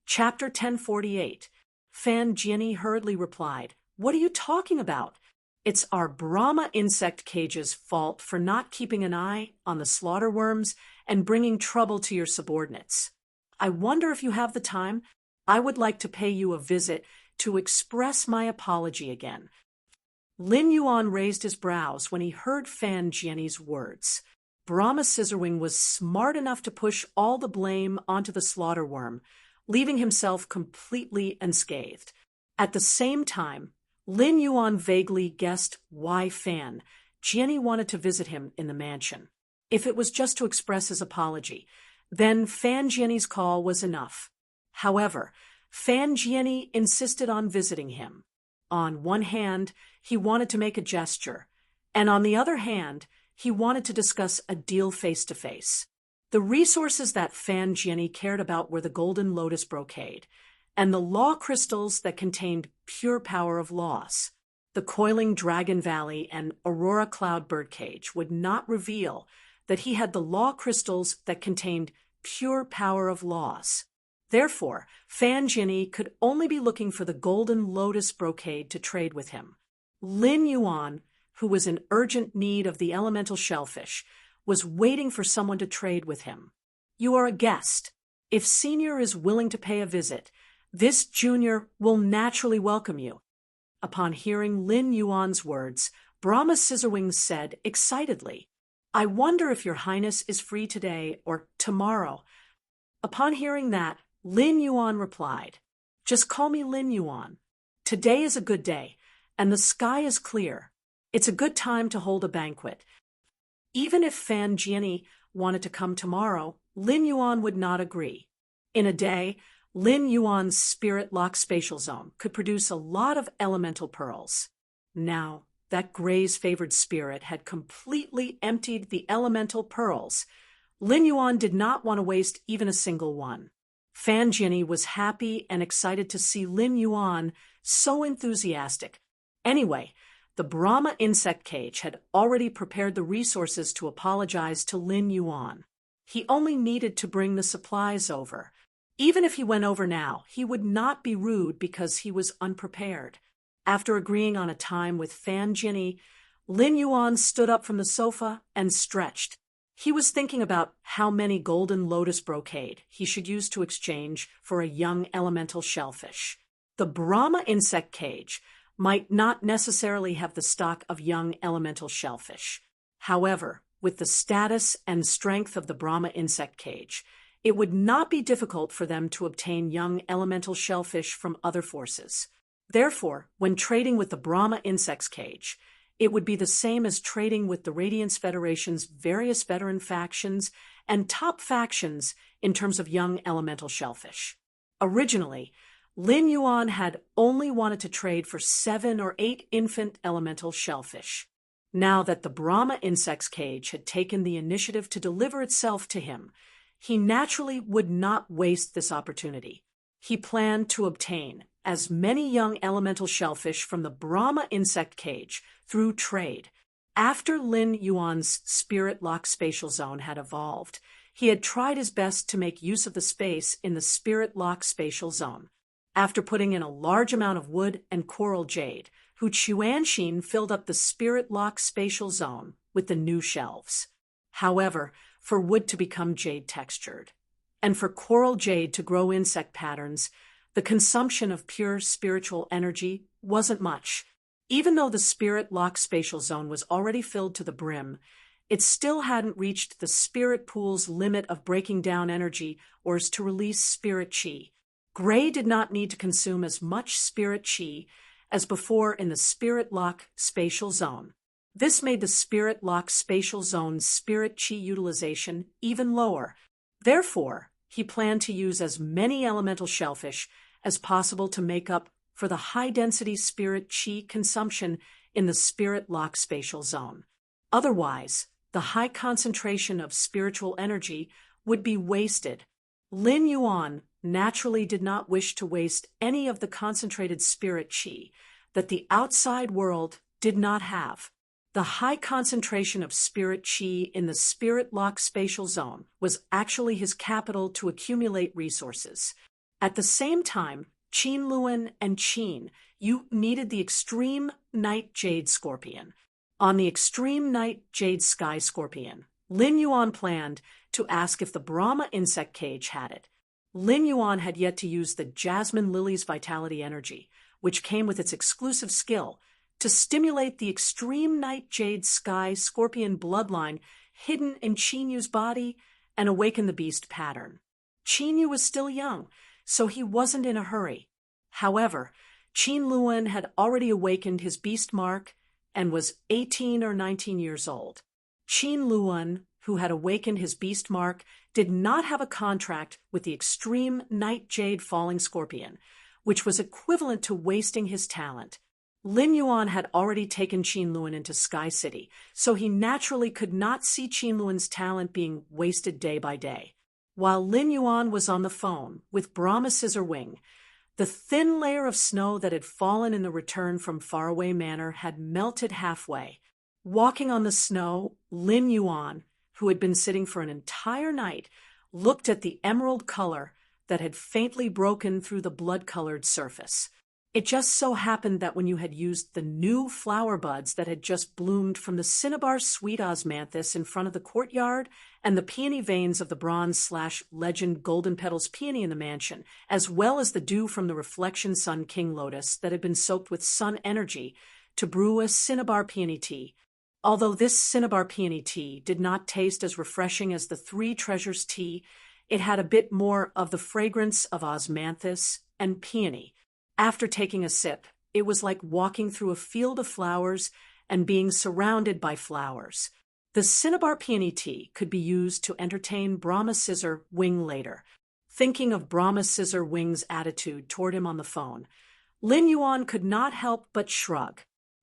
Chapter 1048. Fan Jianyi hurriedly replied, "What are you talking about? It's our Brahma insect cage's fault for not keeping an eye on the slaughter worms and bringing trouble to your subordinates. I wonder if you have the time? I would like to pay you a visit to express my apology again." Lin Yuan raised his brows when he heard Fan Jianyi's words. Brahma Scissorwing was smart enough to push all the blame onto the slaughter worm, leaving himself completely unscathed. At the same time, Lin Yuan vaguely guessed why Fan Jianyi wanted to visit him in the mansion. If it was just to express his apology, then Fan Jianyi's call was enough. However, Fan Jianyi insisted on visiting him. On one hand, he wanted to make a gesture, and on the other hand, he wanted to discuss a deal face-to-face. The resources that Fan Jianyi cared about were the golden lotus brocade, and the law crystals that contained pure power of laws. The coiling Dragon Valley and Aurora Cloud birdcage would not reveal that he had the law crystals that contained pure power of laws. Therefore, Fan Jianyi could only be looking for the golden lotus brocade to trade with him. Lin Yuan, who was in urgent need of the elemental shellfish, was waiting for someone to trade with him. "You are a guest. If Senior is willing to pay a visit, this Junior will naturally welcome you." Upon hearing Lin Yuan's words, Brahma Scissorwing said excitedly, "I wonder if Your Highness is free today or tomorrow." Upon hearing that, Lin Yuan replied, "Just call me Lin Yuan. Today is a good day, and the sky is clear. It's a good time to hold a banquet." Even if Fan Jianyi wanted to come tomorrow, Lin Yuan would not agree. In a day, Lin Yuan's spirit lock spatial zone could produce a lot of elemental pearls. Now that Gray's favored spirit had completely emptied the elemental pearls, Lin Yuan did not want to waste even a single one. Fan Jianyi was happy and excited to see Lin Yuan so enthusiastic. Anyway, the Brahma insect cage had already prepared the resources to apologize to Lin Yuan. He only needed to bring the supplies over. Even if he went over now, he would not be rude because he was unprepared. After agreeing on a time with Fan Jianyi, Lin Yuan stood up from the sofa and stretched. He was thinking about how many golden lotus brocade he should use to exchange for a young elemental shellfish. The Brahma insect cage might not necessarily have the stock of young elemental shellfish. However, with the status and strength of the Brahma insect cage, it would not be difficult for them to obtain young elemental shellfish from other forces. Therefore, when trading with the Brahma insect's cage, it would be the same as trading with the Radiance Federation's various veteran factions and top factions in terms of young elemental shellfish. Originally, Lin Yuan had only wanted to trade for 7 or 8 infant elemental shellfish. Now that the Brahma insect's cage had taken the initiative to deliver itself to him, he naturally would not waste this opportunity. He planned to obtain as many young elemental shellfish from the Brahma insect cage through trade. After Lin Yuan's spirit lock spatial zone had evolved, he had tried his best to make use of the space in the spirit lock spatial zone. After putting in a large amount of wood and coral jade, Hu Chuanxin filled up the spirit lock spatial zone with the new shelves. However, for wood to become jade textured, and for coral jade to grow insect patterns, the consumption of pure spiritual energy wasn't much. Even though the spirit lock spatial zone was already filled to the brim, it still hadn't reached the spirit pool's limit of breaking down energy or as to release spirit chi. Gray did not need to consume as much spirit chi as before in the spirit lock spatial zone. This made the spirit lock spatial zone's spirit chi utilization even lower. Therefore, he planned to use as many elemental shellfish as possible to make up for the high-density spirit chi consumption in the spirit lock spatial zone. Otherwise, the high concentration of spiritual energy would be wasted. Lin Yuan naturally did not wish to waste any of the concentrated spirit chi that the outside world did not have. The high concentration of spirit chi in the spirit lock spatial zone was actually his capital to accumulate resources. At the same time, Qin Luan and Qin, you needed the extreme night jade scorpion. On the extreme night jade sky scorpion, Lin Yuan planned to ask if the Brahma insect cage had it. Lin Yuan had yet to use the jasmine lily's vitality energy, which came with its exclusive skill, to stimulate the extreme night jade sky scorpion bloodline hidden in Qin Yu's body and awaken the beast pattern. Qin Yu was still young, so he wasn't in a hurry. However, Qin Luan had already awakened his beast mark and was 18 or 19 years old. Qin Luan, who had awakened his beast mark, did not have a contract with the extreme night jade falling scorpion, which was equivalent to wasting his talent. Lin Yuan had already taken Qin Luan into Sky City, so he naturally could not see Qin Luan's talent being wasted day by day. While Lin Yuan was on the phone with Brahma Scissorwing, the thin layer of snow that had fallen in the return from Faraway Manor had melted halfway. Walking on the snow, Lin Yuan, who had been sitting for an entire night, looked at the emerald color that had faintly broken through the blood-colored surface. It just so happened that when you had used the new flower buds that had just bloomed from the cinnabar sweet osmanthus in front of the courtyard and the peony veins of the bronze/legend golden petals peony in the mansion, as well as the dew from the reflection sun king lotus that had been soaked with sun energy to brew a cinnabar peony tea. Although this cinnabar peony tea did not taste as refreshing as the Three Treasures tea, it had a bit more of the fragrance of osmanthus and peony. After taking a sip, it was like walking through a field of flowers and being surrounded by flowers. The cinnabar peony tea could be used to entertain Brahma Scissorwing later. Thinking of Brahma Scissorwing's attitude toward him on the phone, Lin Yuan could not help but shrug.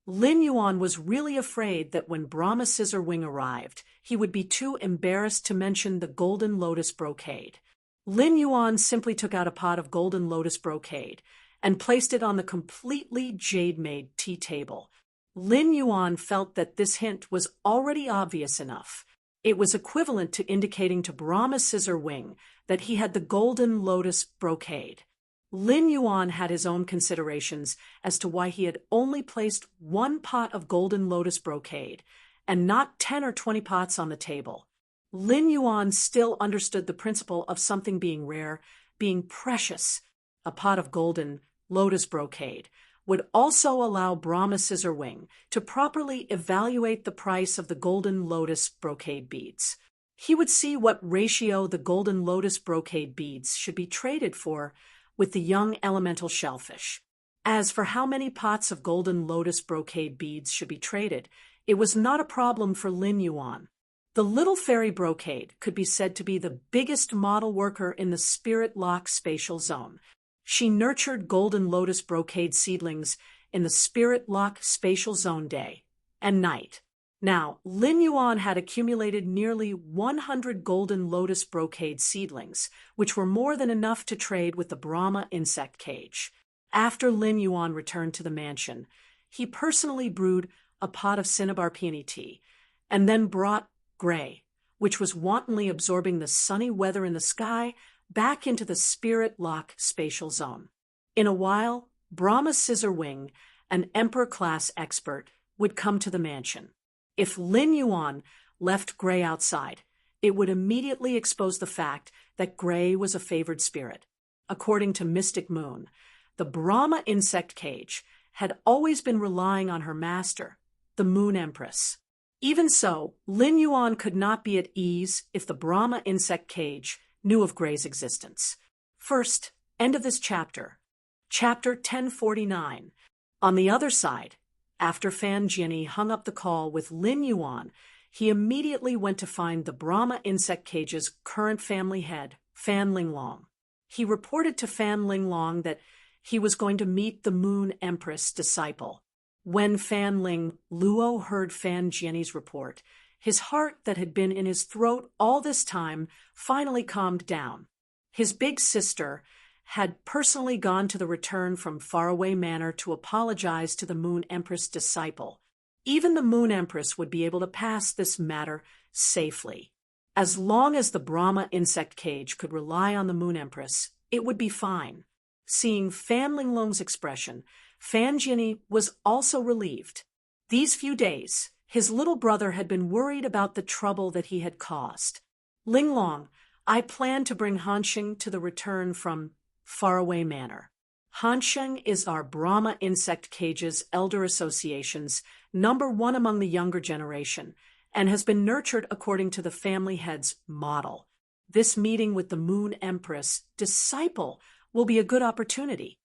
Lin Yuan was really afraid that when Brahma Scissorwing arrived, he would be too embarrassed to mention the golden lotus brocade. Lin Yuan simply took out a pot of golden lotus brocade and placed it on the completely jade-made tea table. Lin Yuan felt that this hint was already obvious enough. It was equivalent to indicating to Brahma Scissorwing that he had the golden lotus brocade. Lin Yuan had his own considerations as to why he had only placed one pot of golden lotus brocade and not 10 or 20 pots on the table. Lin Yuan still understood the principle of something being rare, being precious. A pot of golden lotus brocade would also allow Brahma Scissorwing to properly evaluate the price of the golden lotus brocade beads. He would see what ratio the golden lotus brocade beads should be traded for with the young elemental shellfish. As for how many pots of golden lotus brocade beads should be traded, it was not a problem for Lin Yuan. The little fairy brocade could be said to be the biggest model worker in the Spirit Lock spatial zone. She nurtured golden lotus brocade seedlings in the Spirit Lock spatial zone day and night. Now, Lin Yuan had accumulated nearly 100 golden lotus brocade seedlings, which were more than enough to trade with the Brahma insect cage. After Lin Yuan returned to the mansion, he personally brewed a pot of cinnabar peony tea, and then brought Gray, which was wantonly absorbing the sunny weather in the sky, back into the Spirit Lock spatial zone. In a while, Brahma Scissorwing, an Emperor-class expert, would come to the mansion. If Lin Yuan left Gray outside, it would immediately expose the fact that Gray was a favored spirit. According to Mystic Moon, the Brahma insect cage had always been relying on her master, the Moon Empress. Even so, Lin Yuan could not be at ease if the Brahma insect cage knew of Gray's existence. First, end of this chapter. Chapter 1049. On the other side, after Fan Jianyi hung up the call with Lin Yuan, he immediately went to find the Brahma insect cage's current family head, Fan Linglong. He reported to Fan Linglong that he was going to meet the Moon Empress disciple. When Fan Ling Luo heard Fan Jianyi's report, his heart that had been in his throat all this time finally calmed down. His big sister had personally gone to the return from Faraway Manor to apologize to the Moon Empress disciple. Even the Moon Empress would be able to pass this matter safely. As long as the Brahma insect cage could rely on the Moon Empress, It would be fine. Seeing Fan Linglong's expression, Fan Jinny was also relieved. These few days, his little brother had been worried about the trouble that he had caused. Linglong, I plan to bring Hansheng to the return from Faraway Manor. Hansheng is our Brahma Insect Cage's elder association's #1 among the younger generation, and has been nurtured according to the family head's model. This meeting with the Moon Empress disciple will be a good opportunity.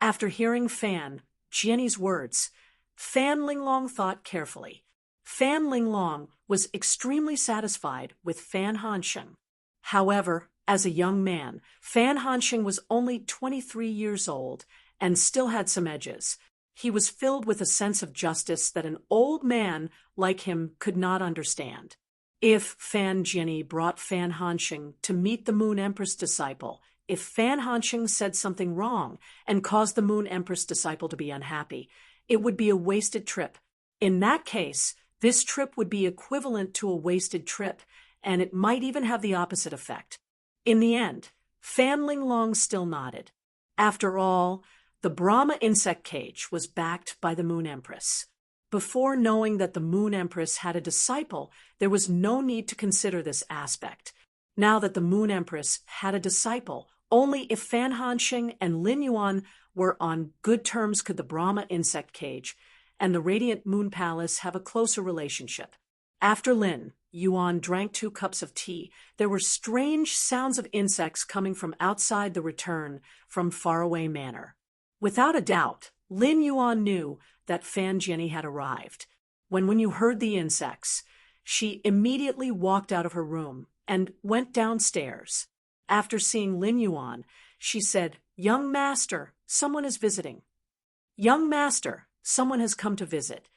After hearing Fan Jinny's words, Fan Linglong thought carefully. Fan Linglong was extremely satisfied with Fan Hansheng. However, as a young man, Fan Hansheng was only 23 years old and still had some edges. He was filled with a sense of justice that an old man like him could not understand. If Fan Jinny brought Fan Hansheng to meet the Moon Empress disciple, if Fan Hansheng said something wrong and caused the Moon Empress disciple to be unhappy, it would be a wasted trip. In that case, this trip would be equivalent to a wasted trip, and it might even have the opposite effect. In the end, Fan Linglong still nodded. After all, the Brahma Insect Cage was backed by the Moon Empress. Before knowing that the Moon Empress had a disciple, there was no need to consider this aspect. Now that the Moon Empress had a disciple, only if Fan Hansheng and Lin Yuan were on good terms could the Brahma Insect Cage and the Radiant Moon Palace have a closer relationship. After Lin Yuan drank 2 cups of tea, there were strange sounds of insects coming from outside the return from Faraway Manor. Without a doubt, Lin Yuan knew that Fan Jinny had arrived. When you heard the insects, she immediately walked out of her room and went downstairs. After seeing Lin Yuan, she said, "Young master, someone is visiting." "Young master, someone has come to visit.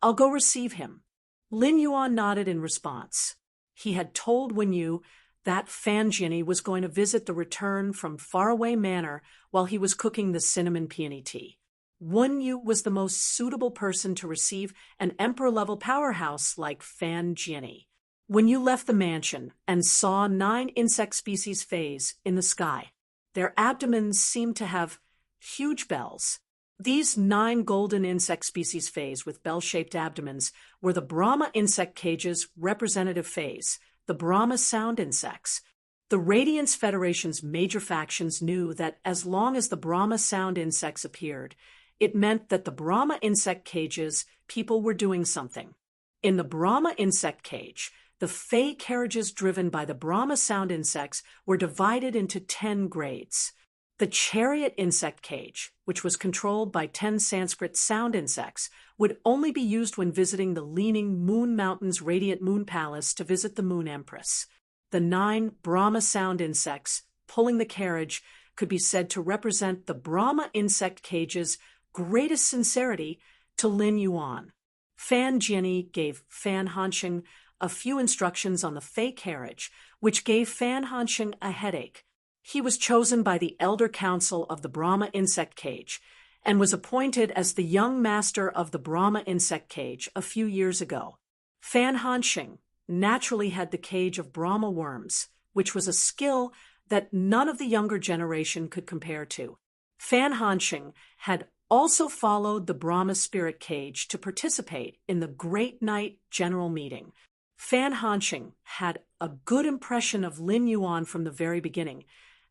I'll go receive him." Lin Yuan nodded in response. He had told Wen Yu that Fan Jinny was going to visit the return from Faraway Manor while he was cooking the cinnamon peony tea. Wen Yu was the most suitable person to receive an emperor-level powerhouse like Fan Jinny. When you left the mansion and saw 9 insect species phase in the sky, their abdomens seemed to have huge bells. These 9 golden insect species phase with bell-shaped abdomens were the Brahma Insect Cage's representative phase, the Brahma sound insects. The Radiance Federation's major factions knew that as long as the Brahma sound insects appeared, it meant that the Brahma Insect Cage's people were doing something. In the Brahma Insect Cage, the Fey carriages driven by the Brahma sound insects were divided into 10 grades. The Chariot Insect Cage, which was controlled by 10 Sanskrit sound insects, would only be used when visiting the leaning Moon Mountain's Radiant Moon Palace to visit the Moon Empress. The 9 Brahma sound insects pulling the carriage could be said to represent the Brahma Insect Cage's greatest sincerity to Lin Yuan. Fan Jinny gave Fan Hansheng a few instructions on the Fey carriage, which gave Fan Hansheng a headache. He was chosen by the Elder Council of the Brahma Insect Cage and was appointed as the young master of the Brahma Insect Cage a few years ago. Fan Hansheng naturally had the cage of Brahma worms, which was a skill that none of the younger generation could compare to. Fan Hansheng had also followed the Brahma Spirit Cage to participate in the Great Night General Meeting. Fan Hansheng had a good impression of Lin Yuan from the very beginning,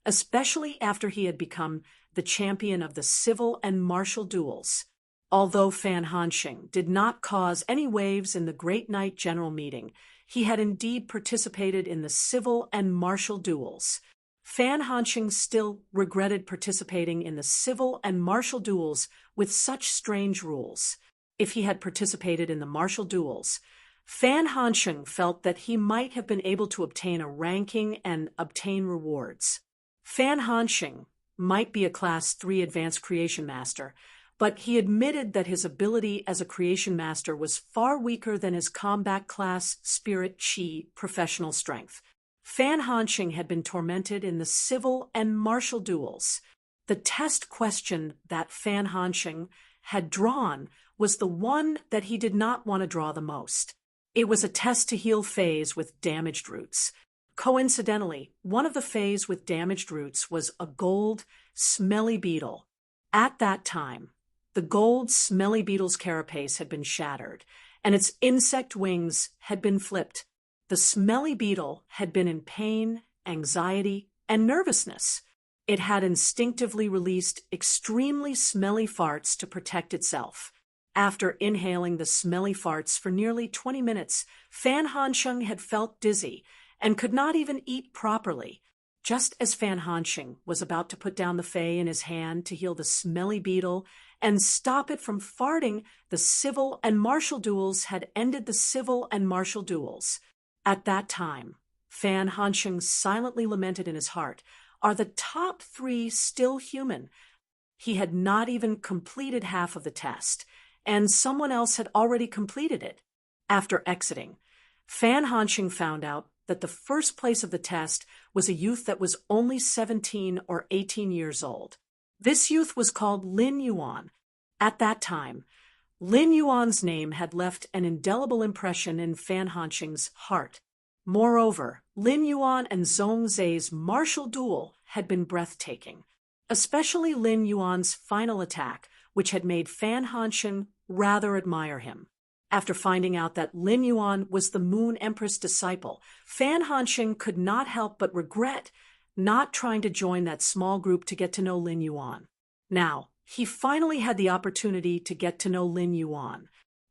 especially after he had become the champion of the civil and martial duels. Although Fan Hansheng did not cause any waves in the Great Night General Meeting, he had indeed participated in the civil and martial duels. Fan Hansheng still regretted participating in the civil and martial duels with such strange rules. If he had participated in the martial duels, Fan Hansheng felt that he might have been able to obtain a ranking and obtain rewards. Fan Hansheng might be a Class 3 Advanced Creation Master, but he admitted that his ability as a Creation Master was far weaker than his Combat Class Spirit Chi professional strength. Fan Hansheng had been tormented in the civil and martial duels. The test question that Fan Hansheng had drawn was the one that he did not want to draw the most. It was a test to heal Fays with damaged roots. Coincidentally, one of the fays with damaged roots was a gold, smelly beetle. At that time, the gold, smelly beetle's carapace had been shattered, and its insect wings had been flipped. The smelly beetle had been in pain, anxiety, and nervousness. It had instinctively released extremely smelly farts to protect itself. After inhaling the smelly farts for nearly 20 minutes, Fan Hansheng had felt dizzy and could not even eat properly. Just as Fan Hansheng was about to put down the fay in his hand to heal the smelly beetle and stop it from farting, the civil and martial duels had ended the civil and martial duels. At that time, Fan Hansheng silently lamented in his heart, "Are the top three still human?" He had not even completed half of the test, and someone else had already completed it. After exiting, Fan Hansheng found out that the first place of the test was a youth that was only 17 or 18 years old. This youth was called Lin Yuan. At that time, Lin Yuan's name had left an indelible impression in Fan Hansheng's heart. Moreover, Lin Yuan and Zhong Zai's martial duel had been breathtaking, especially Lin Yuan's final attack, which had made Fan Hansheng rather admire him. After finding out that Lin Yuan was the Moon Empress disciple, Fan Hansheng could not help but regret not trying to join that small group to get to know Lin Yuan. Now, he finally had the opportunity to get to know Lin Yuan.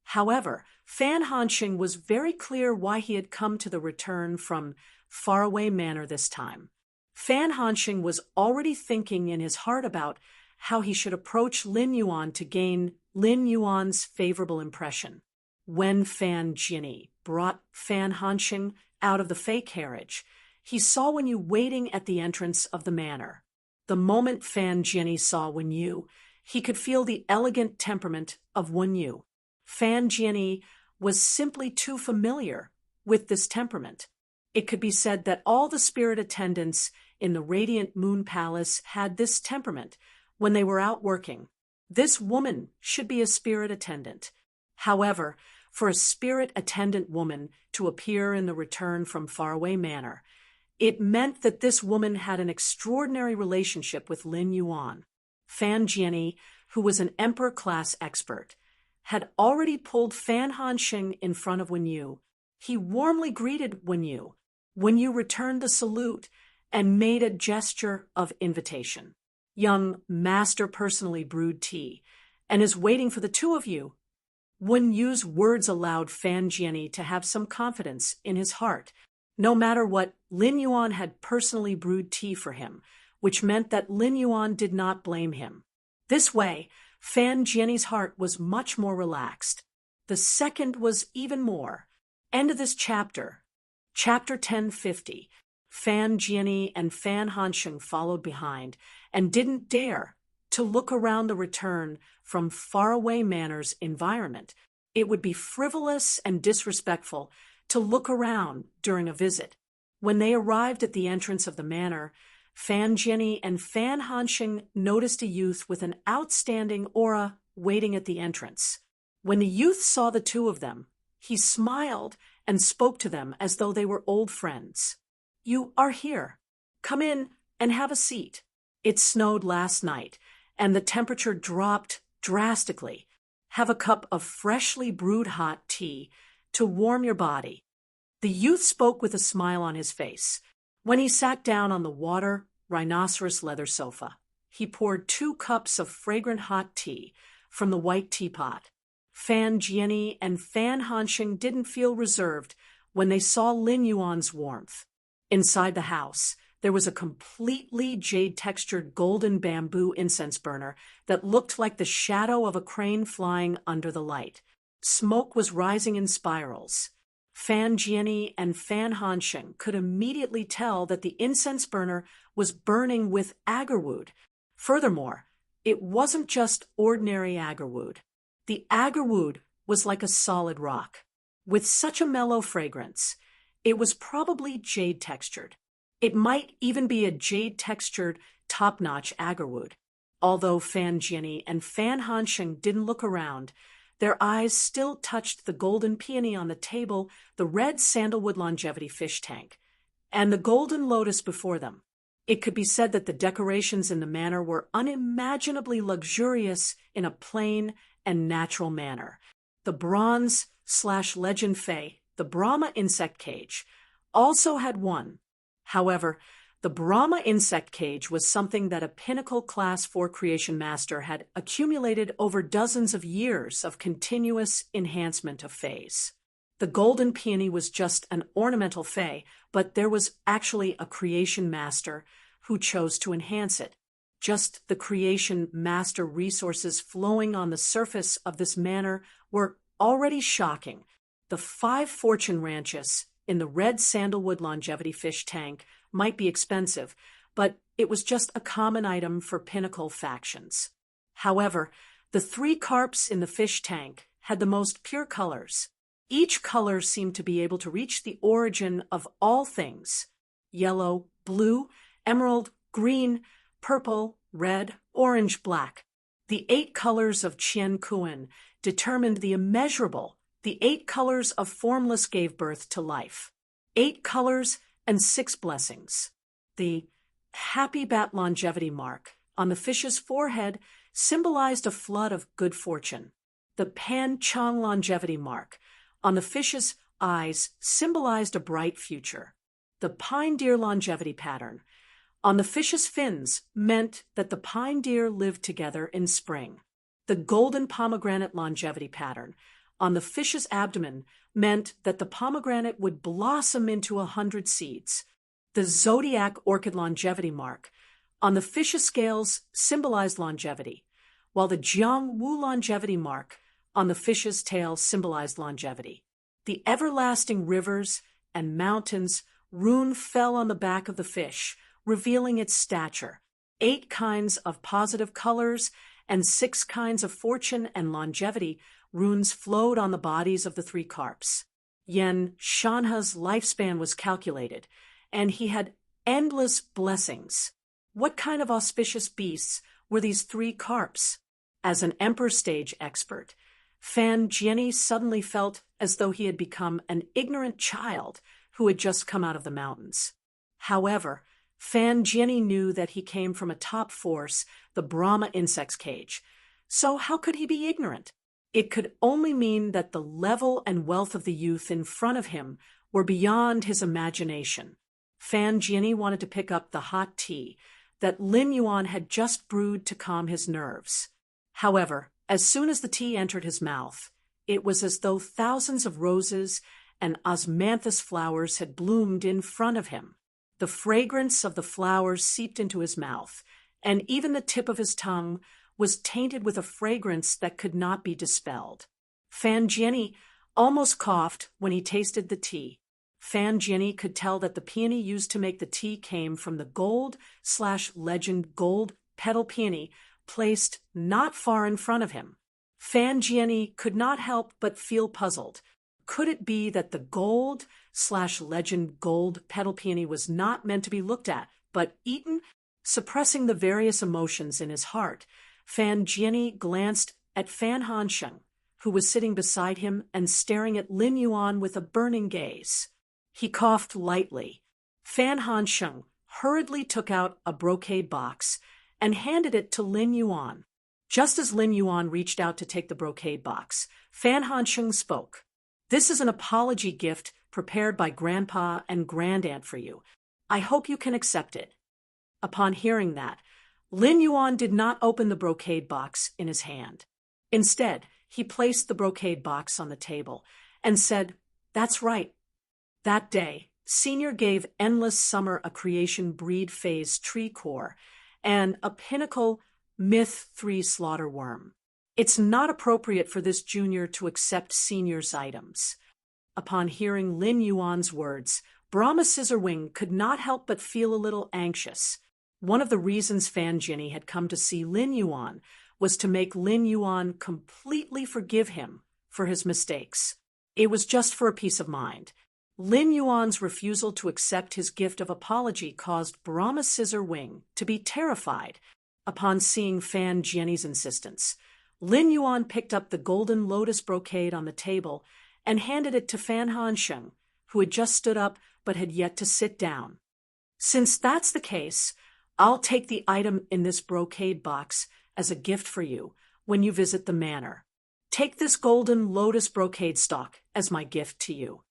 However, Fan Hansheng was very clear why he had come to the return from Faraway Manor this time. Fan Hansheng was already thinking in his heart about how he should approach Lin Yuan to gain Lin Yuan's favorable impression. When Fan Jinny brought Fan Hansheng out of the Fey carriage, he saw Wen Yu waiting at the entrance of the manor. The moment Fan Jinny saw Wen Yu, he could feel the elegant temperament of Wen Yu. Fan Jinny was simply too familiar with this temperament. It could be said that all the spirit attendants in the Radiant Moon Palace had this temperament when they were out working. This woman should be a spirit attendant. However, for a spirit attendant woman to appear in the Return from Faraway Manor, it meant that this woman had an extraordinary relationship with Lin Yuan. Fan Jinny, who was an Emperor-class expert, had already pulled Fan Hansheng in front of Wen Yu. He warmly greeted Wen Yu. Wen Yu returned the salute and made a gesture of invitation. Young Master personally brewed tea and is waiting for the two of you. Wen Yu's words allowed Fan Jinny to have some confidence in his heart, no matter what. Lin Yuan had personally brewed tea for him, which meant that Lin Yuan did not blame him. This way, Fan Jinny's heart was much more relaxed. The second was even more. End of this chapter. Chapter 1050. Fan Jinny and Fan Hansheng followed behind and didn't dare to look around the Return from Faraway Manor's environment. It would be frivolous and disrespectful to look around during a visit. When they arrived at the entrance of the manor, Fan Jinny and Fan Hansheng noticed a youth with an outstanding aura waiting at the entrance. When the youth saw the two of them, he smiled and spoke to them as though they were old friends. "You are here. Come in and have a seat." It snowed last night, and the temperature dropped drastically. Have a cup of freshly brewed hot tea to warm your body. The youth spoke with a smile on his face. When he sat down on the water, rhinoceros leather sofa, he poured 2 cups of fragrant hot tea from the white teapot. Fan Jinny and Fan Hansheng didn't feel reserved when they saw Lin Yuan's warmth. Inside the house, there was a completely jade-textured golden bamboo incense burner that looked like the shadow of a crane flying under the light. Smoke was rising in spirals. Fan Jinny and Fan Hansheng could immediately tell that the incense burner was burning with agarwood. Furthermore, it wasn't just ordinary agarwood. The agarwood was like a solid rock. With such a mellow fragrance, it was probably jade-textured. It might even be a jade-textured, top-notch agarwood. Although Fan Jinny and Fan Hansheng didn't look around, their eyes still touched the golden peony on the table, the red sandalwood longevity fish tank, and the golden lotus before them. It could be said that the decorations in the manor were unimaginably luxurious in a plain and natural manner. The bronze/legend fae, the Brahma insect cage, also had one. However, the Brahma insect cage was something that a pinnacle Class 4 creation master had accumulated over dozens of years of continuous enhancement of faes. The golden peony was just an ornamental fae, but there was actually a creation master who chose to enhance it. Just the creation master resources flowing on the surface of this manor were already shocking. The 5 fortune ranches in the red sandalwood longevity fish tank might be expensive, but it was just a common item for pinnacle factions. However, the 3 carps in the fish tank had the most pure colors. Each color seemed to be able to reach the origin of all things: yellow, blue, emerald, green, purple, red, orange, black. The 8 colors of Chien Kuen determined the immeasurable. The 8 colors of formless gave birth to life. 8 colors and 6 blessings. The happy bat longevity mark on the fish's forehead symbolized a flood of good fortune. The pan chong longevity mark on the fish's eyes symbolized a bright future. The pine deer longevity pattern on the fish's fins meant that the pine deer lived together in spring. The golden pomegranate longevity pattern on the fish's abdomen meant that the pomegranate would blossom into 100 seeds. The zodiac orchid longevity mark on the fish's scales symbolized longevity, while the Jiang Wu longevity mark on the fish's tail symbolized longevity. The everlasting rivers and mountains rune fell on the back of the fish, revealing its stature. 8 kinds of positive colors and 6 kinds of fortune and longevity runes flowed on the bodies of the 3 carps. Yen Shanha's lifespan was calculated, and he had endless blessings. What kind of auspicious beasts were these 3 carps? As an emperor stage expert, Fan Jianyi suddenly felt as though he had become an ignorant child who had just come out of the mountains. However, Fan Jianyi knew that he came from a top force, the Brahma insect's cage. So how could he be ignorant? It could only mean that the level and wealth of the youth in front of him were beyond his imagination. Fan Jianyi wanted to pick up the hot tea that Lin Yuan had just brewed to calm his nerves. However, as soon as the tea entered his mouth, it was as though thousands of roses and osmanthus flowers had bloomed in front of him. The fragrance of the flowers seeped into his mouth, and even the tip of his tongue was tainted with a fragrance that could not be dispelled. Fan Jianyi almost coughed when he tasted the tea. Fan Jianyi could tell that the peony used to make the tea came from the gold/legend gold petal peony placed not far in front of him. Fan Jianyi could not help but feel puzzled. Could it be that the gold/legend gold petal peony was not meant to be looked at, but eaten? Suppressing the various emotions in his heart, Fan Jianyi glanced at Fan Hansheng, who was sitting beside him and staring at Lin Yuan with a burning gaze. He coughed lightly. Fan Hansheng hurriedly took out a brocade box and handed it to Lin Yuan. Just as Lin Yuan reached out to take the brocade box, Fan Hansheng spoke. "This is an apology gift prepared by Grandpa and Grandaunt for you. I hope you can accept it." Upon hearing that, Lin Yuan did not open the brocade box in his hand. Instead, he placed the brocade box on the table and said, "That's right." That day, Senior gave Endless Summer a creation breed phase tree core and a pinnacle Myth 3 slaughter worm. It's not appropriate for this junior to accept Senior's items. Upon hearing Lin Yuan's words, Brahma Scissorwing could not help but feel a little anxious. One of the reasons Fan Jianyi had come to see Lin Yuan was to make Lin Yuan completely forgive him for his mistakes. It was just for a peace of mind. Lin Yuan's refusal to accept his gift of apology caused Brahma Scissorwing to be terrified. Upon seeing Fan Jianyi's insistence, Lin Yuan picked up the golden lotus brocade on the table and handed it to Fan Hansheng, who had just stood up but had yet to sit down. Since that's the case, I'll take the item in this brocade box as a gift for you when you visit the manor. Take this golden lotus brocade stalk as my gift to you.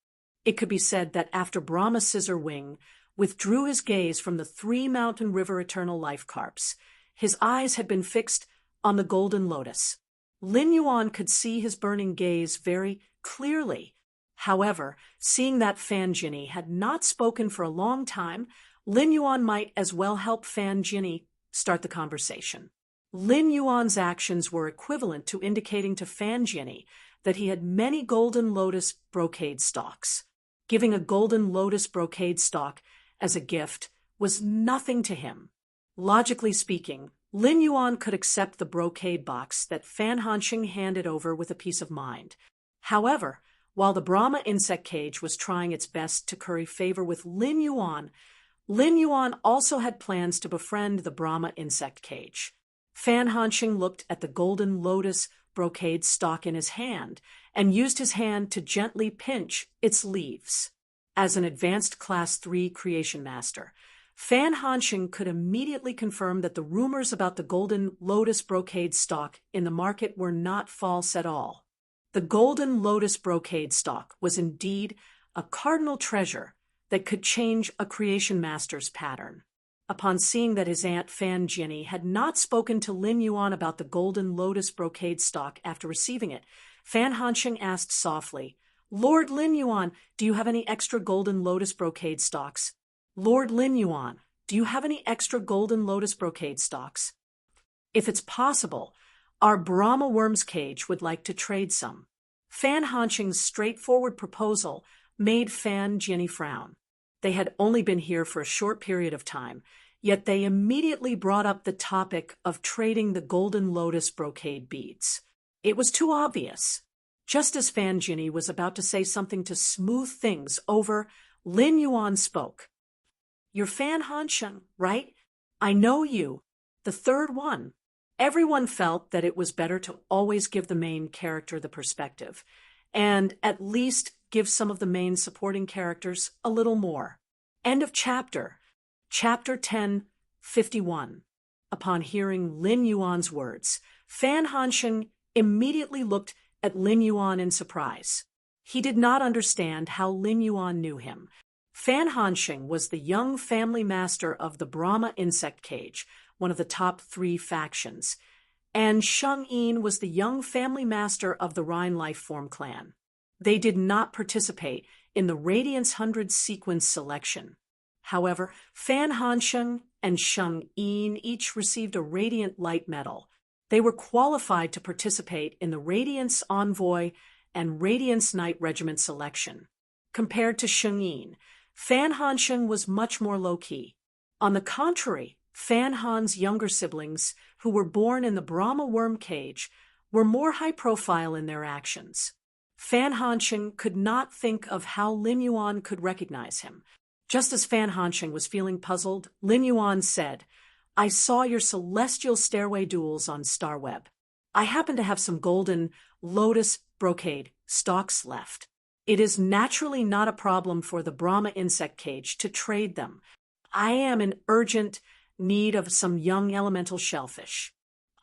It could be said that after Brahma Scissorwing withdrew his gaze from the 3 Mountain River Eternal Life carps, his eyes had been fixed on the golden lotus. Lin Yuan could see his burning gaze very clearly. However, seeing that Fan Jinny had not spoken for a long time, Lin Yuan might as well help Fan Jinny start the conversation. Lin Yuan's actions were equivalent to indicating to Fan Jinny that he had many golden lotus brocade stalks. Giving a golden lotus brocade stalk as a gift was nothing to him. Logically speaking, Lin Yuan could accept the brocade box that Fan Hanxing handed over with a peace of mind. However, while the Brahma insect cage was trying its best to curry favor with Lin Yuan also had plans to befriend the Brahma insect cage. Fan Hanxing looked at the golden lotus brocade stalk in his hand and used his hand to gently pinch its leaves. As an advanced Class 3 creation master, Fan Hanxing could immediately confirm that the rumors about the golden lotus brocade stalk in the market were not false at all. The golden lotus brocade stalk was indeed a cardinal treasure that could change a creation master's pattern. Upon seeing that his aunt Fan Jinny had not spoken to Lin Yuan about the golden lotus brocade stalk after receiving it, Fan Hanxing asked softly, "Lord Lin Yuan, do you have any extra golden lotus brocade stalks? Lord Lin Yuan, do you have any extra golden lotus brocade stalks? If it's possible, our Brahma worm's cage would like to trade some." Fan Hanxing's straightforward proposal made Fan Jinny frown. They had only been here for a short period of time, yet they immediately brought up the topic of trading the golden lotus brocade beads. It was too obvious. Just as Fan Jinny was about to say something to smooth things over, Lin Yuan spoke. "You're Fan Hanxing, right? I know you. The third one." Everyone felt that it was better to always give the main character the perspective, and at least give some of the main supporting characters a little more. End of chapter. Chapter 10:51. Upon hearing Lin Yuan's words, Fan Hanxing immediately looked at Lin Yuan in surprise. He did not understand how Lin Yuan knew him. Fan Hanxing was the young family master of the Brahma insect cage, one of the top 3 factions, and Sheng Yin was the young family master of the Rhine Lifeform clan. They did not participate in the Radiance 100 sequence selection. However, Fan Hanxing and Sheng Yin each received a Radiant Light Medal. They were qualified to participate in the Radiance Envoy and Radiance Knight Regiment selection. Compared to Sheng Yin, Fan Hanxing was much more low-key. On the contrary, Fan Han's younger siblings, who were born in the Brahma worm cage, were more high-profile in their actions. Fan Hanxing could not think of how Lin Yuan could recognize him. Just as Fan Hanxing was feeling puzzled, Lin Yuan said, "I saw your celestial stairway duels on Starweb. I happen to have some golden lotus brocade stalks left. It is naturally not a problem for the Brahma insect cage to trade them. I am in urgent need of some young elemental shellfish.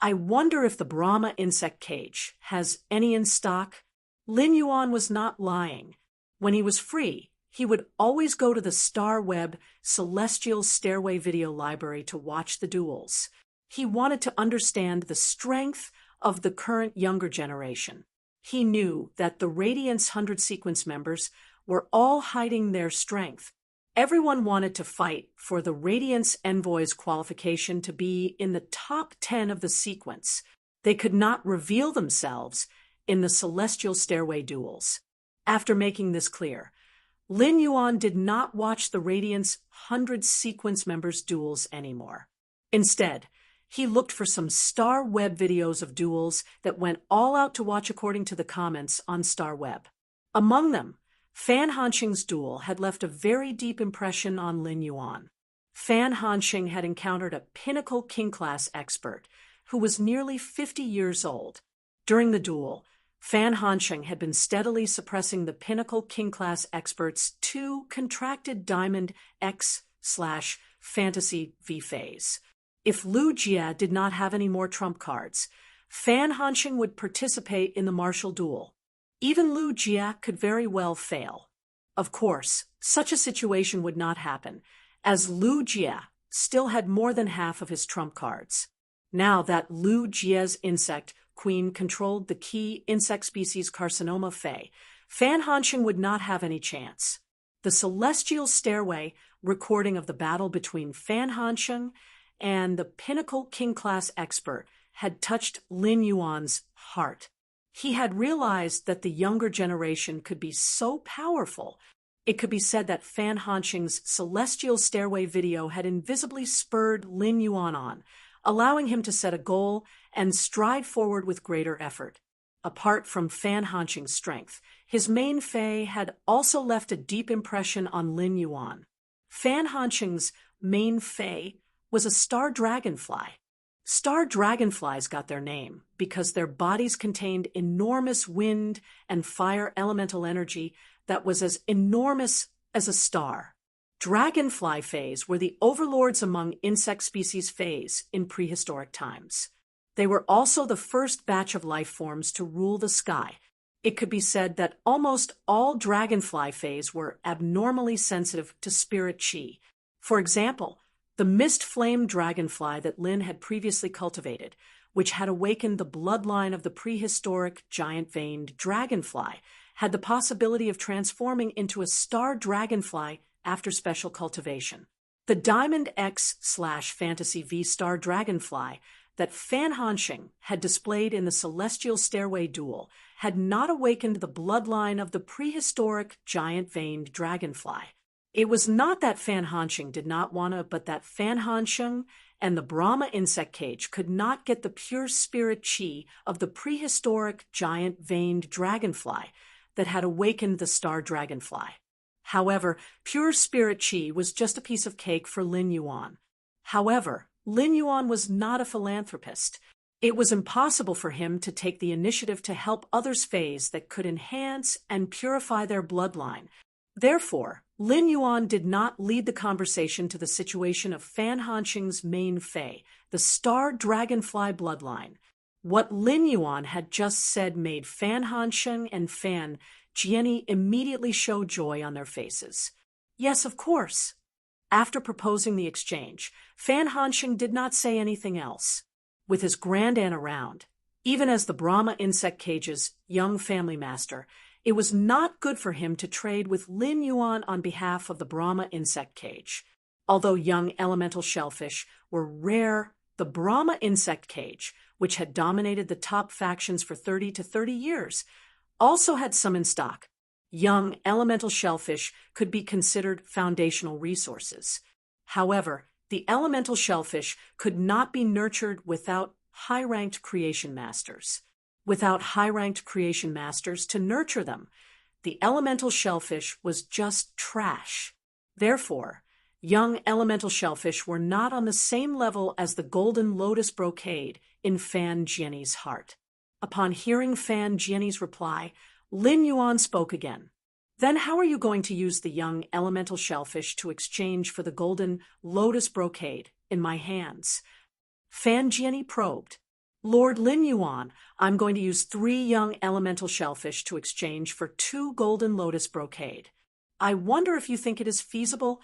I wonder if the Brahma insect cage has any in stock." Lin Yuan was not lying. When he was free, he would always go to the Starweb Celestial Stairway video library to watch the duels. He wanted to understand the strength of the current younger generation. He knew that the Radiance 100 sequence members were all hiding their strength. Everyone wanted to fight for the Radiance Envoy's qualification to be in the top 10 of the sequence. They could not reveal themselves in the Celestial Stairway duels. After making this clear, Lin Yuan did not watch the Radiance 100 sequence members' duels anymore. Instead, he looked for some Starweb videos of duels that went all out to watch according to the comments on Starweb. Among them, Fan Hanxing's duel had left a very deep impression on Lin Yuan. Fan Hanxing had encountered a pinnacle king-class expert who was nearly 50 years old. During the duel, Fan Hansheng had been steadily suppressing the pinnacle king-class expert's two contracted Diamond X/Fantasy V phase. If Lu Jie did not have any more trump cards, Fan Hansheng would participate in the martial duel. Even Lu Jie could very well fail. Of course, such a situation would not happen, as Lu Jie still had more than half of his trump cards. Now that Lu Jie's insect queen controlled the key insect species Carcinoma Fei, Fan Hansheng would not have any chance. The Celestial Stairway recording of the battle between Fan Hansheng and the pinnacle king-class expert had touched Lin Yuan's heart. He had realized that the younger generation could be so powerful. It could be said that Fan Hansheng's Celestial Stairway video had invisibly spurred Lin Yuan on, allowing him to set a goal and stride forward with greater effort. Apart from Fan Hansheng's strength, his main Fei had also left a deep impression on Lin Yuan. Fan Hansheng's main Fei was a star dragonfly. Star dragonflies got their name because their bodies contained enormous wind and fire elemental energy that was as enormous as a star. Dragonfly Fays were the overlords among insect species Fays in prehistoric times. They were also the first batch of life forms to rule the sky. It could be said that almost all dragonfly Fays were abnormally sensitive to spirit chi. For example, the mist flame dragonfly that Lin had previously cultivated, which had awakened the bloodline of the prehistoric giant-veined dragonfly, had the possibility of transforming into a star dragonfly after special cultivation. The Diamond X/Fantasy V star dragonfly that Fan Hansheng had displayed in the Celestial Stairway duel had not awakened the bloodline of the prehistoric giant-veined dragonfly. It was not that Fan Hansheng did not want to, but that Fan Hansheng and the Brahma insect cage could not get the pure spirit chi of the prehistoric giant-veined dragonfly that had awakened the star dragonfly. However, pure spirit chi was just a piece of cake for Lin Yuan. However, Lin Yuan was not a philanthropist. It was impossible for him to take the initiative to help others' Fays that could enhance and purify their bloodline. Therefore, Lin Yuan did not lead the conversation to the situation of Fan Hansheng's main Fei, the star dragonfly bloodline. What Lin Yuan had just said made Fan Hansheng and Fan Jiani immediately show joy on their faces. Yes, of course. After proposing the exchange, Fan Hansheng did not say anything else. With his grandaunt around, even as the Brahma insect cage's young family master, it was not good for him to trade with Lin Yuan on behalf of the Brahma insect cage. Although young elemental shellfish were rare, the Brahma insect cage, which had dominated the top factions for 30 to 30 years, also had some in stock. Young elemental shellfish could be considered foundational resources. However, the elemental shellfish could not be nurtured without high-ranked creation masters. Without high-ranked creation masters to nurture them, the elemental shellfish was just trash. Therefore, young elemental shellfish were not on the same level as the golden lotus brocade in Fan Jiani's heart. Upon hearing Fan Jiani's reply, Lin Yuan spoke again. Then how are you going to use the young elemental shellfish to exchange for the golden lotus brocade in my hands? Fan Jiani probed. Lord Lin Yuan, I'm going to use 3 young elemental shellfish to exchange for 2 golden lotus brocade. I wonder if you think it is feasible?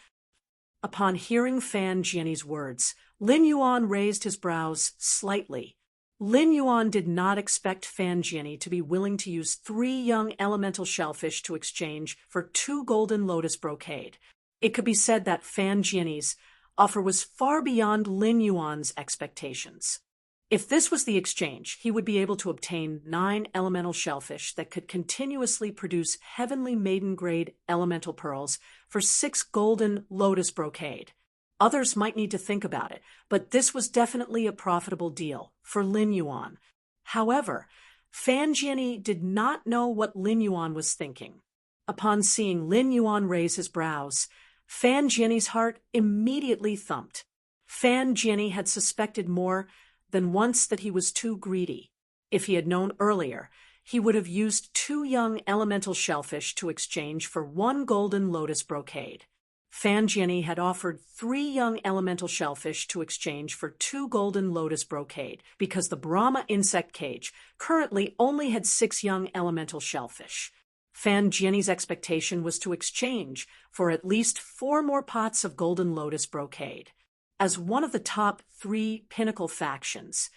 Upon hearing Fan Jiani's words, Lin Yuan raised his brows slightly. Lin Yuan did not expect Fan Jiani to be willing to use 3 young elemental shellfish to exchange for 2 golden lotus brocade. It could be said that Fan Jiani's offer was far beyond Lin Yuan's expectations. If this was the exchange, he would be able to obtain 9 elemental shellfish that could continuously produce heavenly maiden-grade elemental pearls for 6 golden lotus brocade. Others might need to think about it, but this was definitely a profitable deal for Lin Yuan. However, Fan Jiani did not know what Lin Yuan was thinking. Upon seeing Lin Yuan raise his brows, Fan Jiani's heart immediately thumped. Fan Jiani had suspected more than once that he was too greedy. If he had known earlier, he would have used 2 young elemental shellfish to exchange for 1 golden lotus brocade. Fan Jianyi had offered 3 young elemental shellfish to exchange for 2 golden lotus brocade because the Brahma insect cage currently only had 6 young elemental shellfish. Fan Jianyi's expectation was to exchange for at least 4 more pots of golden lotus brocade. As one of the top 3 pinnacle factions,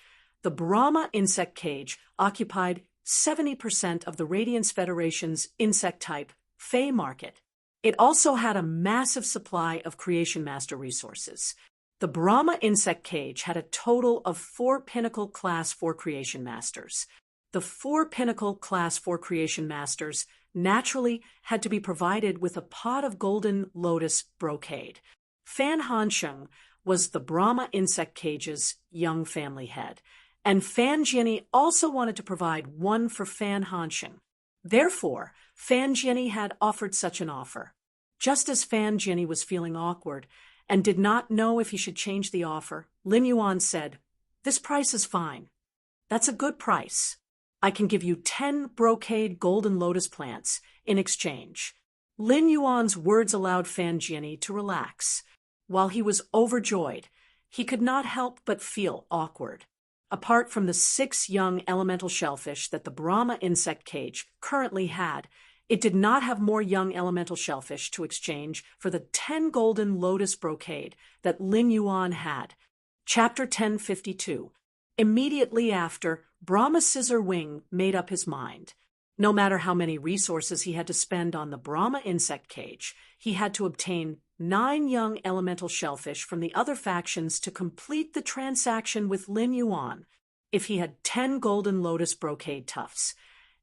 the Brahma insect cage occupied 70% of the Radiance Federation's insect type Fey market. It also had a massive supply of Creation Master resources. The Brahma insect cage had a total of 4 Pinnacle Class 4 Creation Masters. The 4 Pinnacle Class 4 Creation Masters naturally had to be provided with a pot of golden lotus brocade. Fan Hansheng was the Brahma insect cage's young family head, and Fan Jianyi also wanted to provide one for Fan Hansheng. Therefore, Fan Jianyi had offered such an offer. Just as Fan Jianyi was feeling awkward and did not know if he should change the offer, Lin Yuan said, "This price is fine. That's a good price. I can give you 10 brocade golden lotus plants in exchange." Lin Yuan's words allowed Fan Jianyi to relax. While he was overjoyed, he could not help but feel awkward. Apart from the 6 young elemental shellfish that the Brahma insect cage currently had, it did not have more young elemental shellfish to exchange for the 10 golden lotus brocade that Lin Yuan had. Chapter 1052. Immediately after, Brahma Scissor Wing made up his mind. No matter how many resources he had to spend on the Brahma insect cage, he had to obtain 9 young elemental shellfish from the other factions to complete the transaction with Lin Yuan. If he had 10 golden lotus brocade tufts,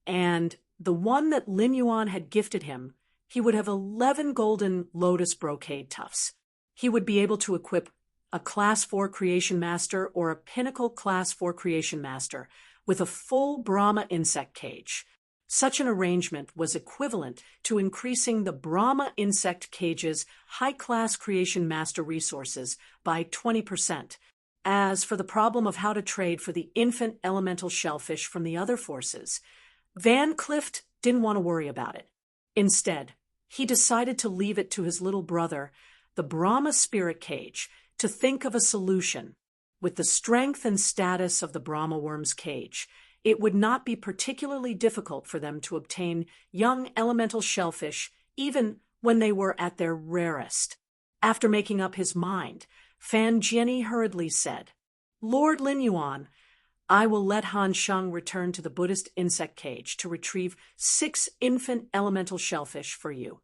and the one that Lin Yuan had gifted him, he would have 11 golden lotus brocade tufts. He would be able to equip a Class 4 Creation Master or a Pinnacle Class 4 Creation Master with a full Brahma insect cage. Such an arrangement was equivalent to increasing the Brahma insect cage's high-class Creation Master resources by 20%. As for the problem of how to trade for the infant elemental shellfish from the other forces, Van Clift didn't want to worry about it. Instead, he decided to leave it to his little brother, the Brahma spirit cage, to think of a solution. With the strength and status of the Brahma worm's cage, it would not be particularly difficult for them to obtain young elemental shellfish even when they were at their rarest. After making up his mind, Fan Jianyi hurriedly said, "Lord Lin Yuan, I will let Han Sheng return to the Buddhist insect cage to retrieve 6 infant elemental shellfish for you.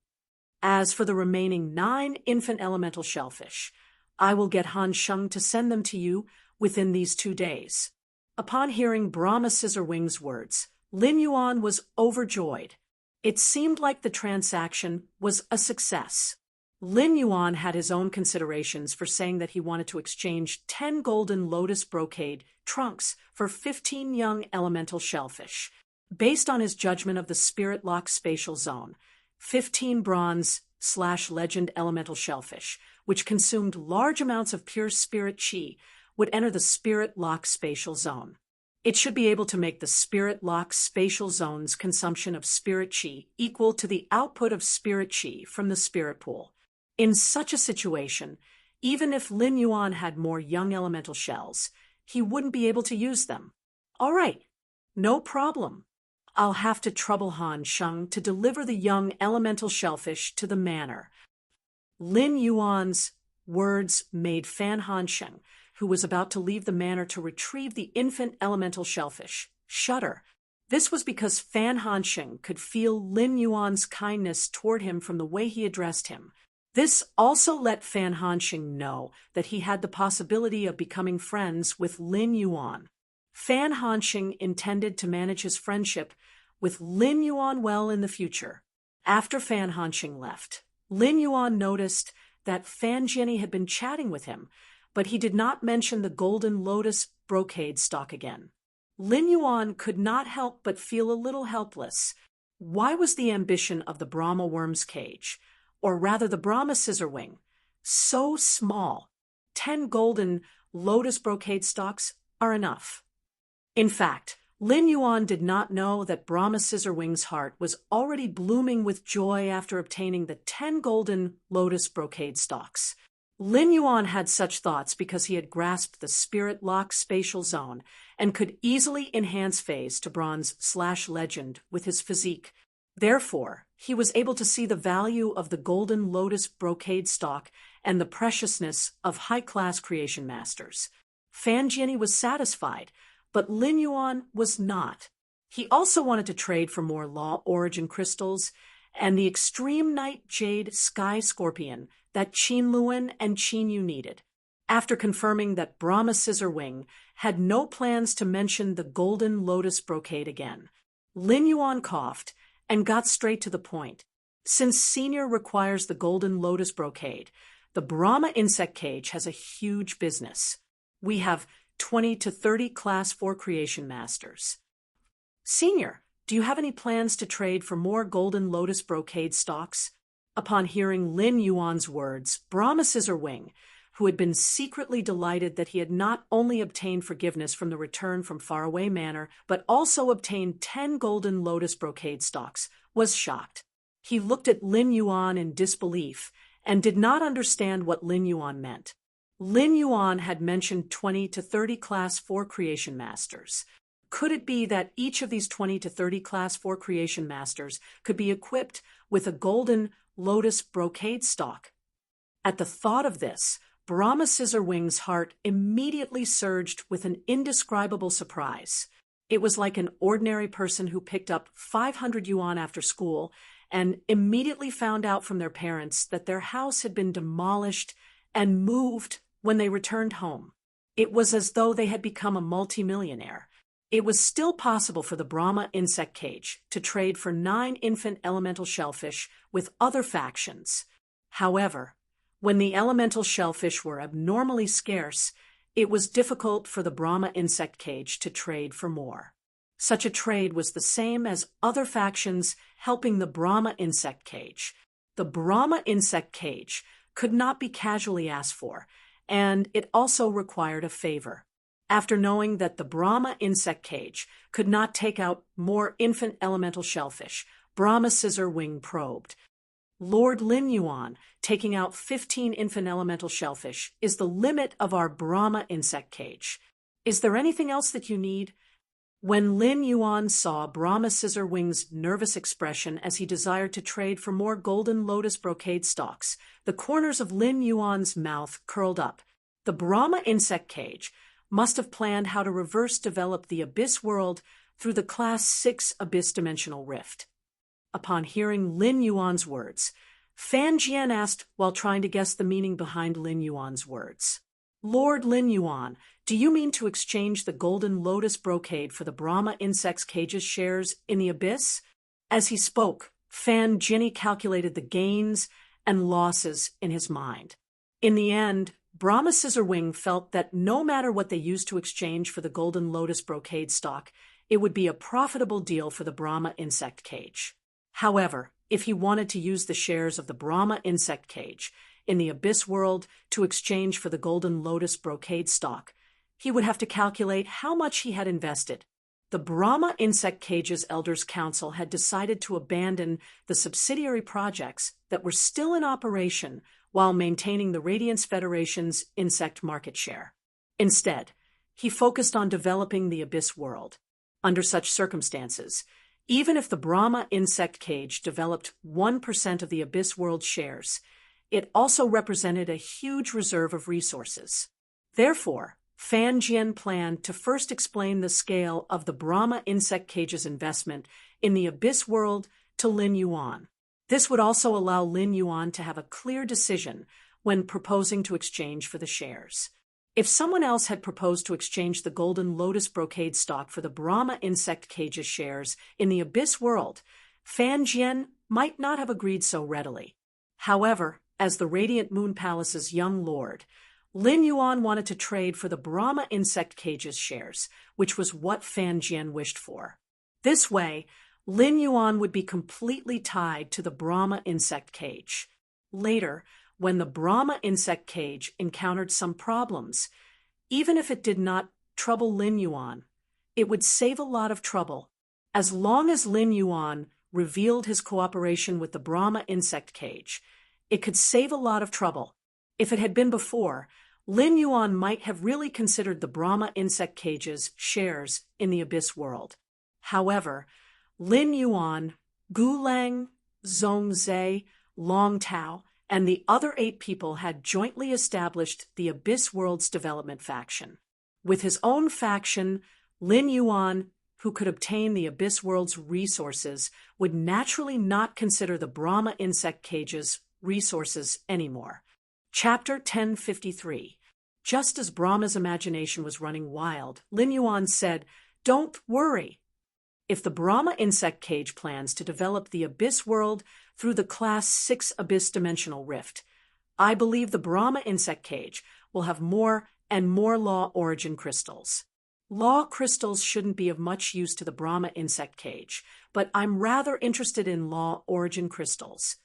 As for the remaining 9 infant elemental shellfish, I will get Han Sheng to send them to you within these 2 days." Upon hearing Brahma Scissor Wing's words, Lin Yuan was overjoyed. It seemed like the transaction was a success. Lin Yuan had his own considerations for saying that he wanted to exchange 10 golden lotus brocade trunks for 15 young elemental shellfish. Based on his judgment of the Spirit Lock spatial zone, 15 bronze/legend elemental shellfish, which consumed large amounts of pure spirit chi, would enter the Spirit Lock spatial zone. It should be able to make the Spirit Lock spatial zone's consumption of spirit chi equal to the output of spirit chi from the spirit pool. In such a situation, even if Lin Yuan had more young elemental shells, he wouldn't be able to use them. "All right, no problem. I'll have to trouble Han Sheng to deliver the young elemental shellfish to the manor." Lin Yuan's words made Fan Hansheng, who was about to leave the manor to retrieve the infant elemental shellfish, shudder. This was because Fan Hansheng could feel Lin Yuan's kindness toward him from the way he addressed him. This also let Fan Hansheng know that he had the possibility of becoming friends with Lin Yuan. Fan Hansheng intended to manage his friendship with Lin Yuan well in the future. After Fan Hansheng left, Lin Yuan noticed that Fan Jianyi had been chatting with him, but he did not mention the golden lotus brocade stock again. Lin Yuan could not help but feel a little helpless. Why was the ambition of the Brahma worm's cage, or rather the Brahma Scissor Wing, so small? 10 golden lotus brocade stocks are enough. In fact, Lin Yuan did not know that Brahma Scissorwing's heart was already blooming with joy after obtaining the 10 golden lotus brocade stalks. Lin Yuan had such thoughts because he had grasped the spirit lock spatial zone and could easily enhance phase to bronze/legend with his physique. Therefore, he was able to see the value of the golden lotus brocade stalk and the preciousness of high-class creation masters. Fan Jianyi was satisfied, but Lin Yuan was not. He also wanted to trade for more Law Origin crystals and the extreme night jade sky scorpion that Qin Luan and Qin Yu needed. After confirming that Brahma Scissorwing had no plans to mention the golden lotus brocade again, Lin Yuan coughed and got straight to the point. Since Senior requires the golden lotus brocade, the Brahma insect cage has a huge business. We have 20 to 30 Class 4 creation masters. Senior, do you have any plans to trade for more golden lotus brocade stalks? Upon hearing Lin Yuan's words, Brahma Scissorwing, who had been secretly delighted that he had not only obtained forgiveness from the return from Faraway Manor, but also obtained 10 golden lotus brocade stalks, was shocked. He looked at Lin Yuan in disbelief and did not understand what Lin Yuan meant. Lin Yuan had mentioned 20 to 30 Class 4 creation masters. Could it be that each of these 20 to 30 Class 4 creation masters could be equipped with a golden lotus brocade stalk? At the thought of this, Brahma Scissorwing's heart immediately surged with an indescribable surprise. It was like an ordinary person who picked up 500 yuan after school and immediately found out from their parents that their house had been demolished and moved when they returned home. It was as though they had become a multimillionaire. It was still possible for the Brahma insect cage to trade for 9 infant elemental shellfish with other factions. However, when the elemental shellfish were abnormally scarce, it was difficult for the Brahma insect cage to trade for more. Such a trade was the same as other factions helping the Brahma insect cage. The Brahma insect cage could not be casually asked for, and it also required a favor. After knowing that the Brahma insect cage could not take out more infant elemental shellfish, Brahma Scissorwing probed. Lord Lin Yuan, taking out 15 infant elemental shellfish is the limit of our Brahma insect cage. Is there anything else that you need? When Lin Yuan saw Brahma Scissorwing's nervous expression as he desired to trade for more golden lotus brocade stalks, the corners of Lin Yuan's mouth curled up. The Brahma insect cage must have planned how to reverse develop the Abyss world through the Class 6 Abyss dimensional rift. Upon hearing Lin Yuan's words, Fan Jian asked while trying to guess the meaning behind Lin Yuan's words. Lord Lin Yuan, do you mean to exchange the golden lotus brocade for the Brahma insect's cage's shares in the Abyss? As he spoke, Fan Jianyi calculated the gains and losses in his mind. In the end, Brahma Scissorwing felt that no matter what they used to exchange for the golden lotus brocade stalk, it would be a profitable deal for the Brahma insect cage. However, if he wanted to use the shares of the Brahma insect cage in the Abyss world to exchange for the golden lotus brocade stalk, he would have to calculate how much he had invested. The Brahma insect cage's Elders Council had decided to abandon the subsidiary projects that were still in operation while maintaining the Radiance Federation's insect market share. Instead, he focused on developing the Abyss world. Under such circumstances, even if the Brahma insect cage developed 1% of the Abyss world shares, it also represented a huge reserve of resources. Therefore, Fan Jian planned to first explain the scale of the Brahma insect cage's investment in the Abyss world to Lin Yuan. This would also allow Lin Yuan to have a clear decision when proposing to exchange for the shares. If someone else had proposed to exchange the golden lotus brocade stock for the Brahma insect cage's shares in the Abyss world, Fan Jian might not have agreed so readily. However, as the Radiant Moon Palace's young lord, Lin Yuan wanted to trade for the Brahma insect cage's shares, which was what Fan Jian wished for. This way, Lin Yuan would be completely tied to the Brahma insect cage. Later, when the Brahma insect cage encountered some problems, even if it did not trouble Lin Yuan, It would save a lot of trouble. As long as Lin Yuan revealed his cooperation with the Brahma insect cage, it could save a lot of trouble. If it had been before, Lin Yuan might have really considered the Brahma insect cage's shares in the abyss world. However, Lin Yuan, Gulang, Zhongzhe, Long Tao, and the other 8 people had jointly established the Abyss World's development faction. With his own faction, Lin Yuan, who could obtain the Abyss World's resources, would naturally not consider the Brahma insect cage's resources anymore. Chapter 1053. Just as Brahma's imagination was running wild, Lin Yuan said, "Don't worry. If the Brahma insect cage plans to develop the Abyss World through the Class 6 Abyss Dimensional Rift, I believe the Brahma insect cage will have more and more Law Origin crystals. Law crystals shouldn't be of much use to the Brahma insect cage, but I'm rather interested in Law Origin crystals."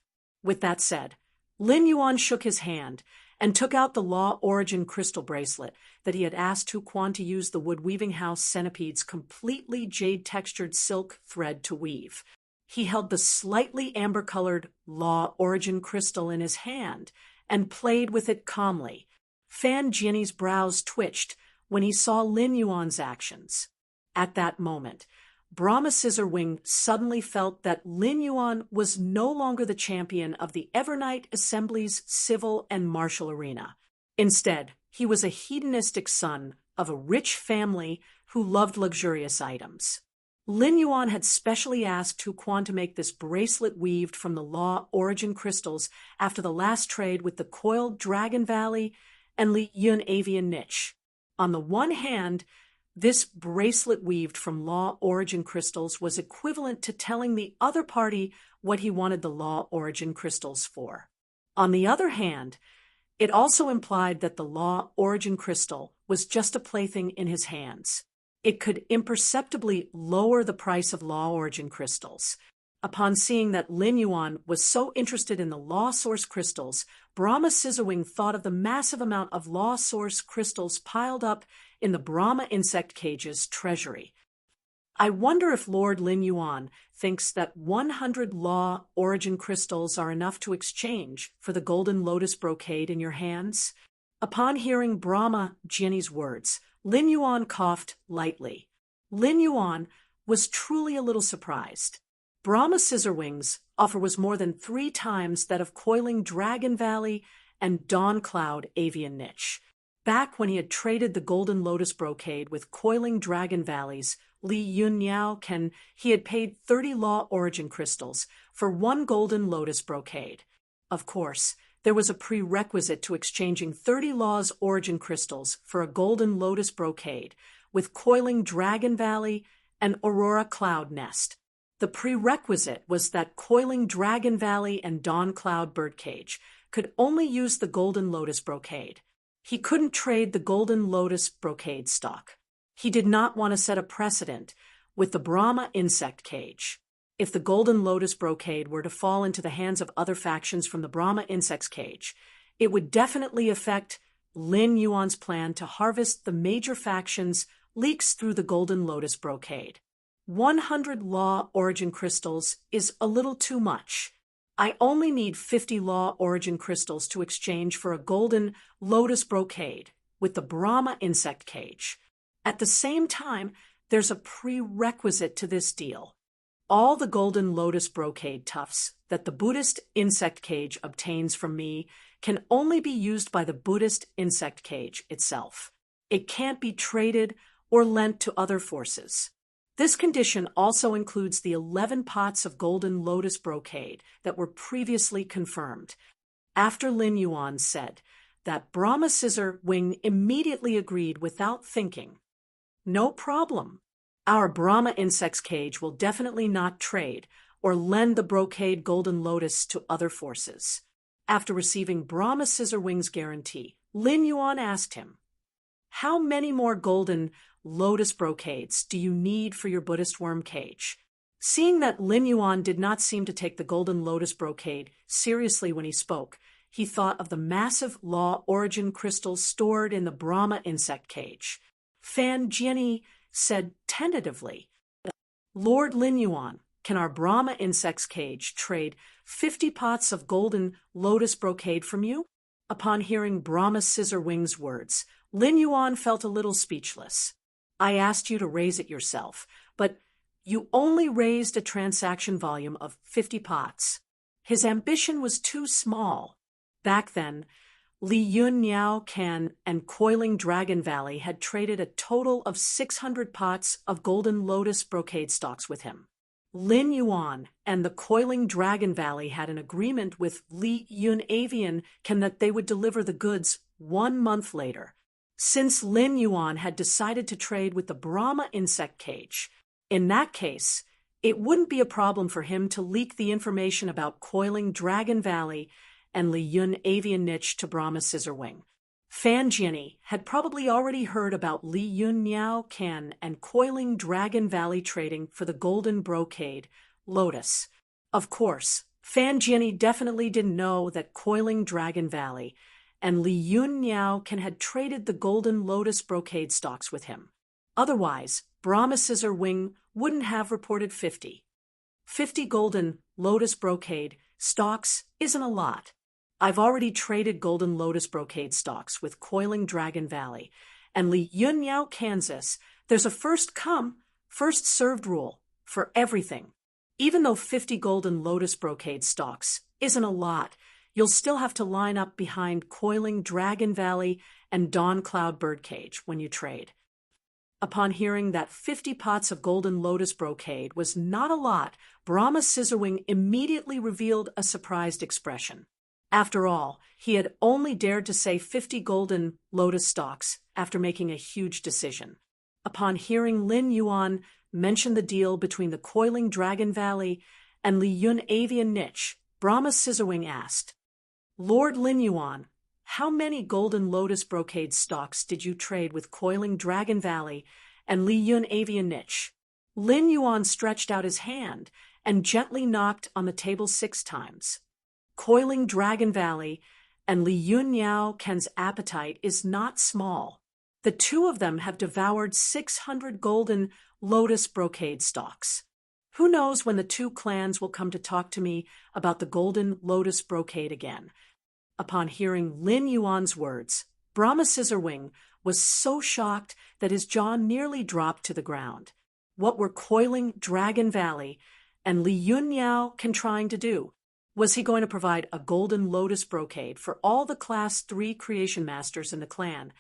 With that said, Lin Yuan shook his hand and took out the Law Origin crystal bracelet that he had asked Tu Quan to use the wood-weaving house centipede's completely jade-textured silk thread to weave. He held the slightly amber-colored Law Origin crystal in his hand and played with it calmly. Fan Jian's brows twitched when he saw Lin Yuan's actions. At that moment, Brahma Scissorwing suddenly felt that Lin Yuan was no longer the champion of the Evernight Assembly's civil and martial arena. Instead, he was a hedonistic son of a rich family who loved luxurious items. Lin Yuan had specially asked Tu Quan to make this bracelet weaved from the Law Origin crystals after the last trade with the coiled Dragon Valley and Li Yun Avian Niche. On the one hand, this bracelet weaved from Law Origin crystals was equivalent to telling the other party what he wanted the Law Origin crystals for. On the other hand, it also implied that the Law Origin crystal was just a plaything in his hands. It could imperceptibly lower the price of Law Origin crystals. Upon seeing that Lin Yuan was so interested in the Law Source crystals, Brahma Scissorwing thought of the massive amount of Law Source crystals piled up in the Brahma insect cage's treasury. I wonder if Lord Lin Yuan thinks that 100 Law Origin crystals are enough to exchange for the golden lotus brocade in your hands? Upon hearing Brahma Jian's words, Lin Yuan coughed lightly. Lin Yuan was truly a little surprised. Brahma Scissorwing's offer was more than 3 times that of Coiling Dragon Valley and Dawn Cloud Avian Niche. Back when he had traded the Golden Lotus brocade with Coiling Dragon Valley's Li Yun Ken, he had paid 30 Law Origin crystals for 1 Golden Lotus brocade. Of course, there was a prerequisite to exchanging 30 Law's Origin crystals for a Golden Lotus brocade with Coiling Dragon Valley and Aurora Cloud Nest. The prerequisite was that Coiling Dragon Valley and Dawn Cloud Birdcage could only use the Golden Lotus brocade. He couldn't trade the Golden Lotus brocade stock. He did not want to set a precedent with the Brahma insect cage. If the Golden Lotus brocade were to fall into the hands of other factions from the Brahma insect cage, it would definitely affect Lin Yuan's plan to harvest the major factions' leaks through the Golden Lotus brocade. 100 Law Origin crystals is a little too much. I only need 50 Law Origin crystals to exchange for a Golden Lotus brocade with the Brahma insect cage. At the same time, there's a prerequisite to this deal. All the Golden Lotus brocade tufts that the Buddhist insect cage obtains from me can only be used by the Buddhist insect cage itself. It can't be traded or lent to other forces. This condition also includes the 11 pots of Golden Lotus brocade that were previously confirmed. After Lin Yuan said that, Brahma Scissorwing immediately agreed without thinking. No problem. Our Brahma insect's cage will definitely not trade or lend the brocade Golden Lotus to other forces. After receiving Brahma Scissorwing's guarantee, Lin Yuan asked him, "How many more Golden Lotus brocades do you need for your Buddhist worm cage?" Seeing that Lin Yuan did not seem to take the Golden Lotus brocade seriously when he spoke, he thought of the massive Law Origin crystals stored in the Brahma insect cage. Fan Jianyi said tentatively, Lord Lin Yuan, can our Brahma insect's cage trade 50 pots of golden lotus brocade from you? Upon hearing Brahma Scissorwing's words, Lin Yuan felt a little speechless. I asked you to raise it yourself, but you only raised a transaction volume of 50 pots. His ambition was too small. Back then, Li Yun Niao Can and Coiling Dragon Valley had traded a total of 600 pots of golden lotus brocade stalks with him. Lin Yuan and the Coiling Dragon Valley had an agreement with Li Yun Avian Can that they would deliver the goods 1 month later. Since Lin Yuan had decided to trade with the Brahma insect cage, in that case, it wouldn't be a problem for him to leak the information about Coiling Dragon Valley and Li Yun Avian Niche to Brahma Scissorwing. Fan Jianyi had probably already heard about Li Yun Niao Can and Coiling Dragon Valley trading for the golden brocade, Lotus. Of course, Fan Jianyi definitely didn't know that Coiling Dragon Valley and Li Yun Niao Can had traded the golden lotus brocade stalks with him. Otherwise, Brahma Scissorwing wouldn't have reported 50. 50 golden lotus brocade stalks isn't a lot. I've already traded golden lotus brocade stalks with Coiling Dragon Valley and Li Yun Niao, Kansas. There's a first come, first served rule for everything. Even though 50 golden lotus brocade stalks isn't a lot, you'll still have to line up behind Coiling Dragon Valley and Dawn Cloud Birdcage when you trade. Upon hearing that 50 pots of golden lotus brocade was not a lot, Brahma Scissorwing immediately revealed a surprised expression. After all, he had only dared to say 50 golden lotus stalks after making a huge decision. Upon hearing Lin Yuan mention the deal between the Coiling Dragon Valley and Li Yun Avian Niche, Brahma Scissorwing asked, Lord Lin Yuan, how many golden lotus brocade stalks did you trade with Coiling Dragon Valley and Li Yun Avian Niche? Lin Yuan stretched out his hand and gently knocked on the table 6 times. Coiling Dragon Valley and Li Yun Niao Can's appetite is not small. The two of them have devoured 600 golden lotus brocade stalks. Who knows when the two clans will come to talk to me about the golden lotus brocade again? Upon hearing Lin Yuan's words, Brahma Scissorwing was so shocked that his jaw nearly dropped to the ground. What were Coiling Dragon Valley and Li Yun Niao Can trying to do? Was he going to provide a golden lotus brocade for all the Class 3 creation masters in the clan?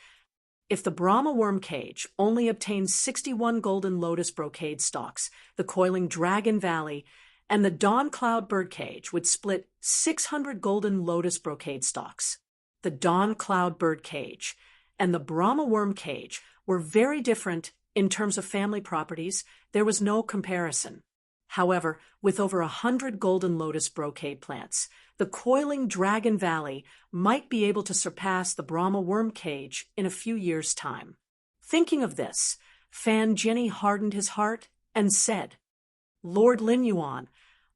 If the Brahma worm cage only obtained 61 golden lotus brocade stalks, the Coiling Dragon Valley and the Dawn Cloud Birdcage would split 600 golden lotus brocade stalks. The Dawn Cloud Birdcage and the Brahma worm cage were very different in terms of family properties. There was no comparison. However, with over 100 golden lotus brocade plants, the Coiling Dragon Valley might be able to surpass the Brahma worm cage in a few years' time. Thinking of this, Fan Jianyi hardened his heart and said, Lord Lin Yuan,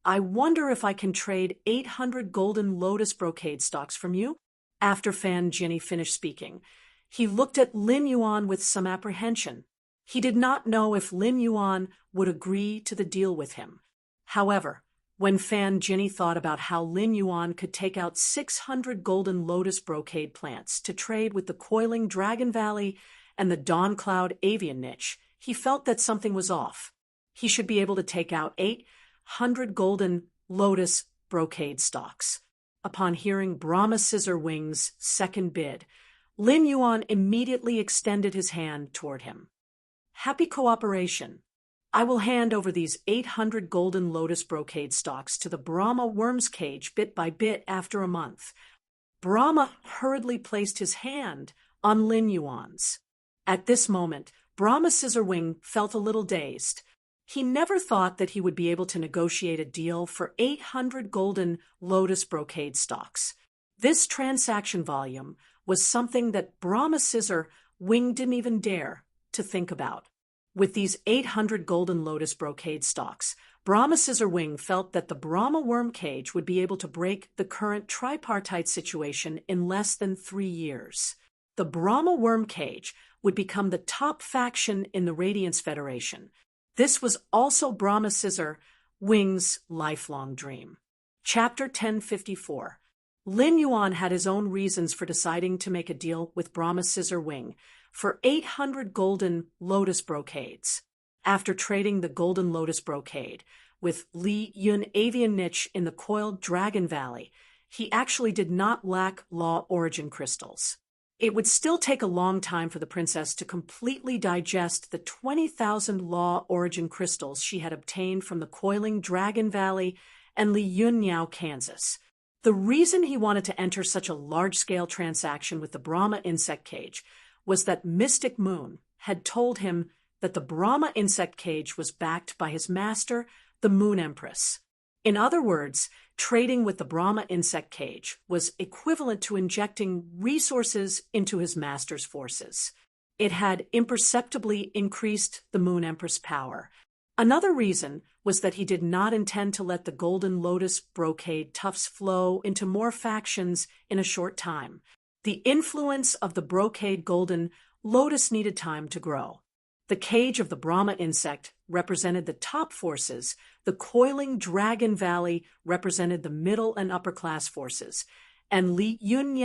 I wonder if I can trade 800 golden lotus brocade stalks from you? After Fan Jianyi finished speaking, he looked at Lin Yuan with some apprehension. He did not know if Lin Yuan would agree to the deal with him. However, when Fan Jianyi thought about how Lin Yuan could take out 600 golden lotus brocade plants to trade with the Coiling Dragon Valley and the Dawn Cloud Avian Niche, he felt that something was off. He should be able to take out 800 golden lotus brocade stalks. Upon hearing Brahma Scissorwing's second bid, Lin Yuan immediately extended his hand toward him. Happy cooperation. I will hand over these 800 golden lotus brocade stalks to the Brahma worm's cage bit by bit after a month. Brahma hurriedly placed his hand on Lin Yuan's. At this moment, Brahma Scissorwing felt a little dazed. He never thought that he would be able to negotiate a deal for 800 golden lotus brocade stalks. This transaction volume was something that Brahma Scissorwing didn't even dare to think about. With these 800 golden lotus brocade stalks, Brahma Scissorwing felt that the Brahma worm cage would be able to break the current tripartite situation in less than 3 years. The Brahma worm cage would become the top faction in the Radiance Federation. This was also Brahma Scissor Wing's lifelong dream. Chapter 1054. Lin Yuan had his own reasons for deciding to make a deal with Brahma Scissor Wing for 800 golden lotus brocades. After trading the golden lotus brocade with Li Yun avian niche in the coiled Dragon Valley, he actually did not lack law origin crystals. It would still take a long time for the princess to completely digest the 20,000 law origin crystals she had obtained from the coiling Dragon Valley and Li Yun, Kansas. The reason he wanted to enter such a large-scale transaction with the Brahma insect cage was that Mystic Moon had told him that the Brahma insect cage was backed by his master, the Moon Empress. In other words, trading with the Brahma insect cage was equivalent to injecting resources into his master's forces. It had imperceptibly increased the Moon Empress' power. Another reason was that he did not intend to let the Golden Lotus brocade tufts flow into more factions in a short time. The influence of the brocade Golden Lotus needed time to grow. The cage of the Brahma insect represented the top forces, the coiling Dragon Valley represented the middle and upper class forces, and Li Yun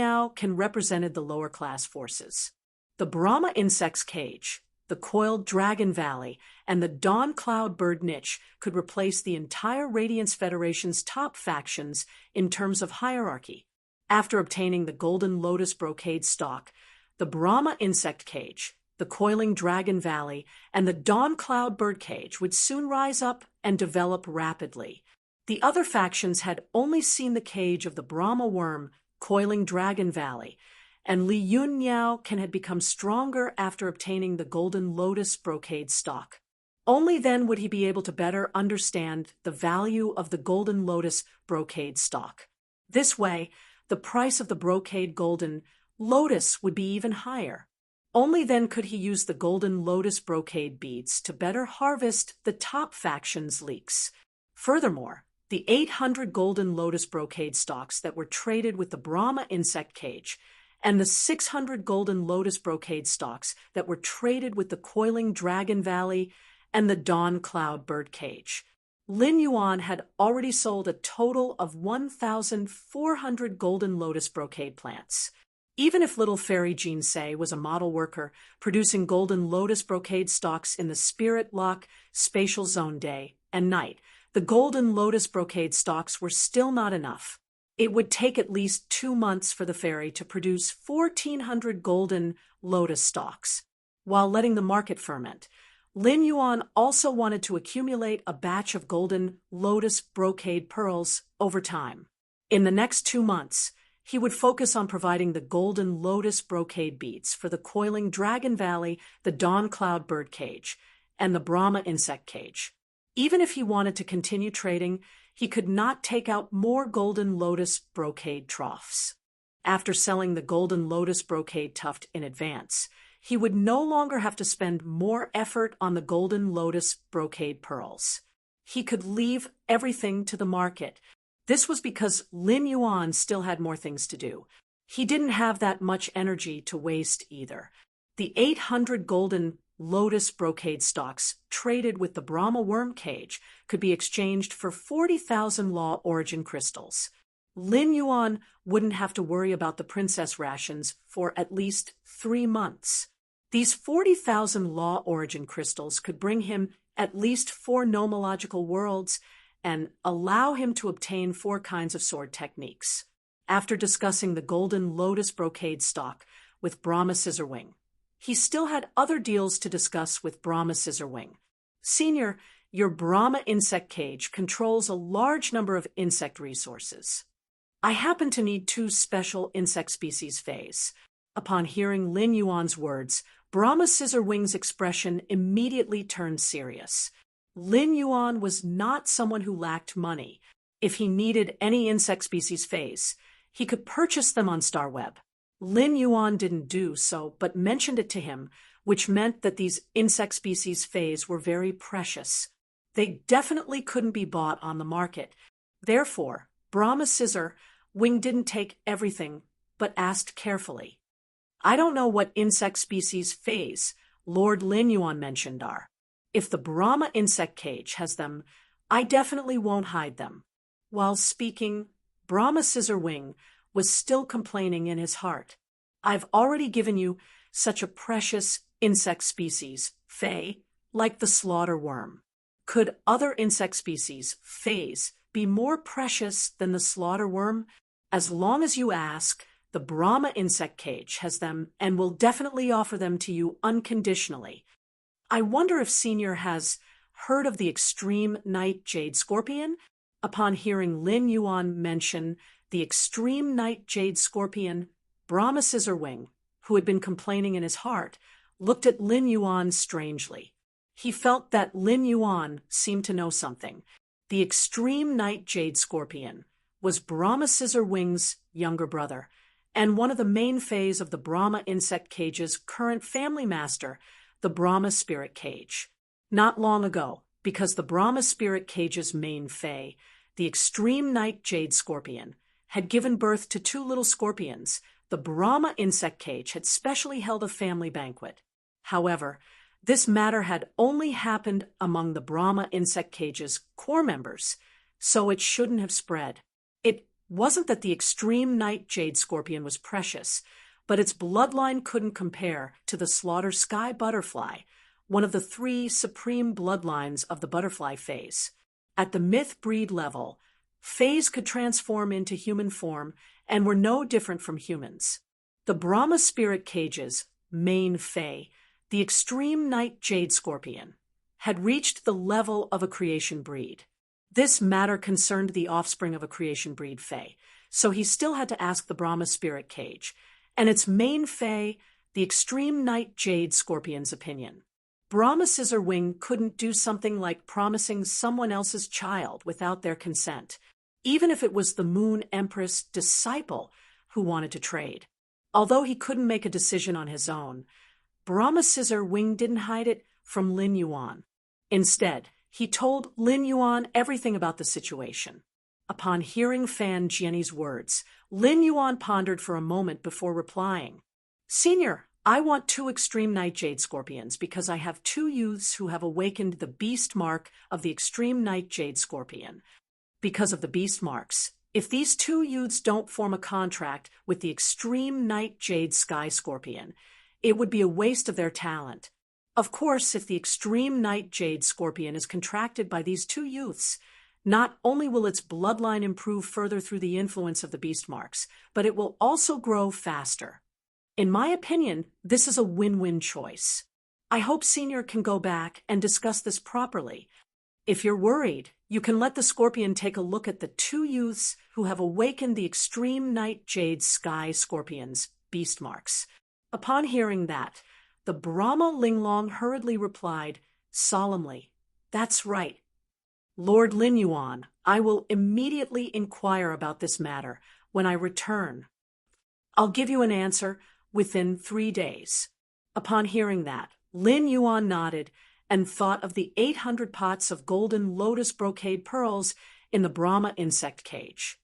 represented the lower class forces. The Brahma insect's cage, the coiled Dragon Valley, and the Dawn Cloud Bird niche could replace the entire Radiance Federation's top factions in terms of hierarchy. After obtaining the Golden Lotus brocade stock, the Brahma insect cage, the coiling Dragon Valley, and the Dawn Cloud Bird cage would soon rise up and develop rapidly. The other factions had only seen the cage of the Brahma worm, coiling Dragon Valley, and Li Yun had become stronger after obtaining the Golden Lotus brocade stock. Only then would he be able to better understand the value of the Golden Lotus brocade stock. This way, the price of the brocade Golden Lotus would be even higher. Only then could he use the Golden Lotus brocade beads to better harvest the top faction's leaks. Furthermore, the 800 Golden Lotus brocade stocks that were traded with the Brahma insect cage and the 600 Golden Lotus brocade stocks that were traded with the coiling Dragon Valley and the Dawn Cloud Bird cage. Lin Yuan had already sold a total of 1,400 Golden Lotus brocade plants. Even if little fairy Jean Say was a model worker producing Golden Lotus brocade stocks in the Spirit Lock spatial zone day and night, the Golden Lotus brocade stocks were still not enough. It would take at least 2 months for the fairy to produce 1,400 Golden Lotus stocks. While letting the market ferment, Lin Yuan also wanted to accumulate a batch of Golden Lotus brocade pearls over time. In the next 2 months, he would focus on providing the Golden Lotus brocade beads for the coiling Dragon Valley, the Dawn Cloud Bird cage, and the Brahma insect cage. Even if he wanted to continue trading, he could not take out more Golden Lotus brocade troughs. After selling the Golden Lotus brocade tuft in advance, he would no longer have to spend more effort on the Golden Lotus brocade pearls. He could leave everything to the market. This was because Lin Yuan still had more things to do. He didn't have that much energy to waste either. The 800 Golden Lotus brocade stocks traded with the Brahma worm cage could be exchanged for 40,000 law origin crystals. Lin Yuan wouldn't have to worry about the princess rations for at least 3 months. These 40,000 law origin crystals could bring him at least 4 nomological worlds and allow him to obtain 4 kinds of sword techniques. After discussing the Golden Lotus brocade stock with Brahma Scissorwing, he still had other deals to discuss with Brahma Scissorwing. Senior, your Brahma insect cage controls a large number of insect resources. I happen to need 2 special insect species phase. Upon hearing Lin Yuan's words, Brahma Scissorwing's expression immediately turned serious. Lin Yuan was not someone who lacked money. If he needed any insect species phase, he could purchase them on StarWeb. Lin Yuan didn't do so, but mentioned it to him, which meant that these insect species phase were very precious. They definitely couldn't be bought on the market. Therefore, Brahma Scissor Wing didn't take everything, but asked carefully, I don't know what insect species phase Lord Lin Yuan mentioned are. If the Brahma insect cage has them, I definitely won't hide them. While speaking, Brahma Scissorwing was still complaining in his heart. I've already given you such a precious insect species, Fei, like the slaughter worm. Could other insect species, Feis, be more precious than the slaughter worm? As long as you ask, the Brahma insect cage has them and will definitely offer them to you unconditionally. I wonder if Senior has heard of the extreme night jade scorpion? Upon hearing Lin Yuan mention the extreme night jade scorpion, Brahma Scissorwing, who had been complaining in his heart, looked at Lin Yuan strangely. He felt that Lin Yuan seemed to know something. The extreme night jade scorpion was Brahma Scissorwing's younger brother, and one of the main fays of the Brahma insect cage's current family master, the Brahma spirit cage. Not long ago, because the Brahma spirit cage's main fay, the extreme night jade scorpion, had given birth to two little scorpions, the Brahma insect cage had specially held a family banquet. However, this matter had only happened among the Brahma insect cage's core members, so it shouldn't have spread. It wasn't that the extreme night jade scorpion was precious, but its bloodline couldn't compare to the slaughter sky butterfly, one of the three supreme bloodlines of the butterfly phase. At the myth breed level, fays could transform into human form and were no different from humans. The Brahma spirit cage's main fay, the extreme night jade scorpion, had reached the level of a creation breed. This matter concerned the offspring of a creation breed fay, so he still had to ask the Brahma spirit cage, and its main fay, the extreme night jade scorpion's opinion. Brahma Scissorwing couldn't do something like promising someone else's child without their consent, even if it was the Moon Empress disciple who wanted to trade. Although he couldn't make a decision on his own, Brahma Scissorwing didn't hide it from Lin Yuan. Instead, he told Lin Yuan everything about the situation. Upon hearing Fan Jian's words, Lin Yuan pondered for a moment before replying. Senior, I want two extreme night jade scorpions because I have two youths who have awakened the beast mark of the extreme night jade scorpion. Because of the beast marks, if these two youths don't form a contract with the extreme night jade sky scorpion, it would be a waste of their talent. Of course, if the extreme night jade scorpion is contracted by these two youths, not only will its bloodline improve further through the influence of the beast marks, but it will also grow faster. In my opinion, this is a win-win choice. I hope Senior can go back and discuss this properly. If you're worried, you can let the scorpion take a look at the two youths who have awakened the extreme night jade sky scorpion's beast marks. Upon hearing that, the Brahma Linglong hurriedly replied, solemnly, That's right. Lord Lin Yuan, I will immediately inquire about this matter when I return. I'll give you an answer within 3 days. Upon hearing that, Lin Yuan nodded and thought of the 800 pots of golden lotus brocade pearls in the Brahma insect cage.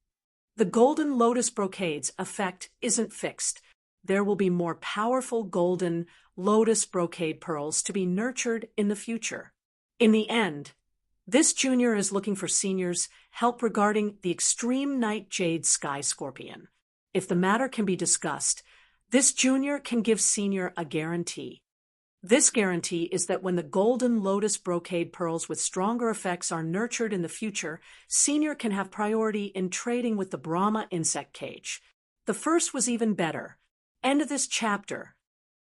The golden lotus brocade's effect isn't fixed. There will be more powerful golden lotus brocade pearls to be nurtured in the future. In the end, this junior is looking for Senior's help regarding the extreme night jade sky scorpion. If the matter can be discussed, this junior can give Senior a guarantee. This guarantee is that when the golden lotus brocade pearls with stronger effects are nurtured in the future, Senior can have priority in trading with the Brahma insect cage. The first was even better. End of this chapter.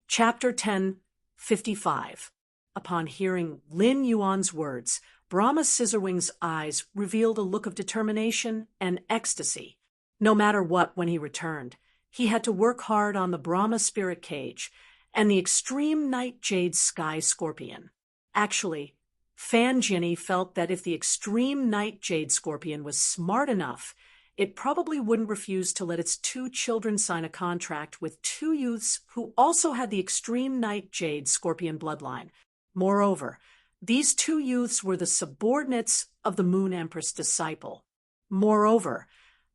Chapter 10:55. Upon hearing Lin Yuan's words, Brahma Scissorwing's eyes revealed a look of determination and ecstasy. No matter what, when he returned, he had to work hard on the Brahma spirit cage and the extreme night jade sky scorpion. Actually, Fan Jinny felt that if the extreme night jade scorpion was smart enough, it probably wouldn't refuse to let its two children sign a contract with two youths who also had the extreme night jade scorpion bloodline. Moreover, these two youths were the subordinates of the Moon Empress disciple. Moreover,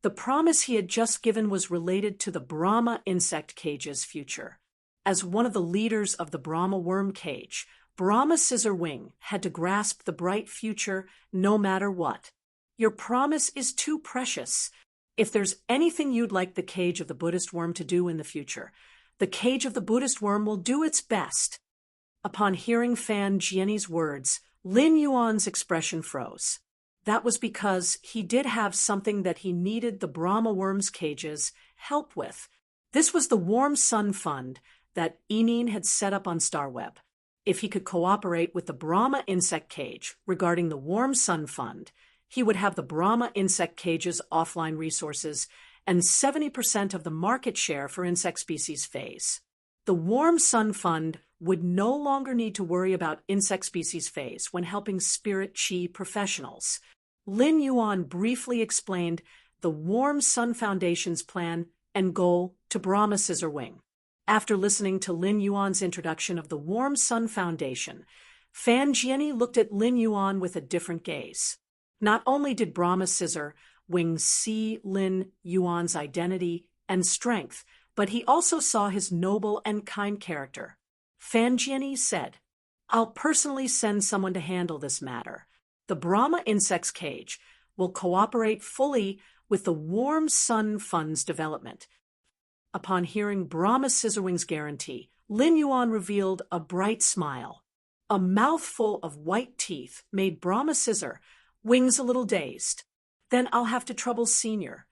the promise he had just given was related to the Brahma insect cage's future. As one of the leaders of the Brahma worm cage, Brahma Scissorwing had to grasp the bright future no matter what. Your promise is too precious. If there's anything you'd like the cage of the Buddhist worm to do in the future, the cage of the Buddhist worm will do its best. Upon hearing Fan Jian's words, Lin Yuan's expression froze. That was because he did have something that he needed the Brahma worm's cage's help with. This was the Warm Sun Fund that Emin had set up on StarWeb. If he could cooperate with the Brahma insect cage regarding the Warm Sun Fund, he would have the Brahma insect cage's offline resources and 70% of the market share for insect species phase. The Warm Sun Fund would no longer need to worry about insect species phase when helping spirit chi professionals. Lin Yuan briefly explained the Warm Sun Foundation's plan and goal to Brahma Scissorwing. After listening to Lin Yuan's introduction of the Warm Sun Foundation, Fan Jian looked at Lin Yuan with a different gaze. Not only did Brahma Scissorwing see Lin Yuan's identity and strength, but he also saw his noble and kind character. Fan Jian said, "I'll personally send someone to handle this matter. The Brahma Insects Cage will cooperate fully with the Warm Sun Fund's development." Upon hearing Brahma Scissorwing's guarantee, Lin Yuan revealed a bright smile. A mouthful of white teeth made Brahma Scissorwing a little dazed. "Then I'll have to trouble Senior."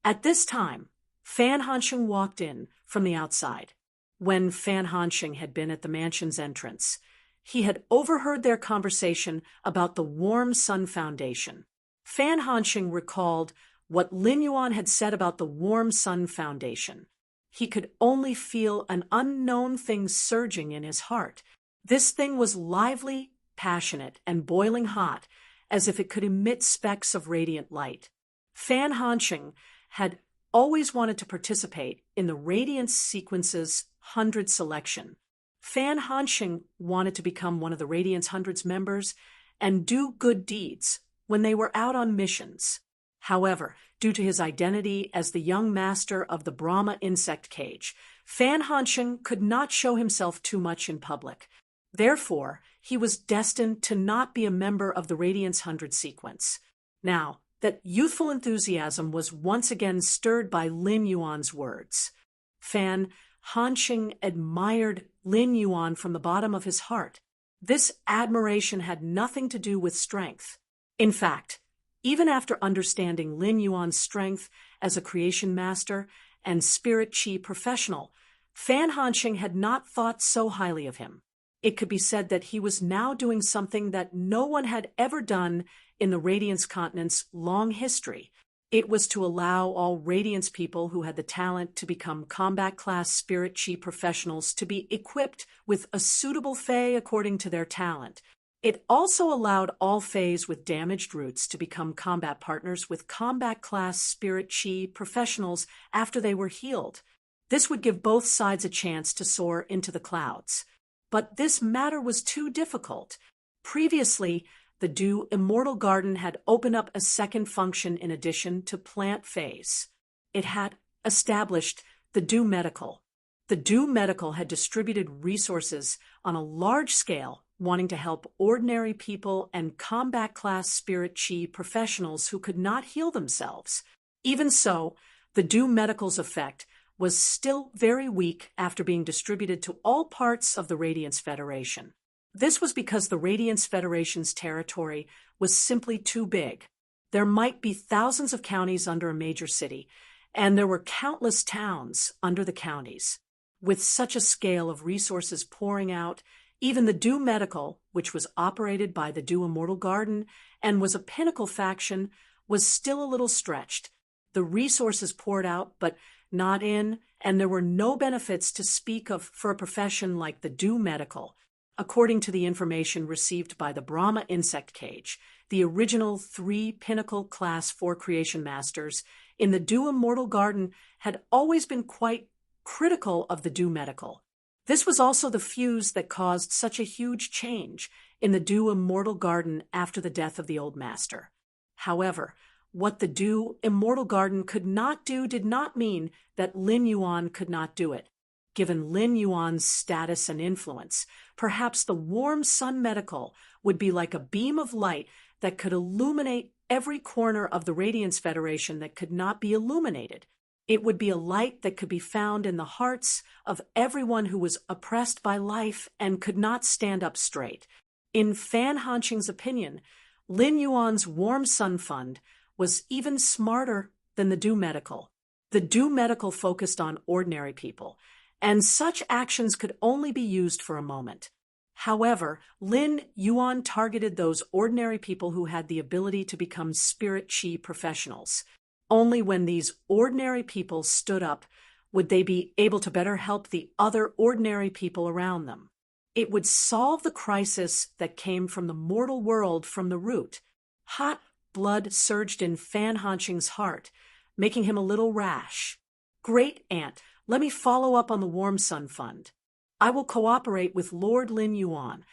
At this time, Fan Hansheng walked in from the outside. When Fan Hansheng had been at the mansion's entrance, he had overheard their conversation about the Warm Sun Foundation. Fan Hansheng recalled what Lin Yuan had said about the Warm Sun Foundation. He could only feel an unknown thing surging in his heart. This thing was lively, passionate, and boiling hot, as if it could emit specks of radiant light. Fan Hansheng had always wanted to participate in the Radiance Sequence's 100 selection. Fan Hansheng wanted to become one of the Radiance 100's members and do good deeds when they were out on missions. However, due to his identity as the young master of the Brahma insect cage, Fan Hansheng could not show himself too much in public. Therefore, he was destined to not be a member of the Radiance 100 sequence. Now, that youthful enthusiasm was once again stirred by Lin Yuan's words. Fan Hansheng admired Lin Yuan from the bottom of his heart. This admiration had nothing to do with strength. In fact, even after understanding Lin Yuan's strength as a creation master and spirit chi professional, Fan Hansheng had not thought so highly of him. It could be said that he was now doing something that no one had ever done in the Radiance continent's long history. It was to allow all Radiance people who had the talent to become combat-class spirit chi professionals to be equipped with a suitable Fae according to their talent. It also allowed all Faes with damaged roots to become combat partners with combat-class spirit chi professionals after they were healed. This would give both sides a chance to soar into the clouds. But this matter was too difficult. Previously, the Dew Immortal Garden had opened up a second function in addition to plant phase. It had established the Dew Medical. The Dew Medical had distributed resources on a large scale, wanting to help ordinary people and combat-class spirit chi professionals who could not heal themselves. Even so, the Dew Medical's effect was still very weak after being distributed to all parts of the Radiance Federation. This was because the Radiance Federation's territory was simply too big. There might be thousands of counties under a major city, and there were countless towns under the counties. With such a scale of resources pouring out, even the Dew Medical, which was operated by the Dew Immortal Garden and was a pinnacle faction, was still a little stretched. The resources poured out, but not in, and there were no benefits to speak of for a profession like the Dew Medical. According to the information received by the Brahma Insect Cage, the original 3 Pinnacle Class 4 Creation Masters in the Dew Immortal Garden had always been quite critical of the Dew Medical. This was also the fuse that caused such a huge change in the Dew Immortal Garden after the death of the old master. However, what the Dew Immortal Garden could not do did not mean that Lin Yuan could not do it. given Lin Yuan's status and influence. Perhaps the warm sun medical would be like a beam of light that could illuminate every corner of the Radiance Federation that could not be illuminated. It would be a light that could be found in the hearts of everyone who was oppressed by life and could not stand up straight. In Fan Hanqing's opinion, Lin Yuan's Warm Sun Fund was even smarter than the Do Medical. The Do Medical focused on ordinary people, and such actions could only be used for a moment. However, Lin Yuan targeted those ordinary people who had the ability to become spirit chi professionals. Only when these ordinary people stood up would they be able to better help the other ordinary people around them. It would solve the crisis that came from the mortal world from the root. Hot blood surged in Fan Hanqing's heart, making him a little rash. Great Aunt, let me follow up on the Warm Sun Fund. I will cooperate with Lord Lin Yuan.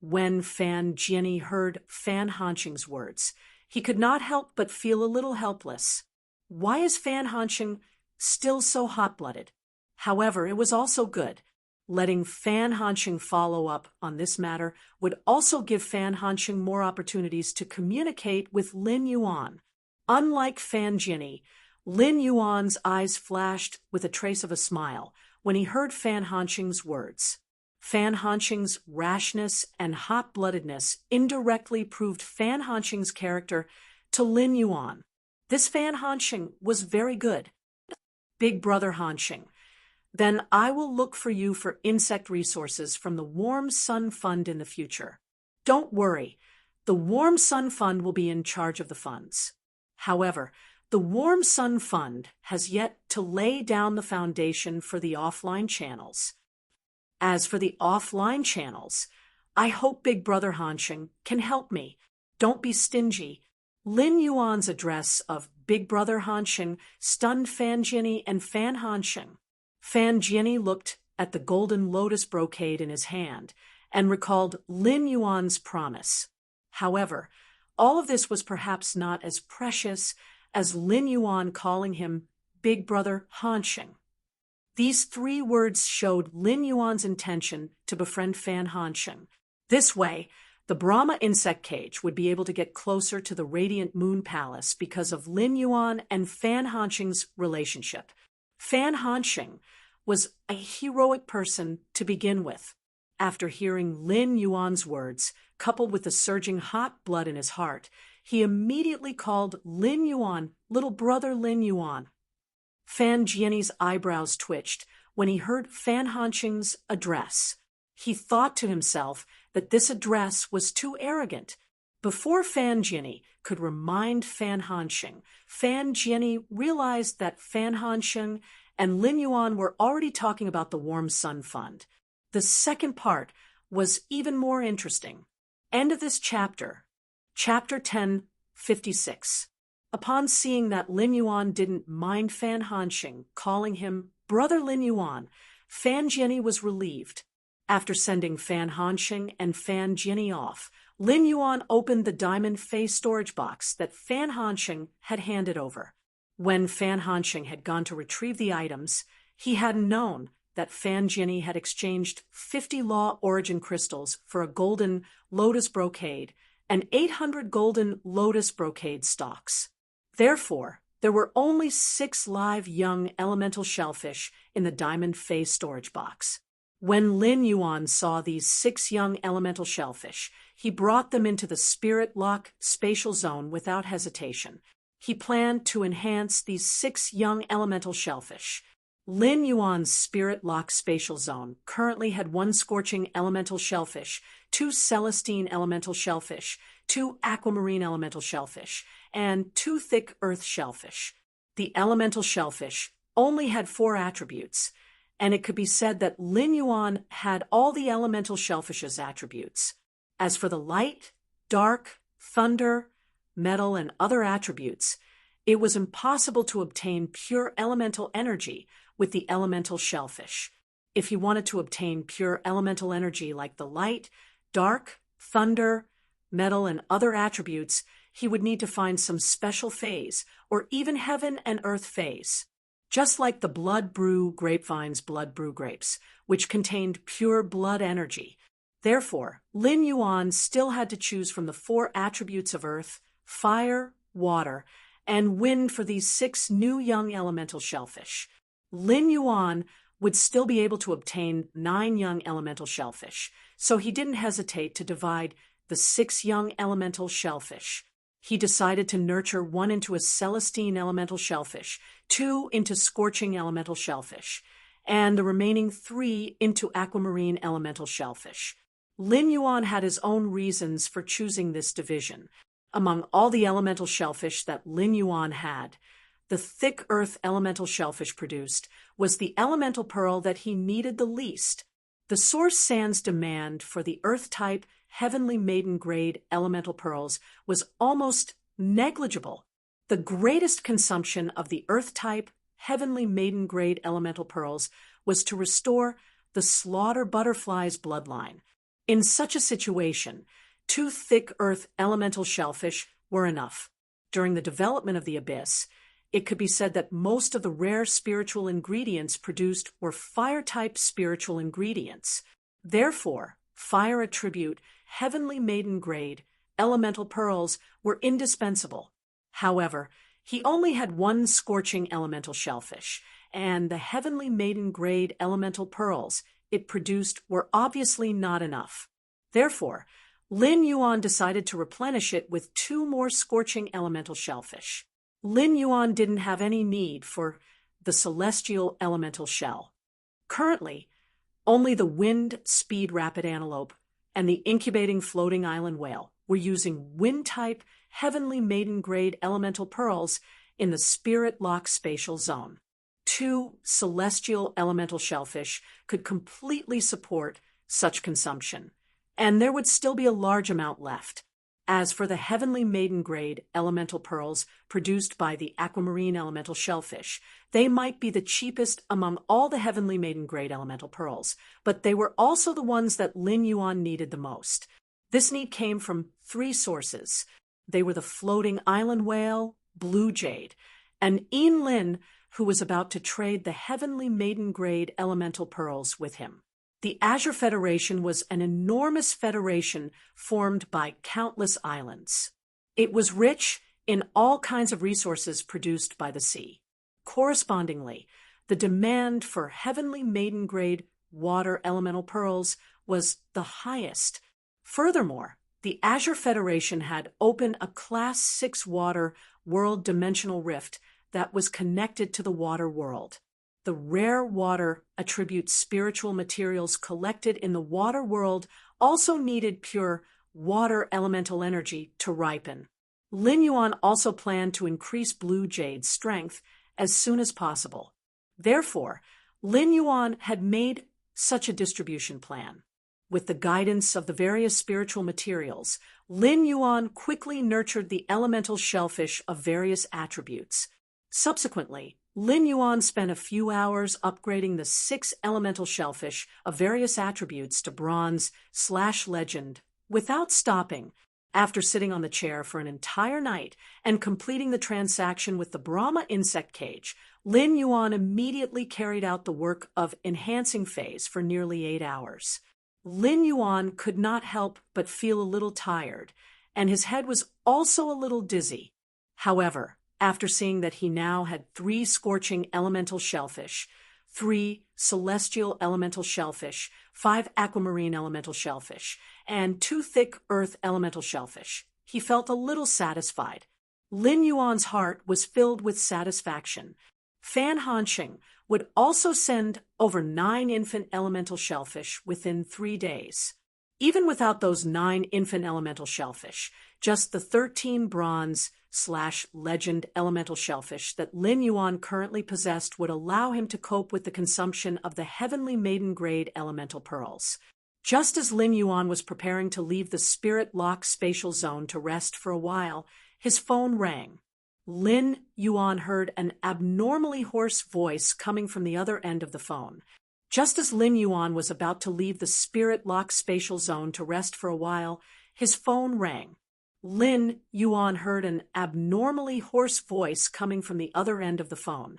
When Fan Jianyi heard Fan Hanqing's words, he could not help but feel a little helpless. Why is Fan Hanqing still so hot-blooded? However, it was also good. Letting Fan Hanqing follow up on this matter would also give Fan Hanqing more opportunities to communicate with Lin Yuan. Unlike Fan Jianyi, Lin Yuan's eyes flashed with a trace of a smile when he heard Fan Hanqing's words. Fan Hanqing's rashness and hot-bloodedness indirectly proved Fan Hanqing's character to Lin Yuan. This Fan Hanqing was very good. Big Brother Hanqing, then I will look for you for insect resources from the Warm Sun Fund in the future. Don't worry, the Warm Sun Fund will be in charge of the funds. However, the Warm Sun Fund has yet to lay down the foundation for the offline channels. As for the offline channels, I hope Big Brother Hanqing can help me. Don't be stingy. Lin Yuan's address of Big Brother Hanqing stunned Fan Jianyi and Fan Hanqing. Fan Jianyi looked at the golden lotus brocade in his hand and recalled Lin Yuan's promise. However, all of this was perhaps not as precious as Lin Yuan calling him Big Brother Hanqing. These 3 words showed Lin Yuan's intention to befriend Fan Hanqing. This way, the Brahma insect cage would be able to get closer to the Radiant Moon Palace because of Lin Yuan and Fan Hanqing's relationship. Fan Hanqing was a heroic person to begin with. After hearing Lin Yuan's words, coupled with the surging hot blood in his heart, he immediately called Lin Yuan Little Brother Lin Yuan. Fan Jianyi's eyebrows twitched when he heard Fan Hanqing's address. He thought to himself that this address was too arrogant. Before Fan Jianyi could remind Fan Hanqing, Fan Jianyi realized that Fan Hanqing and Lin Yuan were already talking about the Warm Sun Fund. The second part was even more interesting. End of this chapter. Chapter 10:56. Upon seeing that Lin Yuan didn't mind Fan Hanqing calling him Brother Lin Yuan, Fan Jianyi was relieved. After sending Fan Hanqing and Fan Jianyi off, Lin Yuan opened the diamond face storage box that Fan Hanqing had handed over. When Fan Hanqing had gone to retrieve the items, he hadn't known that Fan Jianyi had exchanged 50 Law Origin crystals for a golden lotus brocade and 800 golden lotus brocade stalks. Therefore, there were only 6 live young elemental shellfish in the diamond face storage box. When Lin Yuan saw these 6 young elemental shellfish, he brought them into the Spirit Lock spatial zone without hesitation. He planned to enhance these 6 young elemental shellfish. Lin Yuan's Spirit Lock spatial zone currently had 1 scorching elemental shellfish, 2 celestine elemental shellfish, 2 aquamarine elemental shellfish, and 2 thick earth shellfish. The elemental shellfish only had 4 attributes, and it could be said that Lin Yuan had all the elemental shellfish's attributes. As for the light, dark, thunder, metal, and other attributes, it was impossible to obtain pure elemental energy with the elemental shellfish. If he wanted to obtain pure elemental energy like the light, dark, thunder, metal, and other attributes, he would need to find some special phase, or even heaven and earth phase. just like the blood brew grapevine's blood brew grapes, which contained pure blood energy. Therefore, Lin Yuan still had to choose from the 4 attributes of earth, fire, water, and wind for these 6 new young elemental shellfish. Lin Yuan would still be able to obtain 9 young elemental shellfish, so he didn't hesitate to divide the 6 young elemental shellfish. He decided to nurture 1 into a Celestine elemental shellfish, 2 into scorching elemental shellfish, and the remaining 3 into aquamarine elemental shellfish. Lin Yuan had his own reasons for choosing this division. Among all the elemental shellfish that Lin Yuan had, the thick earth elemental shellfish produced was the elemental pearl that he needed the least. The source sand's demand for the earth-type, heavenly maiden-grade elemental pearls was almost negligible. The greatest consumption of the earth-type, heavenly maiden-grade elemental pearls was to restore the slaughter butterfly's bloodline. In such a situation, 2 thick earth elemental shellfish were enough. During the development of the abyss, it could be said that most of the rare spiritual ingredients produced were fire-type spiritual ingredients. Therefore, fire attribute, heavenly maiden-grade, elemental pearls were indispensable. However, he only had 1 scorching elemental shellfish, and the heavenly maiden-grade elemental pearls it produced were obviously not enough. Therefore, Lin Yuan decided to replenish it with 2 more scorching elemental shellfish. Lin Yuan didn't have any need for the celestial elemental shell. Currently, only the wind speed rapid antelope and the incubating floating island whale were using wind-type, heavenly maiden-grade elemental pearls in the spirit lock spatial zone. 2 celestial elemental shellfish could completely support such consumption, and there would still be a large amount left. As for the heavenly maiden-grade elemental pearls produced by the aquamarine elemental shellfish, they might be the cheapest among all the heavenly maiden-grade elemental pearls, but they were also the ones that Lin Yuan needed the most. This need came from 3 sources. They were the floating island whale, blue jade, and Yin Lin, who was about to trade the heavenly maiden-grade elemental pearls with him. The Azure Federation was an enormous federation formed by countless islands. It was rich in all kinds of resources produced by the sea. Correspondingly, the demand for heavenly maiden-grade water elemental pearls was the highest. Furthermore, the Azure Federation had opened a Class 6 water world dimensional rift that was connected to the water world. The rare water attribute spiritual materials collected in the water world also needed pure water elemental energy to ripen. Lin Yuan also planned to increase Blue Jade's strength as soon as possible. Therefore, Lin Yuan had made such a distribution plan. With the guidance of the various spiritual materials, Lin Yuan quickly nurtured the elemental shellfish of various attributes. Subsequently, Lin Yuan spent a few hours upgrading the 6 elemental shellfish of various attributes to bronze/legend without stopping. After sitting on the chair for an entire night and completing the transaction with the Brahma insect cage, Lin Yuan immediately carried out the work of enhancing phase for nearly 8 hours. Lin Yuan could not help but feel a little tired, and his head was also a little dizzy. However, after seeing that he now had 3 scorching elemental shellfish, 3 celestial elemental shellfish, 5 aquamarine elemental shellfish, and 2 thick earth elemental shellfish, he felt a little satisfied. Lin Yuan's heart was filled with satisfaction. Fan Hanxing would also send over 9 infant elemental shellfish within 3 days. Even without those 9 infant elemental shellfish, just the 13 bronze/legend elemental shellfish that Lin Yuan currently possessed would allow him to cope with the consumption of the heavenly maiden-grade elemental pearls. Just as Lin Yuan was preparing to leave the spirit lock spatial zone to rest for a while, his phone rang. Lin Yuan heard an abnormally hoarse voice coming from the other end of the phone. Just as Lin Yuan was about to leave the spirit lock spatial zone to rest for a while, his phone rang. Lin Yuan heard an abnormally hoarse voice coming from the other end of the phone.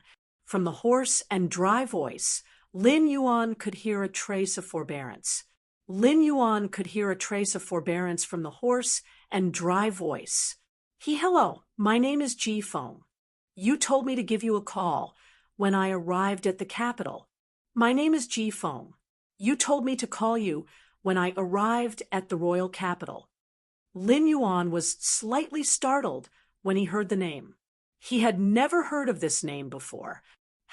From the hoarse and dry voice, Lin Yuan could hear a trace of forbearance. Lin Yuan could hear a trace of forbearance from the hoarse and dry voice. Hello, my name is Ji Feng. You told me to give you a call when I arrived at the capital. My name is Ji Feng. You told me to call you when I arrived at the royal capital. Lin Yuan was slightly startled when he heard the name. He had never heard of this name before.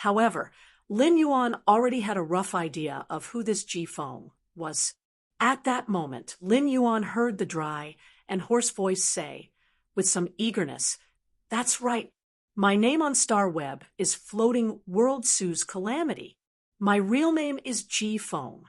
However, Lin Yuan already had a rough idea of who this Ji Feng was. At that moment, Lin Yuan heard the dry and hoarse voice say, with some eagerness, "That's right. My name on Star Web is Floating World Sue's Calamity. My real name is Ji Feng.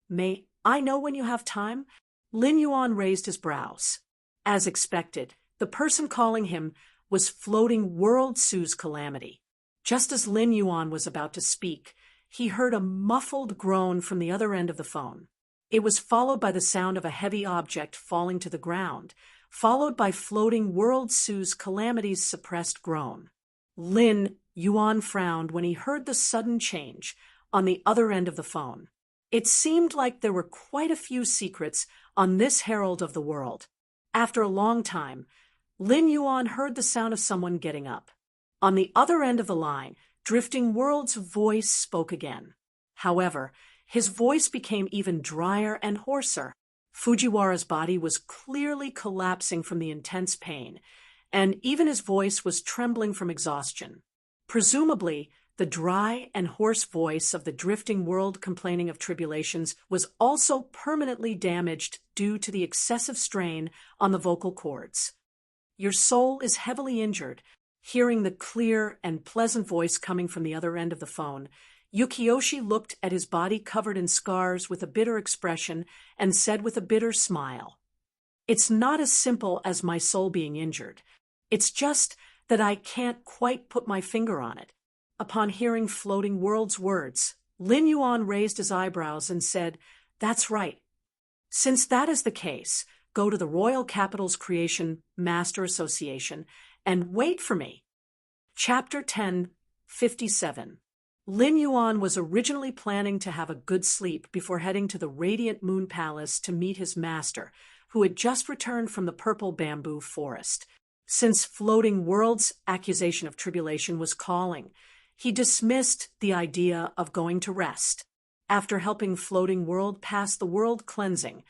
May I know when you have time?" Lin Yuan raised his brows. As expected, the person calling him was Floating World Sue's Calamity. Just as Lin Yuan was about to speak, he heard a muffled groan from the other end of the phone. It was followed by the sound of a heavy object falling to the ground, followed by Floating World Sue's Calamity's suppressed groan. Lin Yuan frowned when he heard the sudden change on the other end of the phone. It seemed like there were quite a few secrets on this herald of the world. After a long time, Lin Yuan heard the sound of someone getting up. On the other end of the line, Drifting World's voice spoke again. However, his voice became even drier and hoarser. Fujiwara's body was clearly collapsing from the intense pain, and even his voice was trembling from exhaustion. Presumably, the dry and hoarse voice of the Drifting World complaining of tribulations was also permanently damaged due to the excessive strain on the vocal cords. "Your soul is heavily injured." Hearing the clear and pleasant voice coming from the other end of the phone, Yukiyoshi looked at his body covered in scars with a bitter expression and said with a bitter smile, "It's not as simple as my soul being injured. It's just that I can't quite put my finger on it." Upon hearing Floating World's words, Lin Yuan raised his eyebrows and said, "That's right. Since that is the case, go to the Royal Capital's Creation Master Association and wait for me." Chapter 10:57. Lin Yuan was originally planning to have a good sleep before heading to the Radiant Moon Palace to meet his master, who had just returned from the Purple Bamboo Forest. Since Floating World's accusation of tribulation was calling, he dismissed the idea of going to rest. After helping Floating World pass the world cleansing,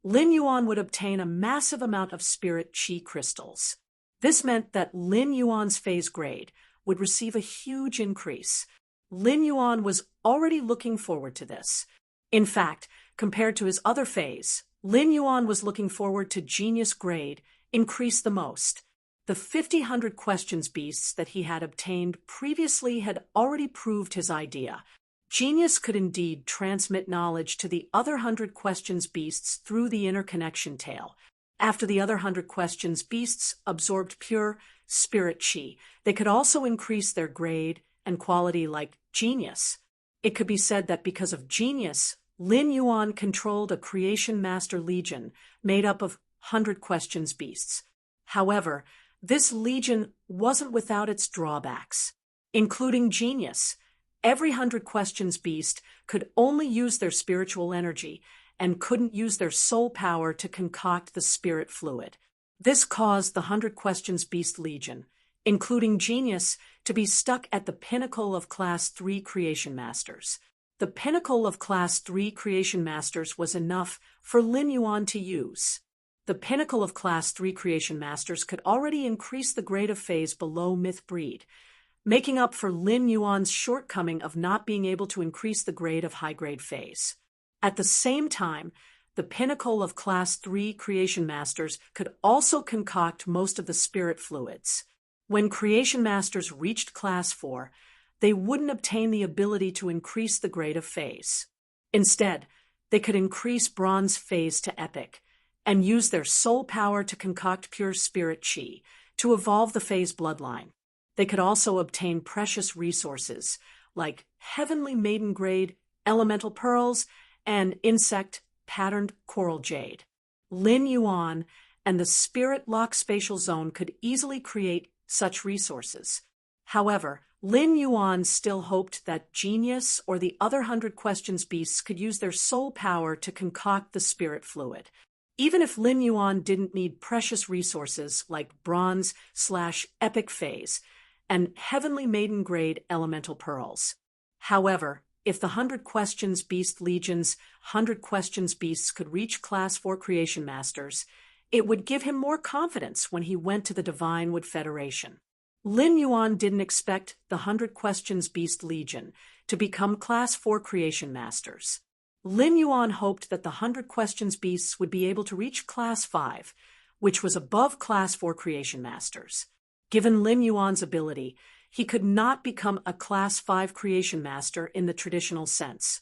Lin Yuan would obtain a massive amount of spirit chi crystals. This meant that Lin Yuan's phase grade would receive a huge increase. Lin Yuan was already looking forward to this. In fact, compared to his other phase, Lin Yuan was looking forward to Genius grade increase the most. The 50 questions beasts that he had obtained previously had already proved his idea. Genius could indeed transmit knowledge to the other 100 questions beasts through the interconnection tail. After the other 100 questions beasts absorbed pure spirit chi, they could also increase their grade and quality like Genius. It could be said that because of Genius, Lin Yuan controlled a Creation Master Legion made up of 100 questions beasts. However, this legion wasn't without its drawbacks, including Genius. Every 100 questions beast could only use their spiritual energy and couldn't use their soul power to concoct the spirit fluid. This caused the 100 questions beast legion, including Genius, to be stuck at the pinnacle of Class 3 Creation Masters. The pinnacle of Class 3 Creation Masters was enough for Lin Yuan to use. The pinnacle of Class 3 Creation Masters could already increase the grade of phase below Myth Breed, making up for Lin Yuan's shortcoming of not being able to increase the grade of high-grade phase. At the same time, the pinnacle of Class 3 Creation Masters could also concoct most of the spirit fluids. When Creation Masters reached Class 4, they wouldn't obtain the ability to increase the grade of phase. Instead, they could increase Bronze phase to Epic and use their soul power to concoct pure spirit chi to evolve the phase bloodline. They could also obtain precious resources like Heavenly Maiden grade elemental pearls and insect patterned coral jade. Lin Yuan and the Spirit Lock Spatial Zone could easily create such resources. However, Lin Yuan still hoped that Genius or the other 100 Questions beasts could use their soul power to concoct the spirit fluid. Even if Lin Yuan didn't need precious resources like bronze/epic phase and heavenly maiden-grade elemental pearls. However, if the 100 Questions Beast Legion's 100 Questions Beasts could reach Class 4 Creation Masters, it would give him more confidence when he went to the Divine Wood Federation. Lin Yuan didn't expect the 100 Questions Beast Legion to become Class 4 Creation Masters. Lin Yuan hoped that the 100 Questions Beasts would be able to reach Class 5, which was above Class 4 Creation Masters. Given Lin Yuan's ability, he could not become a Class 5 Creation Master in the traditional sense.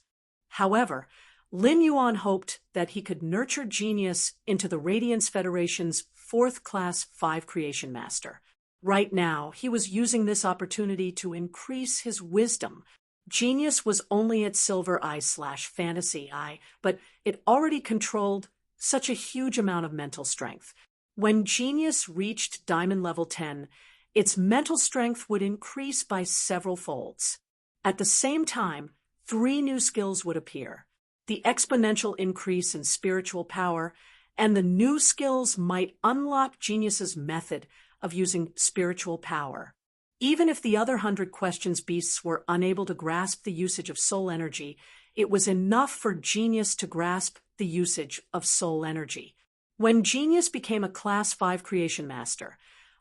However, Lin Yuan hoped that he could nurture Genius into the Radiance Federation's 4th Class 5 Creation Master. Right now, he was using this opportunity to increase his wisdom. Genius was only at Silver Eye/Fantasy Eye, but it already controlled such a huge amount of mental strength. When Genius reached Diamond Level 10, its mental strength would increase by several folds. At the same time, 3 new skills would appear: the exponential increase in spiritual power, and the new skills might unlock Genius's method of using spiritual power. Even if the other 100 Questions Beasts were unable to grasp the usage of soul energy, it was enough for Genius to grasp the usage of soul energy. When Genius became a Class 5 Creation Master,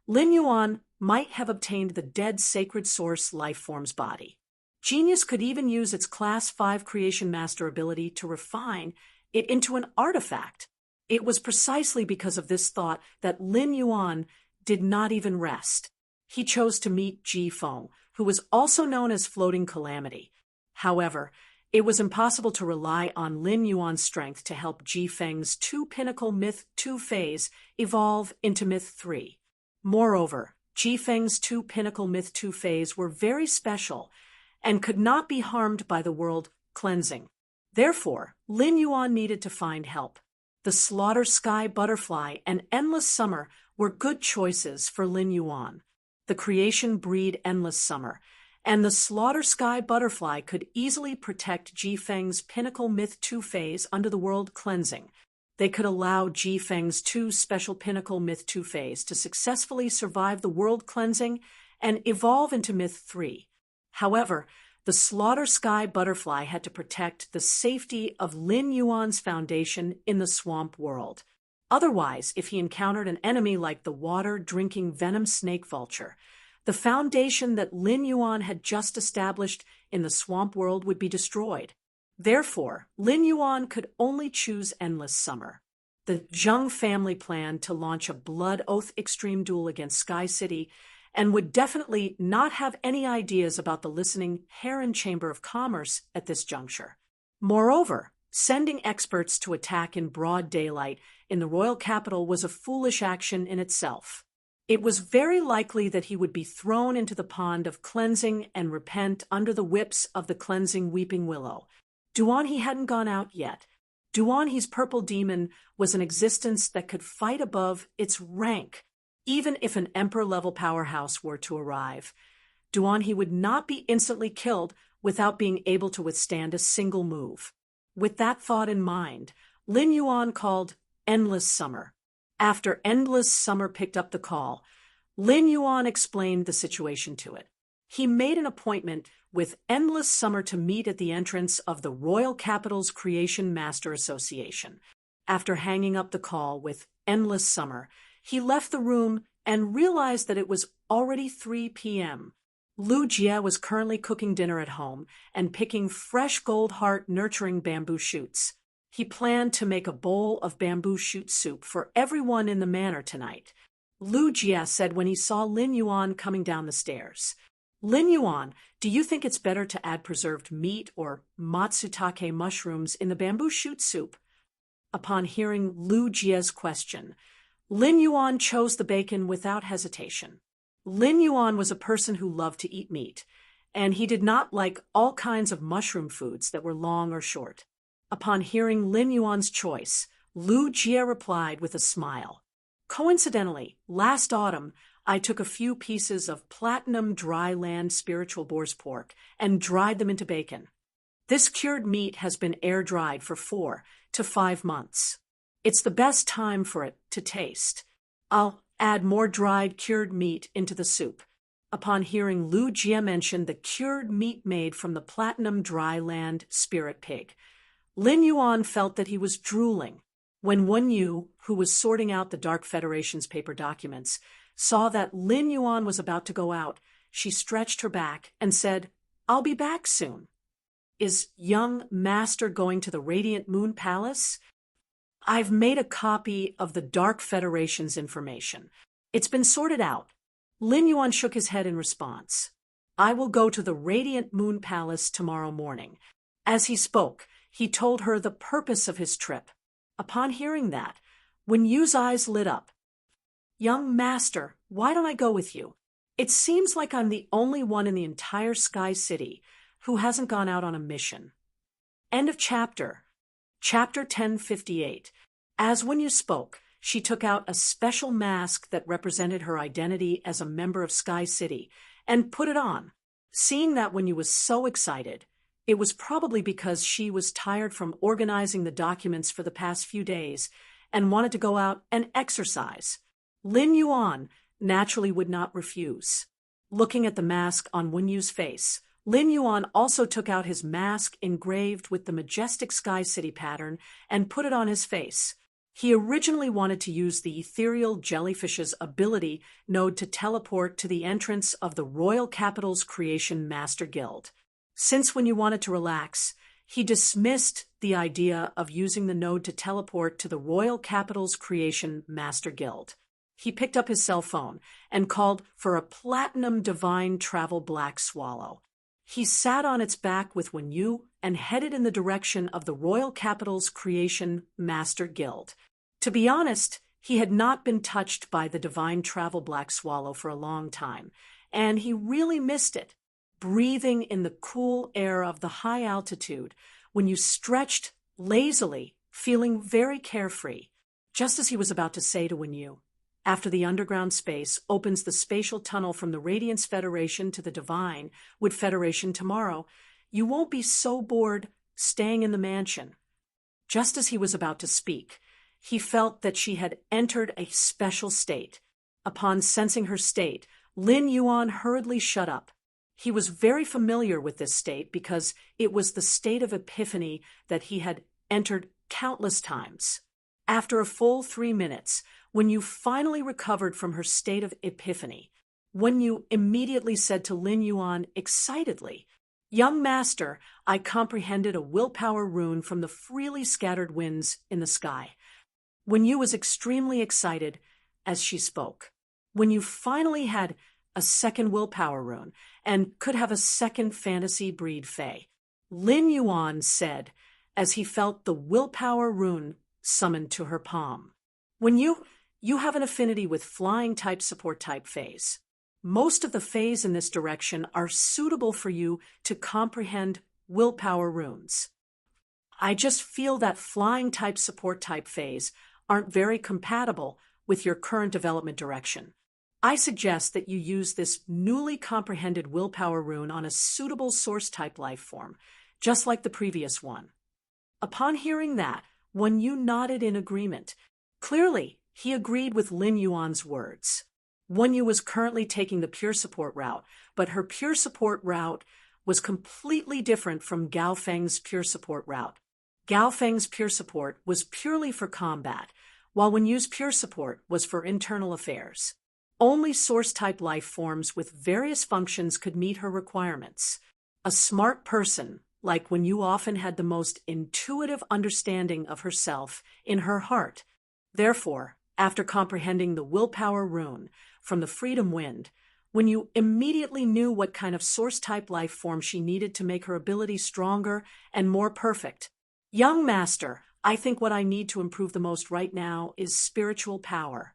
Lin Yuan might have obtained the dead Sacred Source Lifeform's body. Genius could even use its Class 5 Creation Master ability to refine it into an artifact. It was precisely because of this thought that Lin Yuan did not even rest. He chose to meet Ji Feng, who was also known as Floating Calamity. However, it was impossible to rely on Lin Yuan's strength to help Ji Feng's 2-pinnacle Myth 2 phase evolve into Myth 3. Moreover, Ji Feng's 2-pinnacle Myth 2 phase were very special and could not be harmed by the world cleansing. Therefore, Lin Yuan needed to find help. The Slaughter Sky Butterfly and Endless Summer were good choices for Lin Yuan. The creation breed Endless Summer, and the Slaughter Sky Butterfly could easily protect Ji Feng's Pinnacle Myth 2 phase under the world cleansing. They could allow Ji Feng's 2 special Pinnacle Myth 2 phase to successfully survive the world cleansing and evolve into Myth 3. However, the Slaughter Sky Butterfly had to protect the safety of Lin Yuan's foundation in the swamp world. Otherwise, if he encountered an enemy like the water-drinking venom snake vulture, the foundation that Lin Yuan had just established in the swamp world would be destroyed. Therefore, Lin Yuan could only choose Endless Summer. The Zheng family planned to launch a Blood Oath Extreme Duel against Sky City and would definitely not have any ideas about the listening Heron Chamber of Commerce at this juncture. Moreover, sending experts to attack in broad daylight in the royal capital was a foolish action in itself. It was very likely that he would be thrown into the pond of cleansing and repent under the whips of the cleansing Weeping Willow. Duanhe hadn't gone out yet. Duanhe's purple demon was an existence that could fight above its rank. Even if an emperor-level powerhouse were to arrive, Duanhe would not be instantly killed without being able to withstand a single move. With that thought in mind, Lin Yuan called Endless Summer. After Endless Summer picked up the call, Lin Yuan explained the situation to it. He made an appointment with Endless Summer to meet at the entrance of the Royal Capital's Creation Master Association. After hanging up the call with Endless Summer, he left the room and realized that it was already 3 p.m. Lu Jie was currently cooking dinner at home and picking fresh gold heart nurturing bamboo shoots. He planned to make a bowl of bamboo shoot soup for everyone in the manor tonight. Lu Jie said when he saw Lin Yuan coming down the stairs. Lin Yuan, do you think it's better to add preserved meat or matsutake mushrooms in the bamboo shoot soup? Upon hearing Lu Jie's question, Lin Yuan chose the bacon without hesitation. Lin Yuan was a person who loved to eat meat, and he did not like all kinds of mushroom foods that were long or short. Upon hearing Lin Yuan's choice, Lu Jie replied with a smile. Coincidentally, last autumn, I took a few pieces of platinum dry land spiritual boar's pork and dried them into bacon. This cured meat has been air-dried for 4 to 5 months. It's the best time for it to taste. I'll add more dried cured meat into the soup. Upon hearing Lu Jie mention the cured meat made from the platinum dry land spirit pig, Lin Yuan felt that he was drooling. When Wen Yu, who was sorting out the Dark Federation's paper documents, saw that Lin Yuan was about to go out, she stretched her back and said, "I'll be back soon." "Is young master going to the Radiant Moon Palace?" "I've made a copy of the Dark Federation's information. It's been sorted out." Lin Yuan shook his head in response. "I will go to the Radiant Moon Palace tomorrow morning." As he spoke, he told her the purpose of his trip. Upon hearing that, Wen Yu's eyes lit up. "Young master, why don't I go with you? It seems like I'm the only one in the entire Sky City who hasn't gone out on a mission." End of chapter. Chapter 1058. As Wen Yu spoke, she took out a special mask that represented her identity as a member of Sky City and put it on. Seeing that Wen Yu was so excited, it was probably because she was tired from organizing the documents for the past few days and wanted to go out and exercise. Lin Yuan naturally would not refuse. Looking at the mask on Wen Yu's face, Lin Yuan also took out his mask engraved with the majestic Sky City pattern and put it on his face. He originally wanted to use the ethereal jellyfish's ability node to teleport to the entrance of the Royal Capital's Creation Master Guild. Since Wen Yu wanted to relax, he dismissed the idea of using the node to teleport to the Royal Capital's Creation Master Guild. He picked up his cell phone and called for a platinum divine travel black swallow. He sat on its back with Wen Yu and headed in the direction of the Royal Capital's Creation Master Guild. To be honest, he had not been touched by the divine travel black swallow for a long time, and he really missed it. Breathing in the cool air of the high altitude, Wen Yu stretched lazily, feeling very carefree. Just as he was about to say to Wen Yu, "After the underground space opens the spatial tunnel from the Radiance Federation to the Divine Wood Federation tomorrow, you won't be so bored staying in the mansion." Just as he was about to speak, he felt that she had entered a special state. Upon sensing her state, Lin Yuan hurriedly shut up. He was very familiar with this state because it was the state of epiphany that he had entered countless times. After a full 3 minutes, Wen Yu finally recovered from her state of epiphany, Wen Yu immediately said to Lin Yuan excitedly, "Young master, I comprehended a willpower rune from the freely scattered winds in the sky." Wen Yu was extremely excited as she spoke. Wen Yu finally had a second willpower rune and could have a second fantasy breed fae. Lin Yuan said as he felt the willpower rune summoned to her palm. "Wen Yu, you have an affinity with flying type support type phase. Most of the phase in this direction are suitable for you to comprehend willpower runes. I just feel that flying type support type phase aren't very compatible with your current development direction. I suggest that you use this newly comprehended willpower rune on a suitable source type life form, just like the previous one." Upon hearing that, Wen Yu nodded in agreement. Clearly, he agreed with Lin Yuan's words. Wen Yu was currently taking the pure support route, but her pure support route was completely different from Gao Feng's pure support route. Gao Feng's pure support was purely for combat, while Wen Yu's pure support was for internal affairs. Only source-type life forms with various functions could meet her requirements. A smart person, like Wen Yu, often had the most intuitive understanding of herself in her heart. Therefore, after comprehending the willpower rune from the freedom wind, Wen Yu immediately knew what kind of source-type life form she needed to make her ability stronger and more perfect. "Young master, I think what I need to improve the most right now is spiritual power.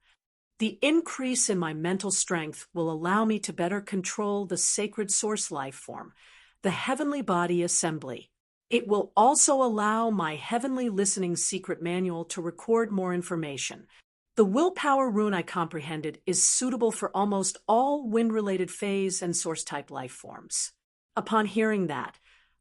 The increase in my mental strength will allow me to better control the sacred source life form, the heavenly body assembly. It will also allow my heavenly listening secret manual to record more information. The willpower rune I comprehended is suitable for almost all wind-related phase and source-type life forms. Upon hearing that,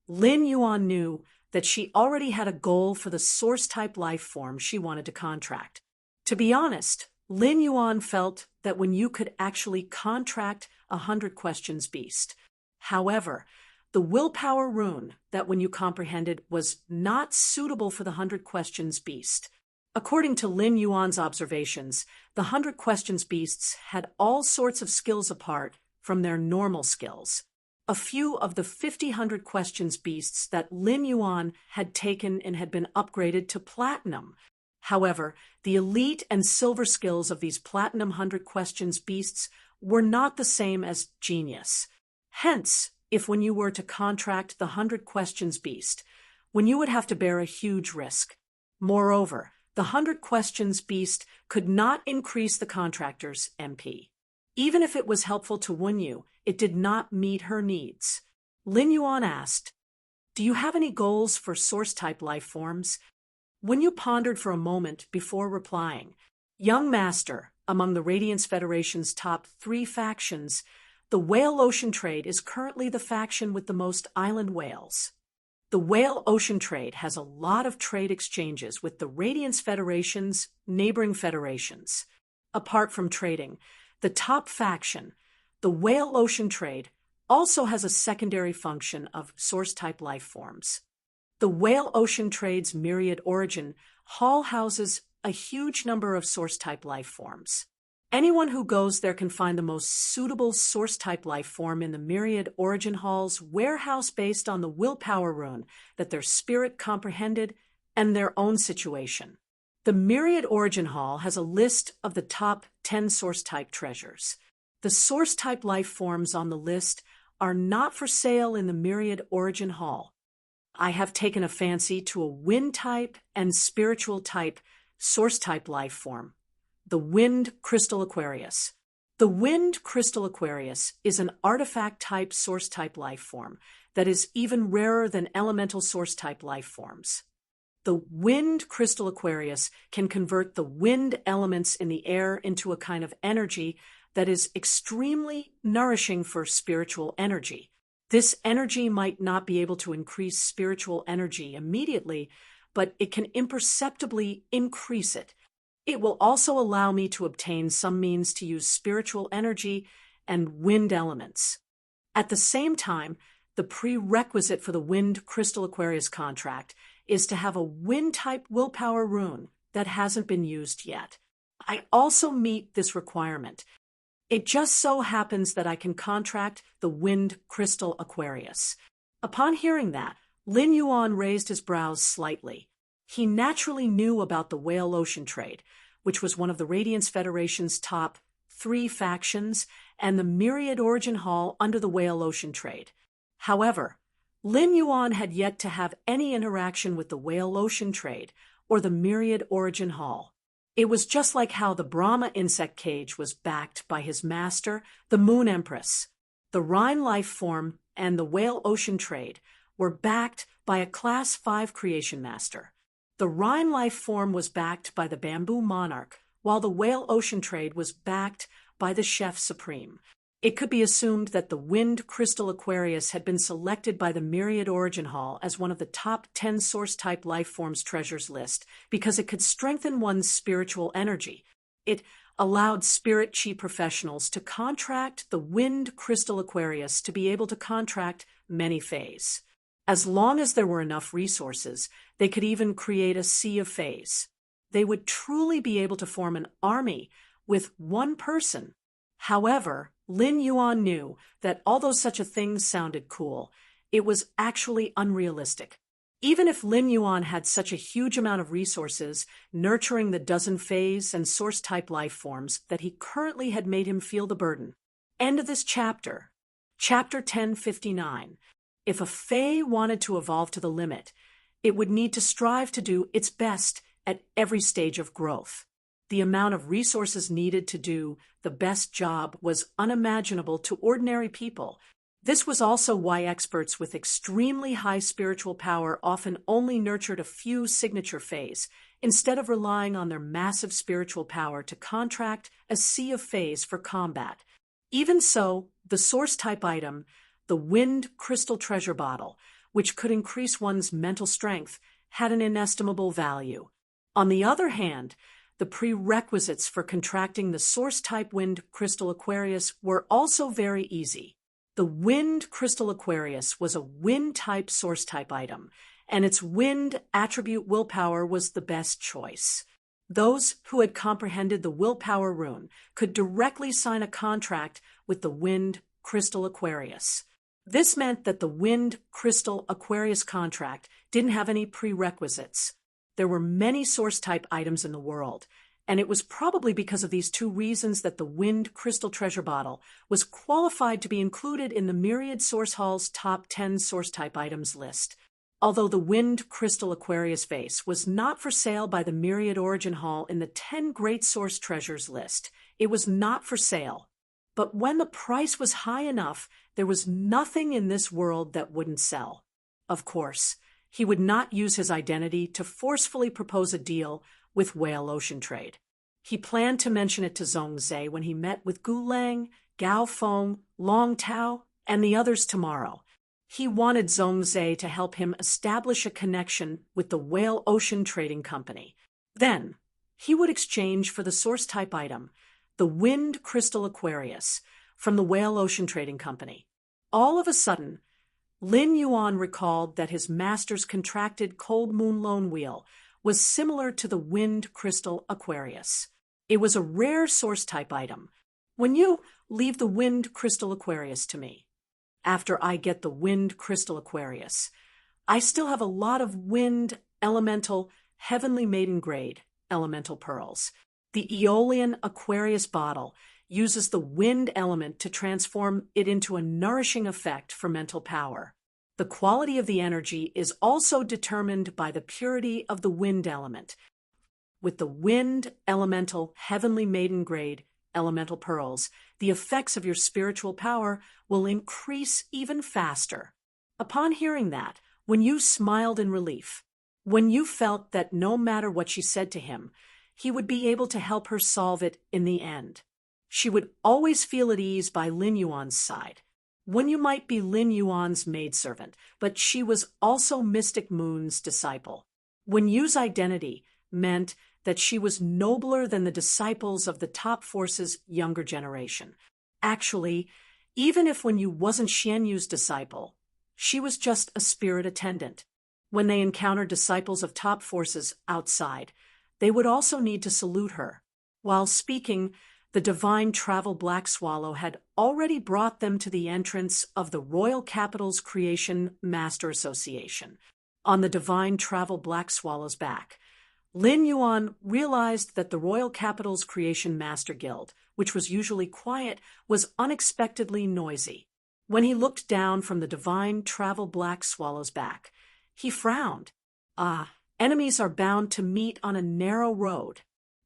Lin Yuan knew that she already had a goal for the source-type life form she wanted to contract. To be honest, Lin Yuan felt that when you could actually contract 100 questions beast. However, the willpower rune that when you comprehended was not suitable for the 100 questions beast. According to Lin Yuan's observations, the 100 questions beasts had all sorts of skills apart from their normal skills. A few of the 100 questions beasts that Lin Yuan had taken and had been upgraded to platinum. However, the elite and silver skills of these platinum 100 questions beasts were not the same as genius. Hence, if when you were to contract the 100 questions beast, when you would have to bear a huge risk. Moreover, the 100 questions beast could not increase the contractor's MP. Even if it was helpful to Wen Yu, it did not meet her needs. Lin Yuan asked, "Do you have any goals for source-type life forms?" Wen Yu pondered for a moment before replying. "Young Master, among the Radiance Federation's top 3 factions, the Whale Ocean Trade is currently the faction with the most island whales. The Whale Ocean Trade has a lot of trade exchanges with the Radiance Federation's neighboring federations. Apart from trading, the top faction, the Whale Ocean Trade, also has a secondary function of source-type life forms. The Whale Ocean Trade's myriad origin hall houses a huge number of source-type life forms. Anyone who goes there can find the most suitable source-type life form in the myriad origin hall's warehouse based on the willpower rune that their spirit comprehended and their own situation. The myriad origin hall has a list of the top 10 source-type treasures. The source-type life forms on the list are not for sale in the myriad origin hall. I have taken a fancy to a wind-type and spiritual-type source-type life form. The Wind Crystal Aquarius. The Wind Crystal Aquarius is an artifact-type source-type life form that is even rarer than elemental source-type life forms. The Wind Crystal Aquarius can convert the wind elements in the air into a kind of energy that is extremely nourishing for spiritual energy. This energy might not be able to increase spiritual energy immediately, but it can imperceptibly increase it. It will also allow me to obtain some means to use spiritual energy and wind elements. At the same time, the prerequisite for the Wind Crystal Aquarius contract is to have a wind-type willpower rune that hasn't been used yet. I also meet this requirement. It just so happens that I can contract the Wind Crystal Aquarius. Upon hearing that, Lin Yuan raised his brows slightly. He naturally knew about the Whale Ocean Trade, which was one of the Radiance Federation's top 3 factions, and the Myriad Origin Hall under the Whale Ocean Trade. However, Lin Yuan had yet to have any interaction with the Whale Ocean Trade or the Myriad Origin Hall. It was just like how the Brahma insect cage was backed by his master, the Moon Empress. The Rhine life form and the Whale Ocean Trade were backed by a Class 5 creation master. The Rhine life form was backed by the Bamboo Monarch, while the Whale Ocean Trade was backed by the Chef Supreme. It could be assumed that the Wind Crystal Aquarius had been selected by the Myriad Origin Hall as one of the top 10 source-type life forms treasures list because it could strengthen one's spiritual energy. It allowed spirit chi professionals to contract the Wind Crystal Aquarius to be able to contract many fays. As long as there were enough resources, they could even create a sea of fays. They would truly be able to form an army with one person. However, Lin Yuan knew that although such a thing sounded cool, it was actually unrealistic. Even if Lin Yuan had such a huge amount of resources, nurturing the dozen fays and source-type life forms that he currently had made him feel the burden. End of this chapter. Chapter 1059. If a fae wanted to evolve to the limit, it would need to strive to do its best at every stage of growth. The amount of resources needed to do the best job was unimaginable to ordinary people. This was also why experts with extremely high spiritual power often only nurtured a few signature fays, instead of relying on their massive spiritual power to contract a sea of phase for combat. Even so, the source-type item, the wind crystal treasure bottle, which could increase one's mental strength, had an inestimable value. On the other hand, the prerequisites for contracting the source-type wind crystal Aquarius were also very easy. The wind crystal Aquarius was a wind-type source-type item, and its wind attribute willpower was the best choice. Those who had comprehended the willpower rune could directly sign a contract with the wind crystal Aquarius. This meant that the wind crystal Aquarius contract didn't have any prerequisites. There were many source-type items in the world, and it was probably because of these two reasons that the wind crystal treasure bottle was qualified to be included in the Myriad Source Hall's top 10 source-type items list. Although the wind crystal Aquarius vase was not for sale by the Myriad Origin Hall in the 10 Great Source Treasures list, it was not for sale. But when the price was high enough, there was nothing in this world that wouldn't sell. Of course, he would not use his identity to forcefully propose a deal with Whale Ocean Trade. He planned to mention it to Zhongzhe when he met with Gu Lang, Gao Feng, Long Tao, and the others tomorrow. He wanted Zhongzhe to help him establish a connection with the Whale Ocean Trading Company. Then, he would exchange for the source-type item, the Wind Crystal Aquarius, from the Whale Ocean Trading Company. All of a sudden, Lin Yuan recalled that his master's contracted Cold Moon Lone Wheel was similar to the Wind Crystal Aquarius. It was a rare source-type item. When you leave the Wind Crystal Aquarius to me, after I get the Wind Crystal Aquarius, I still have a lot of wind, elemental, heavenly maiden grade elemental pearls. The Aeolian Aquarius bottle uses the wind element to transform it into a nourishing effect for mental power. The quality of the energy is also determined by the purity of the wind element. With the wind, elemental, heavenly maiden grade elemental pearls, the effects of your spiritual power will increase even faster. Upon hearing that, when you smiled in relief, when you felt that no matter what she said to him, he would be able to help her solve it in the end. She would always feel at ease by Lin Yuan's side. When you might be Lin Yuan's maidservant, but she was also Mystic Moon's disciple. When Yu's identity meant that she was nobler than the disciples of the top force's younger generation. Actually, even if when Yu wasn't Xian Yu's disciple, she was just a spirit attendant. When they encountered disciples of top forces outside, they would also need to salute her. While speaking, the divine travel Black Swallow had already brought them to the entrance of the Royal Capital's Creation Master Association. On the divine travel Black Swallow's back, Lin Yuan realized that the Royal Capital's Creation Master Guild, which was usually quiet, was unexpectedly noisy. When he looked down from the divine travel Black Swallow's back, he frowned. Enemies are bound to meet on a narrow road.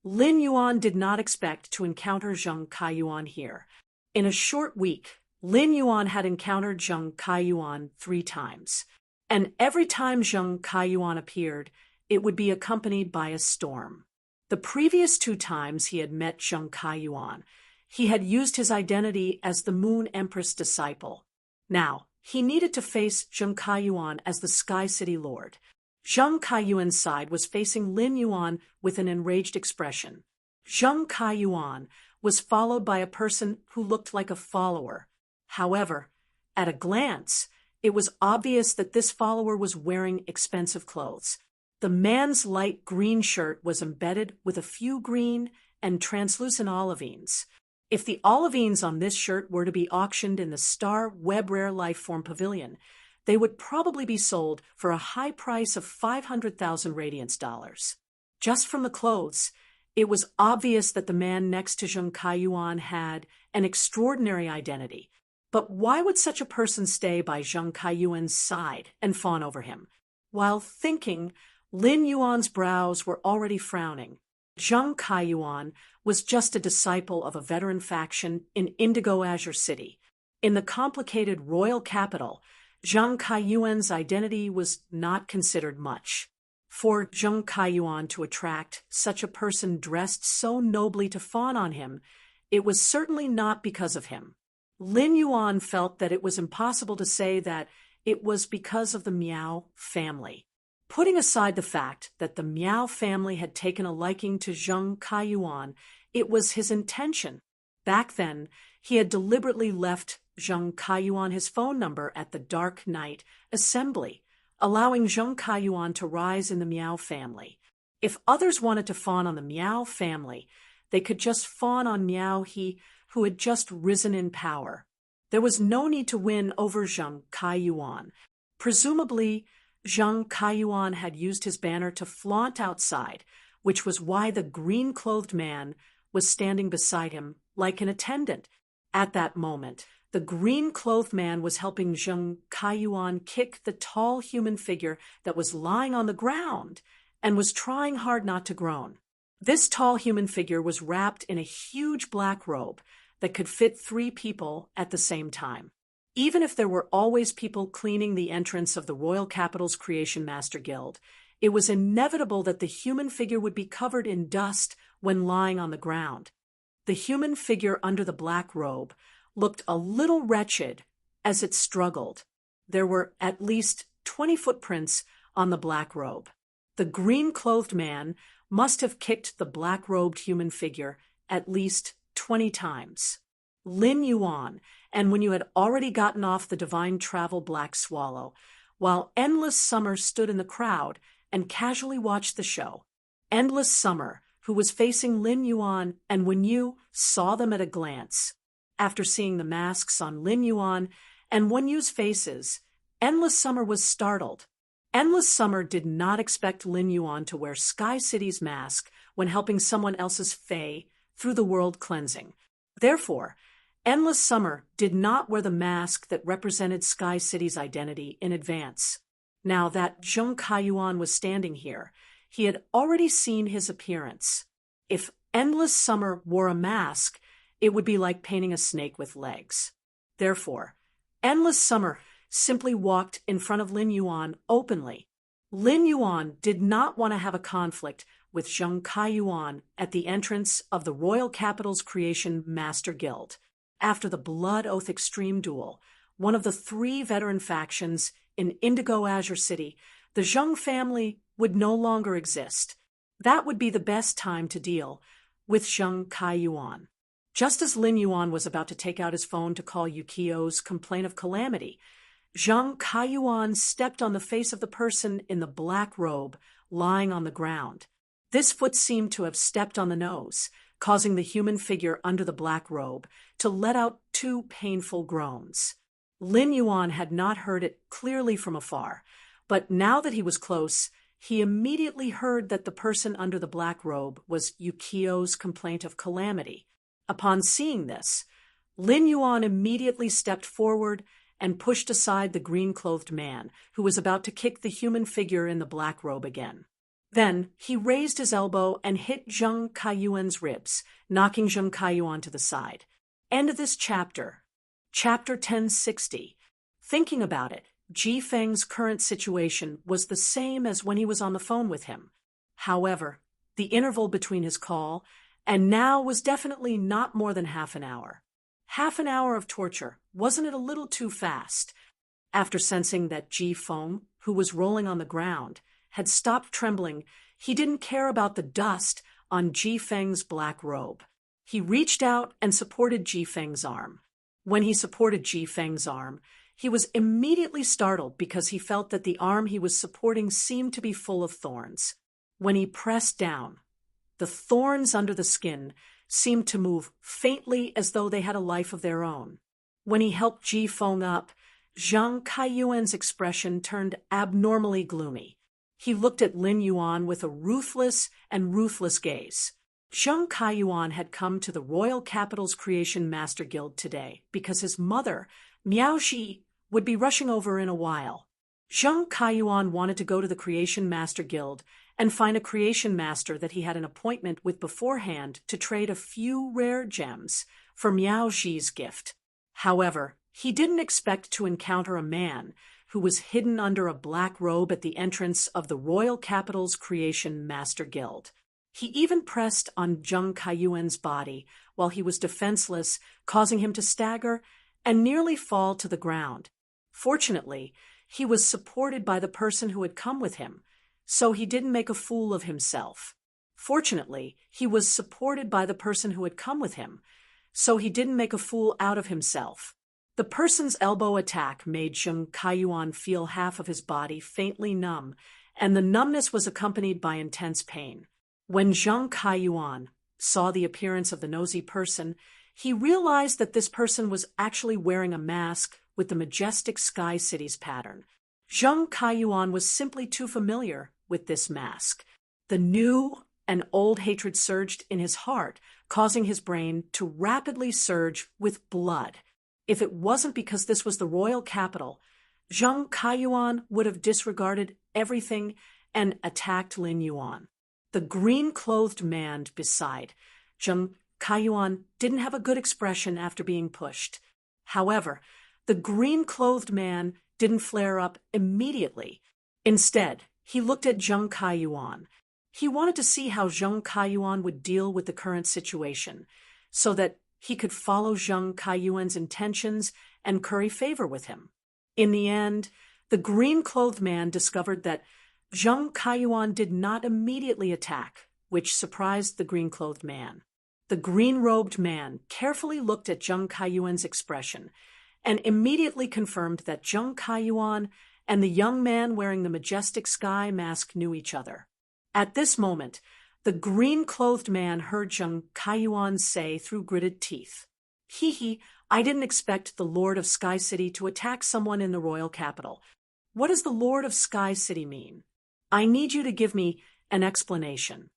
Lin Yuan did not expect to encounter Zheng Kaiyuan here. In a short week, Lin Yuan had encountered Zheng Kaiyuan 3 times, and every time Zheng Kaiyuan appeared, it would be accompanied by a storm. The previous 2 times he had met Zheng Kaiyuan, he had used his identity as the Moon Empress disciple. Now, he needed to face Zheng Kaiyuan as the Sky City Lord. Zheng Kaiyuan's side was facing Lin Yuan with an enraged expression. Zheng Kaiyuan was followed by a person who looked like a follower. However, at a glance, it was obvious that this follower was wearing expensive clothes. The man's light green shirt was embedded with a few green and translucent olivines. If the olivines on this shirt were to be auctioned in the Star Web Rare Lifeform Pavilion, they would probably be sold for a high price of 500,000 Radiance dollars. Just from the clothes, it was obvious that the man next to Zheng Kaiyuan had an extraordinary identity. But why would such a person stay by Zheng Kaiyuan's side and fawn over him? While thinking, Lin Yuan's brows were already frowning. Zheng Kaiyuan was just a disciple of a veteran faction in Indigo Azure City. In the complicated royal capital, Zheng Kaiyuan's identity was not considered much. For Zheng Kaiyuan to attract such a person dressed so nobly to fawn on him, it was certainly not because of him. Lin Yuan felt that it was impossible to say that it was because of the Miao family. Putting aside the fact that the Miao family had taken a liking to Zheng Kaiyuan, it was his intention. Back then, he had deliberately left Zheng Kaiyuan his phone number at the Dark Night Assembly, allowing Zheng Kaiyuan to rise in the Miao family. If others wanted to fawn on the Miao family, they could just fawn on Miao He, who had just risen in power. There was no need to win over Zheng Kaiyuan. Presumably, Zheng Kaiyuan had used his banner to flaunt outside, which was why the green-clothed man was standing beside him like an attendant. At that moment, the green-clothed man was helping Zheng Kaiyuan kick the tall human figure that was lying on the ground and was trying hard not to groan. This tall human figure was wrapped in a huge black robe that could fit 3 people at the same time. Even if there were always people cleaning the entrance of the Royal Capital's Creation Master Guild, it was inevitable that the human figure would be covered in dust when lying on the ground. The human figure under the black robe looked a little wretched as it struggled. There were at least 20 footprints on the black robe. The green-clothed man must have kicked the black-robed human figure at least 20 times. Lin Yuan, and when you had already gotten off the Divine Travel Black Swallow, while Endless Summer stood in the crowd and casually watched the show. Endless Summer, who was facing Lin Yuan, and when you saw them at a glance. After seeing the masks on Lin Yuan and Wen Yu's faces, Endless Summer was startled. Endless Summer did not expect Lin Yuan to wear Sky City's mask when helping someone else's fae through the world cleansing. Therefore, Endless Summer did not wear the mask that represented Sky City's identity in advance. Now that Zheng Kaiyuan was standing here, he had already seen his appearance. If Endless Summer wore a mask, it would be like painting a snake with legs. Therefore, Endless Summer simply walked in front of Lin Yuan openly. Lin Yuan did not want to have a conflict with Zheng Kaiyuan at the entrance of the Royal Capital's Creation Master Guild. After the Blood Oath Extreme Duel, one of the 3 veteran factions in Indigo Azure City, the Zheng family would no longer exist. That would be the best time to deal with Zheng Kaiyuan. Just as Lin Yuan was about to take out his phone to call Yukio's complaint of calamity, Zheng Kaiyuan stepped on the face of the person in the black robe lying on the ground. This foot seemed to have stepped on the nose, causing the human figure under the black robe to let out 2 painful groans. Lin Yuan had not heard it clearly from afar, but now that he was close, he immediately heard that the person under the black robe was Yukio's complaint of calamity. Upon seeing this, Lin Yuan immediately stepped forward and pushed aside the green-clothed man, who was about to kick the human figure in the black robe again. Then he raised his elbow and hit Zheng Kaiyuan's ribs, knocking Zheng Kaiyuan to the side. End of this chapter. Chapter 1060. Thinking about it, Ji Feng's current situation was the same as when he was on the phone with him. However, the interval between his call and now was definitely not more than half an hour. Half an hour of torture, wasn't it a little too fast? After sensing that Ji Feng, who was rolling on the ground, had stopped trembling, he didn't care about the dust on Ji Feng's black robe. He reached out and supported Ji Feng's arm. When he supported Ji Feng's arm, he was immediately startled because he felt that the arm he was supporting seemed to be full of thorns. When he pressed down, the thorns under the skin seemed to move faintly as though they had a life of their own. When he helped Ji Feng up, Zheng Kaiyuan's expression turned abnormally gloomy. He looked at Lin Yuan with a ruthless gaze. Zheng Kaiyuan had come to the Royal Capital's Creation Master Guild today because his mother, Miao Shi, would be rushing over in a while. Zheng Kaiyuan wanted to go to the Creation Master Guild and find a Creation Master that he had an appointment with beforehand to trade a few rare gems for Miao Shi's gift. However, he didn't expect to encounter a man who was hidden under a black robe at the entrance of the royal capital's Creation Master Guild. He even pressed on Zheng Kaiyuan's body while he was defenseless, causing him to stagger and nearly fall to the ground. Fortunately, he was supported by the person who had come with him, so he didn't make a fool of himself. Fortunately, he was supported by the person who had come with him, so he didn't make a fool out of himself. The person's elbow attack made Zheng Kaiyuan feel half of his body faintly numb, and the numbness was accompanied by intense pain. When Zheng Kaiyuan saw the appearance of the nosy person, he realized that this person was actually wearing a mask with the majestic Sky City's pattern. Zheng Kaiyuan was simply too familiar with this mask. The new and old hatred surged in his heart, causing his brain to rapidly surge with blood. If it wasn't because this was the royal capital, Zheng Kaiyuan would have disregarded everything and attacked Lin Yuan. The green-clothed man beside Zheng Kaiyuan didn't have a good expression after being pushed. However, the green-clothed man didn't flare up immediately. Instead, he looked at Zheng Kaiyuan. He wanted to see how Zheng Kaiyuan would deal with the current situation, so that he could follow Zheng Kaiyuan's intentions and curry favor with him. In the end, the green-clothed man discovered that Zheng Kaiyuan did not immediately attack, which surprised the green-clothed man. The green-robed man carefully looked at Zheng Kaiyuan's expression and immediately confirmed that Zheng Kaiyuan and the young man wearing the majestic sky mask knew each other. At this moment, the green-clothed man heard Zheng Kaiyuan say through gritted teeth, "Hee, I didn't expect the Lord of Sky City to attack someone in the royal capital. What does the Lord of Sky City mean? I need you to give me an explanation."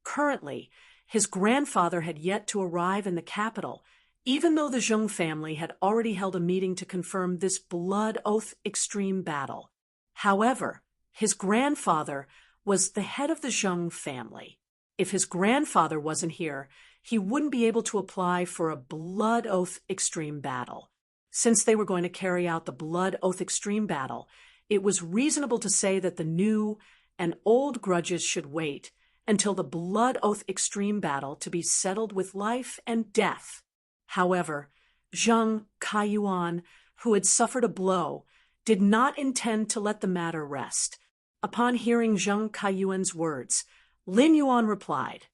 Currently, his grandfather had yet to arrive in the capital, even though the Zheng family had already held a meeting to confirm this blood oath extreme battle. However, his grandfather was the head of the Zheng family. If his grandfather wasn't here, he wouldn't be able to apply for a blood oath extreme battle. Since they were going to carry out the blood oath extreme battle, it was reasonable to say that the new and old grudges should wait until the blood oath extreme battle to be settled with life and death. However, Zheng Kaiyuan, who had suffered a blow, did not intend to let the matter rest. Upon hearing Zheng Kaiyuan's words, Lin Yuan replied,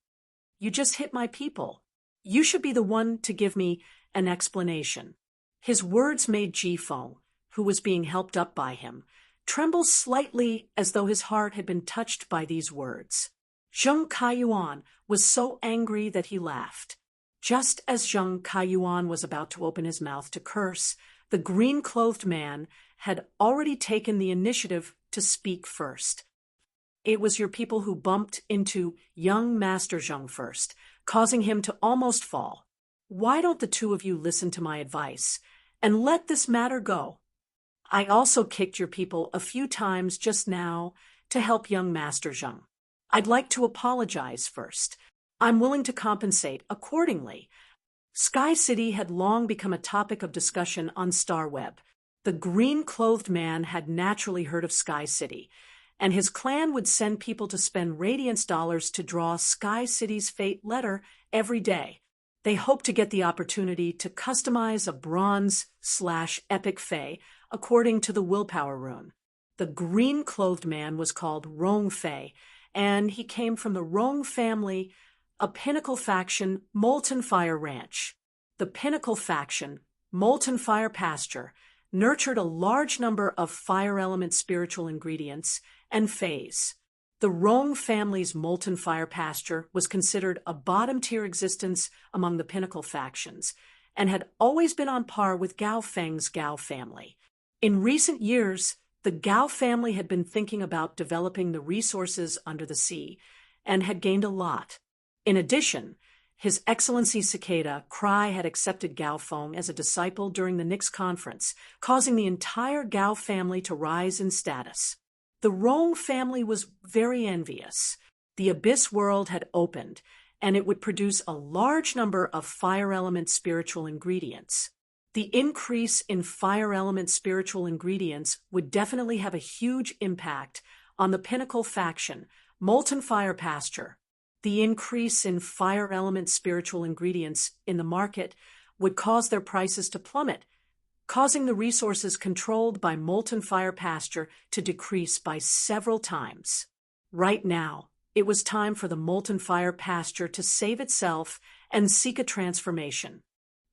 "You just hit my people. You should be the one to give me an explanation." His words made Jifeng, who was being helped up by him, tremble slightly as though his heart had been touched by these words. Zheng Kaiyuan was so angry that he laughed. Just as Zheng Kaiyuan was about to open his mouth to curse, the green-clothed man had already taken the initiative to speak first. "It was your people who bumped into young Master Zheng first, causing him to almost fall. Why don't the two of you listen to my advice and let this matter go? I also kicked your people a few times just now to help young Master Zheng. I'd like to apologize first. I'm willing to compensate accordingly." Sky City had long become a topic of discussion on StarWeb. The green-clothed man had naturally heard of Sky City, and his clan would send people to spend Radiance dollars to draw Sky City's fate letter every day. They hoped to get the opportunity to customize a bronze/epic fae according to the willpower rune. The green-clothed man was called Rong Fei, and he came from the Rong family, a pinnacle faction, Molten Fire Ranch. The pinnacle faction, Molten Fire Pasture, nurtured a large number of fire element spiritual ingredients and fays. The Rong family's Molten Fire Pasture was considered a bottom-tier existence among the pinnacle factions, and had always been on par with Gao Feng's Gao family. In recent years, the Gao family had been thinking about developing the resources under the sea, and had gained a lot. In addition, His Excellency Cicada Cry had accepted Gao Feng as a disciple during the Nix conference, causing the entire Gao family to rise in status. The Rong family was very envious. The Abyss world had opened, and it would produce a large number of fire element spiritual ingredients. The increase in fire element spiritual ingredients would definitely have a huge impact on the pinnacle faction, Molten Fire Pasture. The increase in fire element spiritual ingredients in the market would cause their prices to plummet, causing the resources controlled by Molten Fire Pasture to decrease by several times. Right now, it was time for the Molten Fire Pasture to save itself and seek a transformation.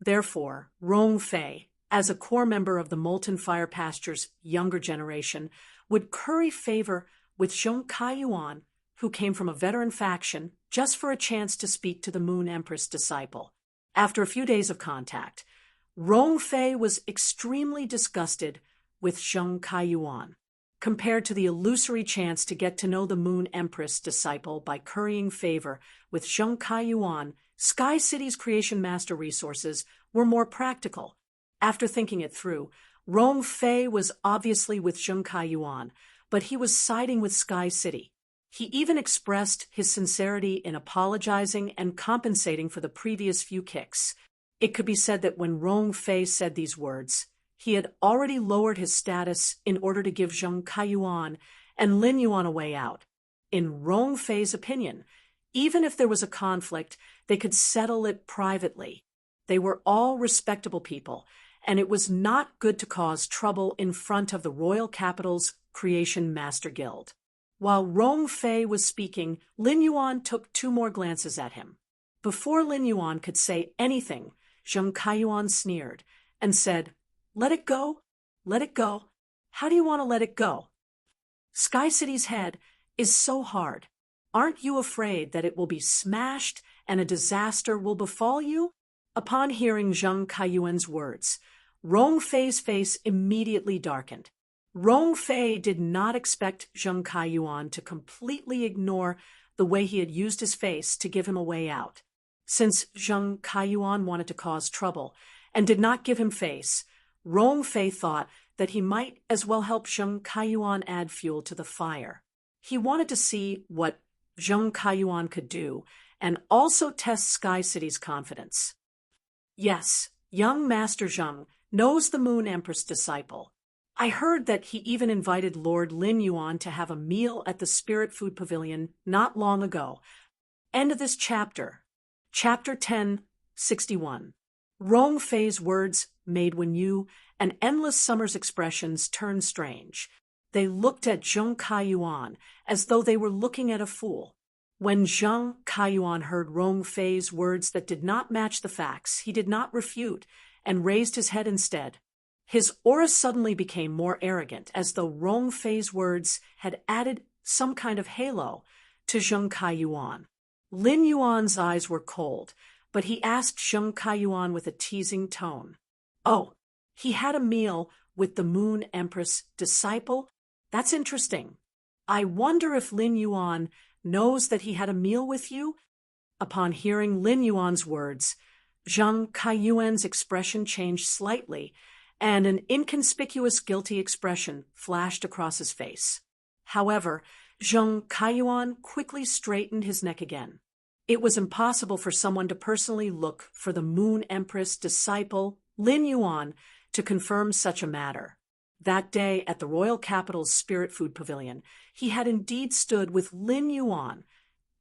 Therefore, Rong Fei, as a core member of the Molten Fire Pasture's younger generation, would curry favor with Zheng Kaiyuan, who came from a veteran faction, just for a chance to speak to the Moon Empress disciple. After a few days of contact, Rong Fei was extremely disgusted with Zheng Kaiyuan. Compared to the illusory chance to get to know the Moon Empress disciple by currying favor with Zheng Kaiyuan, Sky City's Creation Master resources were more practical. After thinking it through, Rong Fei was obviously with Zheng Kaiyuan, but he was siding with Sky City. He even expressed his sincerity in apologizing and compensating for the previous few kicks. It could be said that when Rong Fei said these words, he had already lowered his status in order to give Zheng Kaiyuan and Lin Yuan a way out. In Rong Fei's opinion, even if there was a conflict, they could settle it privately. They were all respectable people, and it was not good to cause trouble in front of the royal capital's Creation Master Guild. While Rong Fei was speaking, Lin Yuan took 2 more glances at him. Before Lin Yuan could say anything, Zheng Kaiyuan sneered and said, "Let it go? Let it go? How do you want to let it go? Sky City's head is so hard. Aren't you afraid that it will be smashed and a disaster will befall you?" Upon hearing Zheng Kaiyuan's words, Rong Fei's face immediately darkened. Rong Fei did not expect Zheng Kaiyuan to completely ignore the way he had used his face to give him a way out. Since Zheng Kaiyuan wanted to cause trouble and did not give him face, Rong Fei thought that he might as well help Zheng Kaiyuan add fuel to the fire. He wanted to see what Zheng Kaiyuan could do and also test Sky City's confidence. Yes, young Master Zheng knows the Moon Empress disciple. I heard that he even invited Lord Lin Yuan to have a meal at the Spirit Food Pavilion not long ago. End of this chapter. Chapter 10:61. Rong Fei's words made Wen Yu and Endless Summer's expressions turn strange. They looked at Zheng Kaiyuan as though they were looking at a fool. When Zheng Kaiyuan heard Rong Fei's words that did not match the facts, he did not refute and raised his head instead. His aura suddenly became more arrogant, as though Rong Fei's words had added some kind of halo to Zheng Kaiyuan. Lin Yuan's eyes were cold, but he asked Zheng Kaiyuan with a teasing tone, "Oh, he had a meal with the Moon Empress disciple? That's interesting. I wonder if Lin Yuan knows that he had a meal with you?" Upon hearing Lin Yuan's words, Zheng Kaiyuan's expression changed slightly, and an inconspicuous guilty expression flashed across his face. However, Zheng Kaiyuan quickly straightened his neck again. It was impossible for someone to personally look for the Moon Empress disciple, Lin Yuan, to confirm such a matter. That day at the royal capital's Spirit Food Pavilion, he had indeed stood with Lin Yuan,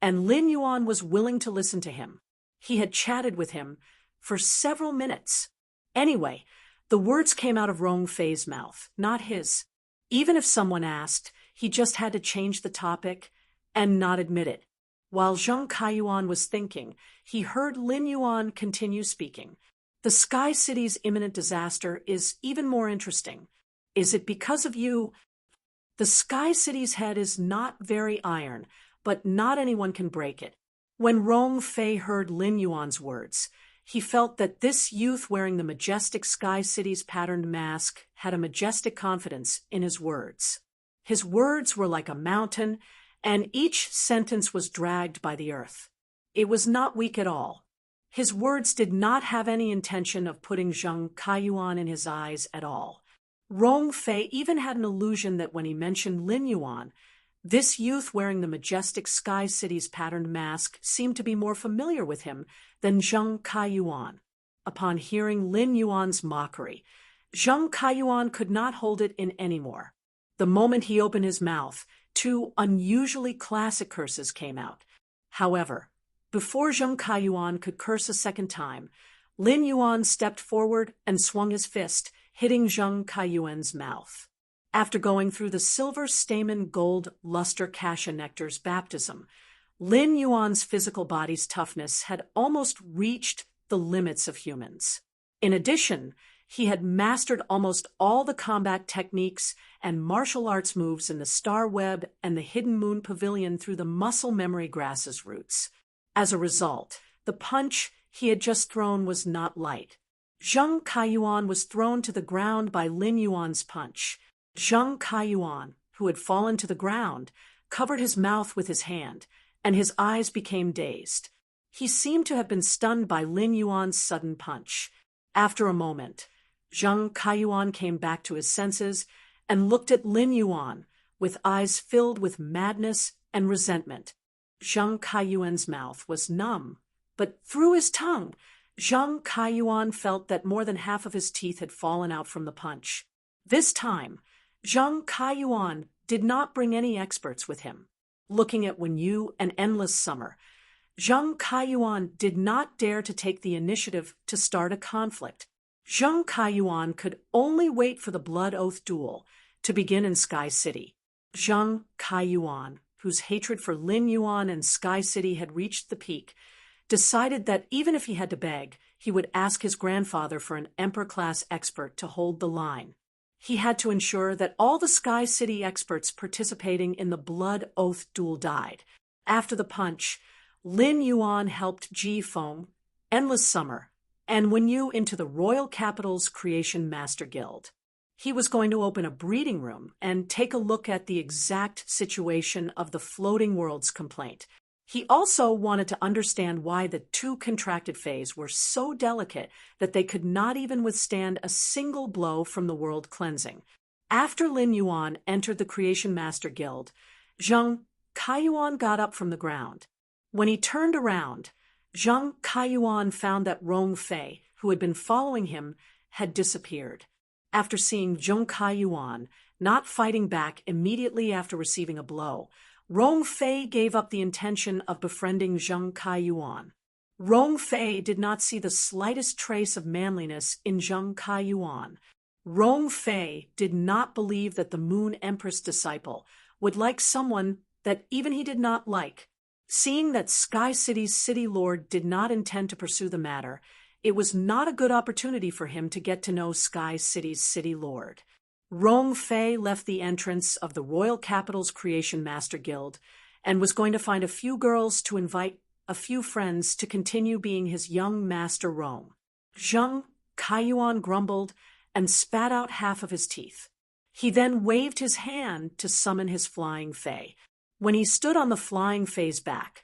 and Lin Yuan was willing to listen to him. He had chatted with him for several minutes. Anyway, the words came out of Rong Fei's mouth, not his. Even if someone asked, he just had to change the topic and not admit it. While Zheng Kaiyuan was thinking, he heard Lin Yuan continue speaking. "The Sky City's imminent disaster is even more interesting. Is it because of you? The Sky City's head is not very iron, but not anyone can break it." When Rong Fei heard Lin Yuan's words, he felt that this youth wearing the majestic Sky City's patterned mask had a majestic confidence in his words. His words were like a mountain, and each sentence was dragged by the earth. It was not weak at all. His words did not have any intention of putting Zheng Kaiyuan in his eyes at all. Rong Fei even had an illusion that when he mentioned Lin Yuan, this youth wearing the majestic Sky City's patterned mask seemed to be more familiar with him than Zheng Kaiyuan. upon hearing Lin Yuan's mockery. Zheng Kaiyuan could not hold it in anymore. The moment he opened his mouth, two unusually classic curses came out. However, before Zheng Kaiyuan could curse a second time, Lin Yuan stepped forward and swung his fist, hitting Zheng Kaiyuan's mouth. After going through the silver stamen gold luster cassia nectar's baptism, Lin Yuan's physical body's toughness had almost reached the limits of humans. In addition, he had mastered almost all the combat techniques and martial arts moves in the Star Web and the Hidden Moon Pavilion through the muscle memory grass's roots. As a result, the punch he had just thrown was not light. Zheng Kaiyuan was thrown to the ground by Lin Yuan's punch. Zheng Kaiyuan, who had fallen to the ground, covered his mouth with his hand, and his eyes became dazed. He seemed to have been stunned by Lin Yuan's sudden punch. After a moment, Zheng Kaiyuan came back to his senses and looked at Lin Yuan with eyes filled with madness and resentment. Zheng Kaiyuan's mouth was numb, but through his tongue, Zheng Kaiyuan felt that more than half of his teeth had fallen out from the punch. This time, Zheng Kaiyuan did not bring any experts with him. Looking at Wenyu and Endless Summer, Zheng Kaiyuan did not dare to take the initiative to start a conflict. Zheng Kaiyuan could only wait for the Blood Oath duel to begin in Sky City. Zheng Kaiyuan, whose hatred for Lin Yuan and Sky City had reached the peak, decided that even if he had to beg, he would ask his grandfather for an Emperor-class expert to hold the line. He had to ensure that all the Sky City experts participating in the Blood Oath duel died. After the punch, Lin Yuan helped Ji Feng, Endless Summer, and Wenyu into the Royal Capital's Creation Master Guild. He was going to open a breeding room and take a look at the exact situation of the Floating Worlds complaint. He also wanted to understand why the two contracted Fays were so delicate that they could not even withstand a single blow from the world cleansing. After Lin Yuan entered the Creation Master Guild, Zheng Kaiyuan got up from the ground. When he turned around, Zheng Kaiyuan found that Rong Fei, who had been following him, had disappeared. After seeing Zheng Kaiyuan not fighting back immediately after receiving a blow, Rong Fei gave up the intention of befriending Zheng Kaiyuan. Rong Fei did not see the slightest trace of manliness in Zheng Kaiyuan. Rong Fei did not believe that the Moon Empress disciple would like someone that even he did not like. Seeing that Sky City's city lord did not intend to pursue the matter, it was not a good opportunity for him to get to know Sky City's city lord. Rong Fei left the entrance of the Royal Capital's Creation Master Guild and was going to find a few girls to invite a few friends to continue being his young master Rong. Zheng Kaiyuan grumbled and spat out half of his teeth. He then waved his hand to summon his Flying Fei. When he stood on the Flying Fei's back,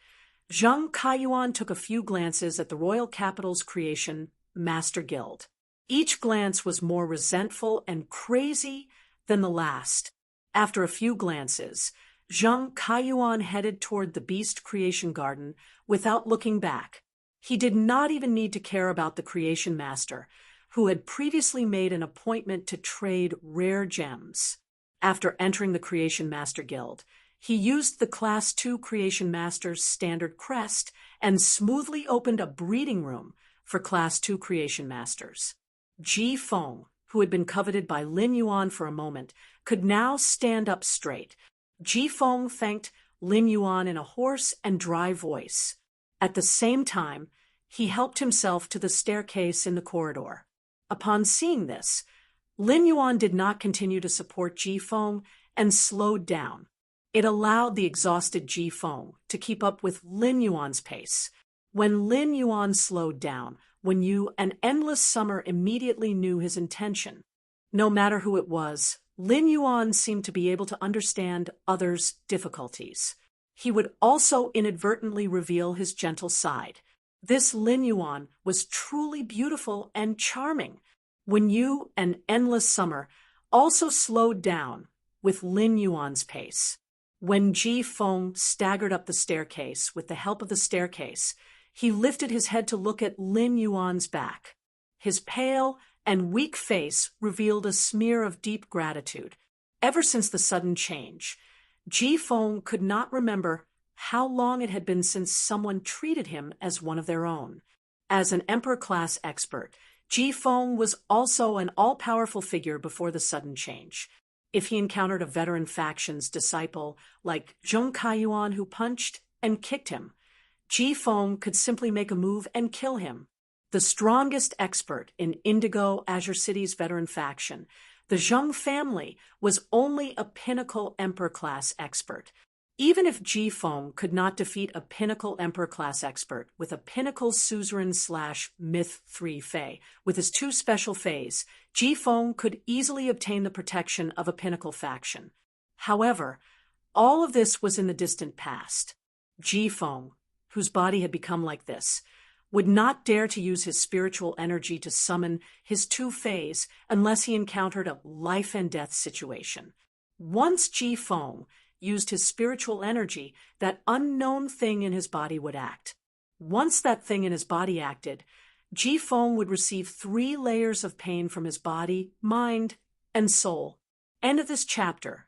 Zheng Kaiyuan took a few glances at the Royal Capital's Creation Master Guild. Each glance was more resentful and crazy than the last. After a few glances, Zheng Kaiyuan headed toward the Beast Creation Garden without looking back. He did not even need to care about the Creation Master, who had previously made an appointment to trade rare gems. After entering the Creation Master Guild, he used the Class 2 Creation Master's standard crest and smoothly opened a breeding room for Class 2 Creation Masters. Ji Feng, who had been coveted by Lin Yuan for a moment, could now stand up straight. Ji Feng thanked Lin Yuan in a hoarse and dry voice. At the same time, he helped himself to the staircase in the corridor. Upon seeing this, Lin Yuan did not continue to support Ji Feng and slowed down. It allowed the exhausted Ji Feng to keep up with Lin Yuan's pace. When Lin Yuan slowed down, Wenyu and Endless Summer immediately knew his intention. No matter who it was, Lin Yuan seemed to be able to understand others' difficulties. He would also inadvertently reveal his gentle side. This Lin Yuan was truly beautiful and charming. Wenyu and Endless Summer also slowed down with Lin Yuan's pace. When Ji Feng staggered up the staircase with the help of the staircase, he lifted his head to look at Lin Yuan's back. His pale and weak face revealed a smear of deep gratitude. Ever since the sudden change, Ji Feng could not remember how long it had been since someone treated him as one of their own. As an emperor-class expert, Ji Feng was also an all-powerful figure before the sudden change. If he encountered a veteran faction's disciple like Zhong Kaiyuan who punched and kicked him, Ji Feng could simply make a move and kill him. The strongest expert in Indigo Azure City's veteran faction, the Zheng family was only a pinnacle Emperor-class expert. Even if Ji Feng could not defeat a pinnacle Emperor-class expert with a pinnacle Suzerain/Myth 3 Fey, with his 2 special Feys, Ji Feng could easily obtain the protection of a pinnacle faction. However, all of this was in the distant past. Ji Feng, whose body had become like this, would not dare to use his spiritual energy to summon his 2 Feys unless he encountered a life-and-death situation. Once Ji Feng used his spiritual energy, that unknown thing in his body would act. Once that thing in his body acted, Ji Feng would receive 3 layers of pain from his body, mind, and soul. End of this chapter.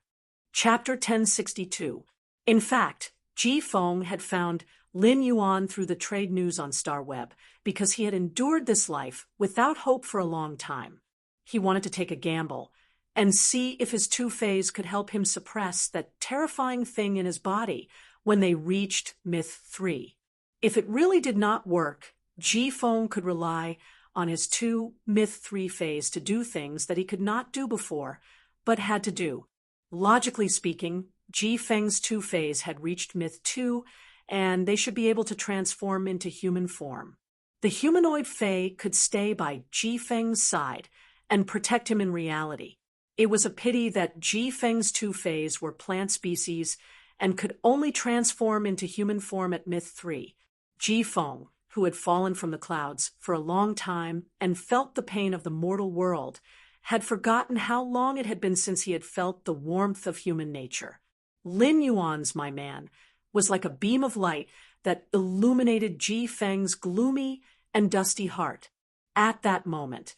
Chapter 1062. In fact, Ji Feng had found Lin Yuan through the trade news on StarWeb because he had endured this life without hope for a long time. He wanted to take a gamble and see if his 2 Feys could help him suppress that terrifying thing in his body when they reached Myth 3. If it really did not work, Ji Feng could rely on his 2 Myth 3 Feys to do things that he could not do before, but had to do. Logically speaking, Ji Feng's 2 Feys had reached Myth 2, and they should be able to transform into human form. The humanoid Fey could stay by Ji Feng's side and protect him in reality. It was a pity that Ji Feng's 2 Feys were plant species and could only transform into human form at Myth 3. Ji Feng, who had fallen from the clouds for a long time and felt the pain of the mortal world, had forgotten how long it had been since he had felt the warmth of human nature. Lin Yuan's my man was like a beam of light that illuminated Ji Feng's gloomy and dusty heart. At that moment,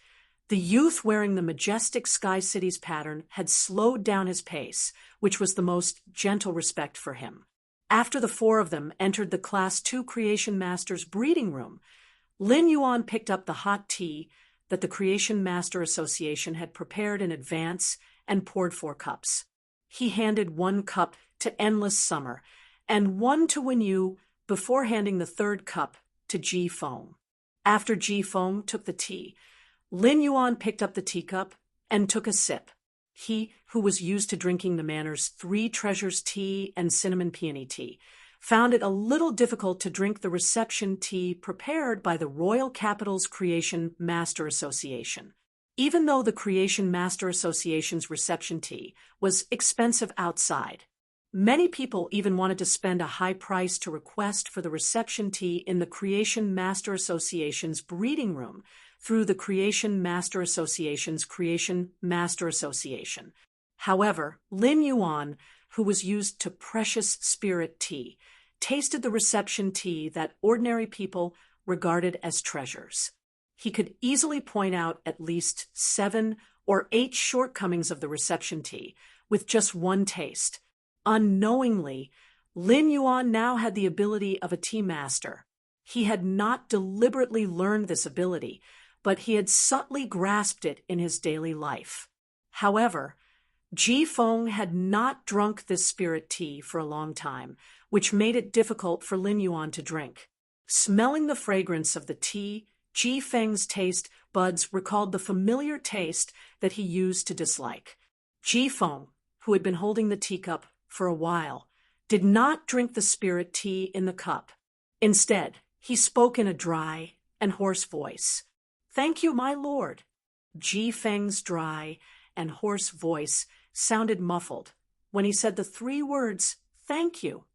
the youth wearing the majestic Sky City's pattern had slowed down his pace, which was the most gentle respect for him. After the 4 of them entered the Class 2 Creation Master's breeding room, Lin Yuan picked up the hot tea that the Creation Master Association had prepared in advance and poured 4 cups. He handed 1 cup to Endless Summer and 1 to Wenyu before handing the 3rd cup to Ji Feng. After Ji Feng took the tea, Lin Yuan picked up the teacup and took a sip. He, who was used to drinking the Manor's 3 Treasures tea and cinnamon peony tea, found it a little difficult to drink the reception tea prepared by the Royal Capital's Creation Master Association. Even though the Creation Master Association's reception tea was expensive outside, many people even wanted to spend a high price to request for the reception tea in the Creation Master Association's breeding room through the Creation Master Association's Creation Master Association. However, Lin Yuan, who was used to precious spirit tea, tasted the reception tea that ordinary people regarded as treasures. He could easily point out at least 7 or 8 shortcomings of the reception tea with just 1 taste. Unknowingly, Lin Yuan now had the ability of a tea master. He had not deliberately learned this ability, but he had subtly grasped it in his daily life. However, Ji Feng had not drunk this spirit tea for a long time, which made it difficult for Lin Yuan to drink. Smelling the fragrance of the tea, Ji Feng's taste buds recalled the familiar taste that he used to dislike. Ji Feng, who had been holding the teacup for a while, did not drink the spirit tea in the cup. Instead, he spoke in a dry and hoarse voice. "Thank you, my lord." Ji Feng's dry and hoarse voice sounded muffled when he said the 3 words, "Thank you."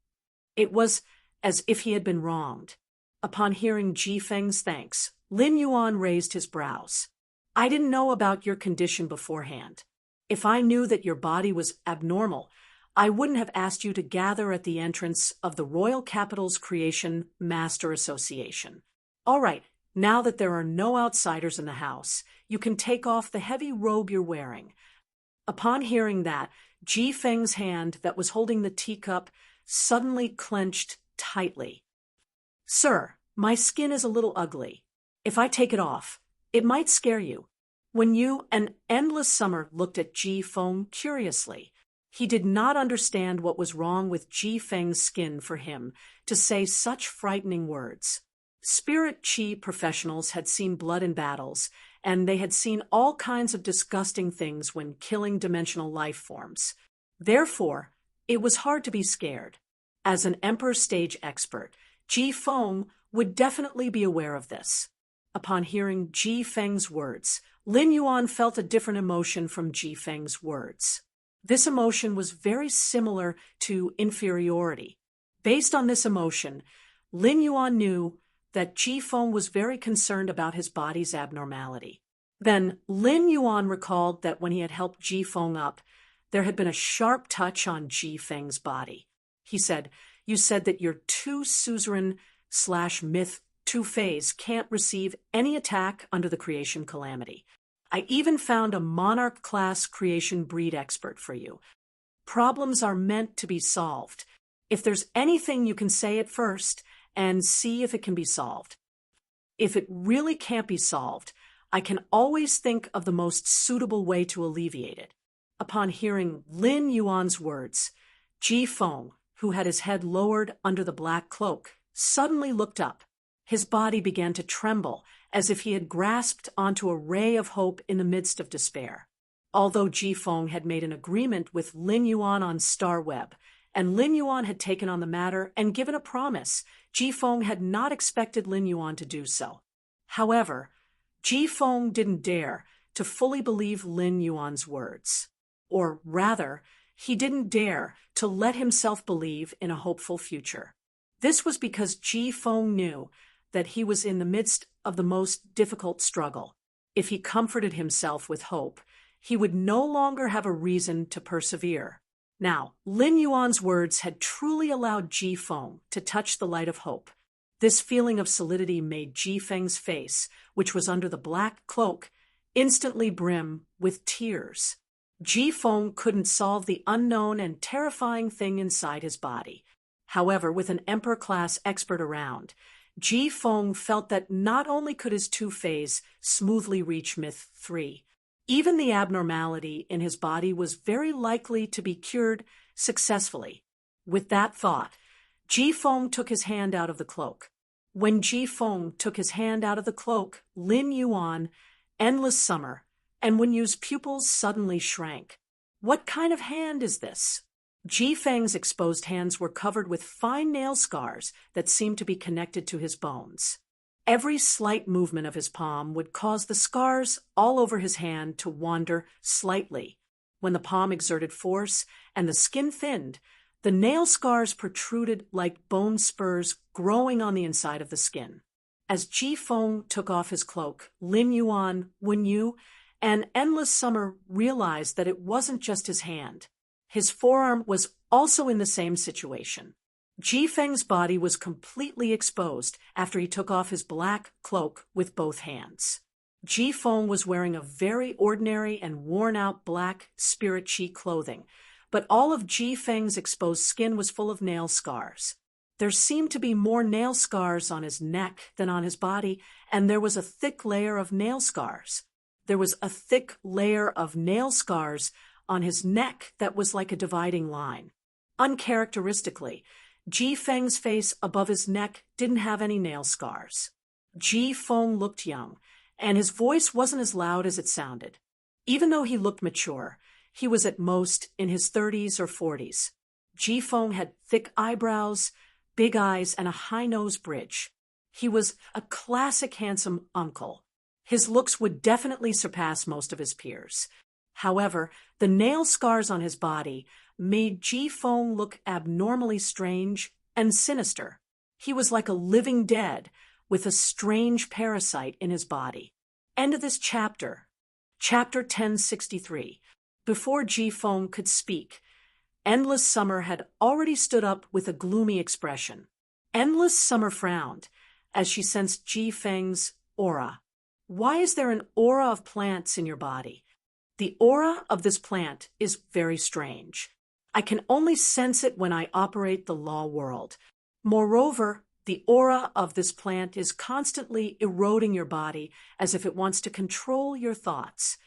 It was as if he had been wronged. Upon hearing Ji Feng's thanks, Lin Yuan raised his brows. "I didn't know about your condition beforehand. If I knew that your body was abnormal, I wouldn't have asked you to gather at the entrance of the Royal Capital's Creation Master Association. All right, Now that there are no outsiders in the house, you can take off the heavy robe you're wearing. Upon hearing that, Ji Feng's hand that was holding the teacup suddenly clenched tightly. Sir, my skin is a little ugly. If I take it off, it might scare you. When you and Endless Summer looked at Ji Feng curiously, he did not understand what was wrong with Ji Feng's skin for him to say such frightening words. Spirit Qi professionals had seen blood in battles, and they had seen all kinds of disgusting things when killing dimensional life forms. Therefore, it was hard to be scared. As an Emperor stage expert, Ji Feng would definitely be aware of this. Upon hearing Ji Feng's words, Lin Yuan felt a different emotion from Ji Feng's words. This emotion was very similar to inferiority. Based on this emotion, Lin Yuan knew that Ji Feng was very concerned about his body's abnormality. Then Lin Yuan recalled that when he had helped Ji Feng up, there had been a sharp touch on Ji Feng's body. He said, "You said that your two suzerain/myth two-phase can't receive any attack under the creation calamity. I even found a monarch-class creation breed expert for you. Problems are meant to be solved. If there's anything, you can say it first and see if it can be solved. If it really can't be solved, I can always think of the most suitable way to alleviate it." Upon hearing Lin Yuan's words, Ji Feng, who had his head lowered under the black cloak, suddenly looked up. His body began to tremble, as if he had grasped onto a ray of hope in the midst of despair. Although Ji Feng had made an agreement with Lin Yuan on Star Web, and Lin Yuan had taken on the matter and given a promise, Ji Feng had not expected Lin Yuan to do so. However, Ji Feng didn't dare to fully believe Lin Yuan's words. Or rather, he didn't dare to let himself believe in a hopeful future. This was because Ji Feng knew that he was in the midst of the most difficult struggle. If he comforted himself with hope, he would no longer have a reason to persevere. Now, Lin Yuan's words had truly allowed Ji Feng to touch the light of hope. This feeling of solidity made Ji Feng's face, which was under the black cloak, instantly brim with tears. Ji Feng couldn't solve the unknown and terrifying thing inside his body. However, with an Emperor-class expert around, Ji Feng felt that not only could his two-phase smoothly reach Myth 3, even the abnormality in his body was very likely to be cured successfully. With that thought, Ji Feng took his hand out of the cloak. When Ji Feng took his hand out of the cloak, Lin Yuan, Endless Summer, and Wen Yu's pupils suddenly shrank. What kind of hand is this? Ji Feng's exposed hands were covered with fine nail scars that seemed to be connected to his bones. Every slight movement of his palm would cause the scars all over his hand to wander slightly. When the palm exerted force and the skin thinned, the nail scars protruded like bone spurs growing on the inside of the skin. As Ji Feng took off his cloak, Lin Yuan, Wen Yu, and Endless Summer realized that it wasn't just his hand. His forearm was also in the same situation. Ji Feng's body was completely exposed after he took off his black cloak with both hands. Ji Feng was wearing a very ordinary and worn-out black Spirit Qi clothing, but all of Ji Feng's exposed skin was full of nail scars. There seemed to be more nail scars on his neck than on his body, and there was a thick layer of nail scars. There was a thick layer of nail scars on his neck that was like a dividing line. Uncharacteristically, Ji Feng's face above his neck didn't have any nail scars. Ji Feng looked young, and his voice wasn't as loud as it sounded. Even though he looked mature, he was at most in his 30s or 40s. Ji Feng had thick eyebrows, big eyes, and a high nose bridge. He was a classic handsome uncle. His looks would definitely surpass most of his peers. However, the nail scars on his body made Ji Feng look abnormally strange and sinister. He was like a living dead with a strange parasite in his body. End of this chapter. Chapter 1063. Before Ji Feng could speak, Endless Summer had already stood up with a gloomy expression. Endless Summer frowned as she sensed Ji Feng's Aura. Why is there an aura of plants in your body? The aura of this plant is very strange. I can only sense it when I operate the law world. Moreover, the aura of this plant is constantly eroding your body as if it wants to control your thoughts.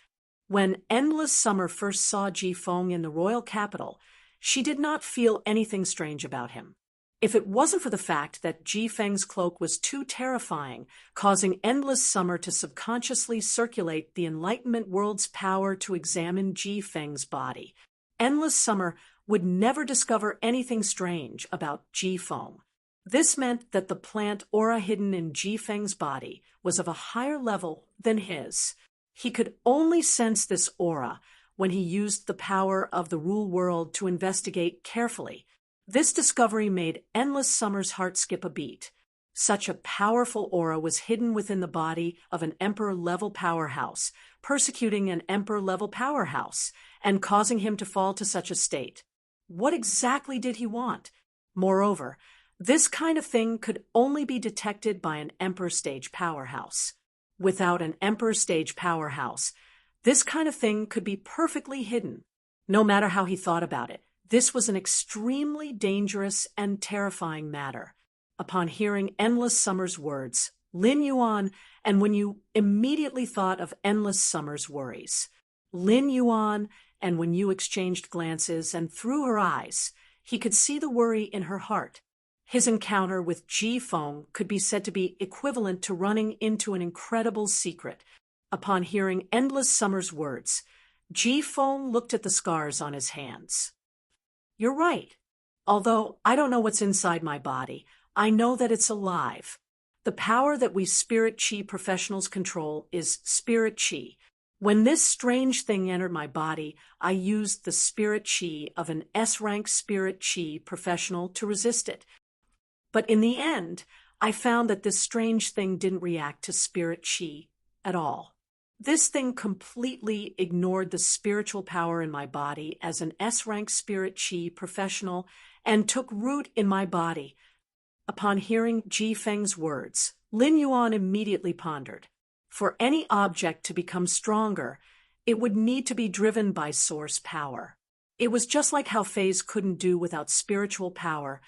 When Endless Summer first saw Ji Feng in the royal capital, she did not feel anything strange about him. If it wasn't for the fact that Ji Feng's cloak was too terrifying, causing Endless Summer to subconsciously circulate the Enlightenment world's power to examine Ji Feng's body, Endless Summer would never discover anything strange about Ji Feng. This meant that the plant aura hidden in Ji Feng's body was of a higher level than his. He could only sense this aura when he used the power of the rule world to investigate carefully. This discovery made Endless Summer's heart skip a beat. Such a powerful aura was hidden within the body of an Emperor-level powerhouse, persecuting an Emperor-level powerhouse, and causing him to fall to such a state. What exactly did he want? Moreover, this kind of thing could only be detected by an Emperor-stage powerhouse. Without an Emperor-stage powerhouse, this kind of thing could be perfectly hidden. No matter how he thought about it, this was an extremely dangerous and terrifying matter. Upon hearing Endless Summer's words, Lin Yuan, and when you immediately thought of Endless Summer's worries, Lin Yuan, and when you exchanged glances and through her eyes, he could see the worry in her heart. His encounter with Ji Feng could be said to be equivalent to running into an incredible secret. Upon hearing Endless Summer's words, Ji Feng looked at the scars on his hands. You're right. Although I don't know what's inside my body, I know that it's alive. The power that we Spirit Chi professionals control is Spirit Chi. When this strange thing entered my body, I used the Spirit Chi of an S-rank Spirit Chi professional to resist it. But in the end, I found that this strange thing didn't react to Spirit Chi at all. This thing completely ignored the spiritual power in my body as an S-rank Spirit Chi professional and took root in my body. Upon hearing Ji Feng's words, Lin Yuan immediately pondered. For any object to become stronger, it would need to be driven by source power. It was just like how phase couldn't do without spiritual power,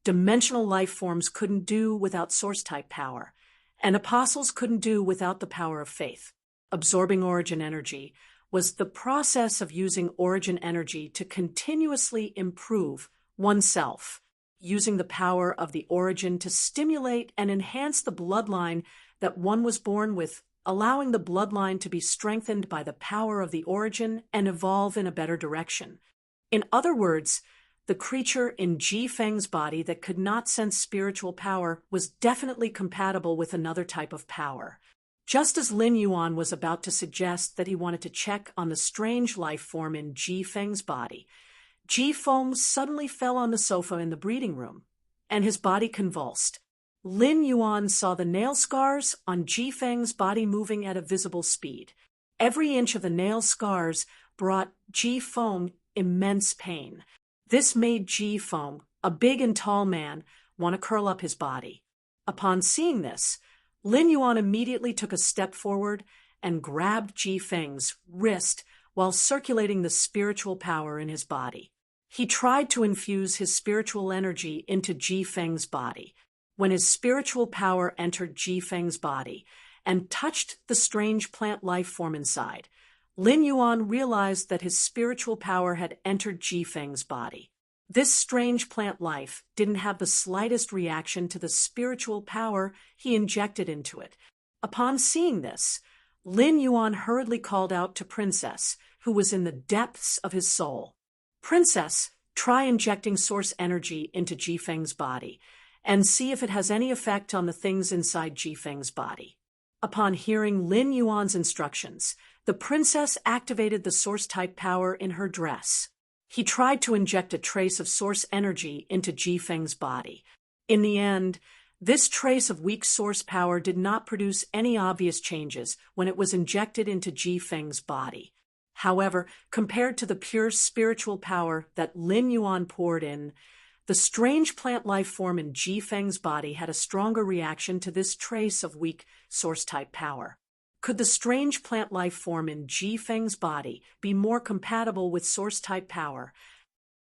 dimensional life forms couldn't do without source-type power, and apostles couldn't do without the power of faith. Absorbing origin energy was the process of using origin energy to continuously improve oneself, using the power of the origin to stimulate and enhance the bloodline that one was born with, allowing the bloodline to be strengthened by the power of the origin and evolve in a better direction. In other words, the creature in Ji Feng's body that could not sense spiritual power was definitely compatible with another type of power. Just as Lin Yuan was about to suggest that he wanted to check on the strange life form in Ji Feng's body, Ji Feng suddenly fell on the sofa in the breeding room, and his body convulsed. Lin Yuan saw the nail scars on Ji Feng's body moving at a visible speed. Every inch of the nail scars brought Ji Feng immense pain. This made Ji Feng, a big and tall man, want to curl up his body. Upon seeing this, Lin Yuan immediately took a step forward and grabbed Ji Feng's wrist while circulating the spiritual power in his body. He tried to infuse his spiritual energy into Ji Feng's body. When his spiritual power entered Ji Feng's body and touched the strange plant life form inside, Lin Yuan realized that his spiritual power had entered Ji Feng's body. This strange plant life didn't have the slightest reaction to the spiritual power he injected into it. Upon seeing this, Lin Yuan hurriedly called out to Princess, who was in the depths of his soul. Princess, try injecting source energy into Ji Feng's body, and see if it has any effect on the things inside Ji Feng's body. Upon hearing Lin Yuan's instructions, the princess activated the source-type power in her dress. He tried to inject a trace of source energy into Ji Feng's body. In the end, this trace of weak source power did not produce any obvious changes when it was injected into Ji Feng's body. However, compared to the pure spiritual power that Lin Yuan poured in, The strange plant life form in Ji Feng's body had a stronger reaction to this trace of weak source-type power. Could the strange plant life form in Ji Feng's body be more compatible with source-type power?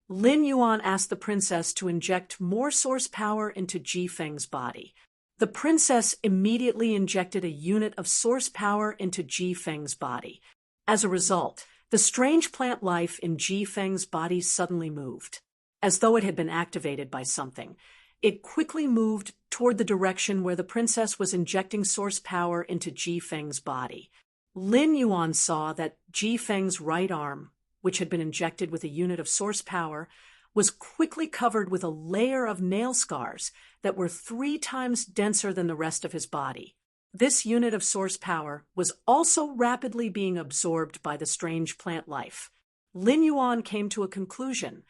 Lin Yuan asked the princess to inject more source power into Ji Feng's body. The princess immediately injected a unit of source power into Ji Feng's body. As a result, the strange plant life in Ji Feng's body suddenly moved. As though it had been activated by something, it quickly moved toward the direction where the princess was injecting source power into Ji Feng's body. Lin Yuan saw that Ji Feng's right arm, which had been injected with a unit of source power, was quickly covered with a layer of nail scars that were 3 times denser than the rest of his body. This unit of source power was also rapidly being absorbed by the strange plant life. Lin Yuan came to a conclusion.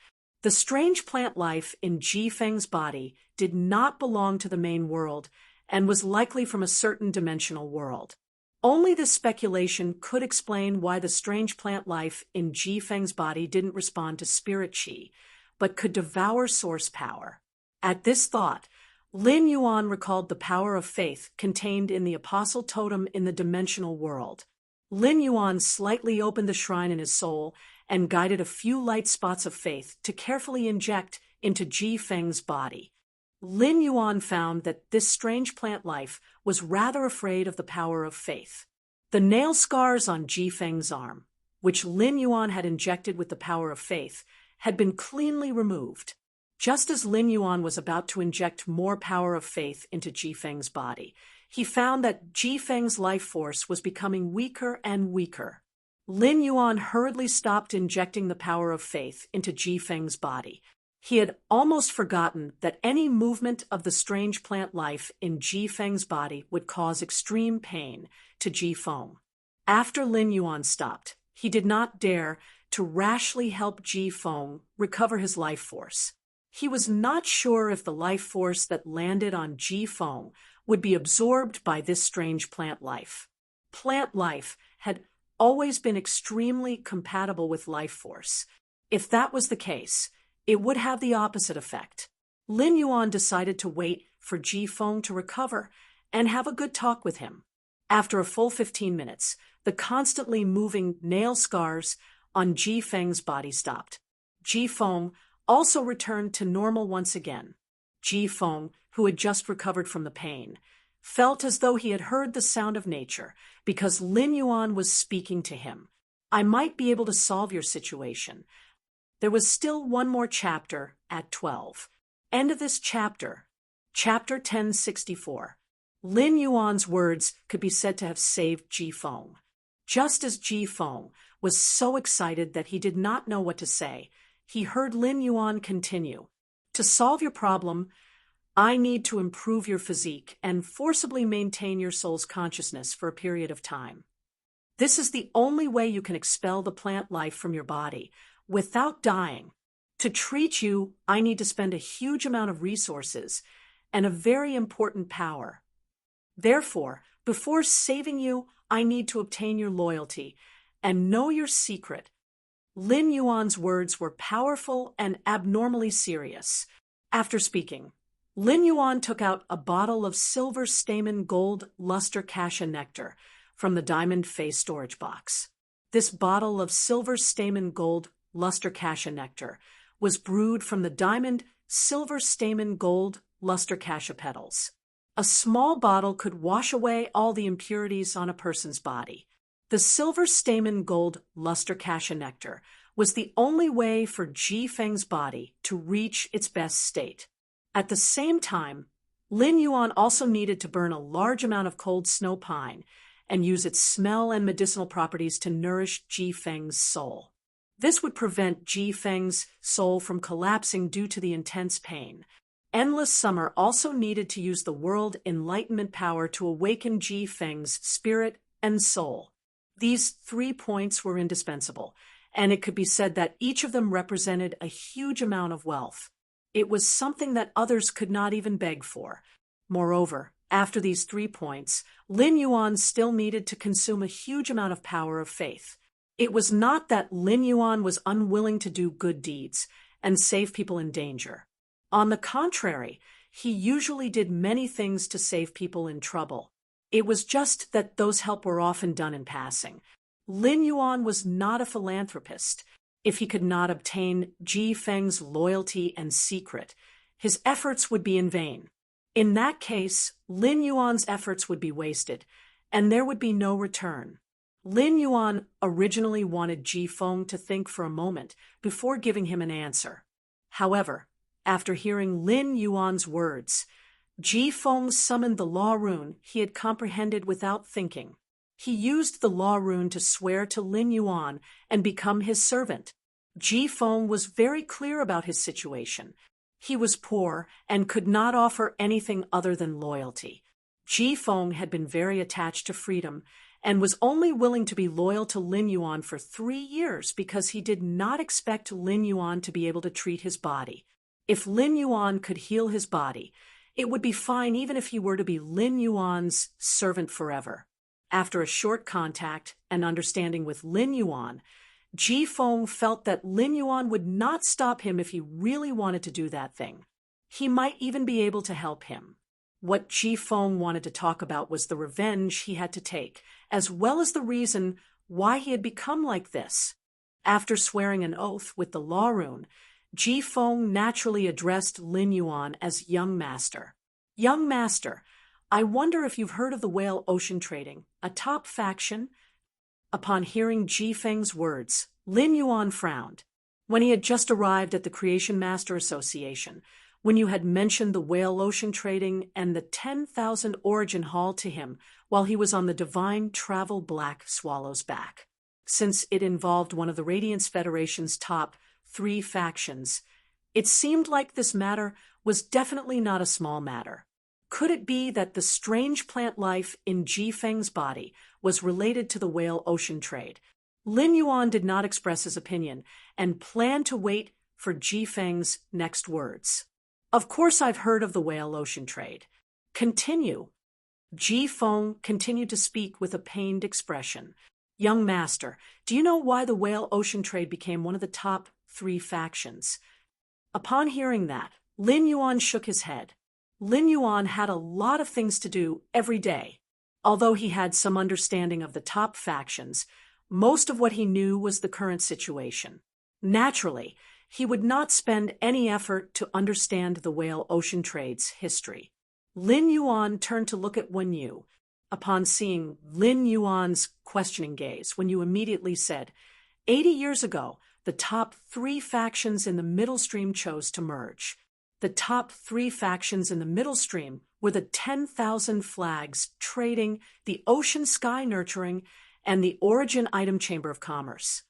The strange plant life in Ji Feng's body did not belong to the main world and was likely from a certain dimensional world. Only this speculation could explain why the strange plant life in Ji Feng's body didn't respond to spirit qi, but could devour source power. At this thought, Lin Yuan recalled the power of faith contained in the apostle totem in the dimensional world. Lin Yuan slightly opened the shrine in his soul and guided a few light spots of faith to carefully inject into Ji Feng's body. Lin Yuan found that this strange plant life was rather afraid of the power of faith. The nail scars on Ji Feng's arm, which Lin Yuan had injected with the power of faith, had been cleanly removed. Just as Lin Yuan was about to inject more power of faith into Ji Feng's body, he found that Ji Feng's life force was becoming weaker and weaker. Lin Yuan hurriedly stopped injecting the power of faith into Ji Feng's body. He had almost forgotten that any movement of the strange plant life in Ji Feng's body would cause extreme pain to Ji Feng. After Lin Yuan stopped, he did not dare to rashly help Ji Feng recover his life force. He was not sure if the life force that landed on Ji Feng would be absorbed by this strange plant life. Plant life had always been extremely compatible with life force. If that was the case, it would have the opposite effect. Lin Yuan decided to wait for Ji Feng to recover and have a good talk with him. After a full 15 minutes, the constantly moving nail scars on Ji Feng's body stopped. Ji Feng also returned to normal once again. Ji Feng, who had just recovered from the pain, felt as though he had heard the sound of nature because Lin Yuan was speaking to him. I might be able to solve your situation. There was still one more chapter at 12. End of this chapter. Chapter 1064. Lin Yuan's words could be said to have saved Ji Feng. Just as Ji Feng was so excited that he did not know what to say, he heard Lin Yuan continue. To solve your problem, I need to improve your physique and forcibly maintain your soul's consciousness for a period of time. This is the only way you can expel the plant life from your body without dying. To treat you, I need to spend a huge amount of resources and a very important power. Therefore, before saving you, I need to obtain your loyalty and know your secret. Lin Yuan's words were powerful and abnormally serious. After speaking, Lin Yuan took out a bottle of silver stamen gold luster cassia nectar from the diamond face storage box. This bottle of silver stamen gold luster cassia nectar was brewed from the diamond silver stamen gold luster cassia petals. A small bottle could wash away all the impurities on a person's body. The silver stamen gold luster cassia nectar was the only way for Ji Feng's body to reach its best state. At the same time, Lin Yuan also needed to burn a large amount of cold snow pine and use its smell and medicinal properties to nourish Ji Feng's soul. This would prevent Ji Feng's soul from collapsing due to the intense pain. Endless Summer also needed to use the world enlightenment power to awaken Ji Feng's spirit and soul. These 3 points were indispensable, and it could be said that each of them represented a huge amount of wealth. It was something that others could not even beg for. Moreover, after these 3 points, Lin Yuan still needed to consume a huge amount of power of faith. It was not that Lin Yuan was unwilling to do good deeds and save people in danger. On the contrary, he usually did many things to save people in trouble. It was just that those help were often done in passing. Lin Yuan was not a philanthropist. If he could not obtain Ji Feng's loyalty and secret, his efforts would be in vain. In that case, Lin Yuan's efforts would be wasted, and there would be no return. Lin Yuan originally wanted Ji Feng to think for a moment before giving him an answer. However, after hearing Lin Yuan's words, Ji Feng summoned the law rune he had comprehended without thinking. He used the law rune to swear to Lin Yuan and become his servant. Ji Feng was very clear about his situation. He was poor and could not offer anything other than loyalty. Ji Feng had been very attached to freedom and was only willing to be loyal to Lin Yuan for 3 years because he did not expect Lin Yuan to be able to treat his body. If Lin Yuan could heal his body, it would be fine even if he were to be Lin Yuan's servant forever. After a short contact and understanding with Lin Yuan, Ji Feng felt that Lin Yuan would not stop him if he really wanted to do that thing. He might even be able to help him. What Ji Feng wanted to talk about was the revenge he had to take, as well as the reason why he had become like this. After swearing an oath with the law rune, Ji Feng naturally addressed Lin Yuan as Young Master. Young Master, I wonder if you've heard of the Whale Ocean Trading, a top faction? Upon hearing Ji Feng's words, Lin Yuan frowned. When he had just arrived at the Creation Master Association, when you had mentioned the Whale Ocean Trading and the 10,000 Origin Hall to him while he was on the Divine Travel Black Swallow's back. Since it involved one of the Radiance Federation's top 3 factions, it seemed like this matter was definitely not a small matter. Could it be that the strange plant life in Ji Feng's body was related to the Whale Ocean Trade? Lin Yuan did not express his opinion and planned to wait for Ji Feng's next words. Of course I've heard of the Whale Ocean Trade. Continue. Ji Feng continued to speak with a pained expression. Young Master, do you know why the Whale Ocean Trade became one of the top 3 factions? Upon hearing that, Lin Yuan shook his head. Lin Yuan had a lot of things to do every day. Although he had some understanding of the top factions, most of what he knew was the current situation. Naturally, he would not spend any effort to understand the Whale Ocean Trade's history. Lin Yuan turned to look at Wen Yu. Upon seeing Lin Yuan's questioning gaze, Wen Yu immediately said, 80 years ago, the top 3 factions in the Middle Stream chose to merge. The top 3 factions in the Middle Stream were the 10,000 Flags Trading, the Ocean Sky Nurturing, and the Origin Item Chamber of Commerce.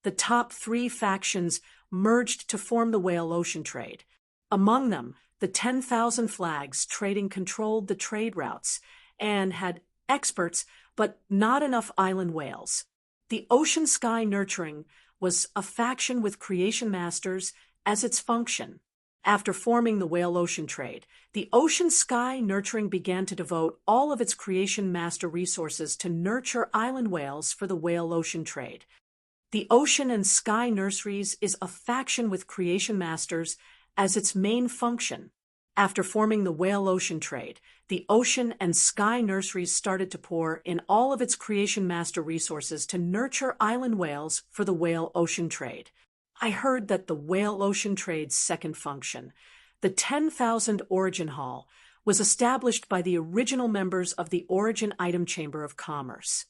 The top 3 factions merged to form the Whale Ocean Trade. Among them, the 10,000 Flags Trading controlled the trade routes and had experts but not enough island whales. The Ocean Sky Nurturing was a faction with Creation Masters as its function. After forming the Whale Ocean Trade, the Ocean Sky Nurturing began to devote all of its Creation Master resources to nurture island whales for the Whale Ocean Trade. The Ocean and Sky Nurseries is a faction with Creation Masters as its main function. After forming the Whale Ocean Trade, the Ocean and Sky Nurseries started to pour in all of its Creation Master resources to nurture island whales for the Whale Ocean Trade. I heard that the Whale Ocean Trade's second function, the 10,000 Origin Hall, was established by the original members of the Origin Item Chamber of Commerce.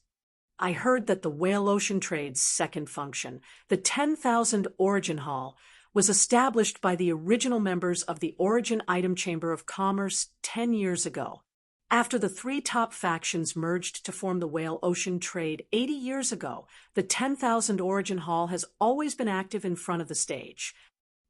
I heard that the Whale Ocean Trade's second function, the 10,000 Origin Hall, was established by the original members of the Origin Item Chamber of Commerce 10 years ago. After the 3 top factions merged to form the Whale Ocean Trade 80 years ago, the 10,000 Origin Hall has always been active in front of the stage.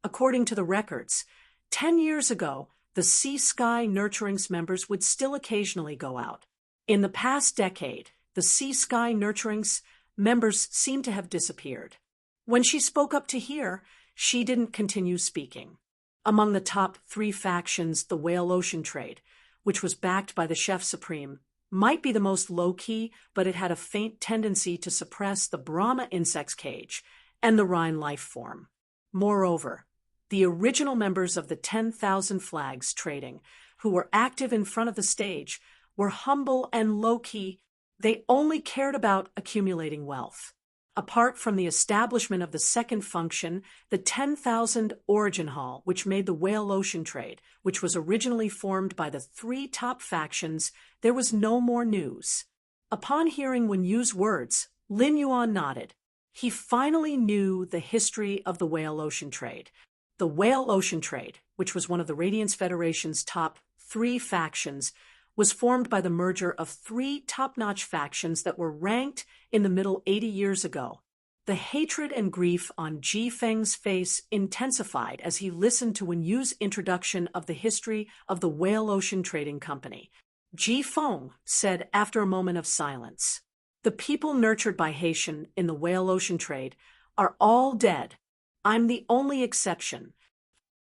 According to the records, 10 years ago, the Sea Sky Nurturing's members would still occasionally go out. In the past decade, the Sea Sky Nurturing's members seem to have disappeared. When she spoke up to hear, she didn't continue speaking. Among the top 3 factions, the Whale Ocean Trade, which was backed by the Chef Supreme, might be the most low-key, but it had a faint tendency to suppress the Brahma insect's cage and the Rhine life form. Moreover, The original members of the 10,000 Flags trading, who were active in front of the stage, were humble and low-key. They only cared about accumulating wealth. Apart from the establishment of the second function, the 10,000 Origin Hall, which made the whale ocean trade, which was originally formed by the three top factions, there was no more news. Upon hearing Wen Yu's words, Lin Yuan nodded. He finally knew the history of the whale ocean trade. The whale ocean trade, which was one of the Radiance Federation's top three factions, was formed by the merger of three top-notch factions that were ranked in the middle 80 years ago. The hatred and grief on Ji Feng's face intensified as he listened to Wen Yu's introduction of the history of the Whale Ocean Trading Company. Ji Feng said after a moment of silence, "The people nurtured by Haitian in the whale ocean trade are all dead. I'm the only exception."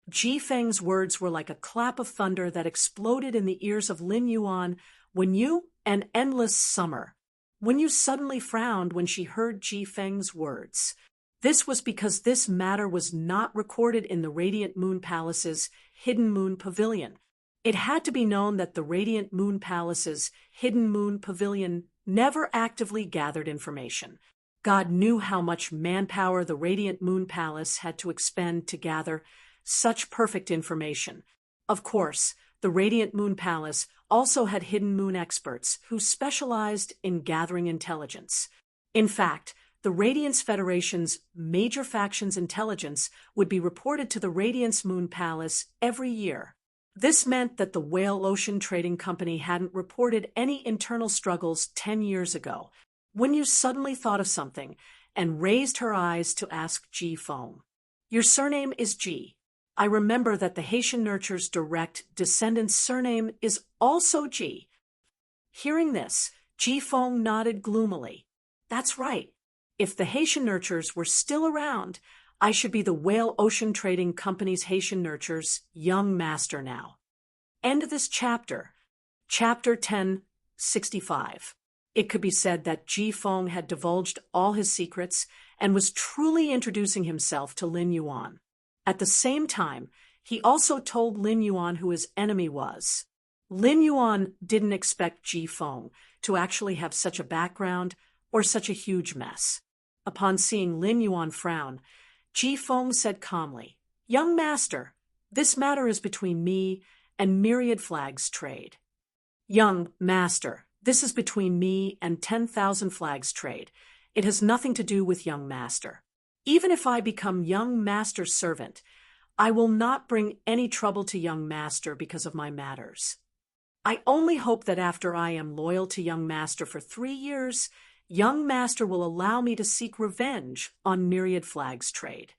Ji Feng's words were like a clap of thunder that exploded in the ears of Lin Yuan. Wen Yu, an endless summer. Wen Yu suddenly frowned when she heard Ji Feng's words. This was because this matter was not recorded in the Radiant Moon Palace's Hidden Moon Pavilion. It had to be known that the Radiant Moon Palace's Hidden Moon Pavilion never actively gathered information. God knew how much manpower the Radiant Moon Palace had to expend to gather such perfect information. Of course, the Radiant Moon Palace also had hidden moon experts who specialized in gathering intelligence. In fact, the Radiance Federation's major faction's intelligence would be reported to the Radiance Moon Palace every year. This meant that the Whale Ocean Trading Company hadn't reported any internal struggles 10 years ago. Wen Yu suddenly thought of something and raised her eyes to ask Ji Feng, "Your surname is Ji. I remember that the Haitian Nurture's direct descendant's surname is also Ji." Hearing this, Ji Feng nodded gloomily. "That's right. If the Haitian Nurtures were still around, I should be the Whale Ocean Trading Company's Haitian Nurture's young master now." End of this chapter. Chapter 1065. It could be said that Ji Feng had divulged all his secrets and was truly introducing himself to Lin Yuan. At the same time, he also told Lin Yuan who his enemy was. Lin Yuan didn't expect Ji Feng to actually have such a background or such a huge mess. Upon seeing Lin Yuan frown, Ji Feng said calmly, "Young master, this matter is between me and Myriad Flags Trade." "Young master, this is between me and 10,000 Flags Trade. It has nothing to do with young master. Even if I become young master's servant, I will not bring any trouble to young master because of my matters. I only hope that after I am loyal to young master for 3 years, young master will allow me to seek revenge on Myriad Flags Trade."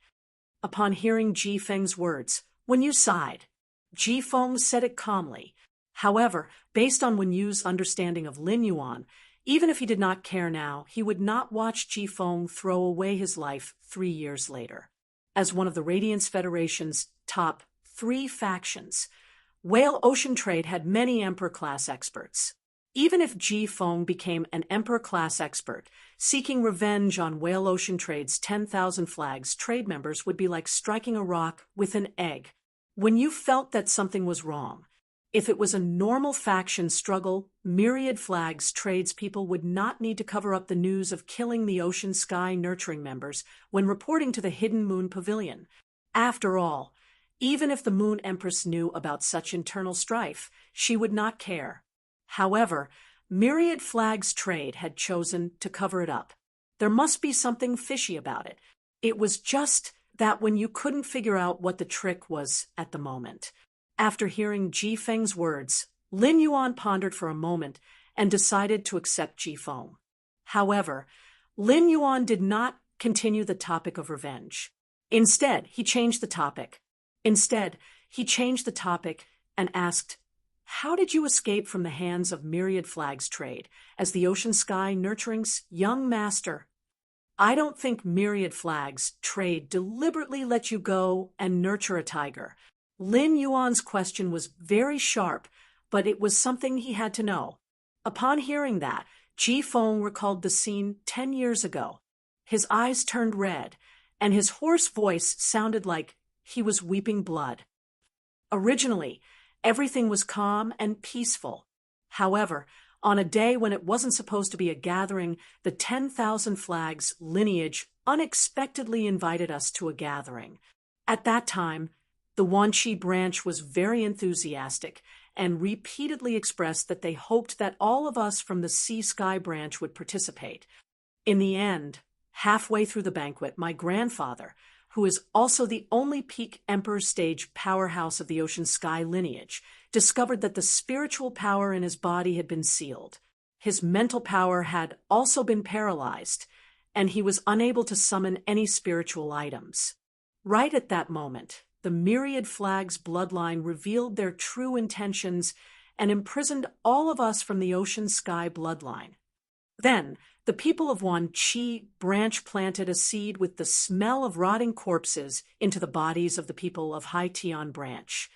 Upon hearing Ji Feng's words, Wen Yu sighed. Ji Feng said it calmly. However, based on Wen Yu's understanding of Lin Yuan, even if he did not care now, he would not watch Ji Feng throw away his life 3 years later. As one of the Radiance Federation's top 3 factions, Whale Ocean Trade had many Emperor-class experts. Even if Ji Feng became an Emperor-class expert, seeking revenge on Whale Ocean Trade's 10,000 Flags Trade members would be like striking a rock with an egg. When you felt that something was wrong, if it was a normal faction struggle, Myriad Flags tradespeople would not need to cover up the news of killing the Ocean Sky Nurturing members when reporting to the Hidden Moon Pavilion. After all, even if the Moon Empress knew about such internal strife, she would not care. However, Myriad Flags Trade had chosen to cover it up. There must be something fishy about it. It was just that when you couldn't figure out what the trick was at the moment. After hearing Ji Feng's words, Lin Yuan pondered for a moment and decided to accept Ji Feng. However, Lin Yuan did not continue the topic of revenge. Instead, he changed the topic and asked, "How did you escape from the hands of Myriad Flags Trade as the Ocean Sky Nurturing's young master?" "I don't think Myriad Flags Trade deliberately let you go and nurture a tiger." Lin Yuan's question was very sharp, but it was something he had to know. Upon hearing that, Ji Feng recalled the scene 10 years ago. His eyes turned red, and his hoarse voice sounded like he was weeping blood. Originally, everything was calm and peaceful. However, on a day when it wasn't supposed to be a gathering, the 10,000 Flags lineage unexpectedly invited us to a gathering. At that time, the Wanchi branch was very enthusiastic and repeatedly expressed that they hoped that all of us from the Sea Sky branch would participate. In the end, halfway through the banquet, my grandfather, who is also the only peak Emperor stage powerhouse of the Ocean Sky lineage, discovered that the spiritual power in his body had been sealed. His mental power had also been paralyzed, and he was unable to summon any spiritual items. Right at that moment, the myriad Flags bloodline revealed their true intentions and imprisoned all of us from the Ocean Sky bloodline. Then, the people of Wanchi branch planted a seed with the smell of rotting corpses into the bodies of the people of Haitian branch.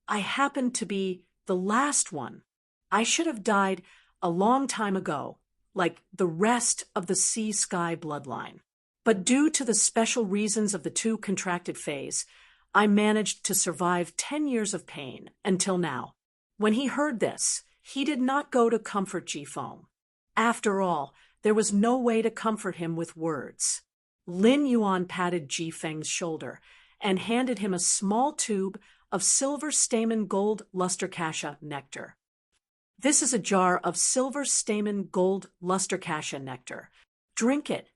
I happened to be the last one. I should have died a long time ago, like the rest of the Sea Sky bloodline. But due to the special reasons of the two contracted phase, I managed to survive 10 years of pain until now. When he heard this, he did not go to comfort Jifeng. After all, there was no way to comfort him with words. Lin Yuan patted Jifeng's shoulder and handed him a small tube of silver stamen gold luster cassia nectar. This is a jar of silver stamen gold luster cassia nectar. Drink it.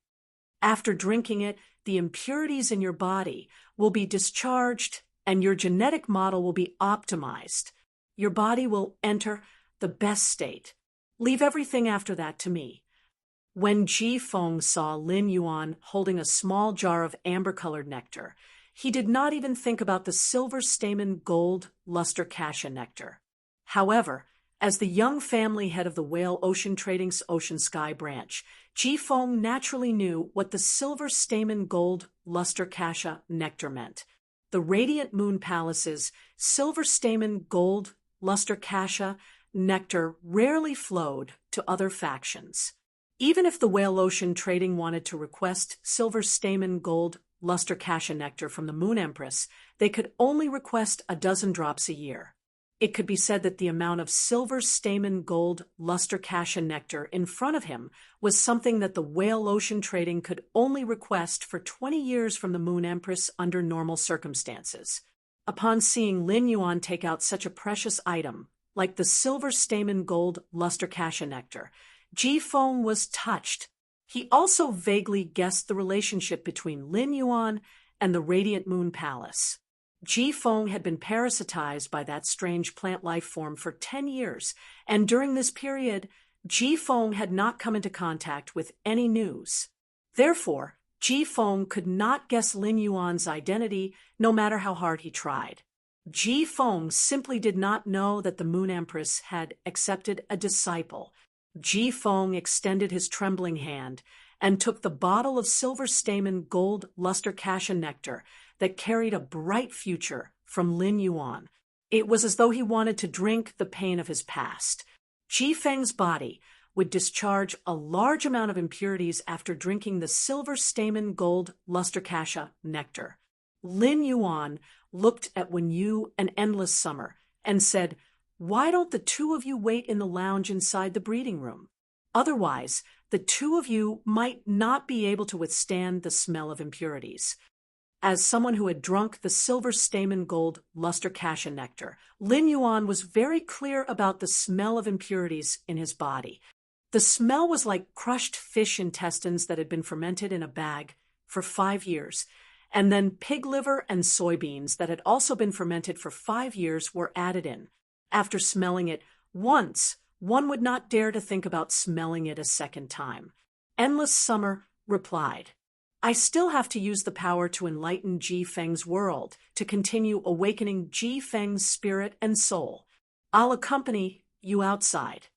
After drinking it, the impurities in your body will be discharged and your genetic model will be optimized. Your body will enter the best state. Leave everything after that to me. When Jifeng saw Lin Yuan holding a small jar of amber-colored nectar, he did not even think about the silver stamen gold luster cassia nectar. However, as the young family head of the Whale Ocean Trading's Ocean Sky branch, Jifeng naturally knew what the silver stamen gold luster cassia nectar meant. The Radiant Moon Palace's silver stamen gold luster cassia nectar rarely flowed to other factions. Even if the Whale Ocean Trading wanted to request silver stamen gold luster cassia nectar from the Moon Empress, they could only request a dozen drops a year. It could be said that the amount of silver stamen gold luster cassia nectar in front of him was something that the Whale Ocean Trading could only request for 20 years from the Moon Empress under normal circumstances. Upon seeing Lin Yuan take out such a precious item, like the silver stamen gold luster cassia nectar, Jifeng was touched. He also vaguely guessed the relationship between Lin Yuan and the Radiant Moon Palace. Jifeng had been parasitized by that strange plant life form for 10 years, and during this period, Jifeng had not come into contact with any news. Therefore, Jifeng could not guess Lin Yuan's identity no matter how hard he tried. Jifeng simply did not know that the Moon Empress had accepted a disciple. Jifeng extended his trembling hand and took the bottle of silver stamen gold luster cassia nectar that carried a bright future from Lin Yuan. It was as though he wanted to drink the pain of his past. Jifeng's body would discharge a large amount of impurities after drinking the silver stamen gold luster cassia nectar. Lin Yuan looked at Wenyu and Endless Summer and said, "Why don't the two of you wait in the lounge inside the breeding room? Otherwise, the two of you might not be able to withstand the smell of impurities." As someone who had drunk the silver stamen gold luster cassia nectar, Lin Yuan was very clear about the smell of impurities in his body. The smell was like crushed fish intestines that had been fermented in a bag for 5 years, and then pig liver and soybeans that had also been fermented for 5 years were added in. After smelling it once, one would not dare to think about smelling it a second time. Endless Summer replied, "I still have to use the power to enlighten Jifeng's world, to continue awakening Jifeng's spirit and soul. I'll accompany you outside."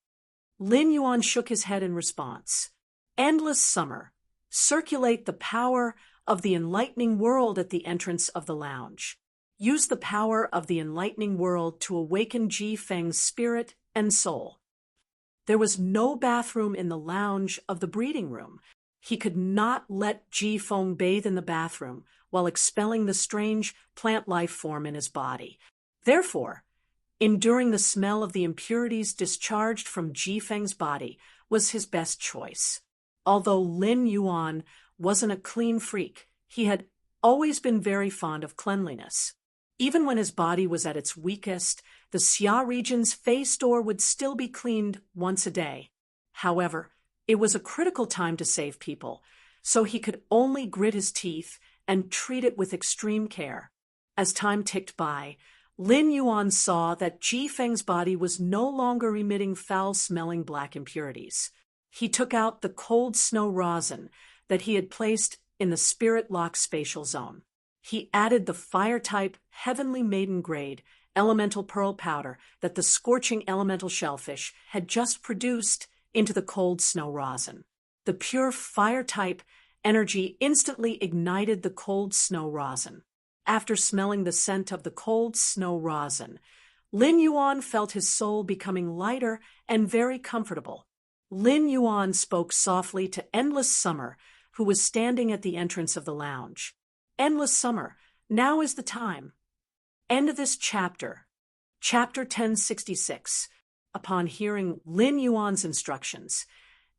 Lin Yuan shook his head in response. "Endless Summer, circulate the power of the enlightening world at the entrance of the lounge. Use the power of the enlightening world to awaken Jifeng's spirit and soul." There was no bathroom in the lounge of the breeding room. He could not let Ji Feng bathe in the bathroom while expelling the strange plant life form in his body. Therefore, enduring the smell of the impurities discharged from Ji Feng's body was his best choice. Although Lin Yuan wasn't a clean freak, he had always been very fond of cleanliness. Even when his body was at its weakest, the Xia region's face door would still be cleaned once a day. However, it was a critical time to save people, so he could only grit his teeth and treat it with extreme care. As time ticked by, Lin Yuan saw that Ji Feng's body was no longer emitting foul-smelling black impurities. He took out the cold snow rosin that he had placed in the spirit lock spatial zone. He added the fire-type Heavenly Maiden grade elemental pearl powder that the scorching elemental shellfish had just produced into the cold snow rosin. The pure fire-type energy instantly ignited the cold snow rosin. After smelling the scent of the cold snow rosin, Lin Yuan felt his soul becoming lighter and very comfortable. Lin Yuan spoke softly to Endless Summer, who was standing at the entrance of the lounge. Endless Summer, now is the time. End of this chapter. Chapter 1066. Upon hearing Lin Yuan's instructions,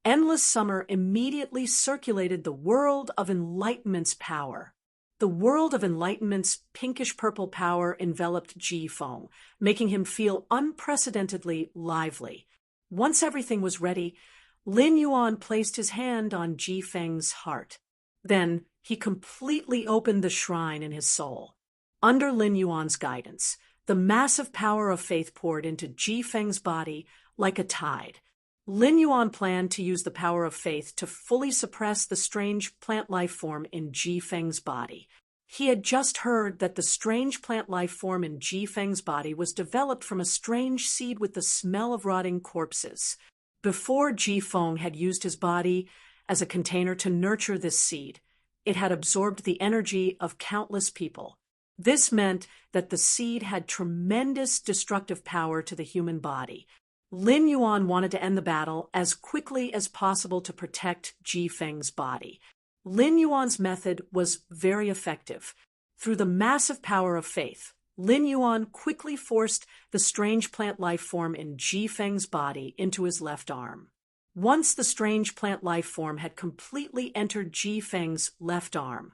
Endless Summer immediately circulated the World of Enlightenment's power. The World of Enlightenment's pinkish-purple power enveloped Ji Feng, making him feel unprecedentedly lively. Once everything was ready, Lin Yuan placed his hand on Ji Feng's heart. Then he completely opened the shrine in his soul. Under Lin Yuan's guidance, the massive power of faith poured into Ji Feng's body like a tide. Lin Yuan planned to use the power of faith to fully suppress the strange plant life form in Ji Feng's body. He had just heard that the strange plant life form in Ji Feng's body was developed from a strange seed with the smell of rotting corpses. Before Ji Feng had used his body as a container to nurture this seed, it had absorbed the energy of countless people. This meant that the seed had tremendous destructive power to the human body. Lin Yuan wanted to end the battle as quickly as possible to protect Ji Feng's body. Lin Yuan's method was very effective. Through the massive power of faith, Lin Yuan quickly forced the strange plant life form in Ji Feng's body into his left arm. Once the strange plant life form had completely entered Ji Feng's left arm,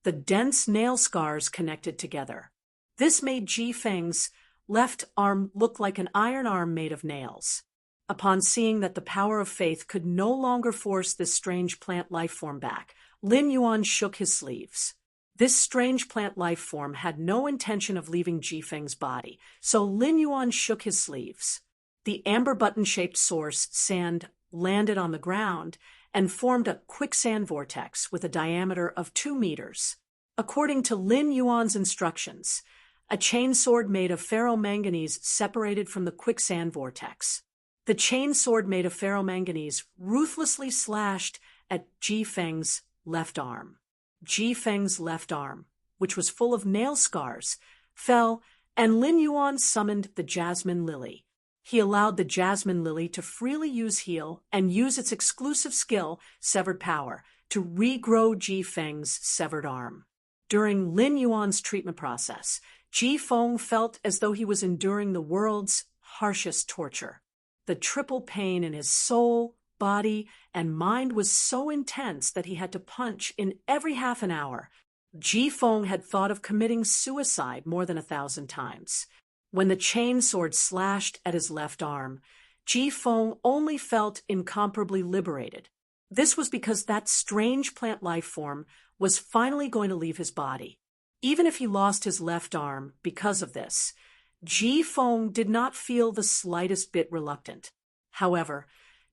the dense nail scars connected together. This made Ji Feng's left arm look like an iron arm made of nails. Upon seeing that the power of faith could no longer force this strange plant life form back, Lin Yuan shook his sleeves. This strange plant life form had no intention of leaving Ji Feng's body, so Lin Yuan shook his sleeves. The amber button-shaped source sand landed on the ground and formed a quicksand vortex with a diameter of 2 meters. According to Lin Yuan's instructions, a chainsword made of ferromanganese separated from the quicksand vortex. The chainsword made of ferromanganese ruthlessly slashed at Ji Feng's left arm. Ji Feng's left arm, which was full of nail scars, fell, and Lin Yuan summoned the Jasmine Lily. He allowed the Jasmine Lily to freely heal and use its exclusive skill, Severed Power, to regrow Ji Feng's severed arm. During Lin Yuan's treatment process, Ji Feng felt as though he was enduring the world's harshest torture. The triple pain in his soul, body, and mind was so intense that he had to punch in every half an hour. Ji Feng had thought of committing suicide more than 1,000 times. When the chainsword slashed at his left arm, Ji Feng only felt incomparably liberated. This was because that strange plant life form was finally going to leave his body. Even if he lost his left arm because of this, Ji Feng did not feel the slightest bit reluctant. However,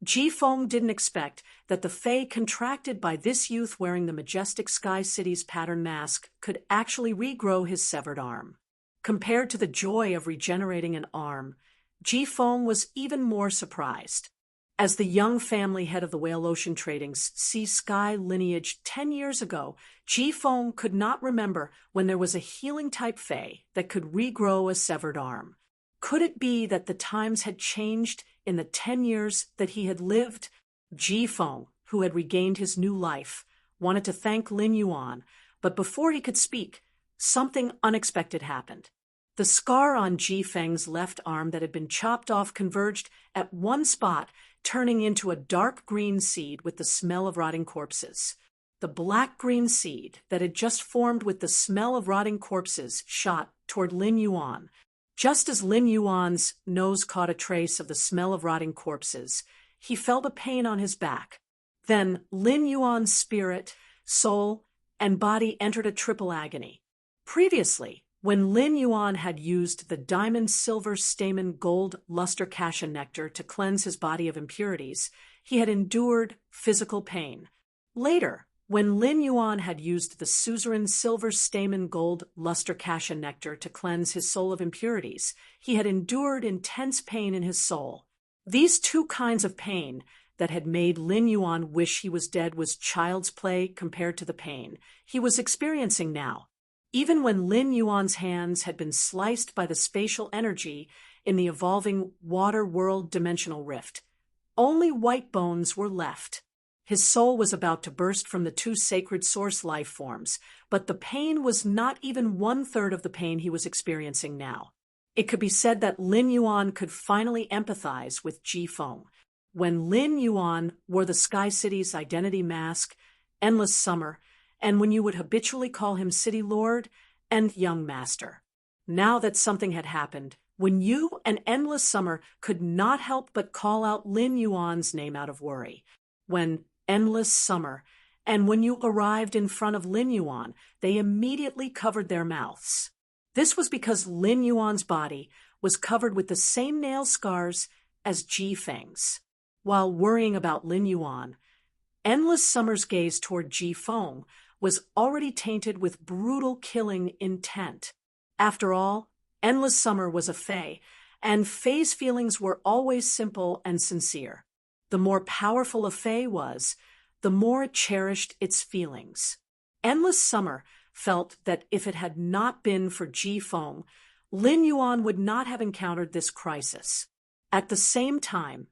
Ji Feng didn't expect that the fey contracted by this youth wearing the majestic Sky City's pattern mask could actually regrow his severed arm. Compared to the joy of regenerating an arm, Ji Feng was even more surprised. As the young family head of the Whale Ocean Trading's Sea Sky lineage 10 years ago, Ji Feng could not remember when there was a healing-type fey that could regrow a severed arm. Could it be that the times had changed in the 10 years that he had lived? Ji Feng, who had regained his new life, wanted to thank Lin Yuan, but before he could speak, something unexpected happened. The scar on Ji Feng's left arm that had been chopped off converged at one spot, turning into a dark green seed with the smell of rotting corpses. The black-green seed that had just formed with the smell of rotting corpses shot toward Lin Yuan. Just as Lin Yuan's nose caught a trace of the smell of rotting corpses, he felt a pain on his back. Then Lin Yuan's spirit, soul, and body entered a triple agony. Previously, when Lin Yuan had used the diamond silver stamen gold luster cassia nectar to cleanse his body of impurities, he had endured physical pain. Later, when Lin Yuan had used the suzerain silver stamen gold luster cassia nectar to cleanse his soul of impurities, he had endured intense pain in his soul. These two kinds of pain that had made Lin Yuan wish he was dead was child's play compared to the pain he was experiencing now. Even when Lin Yuan's hands had been sliced by the spatial energy in the evolving water world dimensional rift, only white bones were left. His soul was about to burst from the two sacred source life forms, but the pain was not even 1/3 of the pain he was experiencing now. It could be said that Lin Yuan could finally empathize with Ji Feng. When Lin Yuan wore the Sky City's identity mask, Endless Summer, and when you would habitually call him City Lord and Young Master. Now that something had happened, when you and Endless Summer could not help but call out Lin Yuan's name out of worry. When Endless Summer, and when you arrived in front of Lin Yuan, they immediately covered their mouths. This was because Lin Yuan's body was covered with the same nail scars as Ji Feng's. While worrying about Lin Yuan, Endless Summer's gaze toward Ji Feng was already tainted with brutal killing intent. After all, Endless Summer was a fae, and fae's feelings were always simple and sincere. The more powerful a fae was, the more it cherished its feelings. Endless Summer felt that if it had not been for Ji Feng, Lin Yuan would not have encountered this crisis. At the same time,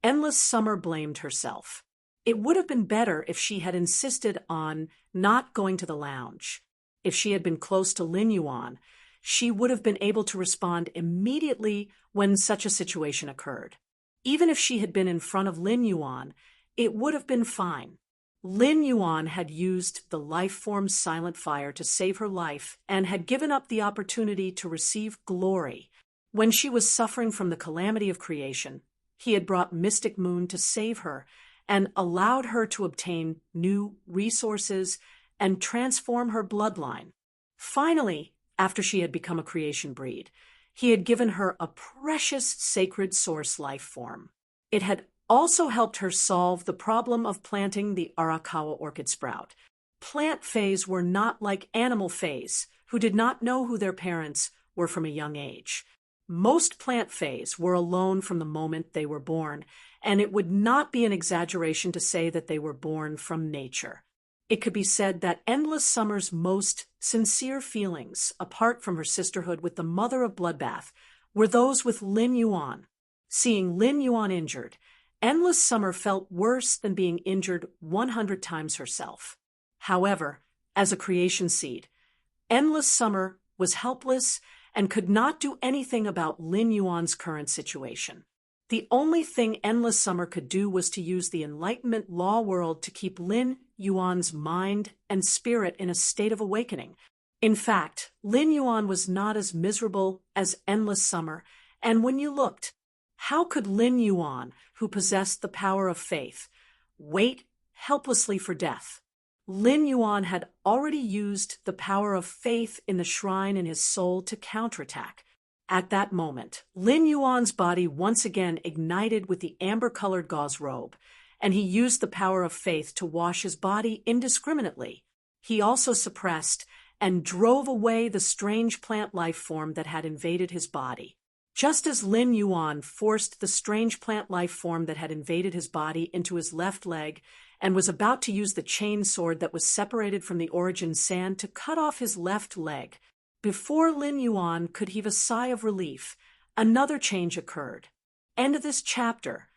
Endless Summer blamed herself. It would have been better if she had insisted on not going to the lounge. If she had been close to Lin Yuan, she would have been able to respond immediately when such a situation occurred. Even if she had been in front of Lin Yuan, it would have been fine. Lin Yuan had used the life form's silent fire to save her life and had given up the opportunity to receive glory. When she was suffering from the calamity of creation, he had brought Mystic Moon to save her and allowed her to obtain new resources and transform her bloodline. Finally, after she had become a creation breed, he had given her a precious sacred source life form. It had also helped her solve the problem of planting the Arakawa orchid sprout. Plant fays were not like animal fays, who did not know who their parents were from a young age. Most plant fays were alone from the moment they were born, and it would not be an exaggeration to say that they were born from nature. It could be said that Endless Summer's most sincere feelings, apart from her sisterhood with the mother of Bloodbath, were those with Lin Yuan. Seeing Lin Yuan injured, Endless Summer felt worse than being injured 100 times herself. However, as a creation seed, Endless Summer was helpless and could not do anything about Lin Yuan's current situation. The only thing Endless Summer could do was to use the Enlightenment law world to keep Lin Yuan's mind and spirit in a state of awakening. In fact, Lin Yuan was not as miserable as Endless Summer, and when you looked, how could Lin Yuan, who possessed the power of faith, wait helplessly for death? Lin Yuan had already used the power of faith in the shrine in his soul to counterattack. At that moment, Lin Yuan's body once again ignited with the amber-colored gauze robe, and he used the power of faith to wash his body indiscriminately. He also suppressed and drove away the strange plant life form that had invaded his body. Just as Lin Yuan forced the strange plant life form that had invaded his body into his left leg and was about to use the chain sword that was separated from the origin sand to cut off his left leg, before Lin Yuan could heave a sigh of relief, another change occurred. End of this chapter.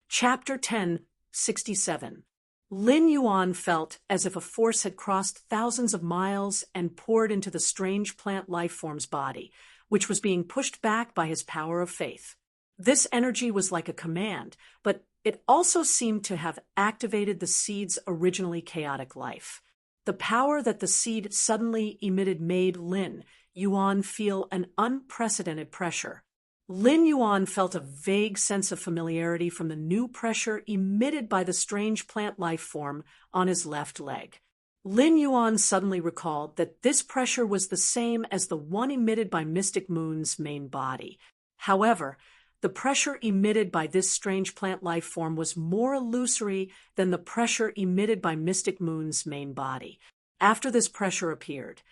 Chapter 10, 67. Lin Yuan felt as if a force had crossed thousands of miles and poured into the strange plant life form's body, which was being pushed back by his power of faith. This energy was like a command, but it also seemed to have activated the seed's originally chaotic life. The power that the seed suddenly emitted made Lin Yuan feel an unprecedented pressure. Lin Yuan felt a vague sense of familiarity from the new pressure emitted by the strange plant life form on his left leg. Lin Yuan suddenly recalled that this pressure was the same as the one emitted by Mystic Moon's main body. However, the pressure emitted by this strange plant life form was more illusory than the pressure emitted by Mystic Moon's main body. After this pressure appeared,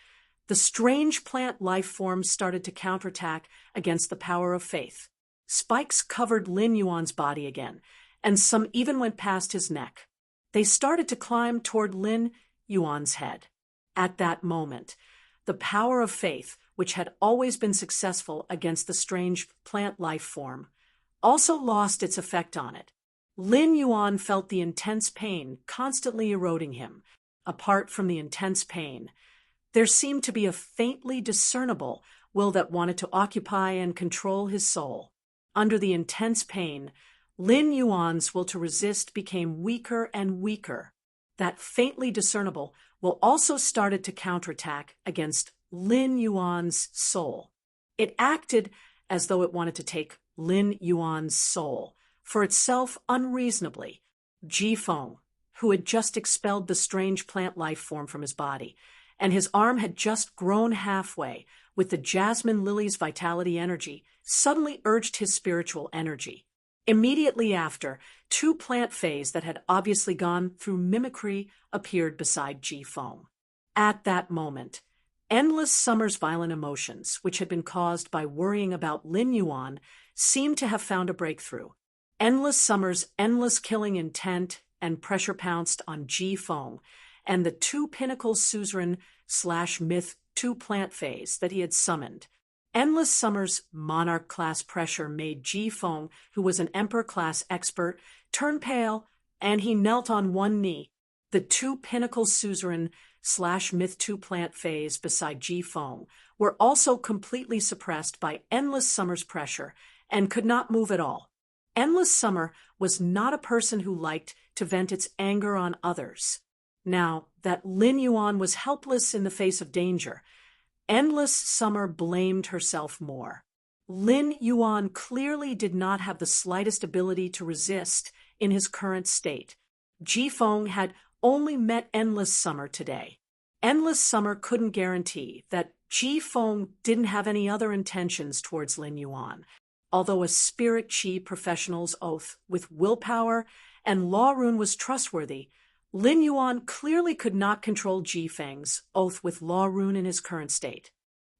the strange plant life form started to counterattack against the power of faith. Spikes covered Lin Yuan's body again, and some even went past his neck. They started to climb toward Lin Yuan's head. At that moment, the power of faith, which had always been successful against the strange plant life form, also lost its effect on it. Lin Yuan felt the intense pain constantly eroding him. Apart from the intense pain, there seemed to be a faintly discernible will that wanted to occupy and control his soul. Under the intense pain, Lin Yuan's will to resist became weaker and weaker. That faintly discernible will also started to counterattack against Lin Yuan's soul. It acted as though it wanted to take Lin Yuan's soul for itself unreasonably. Ji Feng, who had just expelled the strange plant life form from his body, and his arm had just grown halfway with the jasmine lily's vitality energy, suddenly urged his spiritual energy. Immediately after, two plant fays that had obviously gone through mimicry appeared beside Ji Feng. At that moment, Endless Summer's violent emotions, which had been caused by worrying about Lin Yuan, seemed to have found a breakthrough. Endless Summer's endless killing intent and pressure pounced on Ji Feng and the two pinnacle suzerain/myth two plant fays that he had summoned. Endless Summer's monarch-class pressure made Ji Feng, who was an emperor-class expert, turn pale, and he knelt on one knee. The two pinnacle suzerain/myth two plant fays beside Ji Feng were also completely suppressed by Endless Summer's pressure and could not move at all. Endless Summer was not a person who liked to vent its anger on others. Now that Lin Yuan was helpless in the face of danger, Endless Summer blamed herself more. Lin Yuan clearly did not have the slightest ability to resist in his current state. Ji Feng had only met Endless Summer today. Endless Summer couldn't guarantee that Ji Feng didn't have any other intentions towards Lin Yuan. Although a spirit qi professional's oath with willpower and law rune was trustworthy, Lin Yuan clearly could not control Ji Feng's oath with law rune in his current state.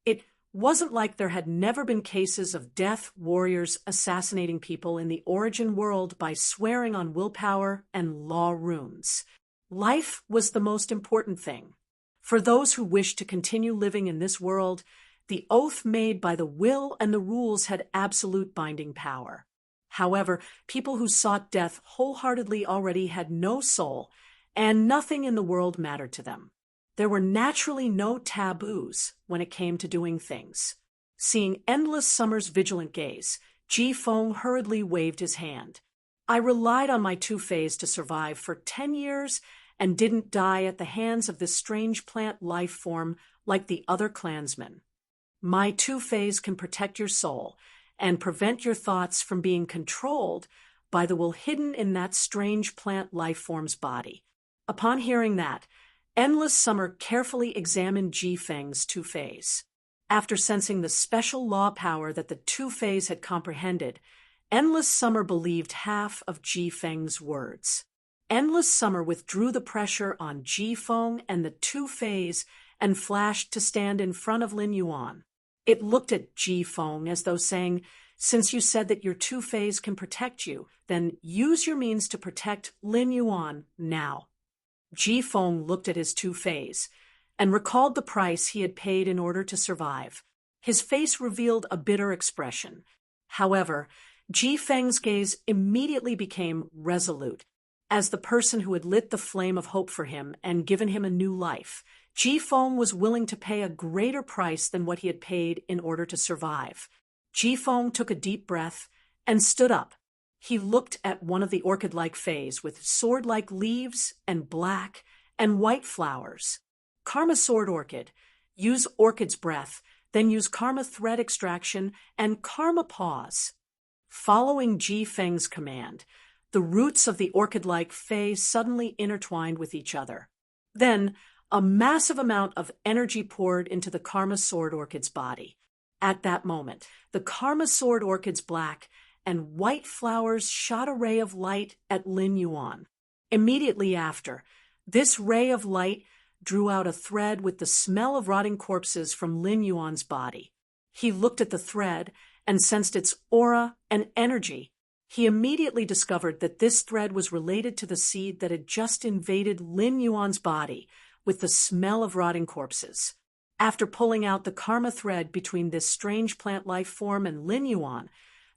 It wasn't like there had never been cases of death warriors assassinating people in the origin world by swearing on willpower and law runes. Life was the most important thing. For those who wished to continue living in this world, the oath made by the will and the rules had absolute binding power. However, people who sought death wholeheartedly already had no soul, and nothing in the world mattered to them. There were naturally no taboos when it came to doing things. Seeing Endless Summer's vigilant gaze, Ji Feng hurriedly waved his hand. I relied on my two fays to survive for 10 years and didn't die at the hands of this strange plant life form like the other clansmen. My two fays can protect your soul and prevent your thoughts from being controlled by the will hidden in that strange plant life form's body. Upon hearing that, Endless Summer carefully examined Ji Feng's two fays. After sensing the special law power that the two fays had comprehended, Endless Summer believed half of Ji Feng's words. Endless Summer withdrew the pressure on Ji Feng and the two fays and flashed to stand in front of Lin Yuan. It looked at Ji Feng as though saying, since you said that your two fays can protect you, then use your means to protect Lin Yuan now. Ji Feng looked at his two fays and recalled the price he had paid in order to survive. His face revealed a bitter expression. However, Ji Feng's gaze immediately became resolute. As the person who had lit the flame of hope for him and given him a new life, Ji-Feng was willing to pay a greater price than what he had paid in order to survive. Ji-Feng took a deep breath and stood up. He looked at one of the orchid-like fays with sword-like leaves and black and white flowers. Karma sword orchid. Use orchid's breath, then use karma thread extraction and karma pause. Following Ji-Feng's command, the roots of the orchid-like fay suddenly intertwined with each other. Then, a massive amount of energy poured into the karma sword orchid's body. At that moment, the karma sword orchid's black and white flowers shot a ray of light at Lin Yuan. Immediately after, this ray of light drew out a thread with the smell of rotting corpses from Lin Yuan's body. He looked at the thread and sensed its aura and energy. He immediately discovered that this thread was related to the seed that had just invaded Lin Yuan's body with the smell of rotting corpses. After pulling out the karma thread between this strange plant life form and Lin Yuan,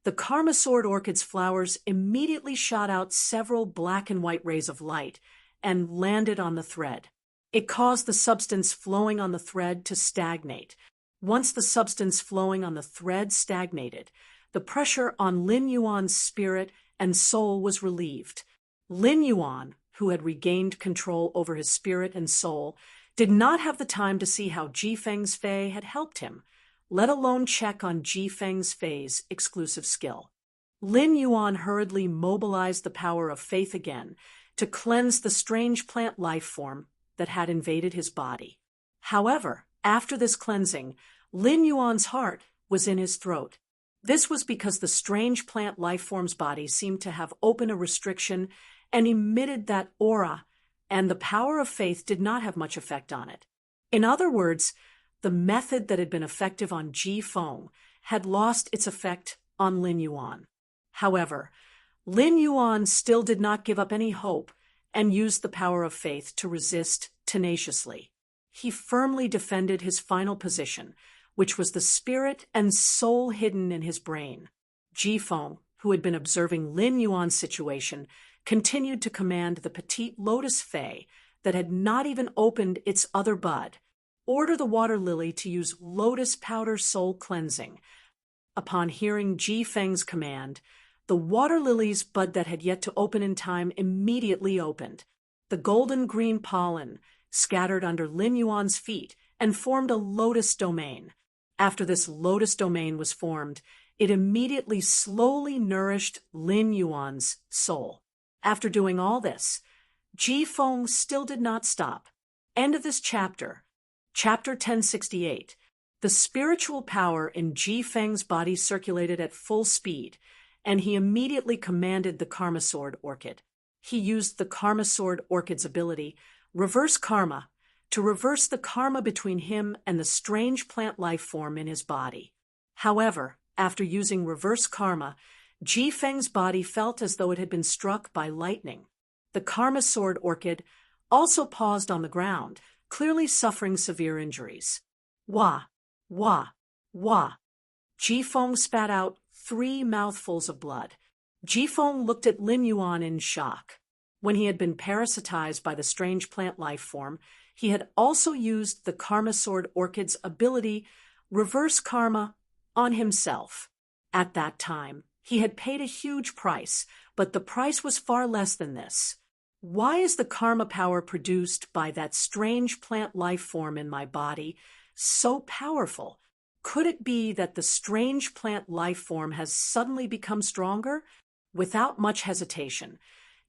the karma sword orchid's flowers immediately shot out several black and white rays of light and landed on the thread. It caused the substance flowing on the thread to stagnate. Once the substance flowing on the thread stagnated, the pressure on Lin Yuan's spirit and soul was relieved. Lin Yuan, who had regained control over his spirit and soul, did not have the time to see how Ji-Feng's fay had helped him, let alone check on Ji-Feng's fay's exclusive skill. Lin Yuan hurriedly mobilized the power of faith again to cleanse the strange plant life form that had invaded his body. However, after this cleansing, Lin Yuan's heart was in his throat. This was because the strange plant life form's body seemed to have opened a restriction and emitted that aura, and the power of faith did not have much effect on it. In other words, the method that had been effective on Ji-Feng had lost its effect on Lin Yuan. However, Lin Yuan still did not give up any hope and used the power of faith to resist tenaciously. He firmly defended his final position, which was the spirit and soul hidden in his brain. Ji-Feng, who had been observing Lin Yuan's situation, continued to command the petite lotus fay that had not even opened its other bud. Order the water lily to use lotus powder soul cleansing. Upon hearing Ji-Feng's command, the water lily's bud that had yet to open in time immediately opened. The golden green pollen scattered under Lin Yuan's feet and formed a lotus domain. After this lotus domain was formed, it immediately slowly nourished Lin Yuan's soul. After doing all this, Ji-Feng still did not stop. End of this chapter. Chapter 1068. The spiritual power in Ji-Feng's body circulated at full speed, and he immediately commanded the Karma Sword Orchid. He used the Karma Sword Orchid's ability, Reverse Karma, to reverse the karma between him and the strange plant life form in his body. However, after using Reverse Karma, Ji-Feng's body felt as though it had been struck by lightning. The Karma Sword Orchid also paused on the ground, clearly suffering severe injuries. Wah, wah, wah. Ji-Feng spat out 3 mouthfuls of blood. Ji-Feng looked at Lin Yuan in shock. When he had been parasitized by the strange plant life form, he had also used the Karma Sword Orchid's ability, Reverse Karma, on himself. At that time, he had paid a huge price, but the price was far less than this. Why is the karma power produced by that strange plant life form in my body so powerful? Could it be that the strange plant life form has suddenly become stronger? Without much hesitation,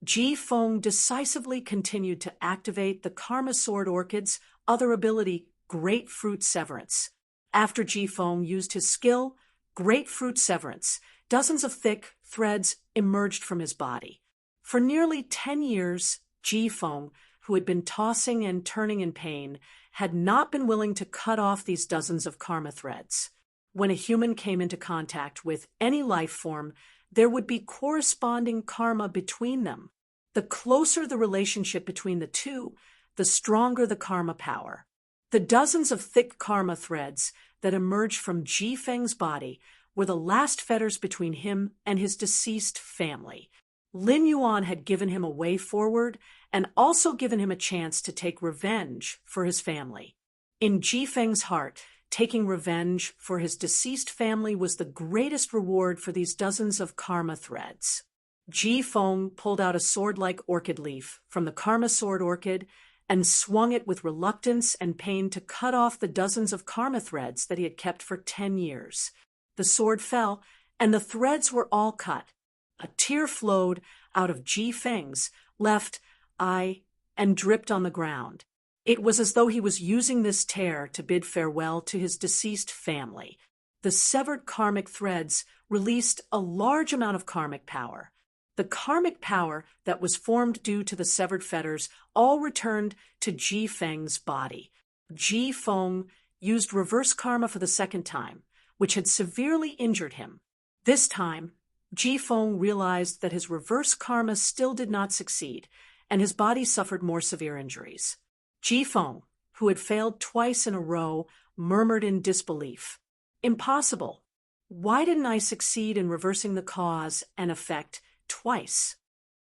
Ji-Feng decisively continued to activate the Karma Sword Orchid's other ability, Grapefruit Severance. After Ji-Feng used his skill, Grapefruit Severance, dozens of thick threads emerged from his body. For nearly 10 years, Ji-Feng, who had been tossing and turning in pain, had not been willing to cut off these dozens of karma threads. When a human came into contact with any life form, there would be corresponding karma between them. The closer the relationship between the two, the stronger the karma power. The dozens of thick karma threads that emerged from Ji-Feng's body were the last fetters between him and his deceased family. Lin Yuan had given him a way forward and also given him a chance to take revenge for his family. In Ji Feng's heart, taking revenge for his deceased family was the greatest reward for these dozens of karma threads. Ji Feng pulled out a sword-like orchid leaf from the karma sword orchid and swung it with reluctance and pain to cut off the dozens of karma threads that he had kept for 10 years. The sword fell, and the threads were all cut. A tear flowed out of Ji Feng's left eye and dripped on the ground. It was as though he was using this tear to bid farewell to his deceased family. The severed karmic threads released a large amount of karmic power. The karmic power that was formed due to the severed fetters all returned to Ji Feng's body. Ji Feng used reverse karma for the second time, which had severely injured him. This time, Ji Feng realized that his reverse karma still did not succeed, and his body suffered more severe injuries. Ji Feng, who had failed twice in a row, murmured in disbelief. "Impossible. Why didn't I succeed in reversing the cause and effect twice?"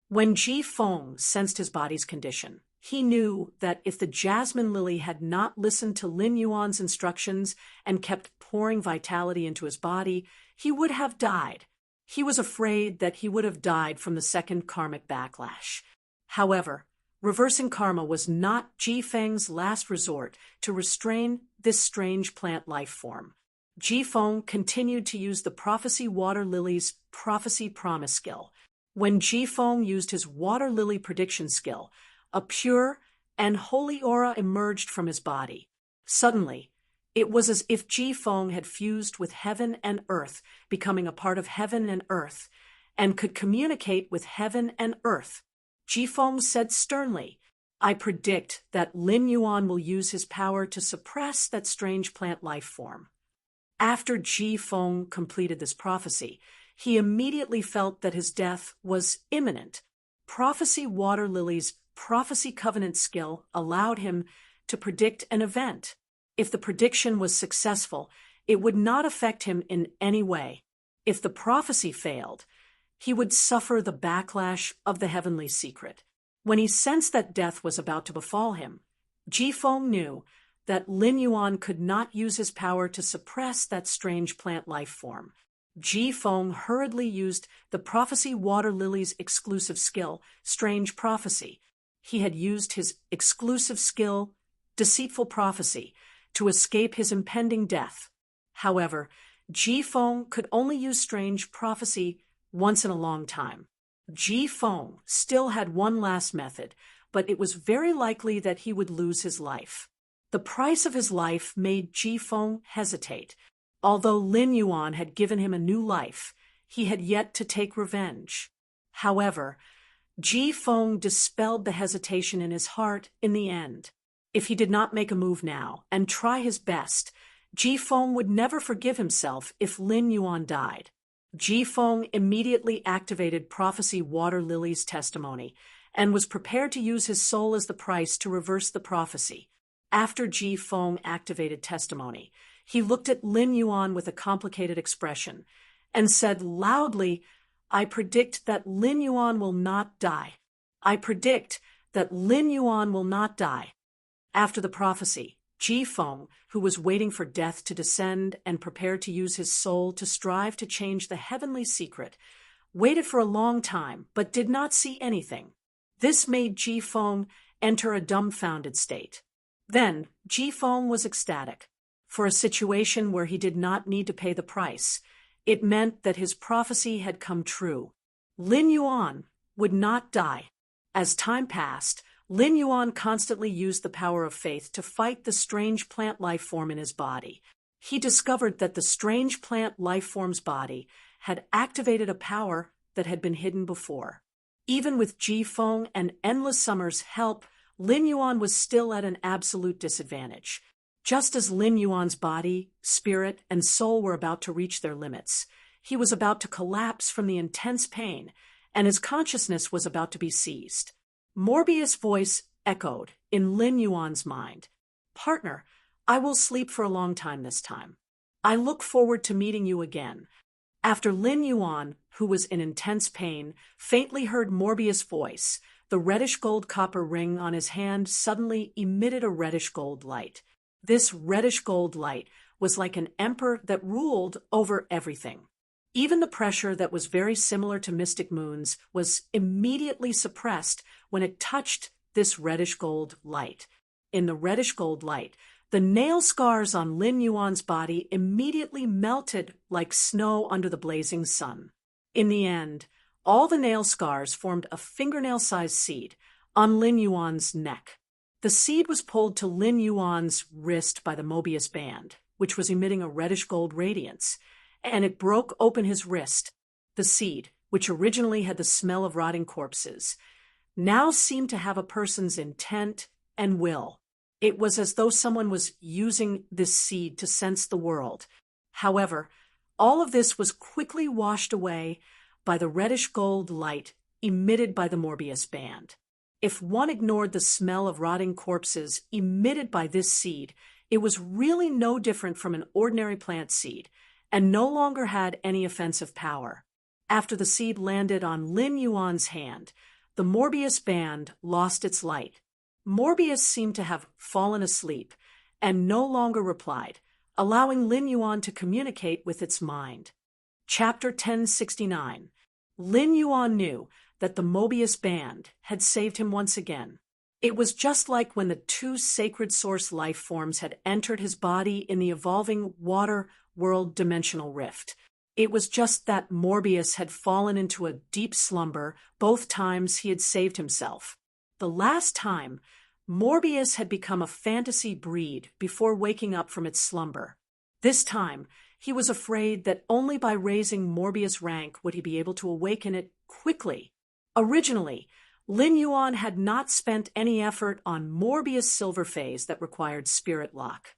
When Ji Feng sensed his body's condition, he knew that if the jasmine lily had not listened to Lin Yuan's instructions and kept pouring vitality into his body, he would have died. He was afraid that he would have died from the second karmic backlash. However, reversing karma was not Ji Feng's last resort to restrain this strange plant life form. Ji Feng continued to use the prophecy water lily's prophecy promise skill. When Ji Feng used his water lily prediction skill, a pure and holy aura emerged from his body. Suddenly, it was as if Ji Feng had fused with heaven and earth, becoming a part of heaven and earth, and could communicate with heaven and earth. Ji Feng said sternly, "I predict that Lin Yuan will use his power to suppress that strange plant life form." After Ji Feng completed this prophecy, he immediately felt that his death was imminent. Prophecy Water Lily's prophecy covenant skill allowed him to predict an event. If the prediction was successful, it would not affect him in any way. If the prophecy failed, he would suffer the backlash of the heavenly secret. When he sensed that death was about to befall him, Ji Feng knew that Lin Yuan could not use his power to suppress that strange plant life form. Ji Feng hurriedly used the prophecy water lily's exclusive skill, strange prophecy. He had used his exclusive skill, deceitful prophecy, to escape his impending death. However, Ji Feng could only use strange prophecy once in a long time. Ji Feng still had one last method, but it was very likely that he would lose his life. The price of his life made Ji Feng hesitate. Although Lin Yuan had given him a new life, he had yet to take revenge. However, Ji Feng dispelled the hesitation in his heart in the end. If he did not make a move now and try his best, Ji Feng would never forgive himself if Lin Yuan died. Ji Feng immediately activated Prophecy Water Lily's testimony and was prepared to use his soul as the price to reverse the prophecy. After Ji Feng activated testimony, he looked at Lin Yuan with a complicated expression and said loudly, "I predict that Lin Yuan will not die. I predict that Lin Yuan will not die." After the prophecy, Ji Feng, who was waiting for death to descend and prepared to use his soul to strive to change the heavenly secret, waited for a long time but did not see anything. This made Ji Feng enter a dumbfounded state. Then, Ji Feng was ecstatic. For a situation where he did not need to pay the price, it meant that his prophecy had come true. Lin Yuan would not die. As time passed, Lin Yuan constantly used the power of faith to fight the strange plant life form in his body. He discovered that the strange plant life form's body had activated a power that had been hidden before. Even with Ji Feng and Endless Summer's help, Lin Yuan was still at an absolute disadvantage. Just as Lin Yuan's body, spirit, and soul were about to reach their limits, he was about to collapse from the intense pain, and his consciousness was about to be seized. Morbius' voice echoed in Lin Yuan's mind. "Partner, I will sleep for a long time this time. I look forward to meeting you again." After Lin Yuan, who was in intense pain, faintly heard Morbius' voice, the reddish-gold copper ring on his hand suddenly emitted a reddish-gold light. This reddish-gold light was like an emperor that ruled over everything. Even the pressure that was very similar to Mystic Moon's was immediately suppressed when it touched this reddish-gold light. In the reddish-gold light, the nail scars on Lin Yuan's body immediately melted like snow under the blazing sun. In the end, all the nail scars formed a fingernail-sized seed on Lin Yuan's neck. The seed was pulled to Lin Yuan's wrist by the Mobius band, which was emitting a reddish-gold radiance, and it broke open his wrist. The seed, which originally had the smell of rotting corpses, now seemed to have a person's intent and will. It was as though someone was using this seed to sense the world. However, all of this was quickly washed away by the reddish-gold light emitted by the Morbius band. If one ignored the smell of rotting corpses emitted by this seed, it was really no different from an ordinary plant seed, and no longer had any offensive power. After the seed landed on Lin Yuan's hand, the Morbius band lost its light. Morbius seemed to have fallen asleep and no longer replied, allowing Lin Yuan to communicate with its mind. Chapter 1069. Lin Yuan knew that the Mobius band had saved him once again. It was just like when the two sacred source life forms had entered his body in the evolving water world dimensional rift. It was just that Morbius had fallen into a deep slumber both times he had saved himself. The last time, Morbius had become a fantasy breed before waking up from its slumber. This time, he was afraid that only by raising Morbius' rank would he be able to awaken it quickly. Originally, Lin Yuan had not spent any effort on Morbius' silver phase that required spirit lock.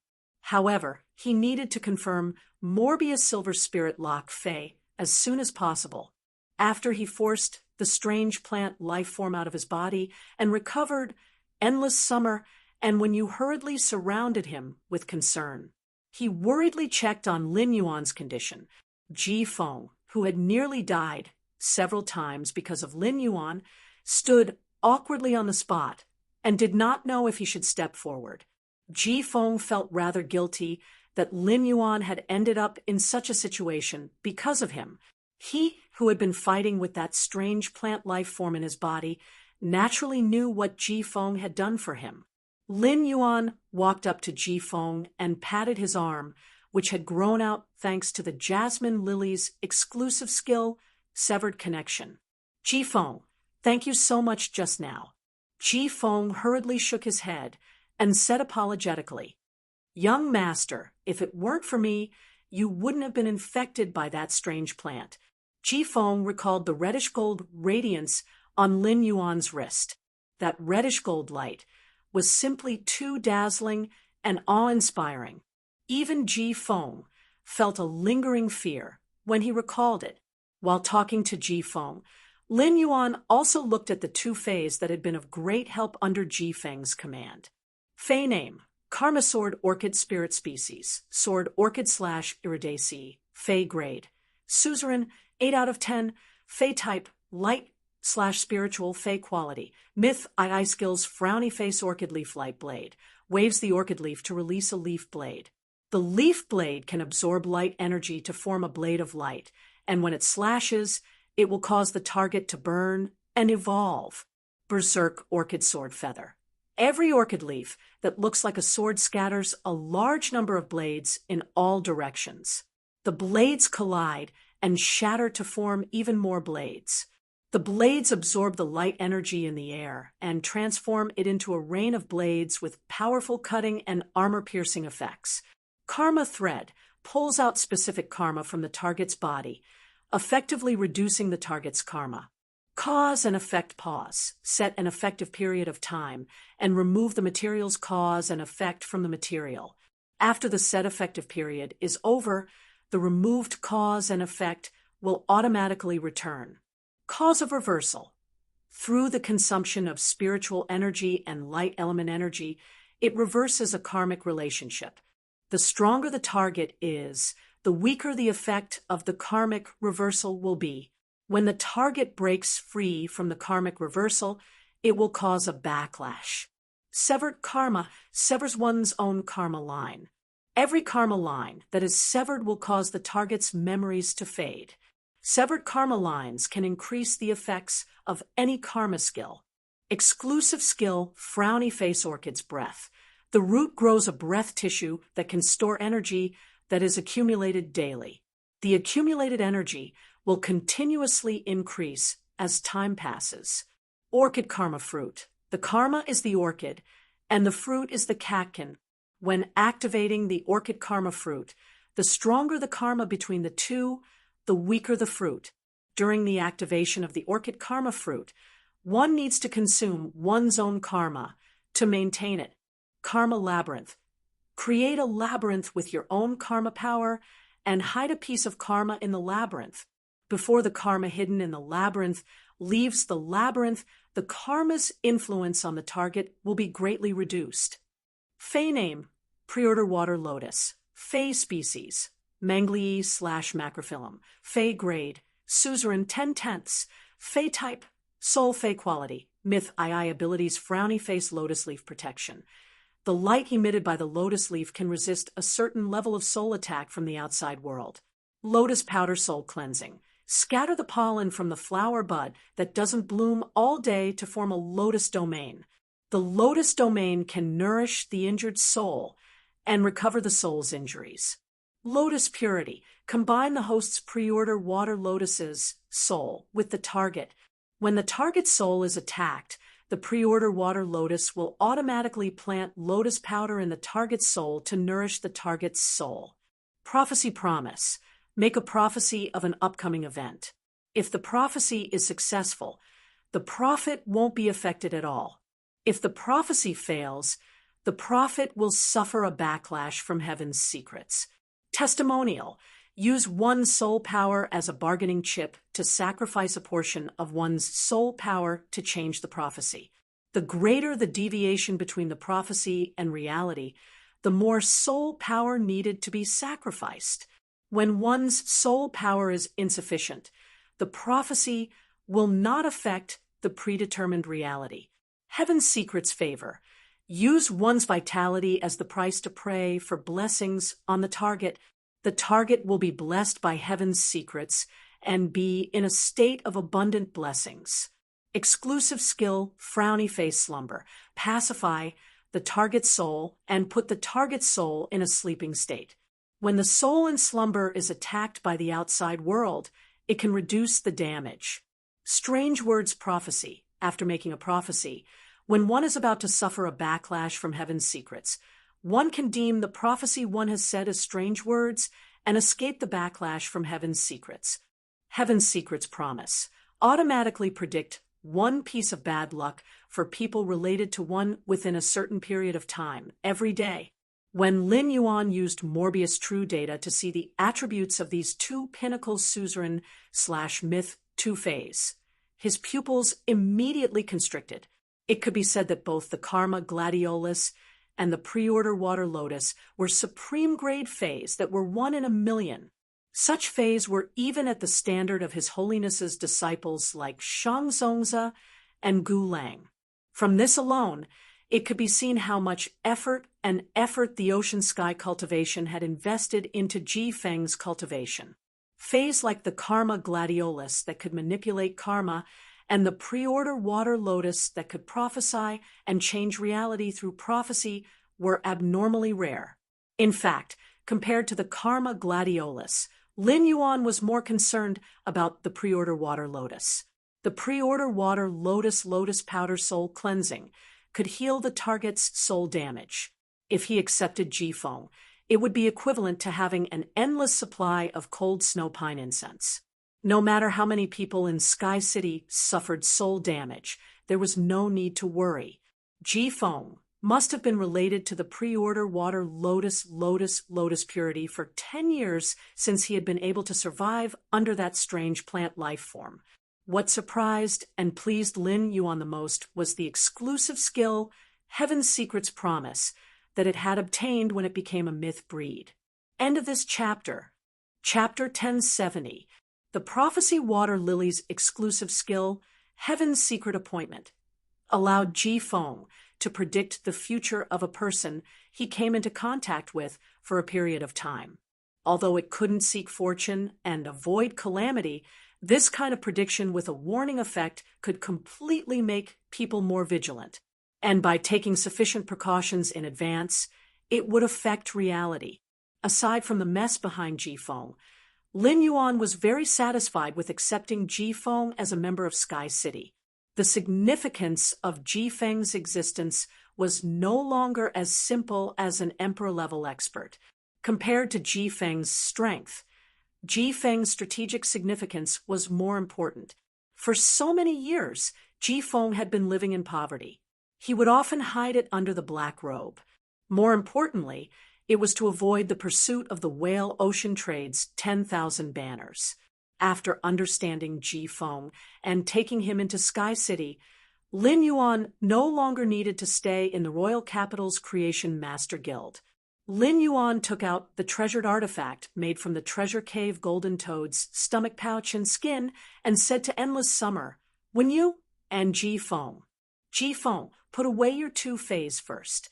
However, he needed to confirm Morbius' silver spirit lock Fey as soon as possible. After he forced the strange plant life form out of his body and recovered endless summer, and when you hurriedly surrounded him with concern. He worriedly checked on Lin Yuan's condition. Ji Feng, who had nearly died several times because of Lin Yuan, stood awkwardly on the spot and did not know if he should step forward. Ji Feng felt rather guilty that Lin Yuan had ended up in such a situation because of him. He, who had been fighting with that strange plant life form in his body, naturally knew what Ji Feng had done for him. Lin Yuan walked up to Ji Feng and patted his arm, which had grown out thanks to the Jasmine Lily's exclusive skill, Severed Connection. Ji Feng, thank you so much just now. Ji Feng hurriedly shook his head and said apologetically, Young master, if it weren't for me, you wouldn't have been infected by that strange plant. Ji Feng recalled the reddish-gold radiance on Lin Yuan's wrist. That reddish-gold light was simply too dazzling and awe-inspiring. Even Ji Feng felt a lingering fear when he recalled it. While talking to Ji Feng, Lin Yuan also looked at the two Feys that had been of great help under Ji Feng's command. Fey name, Karma Sword Orchid Spirit Species, Sword Orchid/Iridaceae, Fey grade. Suzerain, 8 out of 10, Fey type, Light/Spiritual Fey quality. Myth, II skills, Frowny Face Orchid Leaf Light Blade. Waves the orchid leaf to release a leaf blade. The leaf blade can absorb light energy to form a blade of light, and when it slashes, it will cause the target to burn and evolve. Berserk Orchid Sword Feather. Every orchid leaf that looks like a sword scatters a large number of blades in all directions. The blades collide and shatter to form even more blades. The blades absorb the light energy in the air and transform it into a rain of blades with powerful cutting and armor-piercing effects. Karma Thread pulls out specific karma from the target's body, effectively reducing the target's karma. Cause and effect pause. Set an effective period of time and remove the material's cause and effect from the material. After the set effective period is over, the removed cause and effect will automatically return. Cause of reversal. Through the consumption of spiritual energy and light element energy, it reverses a karmic relationship. The stronger the target is, the weaker the effect of the karmic reversal will be. When the target breaks free from the karmic reversal, it will cause a backlash. Severed karma severs one's own karma line. Every karma line that is severed will cause the target's memories to fade. Severed karma lines can increase the effects of any karma skill. Exclusive skill, frowny face orchid's breath. The root grows a breath tissue that can store energy that is accumulated daily. The accumulated energy will continuously increase as time passes. Orchid karma fruit. The karma is the orchid, and the fruit is the catkin. When activating the orchid karma fruit, the stronger the karma between the two, the weaker the fruit. During the activation of the orchid karma fruit, one needs to consume one's own karma to maintain it. Karma labyrinth. Create a labyrinth with your own karma power and hide a piece of karma in the labyrinth. Before the karma hidden in the labyrinth leaves the labyrinth, the karma's influence on the target will be greatly reduced. Fey name, Preorder water lotus. Fey species, Manglii/macrophyllum. Fey grade, suzerain 10/10. Fey type, soul Fey quality. Myth II abilities, frowny face lotus leaf protection. The light emitted by the lotus leaf can resist a certain level of soul attack from the outside world. Lotus powder soul cleansing. Scatter the pollen from the flower bud that doesn't bloom all day to form a lotus domain. The lotus domain can nourish the injured soul and recover the soul's injuries. Lotus purity. Combine the host's preorder water lotus's soul with the target. When the target's soul is attacked, the preorder water lotus will automatically plant lotus powder in the target's soul to nourish the target's soul. Prophecy promise. Make a prophecy of an upcoming event. If the prophecy is successful, the prophet won't be affected at all. If the prophecy fails, the prophet will suffer a backlash from heaven's secrets. Testimonial. Use one's soul power as a bargaining chip to sacrifice a portion of one's soul power to change the prophecy. The greater the deviation between the prophecy and reality, the more soul power needed to be sacrificed. When one's soul power is insufficient, the prophecy will not affect the predetermined reality. Heaven's secrets favor. Use one's vitality as the price to pray for blessings on the target. The target will be blessed by heaven's secrets and be in a state of abundant blessings. Exclusive skill, frowny face slumber. Pacify the target's soul and put the target's soul in a sleeping state. When the soul in slumber is attacked by the outside world, it can reduce the damage. Strange words prophecy. After making a prophecy, when one is about to suffer a backlash from heaven's secrets, one can deem the prophecy one has said as strange words and escape the backlash from heaven's secrets. Heaven's secrets promise. Automatically predict one piece of bad luck for people related to one within a certain period of time, every day. When Lin Yuan used Morbius True data to see the attributes of these two pinnacles suzerain/myth two-phase, his pupils immediately constricted. It could be said that both the Karma Gladiolus and the Preorder Water Lotus were supreme grade fays that were 1 in a million. Such fays were even at the standard of His Holiness's disciples like Shangzongzi and Gu Lang. From this alone, it could be seen how much effort the Ocean Sky cultivation had invested into Ji Feng's cultivation. Fays like the Karma Gladiolus that could manipulate karma and the Preorder Water Lotus that could prophesy and change reality through prophecy were abnormally rare. In fact, compared to the Karma Gladiolus, Lin Yuan was more concerned about the Preorder Water Lotus. The Preorder Water Lotus powder soul cleansing could heal the target's soul damage. If he accepted Jifeng, it would be equivalent to having an endless supply of cold snow pine incense. No matter how many people in Sky City suffered soul damage, there was no need to worry. Jifeng must have been related to the Preorder Water Lotus purity for 10 years since he had been able to survive under that strange plant life form. What surprised and pleased Lin Yuan the most was the exclusive skill, Heaven's Secrets promise, that it had obtained when it became a myth breed. End of this chapter. Chapter 1070. The Prophecy Water Lily's exclusive skill, Heaven's Secret Appointment, allowed Ji Feng to predict the future of a person he came into contact with for a period of time. Although it couldn't seek fortune and avoid calamity, this kind of prediction with a warning effect could completely make people more vigilant. And by taking sufficient precautions in advance, it would affect reality. Aside from the mess behind Ji Feng, Lin Yuan was very satisfied with accepting Ji Feng as a member of Sky City. The significance of Ji Feng's existence was no longer as simple as an emperor-level expert. Compared to Ji Feng's strength, Ji Feng's strategic significance was more important. For so many years, Ji Feng had been living in poverty. He would often hide it under the black robe. More importantly, it was to avoid the pursuit of the Whale Ocean Trade's 10,000 banners. After understanding Ji Feng and taking him into Sky City, Lin Yuan no longer needed to stay in the royal capital's Creation Master Guild. Lin Yuan took out the treasured artifact made from the treasure cave golden toad's stomach pouch and skin and said to Endless Summer, "When you and Ji Feng, put away your two-phase first.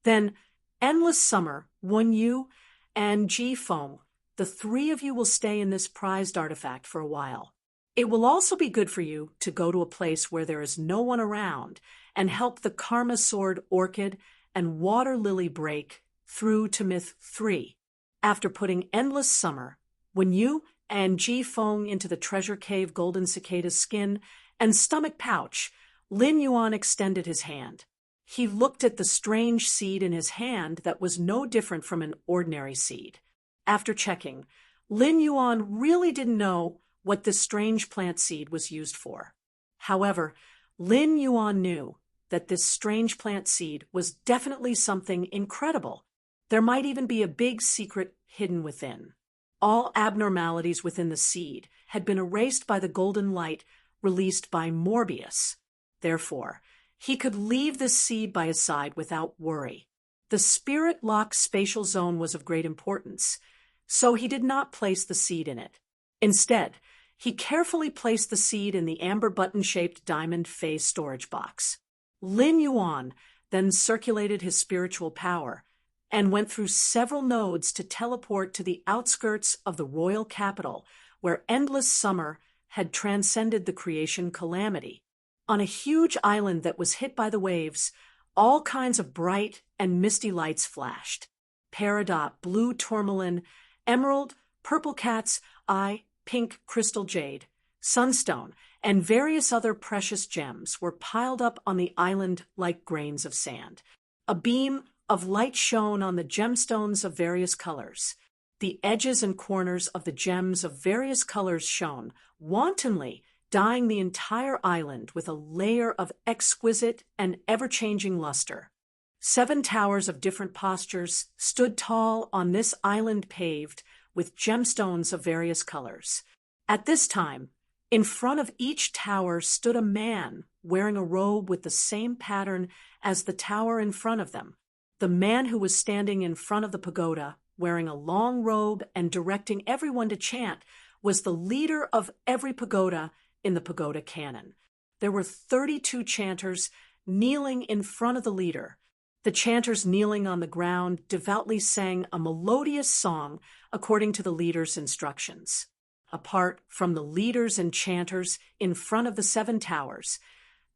Then Endless Summer, when you and Ji Feng, the three of you will stay in this prized artifact for a while. It will also be good for you to go to a place where there is no one around and help the Karma Sword Orchid and Water Lily break through to Myth 3. After putting Endless Summer, when you and Ji Feng into the treasure cave golden cicada's skin and stomach pouch, Lin Yuan extended his hand. He looked at the strange seed in his hand that was no different from an ordinary seed. After checking, Lin Yuan really didn't know what this strange plant seed was used for. However, Lin Yuan knew that this strange plant seed was definitely something incredible. There might even be a big secret hidden within. All abnormalities within the seed had been erased by the golden light released by Morbius. Therefore, he could leave this seed by his side without worry. The spirit-locked spatial zone was of great importance, so he did not place the seed in it. Instead, he carefully placed the seed in the amber button-shaped diamond phase storage box. Lin Yuan then circulated his spiritual power and went through several nodes to teleport to the outskirts of the royal capital, where Endless Summer had transcended the creation calamity. On a huge island that was hit by the waves, all kinds of bright and misty lights flashed. Peridot, blue tourmaline, emerald, purple cat's eye, pink crystal jade, sunstone, and various other precious gems were piled up on the island like grains of sand. A beam of light shone on the gemstones of various colors. The edges and corners of the gems of various colors shone, wantonly dyeing the entire island with a layer of exquisite and ever-changing luster. 7 towers of different postures stood tall on this island paved with gemstones of various colors. At this time, in front of each tower stood a man wearing a robe with the same pattern as the tower in front of them. The man who was standing in front of the pagoda, wearing a long robe and directing everyone to chant, was the leader of every pagoda in the pagoda canon. There were 32 chanters kneeling in front of the leader. The chanters kneeling on the ground devoutly sang a melodious song according to the leader's instructions. Apart from the leaders and chanters in front of the 7 towers,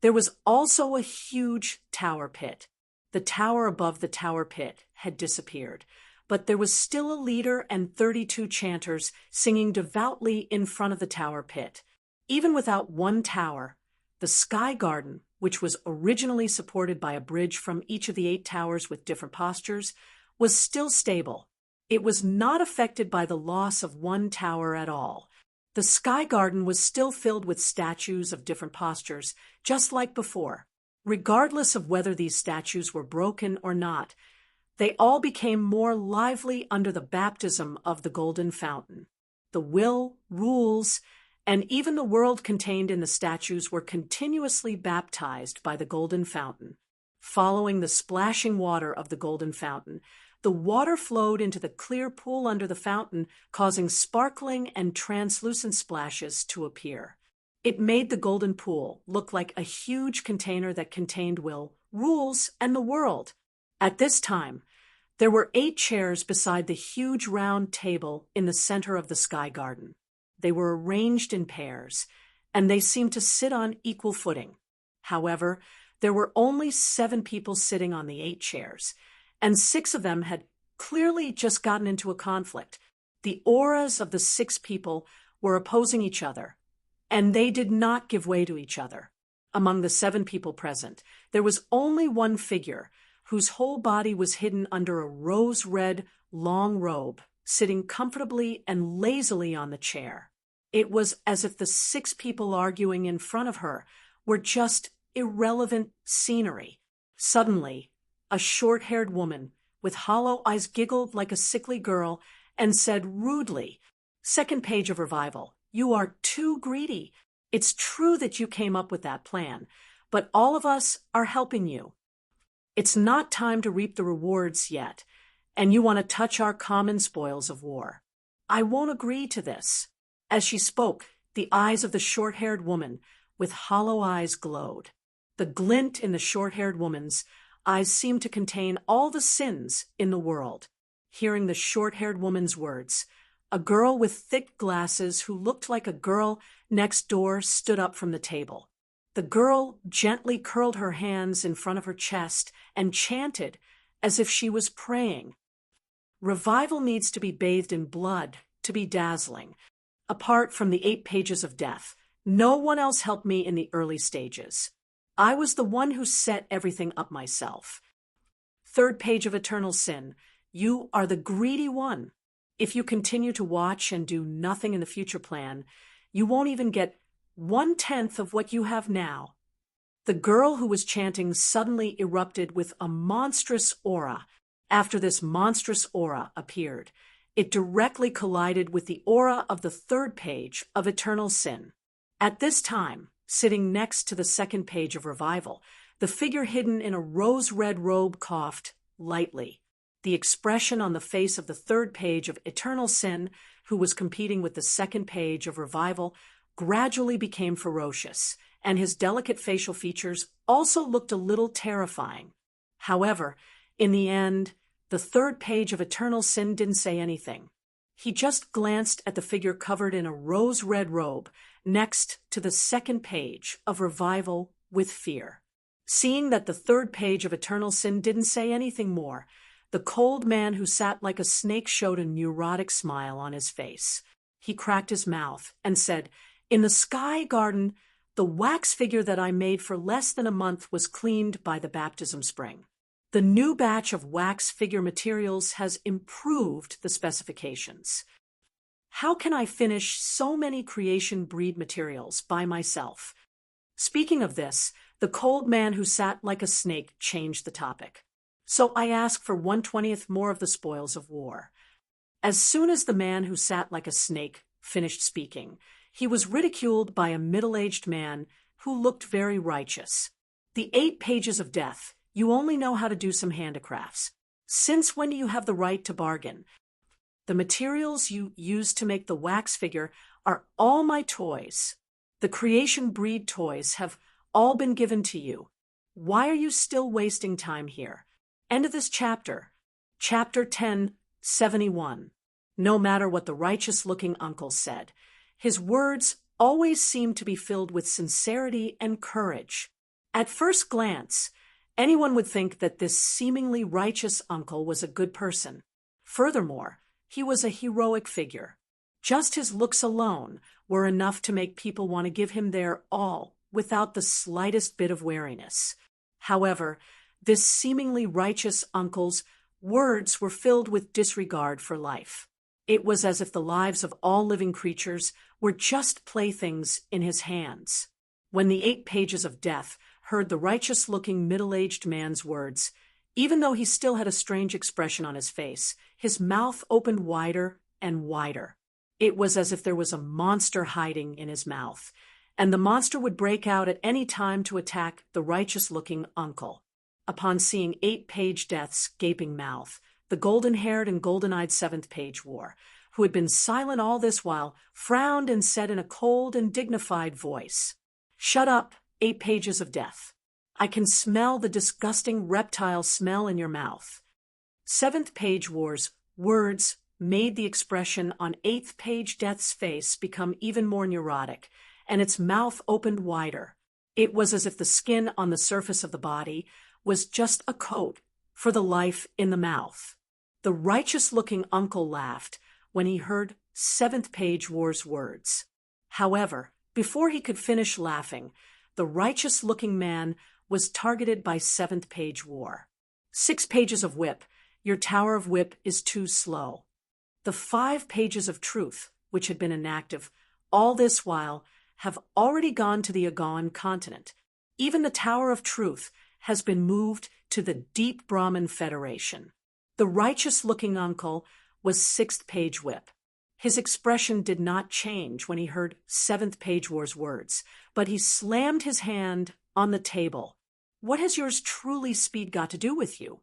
there was also a huge tower pit. The tower above the tower pit had disappeared, but there was still a leader and 32 chanters singing devoutly in front of the tower pit. Even without one tower, the Sky Garden, which was originally supported by a bridge from each of the 8 towers with different postures, was still stable. It was not affected by the loss of one tower at all. The Sky Garden was still filled with statues of different postures, just like before. Regardless of whether these statues were broken or not, they all became more lively under the baptism of the Golden Fountain. The will, rules, and even the world contained in the statues were continuously baptized by the Golden Fountain. Following the splashing water of the Golden Fountain, The water flowed into the clear pool under the fountain, causing sparkling and translucent splashes to appear. It made the golden pool look like a huge container that contained will, rules, and the world. At this time, there were 8 chairs beside the huge round table in the center of the sky garden. They were arranged in pairs, and they seemed to sit on equal footing. However, there were only 7 people sitting on the 8 chairs, and 6 of them had clearly just gotten into a conflict. The auras of the 6 people were opposing each other, and they did not give way to each other. Among the 7 people present, there was only one figure whose whole body was hidden under a rose-red long robe, sitting comfortably and lazily on the chair. It was as if the 6 people arguing in front of her were just irrelevant scenery. Suddenly, a short-haired woman with hollow eyes giggled like a sickly girl and said rudely, "Second page of Revival, you are too greedy. It's true that you came up with that plan, but all of us are helping you. It's not time to reap the rewards yet, and you want to touch our common spoils of war. I won't agree to this." As she spoke, the eyes of the short-haired woman with hollow eyes glowed. The glint in the short-haired woman's eyes seemed to contain all the sins in the world. Hearing the short-haired woman's words, a girl with thick glasses who looked like a girl next door stood up from the table. The girl gently curled her hands in front of her chest and chanted as if she was praying. Revival needs to be bathed in blood to be dazzling. Apart from the 8 pages of death, no one else helped me in the early stages. I was the one who set everything up myself. 3rd page of Eternal Sin, you are the greedy one. If you continue to watch and do nothing in the future plan, you won't even get 1/10 of what you have now. The girl who was chanting suddenly erupted with a monstrous aura. After this monstrous aura appeared, it directly collided with the aura of the 3rd page of Eternal Sin. At this time, sitting next to the 2nd page of Revival, the figure hidden in a rose-red robe coughed lightly. The expression on the face of the 3rd page of Eternal Sin, who was competing with the 2nd page of Revival, gradually became ferocious, and his delicate facial features also looked a little terrifying. However, in the end, the 3rd page of Eternal Sin didn't say anything. He just glanced at the figure covered in a rose-red robe next to the 2nd page of Revival with fear. Seeing that the 3rd page of Eternal Sin didn't say anything more, the cold man who sat like a snake showed a neurotic smile on his face. He cracked his mouth and said, "In the sky garden, the wax figure that I made for less than a month was cleaned by the baptism spring. The new batch of wax figure materials has improved the specifications. How can I finish so many creation breed materials by myself?" Speaking of this, the cold man who sat like a snake changed the topic. "So I ask for 1/20th more of the spoils of war." As soon as the man who sat like a snake finished speaking, he was ridiculed by a middle-aged man who looked very righteous. "The 8 pages of death, you only know how to do some handicrafts. Since when do you have the right to bargain? The materials you used to make the wax figure are all my toys. The creation breed toys have all been given to you. Why are you still wasting time here?" End of this chapter. Chapter 1071. No matter what the righteous-looking uncle said, his words always seemed to be filled with sincerity and courage. At first glance, anyone would think that this seemingly righteous uncle was a good person. Furthermore, he was a heroic figure. Just his looks alone were enough to make people want to give him their all without the slightest bit of wariness. However, this seemingly righteous uncle's words were filled with disregard for life. It was as if the lives of all living creatures were just playthings in his hands. When the 8 pages of death heard the righteous-looking middle-aged man's words, even though he still had a strange expression on his face, his mouth opened wider and wider. It was as if there was a monster hiding in his mouth, and the monster would break out at any time to attack the righteous-looking uncle. Upon seeing 8 page death's gaping mouth, The golden-haired and golden-eyed seventh page war, who had been silent all this while, frowned and said in a cold and dignified voice, "Shut up, 8 pages of death. I can smell the disgusting reptile smell in your mouth." Seventh page war's words made the expression on eighth page death's face become even more neurotic, and its mouth opened wider. It was as if the skin on the surface of the body was just a coat for the life in the mouth. The righteous-looking uncle laughed when he heard seventh page war's words. However, before he could finish laughing, the righteous-looking man was targeted by seventh page war. 6 pages of whip. Your tower of whip is too slow. The 5 pages of truth, which had been inactive all this while, have already gone to the Agawan continent. Even the Tower of Truth has been moved to the Deep Brahman Federation. The righteous-looking uncle was 6th page whip. His expression did not change when he heard 7th page war's words, but he slammed his hand on the table. "What has yours truly speed got to do with you?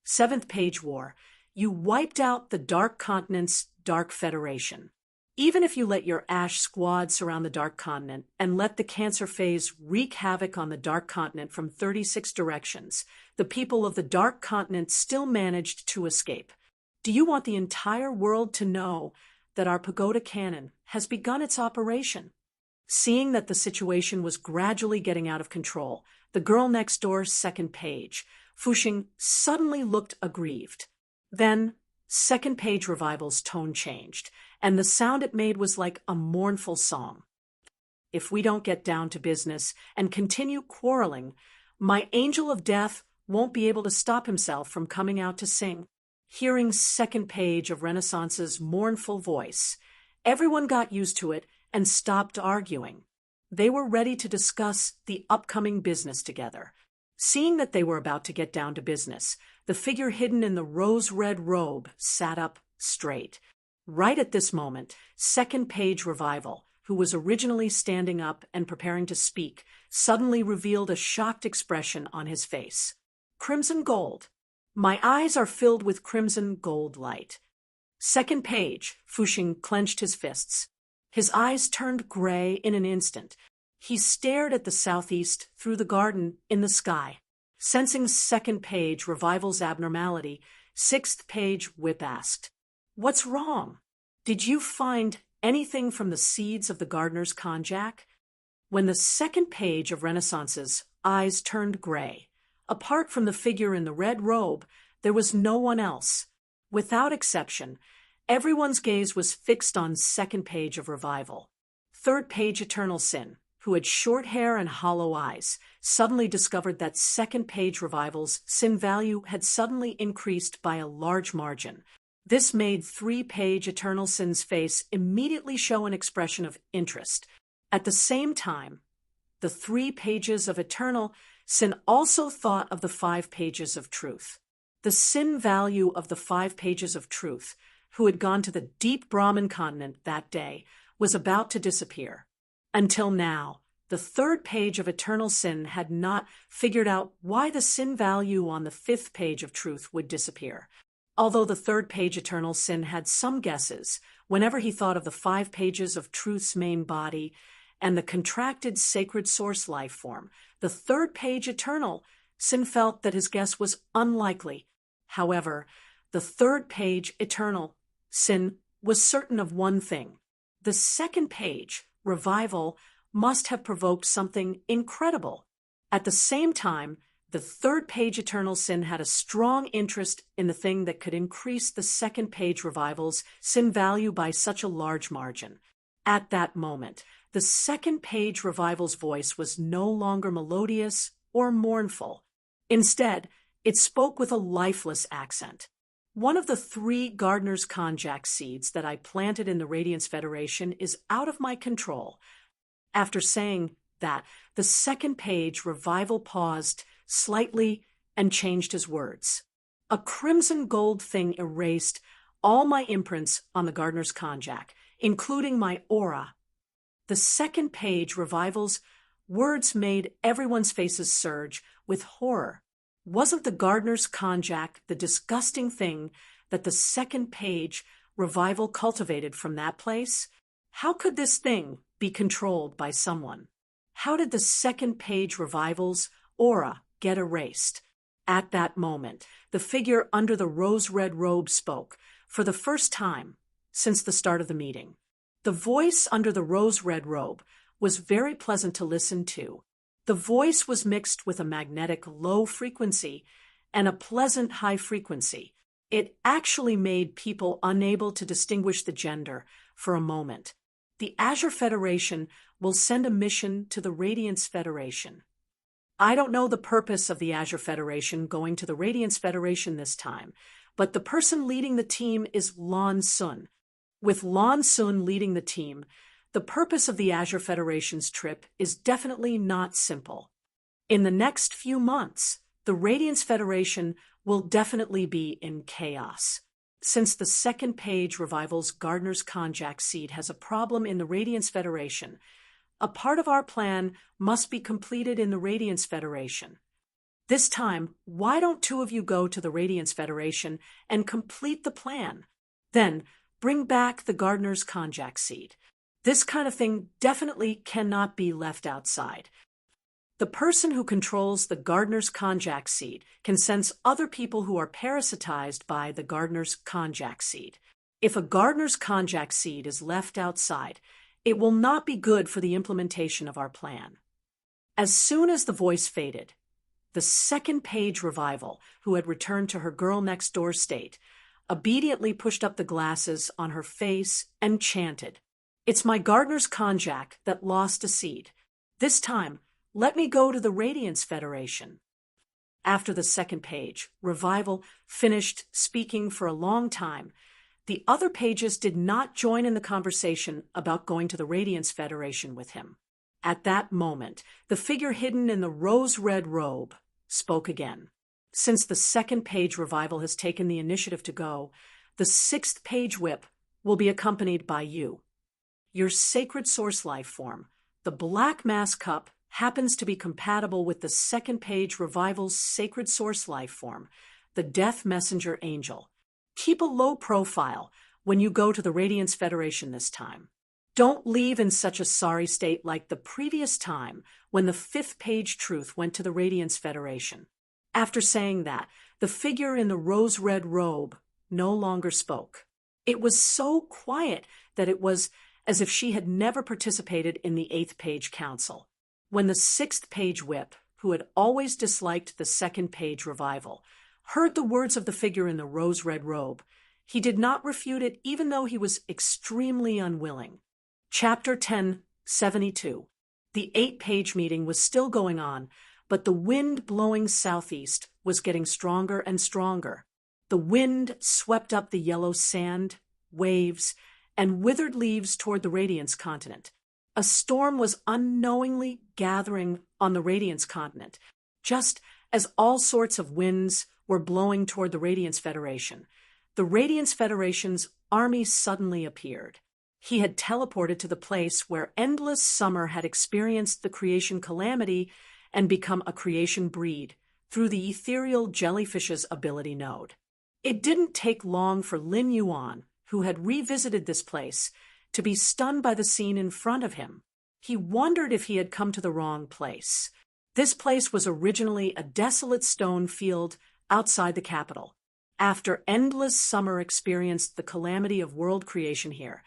7th page war, you wiped out the Dark Continent's Dark Federation. Even if you let your ash squad surround the Dark Continent and let the Cancer phase wreak havoc on the Dark Continent from 36 directions, the people of the Dark Continent still managed to escape. Do you want the entire world to know that our pagoda cannon has begun its operation?" Seeing that the situation was gradually getting out of control, the girl next door's 2nd page, Fuxing, suddenly looked aggrieved. Then, 2nd page revival's tone changed, and the sound it made was like a mournful song. "If we don't get down to business and continue quarreling, my angel of death won't be able to stop himself from coming out to sing." Hearing 2nd page of Renaissance's mournful voice, everyone got used to it and stopped arguing. They were ready to discuss the upcoming business together. Seeing that they were about to get down to business, the figure hidden in the rose-red robe sat up straight. Right at this moment, 2nd page revival, who was originally standing up and preparing to speak, suddenly revealed a shocked expression on his face. "Crimson gold. My eyes are filled with crimson gold light." 2nd page, Fuxing clenched his fists. His eyes turned gray in an instant. He stared at the southeast through the garden in the sky. Sensing 2nd page revival's abnormality, 6th page whip asked, "What's wrong? Did you find anything from the seeds of the gardener's konjac?" When the 2nd page of Renaissance's eyes turned gray, apart from the figure in the red robe, there was no one else. Without exception, everyone's gaze was fixed on 2nd page of revival. 3rd page Eternal Sin, who had short hair and hollow eyes, suddenly discovered that 2nd page revival's sin value had suddenly increased by a large margin. This made 3 page Eternal Sin's face immediately show an expression of interest. At the same time, the 3 pages of Eternal Sin also thought of the 5 pages of truth. The sin value of the 5 pages of truth, who had gone to the Deep Brahman continent that day, was about to disappear. Until now, the 3rd page of Eternal Sin had not figured out why the sin value on the 5th page of truth would disappear. Although the 3rd page Eternal Sin had some guesses whenever he thought of the 5 pages of truth's main body and the contracted sacred source life form, the 3rd page Eternal Sin felt that his guess was unlikely. However, the 3rd page Eternal Sin was certain of one thing. The 2nd page, revival, must have provoked something incredible. At the same time, the 3rd page Eternal Sin had a strong interest in the thing that could increase the 2nd page revival's sin value by such a large margin. At that moment, the 2nd page revival's voice was no longer melodious or mournful. Instead, it spoke with a lifeless accent. "One of the 3 gardener's konjac seeds that I planted in the Radiance Federation is out of my control." After saying that, the 2nd page revival paused slightly and changed his words. "A crimson gold thing erased all my imprints on the gardener's konjac, including my aura." The 2nd page revival's words made everyone's faces surge with horror. Wasn't the gardener's konjac the disgusting thing that the second page revival cultivated from that place? How could this thing be controlled by someone? How did the second page revival's aura get erased? At that moment, the figure under the rose-red robe spoke, for the first time since the start of the meeting. The voice under the rose-red robe was very pleasant to listen to. The voice was mixed with a magnetic low frequency and a pleasant high frequency. It actually made people unable to distinguish the gender for a moment. The Azure Federation will send a mission to the Radiance Federation. I don't know the purpose of the Azure Federation going to the Radiance Federation this time, but the person leading the team is Lan Sun. With Lan Sun leading the team, the purpose of the Azure Federation's trip is definitely not simple. In the next few months, the Radiance Federation will definitely be in chaos. Since the second page revival's gardener's konjac seed has a problem in the Radiance Federation, a part of our plan must be completed in the Radiance Federation. This time, why don't two of you go to the Radiance Federation and complete the plan? Then, bring back the gardener's konjac seed. This kind of thing definitely cannot be left outside. The person who controls the gardener's konjac seed can sense other people who are parasitized by the gardener's konjac seed. If a gardener's konjac seed is left outside, it will not be good for the implementation of our plan. As soon as the voice faded, the second page revival, who had returned to her girl next door state, obediently pushed up the glasses on her face and chanted, "It's my gardener's konjac that lost a seed. This time, let me go to the Radiance Federation." After the second page, revival finished speaking for a long time. The other pages did not join in the conversation about going to the Radiance Federation with him. At that moment, the figure hidden in the rose-red robe spoke again. Since the second page revival has taken the initiative to go, the sixth page whip will be accompanied by you. Your sacred source life form, the Black Mass Cup, happens to be compatible with the second page revival's sacred source life form, the Death Messenger Angel. Keep a low profile when you go to the Radiance Federation this time. Don't leave in such a sorry state like the previous time when the fifth page truth went to the Radiance Federation. After saying that, the figure in the rose-red robe no longer spoke. It was so quiet that it was as if she had never participated in the eighth page council. When the sixth page whip, who had always disliked the second page revival, heard the words of the figure in the rose-red robe, he did not refute it even though he was extremely unwilling. Chapter 1072. The 8-page meeting was still going on, but the wind blowing southeast was getting stronger and stronger. The wind swept up the yellow sand, waves, and withered leaves toward the Radiance continent. A storm was unknowingly gathering on the Radiance continent, just as all sorts of winds were blowing toward the Radiance Federation. The Radiance Federation's army suddenly appeared. He had teleported to the place where endless summer had experienced the creation calamity and become a creation breed through the ethereal jellyfish's ability node. It didn't take long for Lin Yuan, who had revisited this place, to be stunned by the scene in front of him. He wondered if he had come to the wrong place. This place was originally a desolate stone field outside the capital. After endless summer experienced the calamity of world creation here,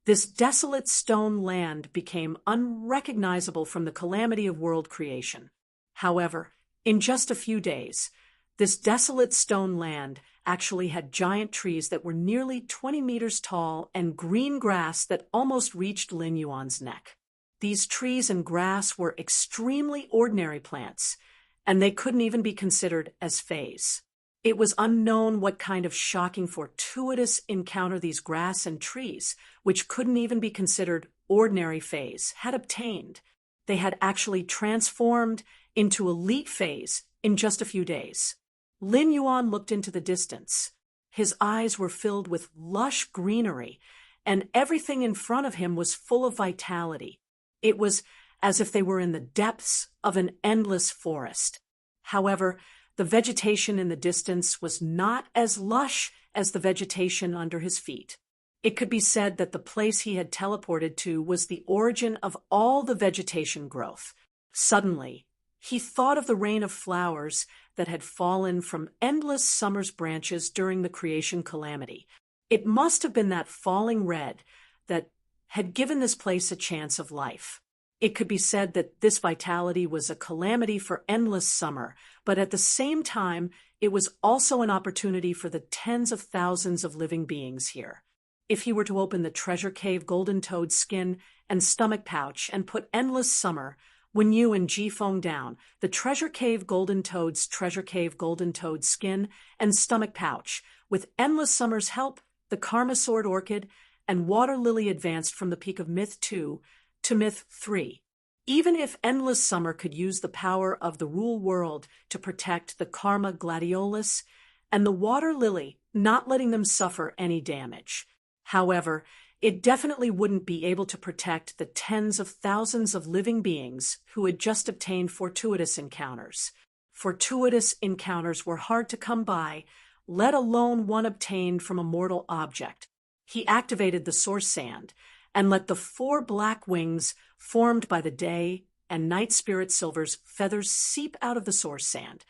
this desolate stone land became unrecognizable from the calamity of world creation. However, in just a few days, this desolate stone land actually had giant trees that were nearly 20 meters tall and green grass that almost reached Lin Yuan's neck. These trees and grass were extremely ordinary plants, and they couldn't even be considered as fays. It was unknown what kind of shocking fortuitous encounter these grass and trees, which couldn't even be considered ordinary fays, had obtained. They had actually transformed into elite fays in just a few days. Lin Yuan looked into the distance. His eyes were filled with lush greenery, and everything in front of him was full of vitality. It was as if they were in the depths of an endless forest. However, The vegetation in the distance was not as lush as the vegetation under his feet. It could be said that the place he had teleported to was the origin of all the vegetation growth. Suddenly, he thought of the rain of flowers that had fallen from endless summer's branches during the creation calamity. It must have been that falling red that had given this place a chance of life. It could be said that this vitality was a calamity for endless summer, but at the same time, it was also an opportunity for the tens of thousands of living beings here. If he were to open the treasure cave golden toad skin and stomach pouch and put endless summer, when you and Ji-Feng down, the treasure cave golden toad's treasure cave golden toad skin and stomach pouch, with endless summer's help, the karma sword orchid and water lily advanced from the peak of myth 2 to myth 3. Even if endless summer could use the power of the rule world to protect the karma gladiolus and the water lily, not letting them suffer any damage. However, it definitely wouldn't be able to protect the tens of thousands of living beings who had just obtained fortuitous encounters. Fortuitous encounters were hard to come by, let alone one obtained from a mortal object. He activated the source sand and let the 4 black wings formed by the day and night spirit silver's feathers seep out of the source sand.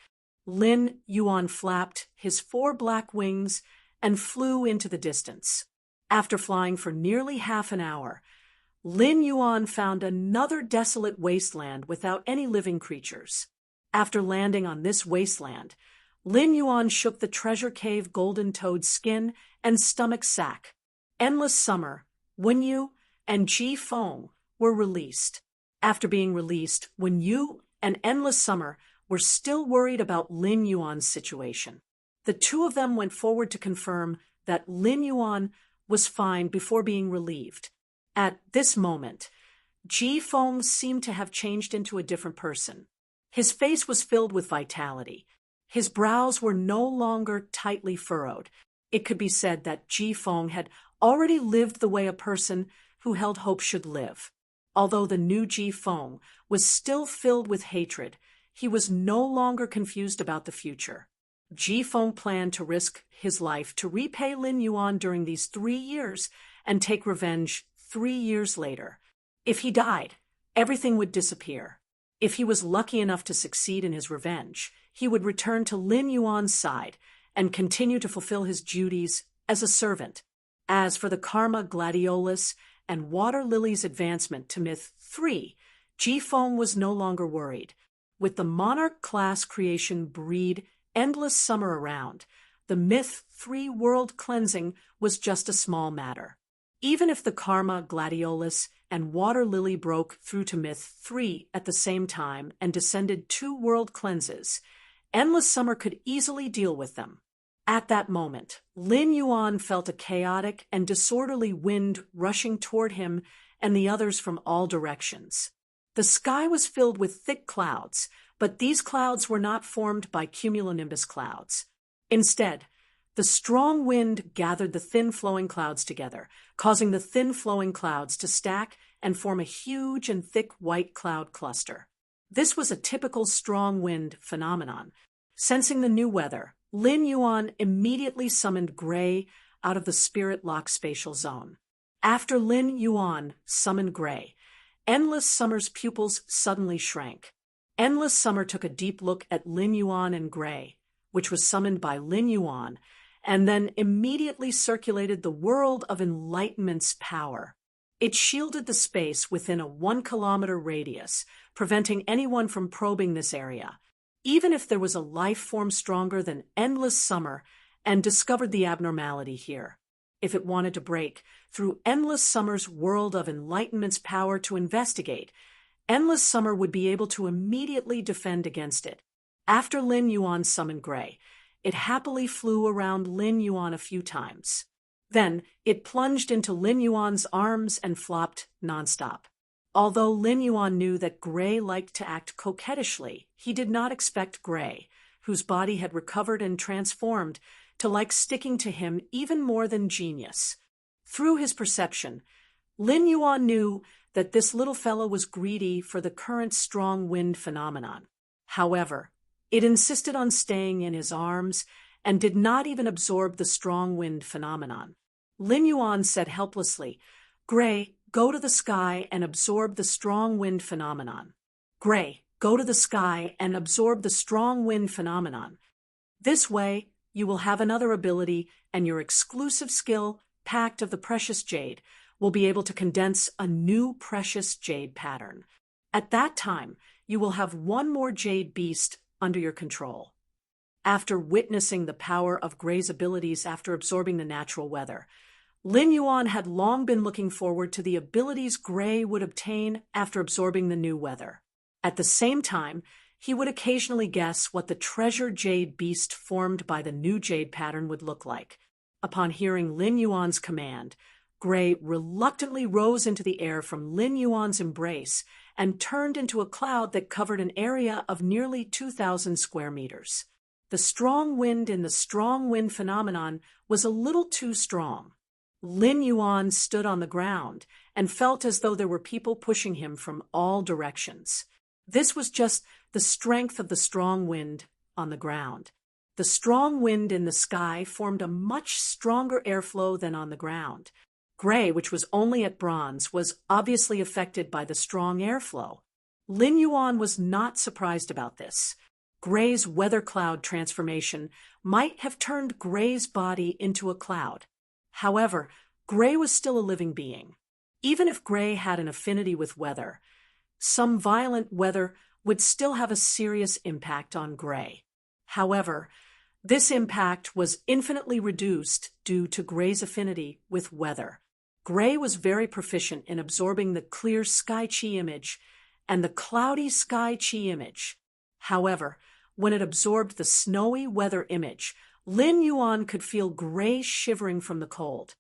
Lin Yuan flapped his 4 black wings and flew into the distance. After flying for nearly half an hour, Lin Yuan found another desolate wasteland without any living creatures. After landing on this wasteland, Lin Yuan shook the treasure cave golden toad skin and stomach sack. Endless Summer, Wenyu, and Ji-Feng were released. After being released, Wenyu and Endless Summer were still worried about Lin Yuan's situation. The two of them went forward to confirm that Lin Yuan was fine before being relieved. At this moment, Ji-Feng seemed to have changed into a different person. His face was filled with vitality. His brows were no longer tightly furrowed. It could be said that Ji-Feng had already lived the way a person who held hope should live. Although the new Ji-Feng was still filled with hatred, he was no longer confused about the future. Ji-Feng planned to risk his life to repay Lin Yuan during these 3 years and take revenge 3 years later. If he died, everything would disappear. If he was lucky enough to succeed in his revenge, he would return to Lin Yuan's side and continue to fulfill his duties as a servant. As for the karma gladiolus and water lily's advancement to myth 3, Ji-Feng was no longer worried. With the monarch class creation breed endless summer around, the myth 3 world cleansing was just a small matter. Even if the karma gladiolus and water lily broke through to myth 3 at the same time and descended 2 world cleanses, endless summer could easily deal with them. At that moment, Lin Yuan felt a chaotic and disorderly wind rushing toward him and the others from all directions. The sky was filled with thick clouds, but these clouds were not formed by cumulonimbus clouds. Instead, the strong wind gathered the thin flowing clouds together, causing the thin flowing clouds to stack and form a huge and thick white cloud cluster. This was a typical strong wind phenomenon. Sensing the new weather, Lin Yuan immediately summoned Gray out of the spirit lock spatial zone. After Lin Yuan summoned Gray, Endless Summer's pupils suddenly shrank. Endless Summer took a deep look at Lin Yuan and Gray, which was summoned by Lin Yuan, and then immediately circulated the world of enlightenment's power. It shielded the space within a 1-kilometer radius, preventing anyone from probing this area, even if there was a life form stronger than Endless Summer and discovered the abnormality here. If it wanted to break through Endless Summer's world of enlightenment's power to investigate, Endless Summer would be able to immediately defend against it. After Lin Yuan summoned Gray, it happily flew around Lin Yuan a few times. Then it plunged into Lin Yuan's arms and flopped nonstop. Although Lin Yuan knew that Gray liked to act coquettishly, he did not expect Gray, whose body had recovered and transformed, to like sticking to him even more than Genius. Through his perception, Lin Yuan knew that this little fellow was greedy for the current strong wind phenomenon. However, It insisted on staying in his arms and did not even absorb the strong wind phenomenon. Lin Yuan said helplessly, "Gray, go to the sky and absorb the strong wind phenomenon. Gray, go to the sky and absorb the strong wind phenomenon. This way, you will have another ability, and your exclusive skill, Pact of the Precious Jade, will be able to condense a new precious jade pattern. At that time, you will have one more jade beast under your control." After witnessing the power of Gray's abilities after absorbing the natural weather, Lin Yuan had long been looking forward to the abilities Gray would obtain after absorbing the new weather. At the same time, he would occasionally guess what the treasure jade beast formed by the new jade pattern would look like. Upon hearing Lin Yuan's command, Gray reluctantly rose into the air from Lin Yuan's embrace and turned into a cloud that covered an area of nearly 2,000 square meters. The strong wind in the strong wind phenomenon was a little too strong. Lin Yuan stood on the ground and felt as though there were people pushing him from all directions. This was just the strength of the strong wind on the ground. The strong wind in the sky formed a much stronger airflow than on the ground. Gray, which was only at bronze, was obviously affected by the strong airflow. Lin Yuan was not surprised about this. Gray's weather cloud transformation might have turned Gray's body into a cloud. However, Gray was still a living being. Even if Gray had an affinity with weather, some violent weather would still have a serious impact on Gray. However, this impact was infinitely reduced due to Gray's affinity with weather. Gray was very proficient in absorbing the clear sky chi image and the cloudy sky chi image. However, when it absorbed the snowy weather image, Lin Yuan could feel Gray shivering from the cold.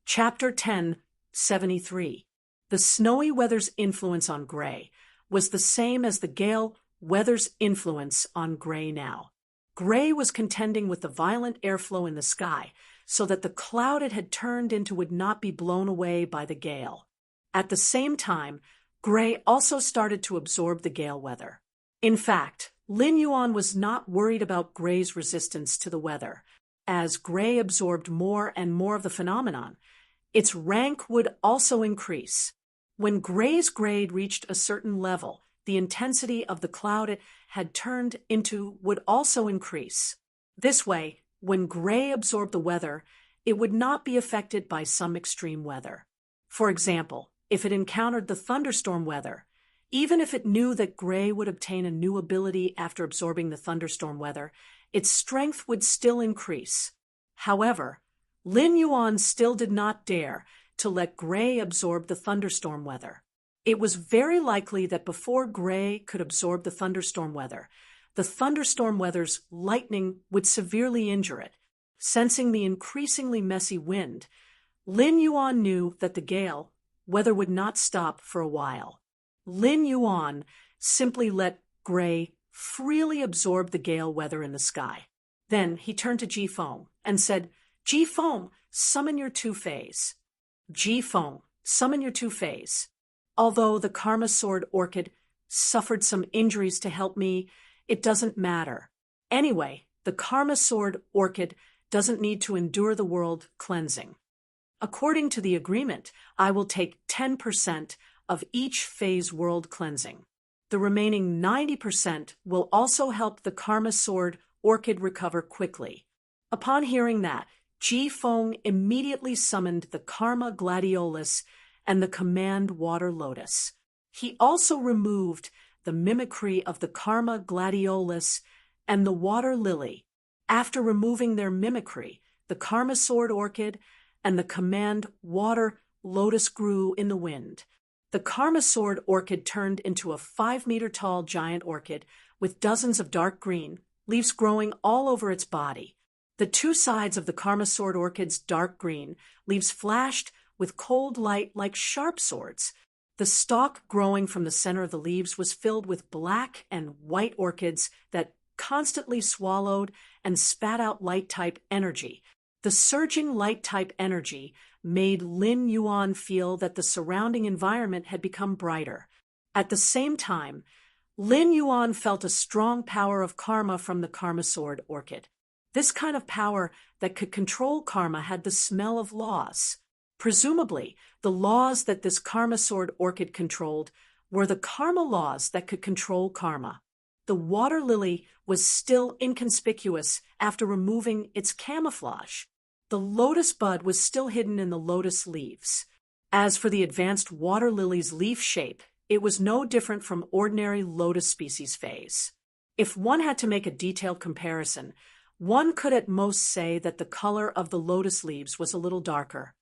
Chapter 10:73. The snowy weather's influence on Gray was the same as the gale weather's influence on Gray now. Gray was contending with the violent airflow in the sky so that the cloud it had turned into would not be blown away by the gale. At the same time, Gray also started to absorb the gale weather. In fact, Lin Yuan was not worried about Gray's resistance to the weather. As Gray absorbed more and more of the phenomenon, its rank would also increase. When Gray's grade reached a certain level, the intensity of the cloud it had turned into would also increase. This way, when Gray absorbed the weather, it would not be affected by some extreme weather. For example, if it encountered the thunderstorm weather, even if it knew that Gray would obtain a new ability after absorbing the thunderstorm weather, its strength would still increase. However, Lin Yuan still did not dare to let Gray absorb the thunderstorm weather. It was very likely that before Gray could absorb the thunderstorm weather's lightning would severely injure it. Sensing the increasingly messy wind, Lin Yuan knew that the gale weather would not stop for a while. Lin Yuan simply let Gray freely absorb the gale weather in the sky. Then he turned to Ji Feng and said, "Ji Feng, summon your two-phase." Ji Feng, summon your two-phase. Although the Karma Sword Orchid suffered some injuries to help me, it doesn't matter. Anyway, the Karma Sword Orchid doesn't need to endure the world cleansing. According to the agreement, I will take 10% of each phase world cleansing. The remaining 90% will also help the Karma Sword Orchid recover quickly. Upon hearing that, Ji Feng immediately summoned the Karma Gladiolus and the Command Water Lotus. He also removed the mimicry of the Karma Gladiolus and the Water Lily. After removing their mimicry, the Karma Sword Orchid and the Command Water Lotus grew in the wind. The Karma Sword Orchid turned into a 5-meter-tall giant orchid with dozens of dark green leaves growing all over its body. The two sides of the Karma Sword Orchid's dark green leaves flashed with cold light like sharp swords. The stalk growing from the center of the leaves was filled with black and white orchids that constantly swallowed and spat out light-type energy. The surging light-type energy made Lin Yuan feel that the surrounding environment had become brighter. At the same time, Lin Yuan felt a strong power of karma from the karma sword orchid. This kind of power that could control karma had the smell of laws. Presumably, the laws that this karma sword orchid controlled were the karma laws that could control karma. The water lily was still inconspicuous after removing its camouflage. The lotus bud was still hidden in the lotus leaves. As for the advanced water lily's leaf shape, it was no different from ordinary lotus species phase. If one had to make a detailed comparison, one could at most say that the color of the lotus leaves was a little darker.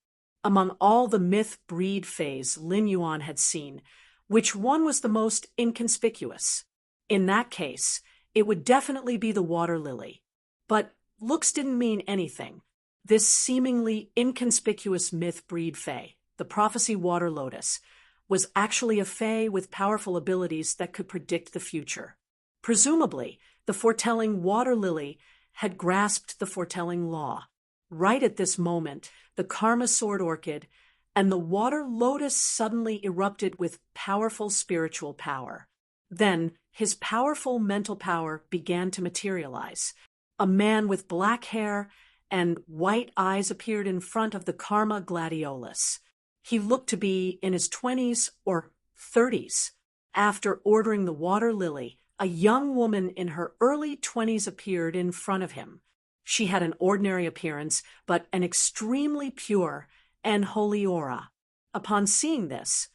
Among all the myth breed phase Lin Yuan had seen, which one was the most inconspicuous? In that case, it would definitely be the water lily. But looks didn't mean anything. This seemingly inconspicuous myth breed fae, the prophecy water lotus, was actually a fae with powerful abilities that could predict the future. Presumably, the foretelling water lily had grasped the foretelling law. Right at this moment, the karma sword orchid and the water lotus suddenly erupted with powerful spiritual power. Then, his powerful mental power began to materialize. A man with black hair and white eyes appeared in front of the karma gladiolus. He looked to be in his 20s or 30s. After ordering the water lily, a young woman in her early 20s appeared in front of him. She had an ordinary appearance, but an extremely pure and holy aura. Upon seeing this,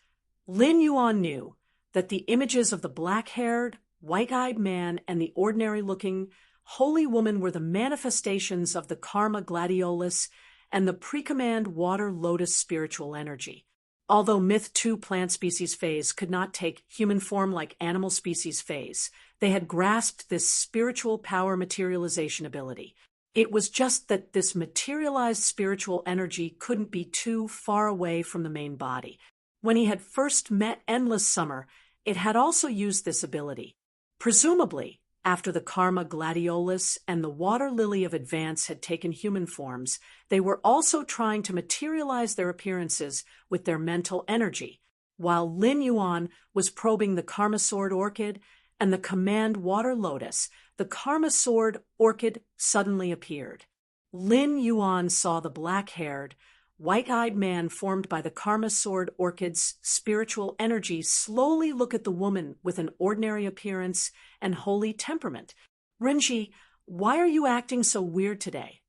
Lin Yuan knew that the images of the black-haired, white-eyed man and the ordinary-looking, holy woman were the manifestations of the karma gladiolus and the precommand water lotus spiritual energy. Although Myth 2 plant species phase could not take human form like animal species phase, they had grasped this spiritual power materialization ability. It was just that this materialized spiritual energy couldn't be too far away from the main body. When he had first met Endless Summer, it had also used this ability. Presumably, after the karma gladiolus and the water lily of advance had taken human forms, they were also trying to materialize their appearances with their mental energy, while Lin Yuan was probing the karma sword orchid and the command water lotus. The karma sword orchid suddenly appeared. Lin Yuan saw the black-haired, white-eyed man formed by the karma sword orchid's spiritual energy slowly look at the woman with an ordinary appearance and holy temperament. "Renji, why are you acting so weird today?"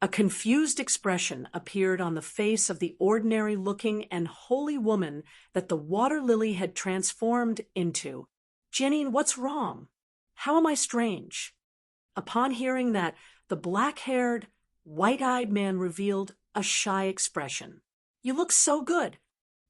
A confused expression appeared on the face of the ordinary-looking and holy woman that the water lily had transformed into. "Jenny, what's wrong? How am I strange?" Upon hearing that, the black-haired, white-eyed man revealed a shy expression. "You look so good."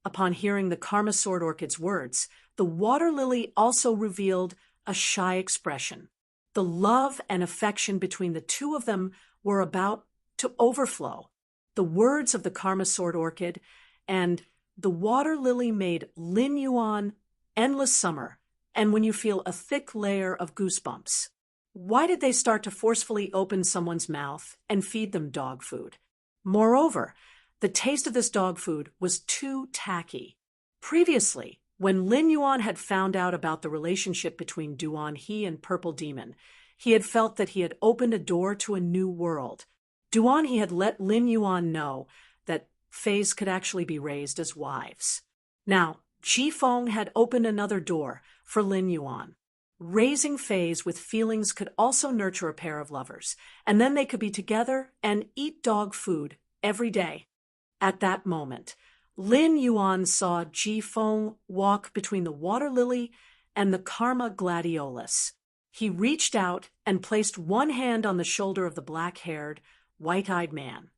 Upon hearing the karma sword orchid's words, the water lily also revealed a shy expression. The love and affection between the two of them were about to overflow. The words of the karma sword orchid and the water lily made Lin Yuan Endless Summer, and when you feel a thick layer of goosebumps. Why did they start to forcefully open someone's mouth and feed them dog food? Moreover, the taste of this dog food was too tacky. Previously, when Lin Yuan had found out about the relationship between Duan He and Purple Demon, he had felt that he had opened a door to a new world. Duan He had let Lin Yuan know that fays could actually be raised as wives. Now, Ji Feng had opened another door for Lin Yuan. Raising fays with feelings could also nurture a pair of lovers, and then they could be together and eat dog food every day. At that moment, Lin Yuan saw Ji Feng walk between the water lily and the karma gladiolus. He reached out and placed one hand on the shoulder of the black-haired, white-eyed man,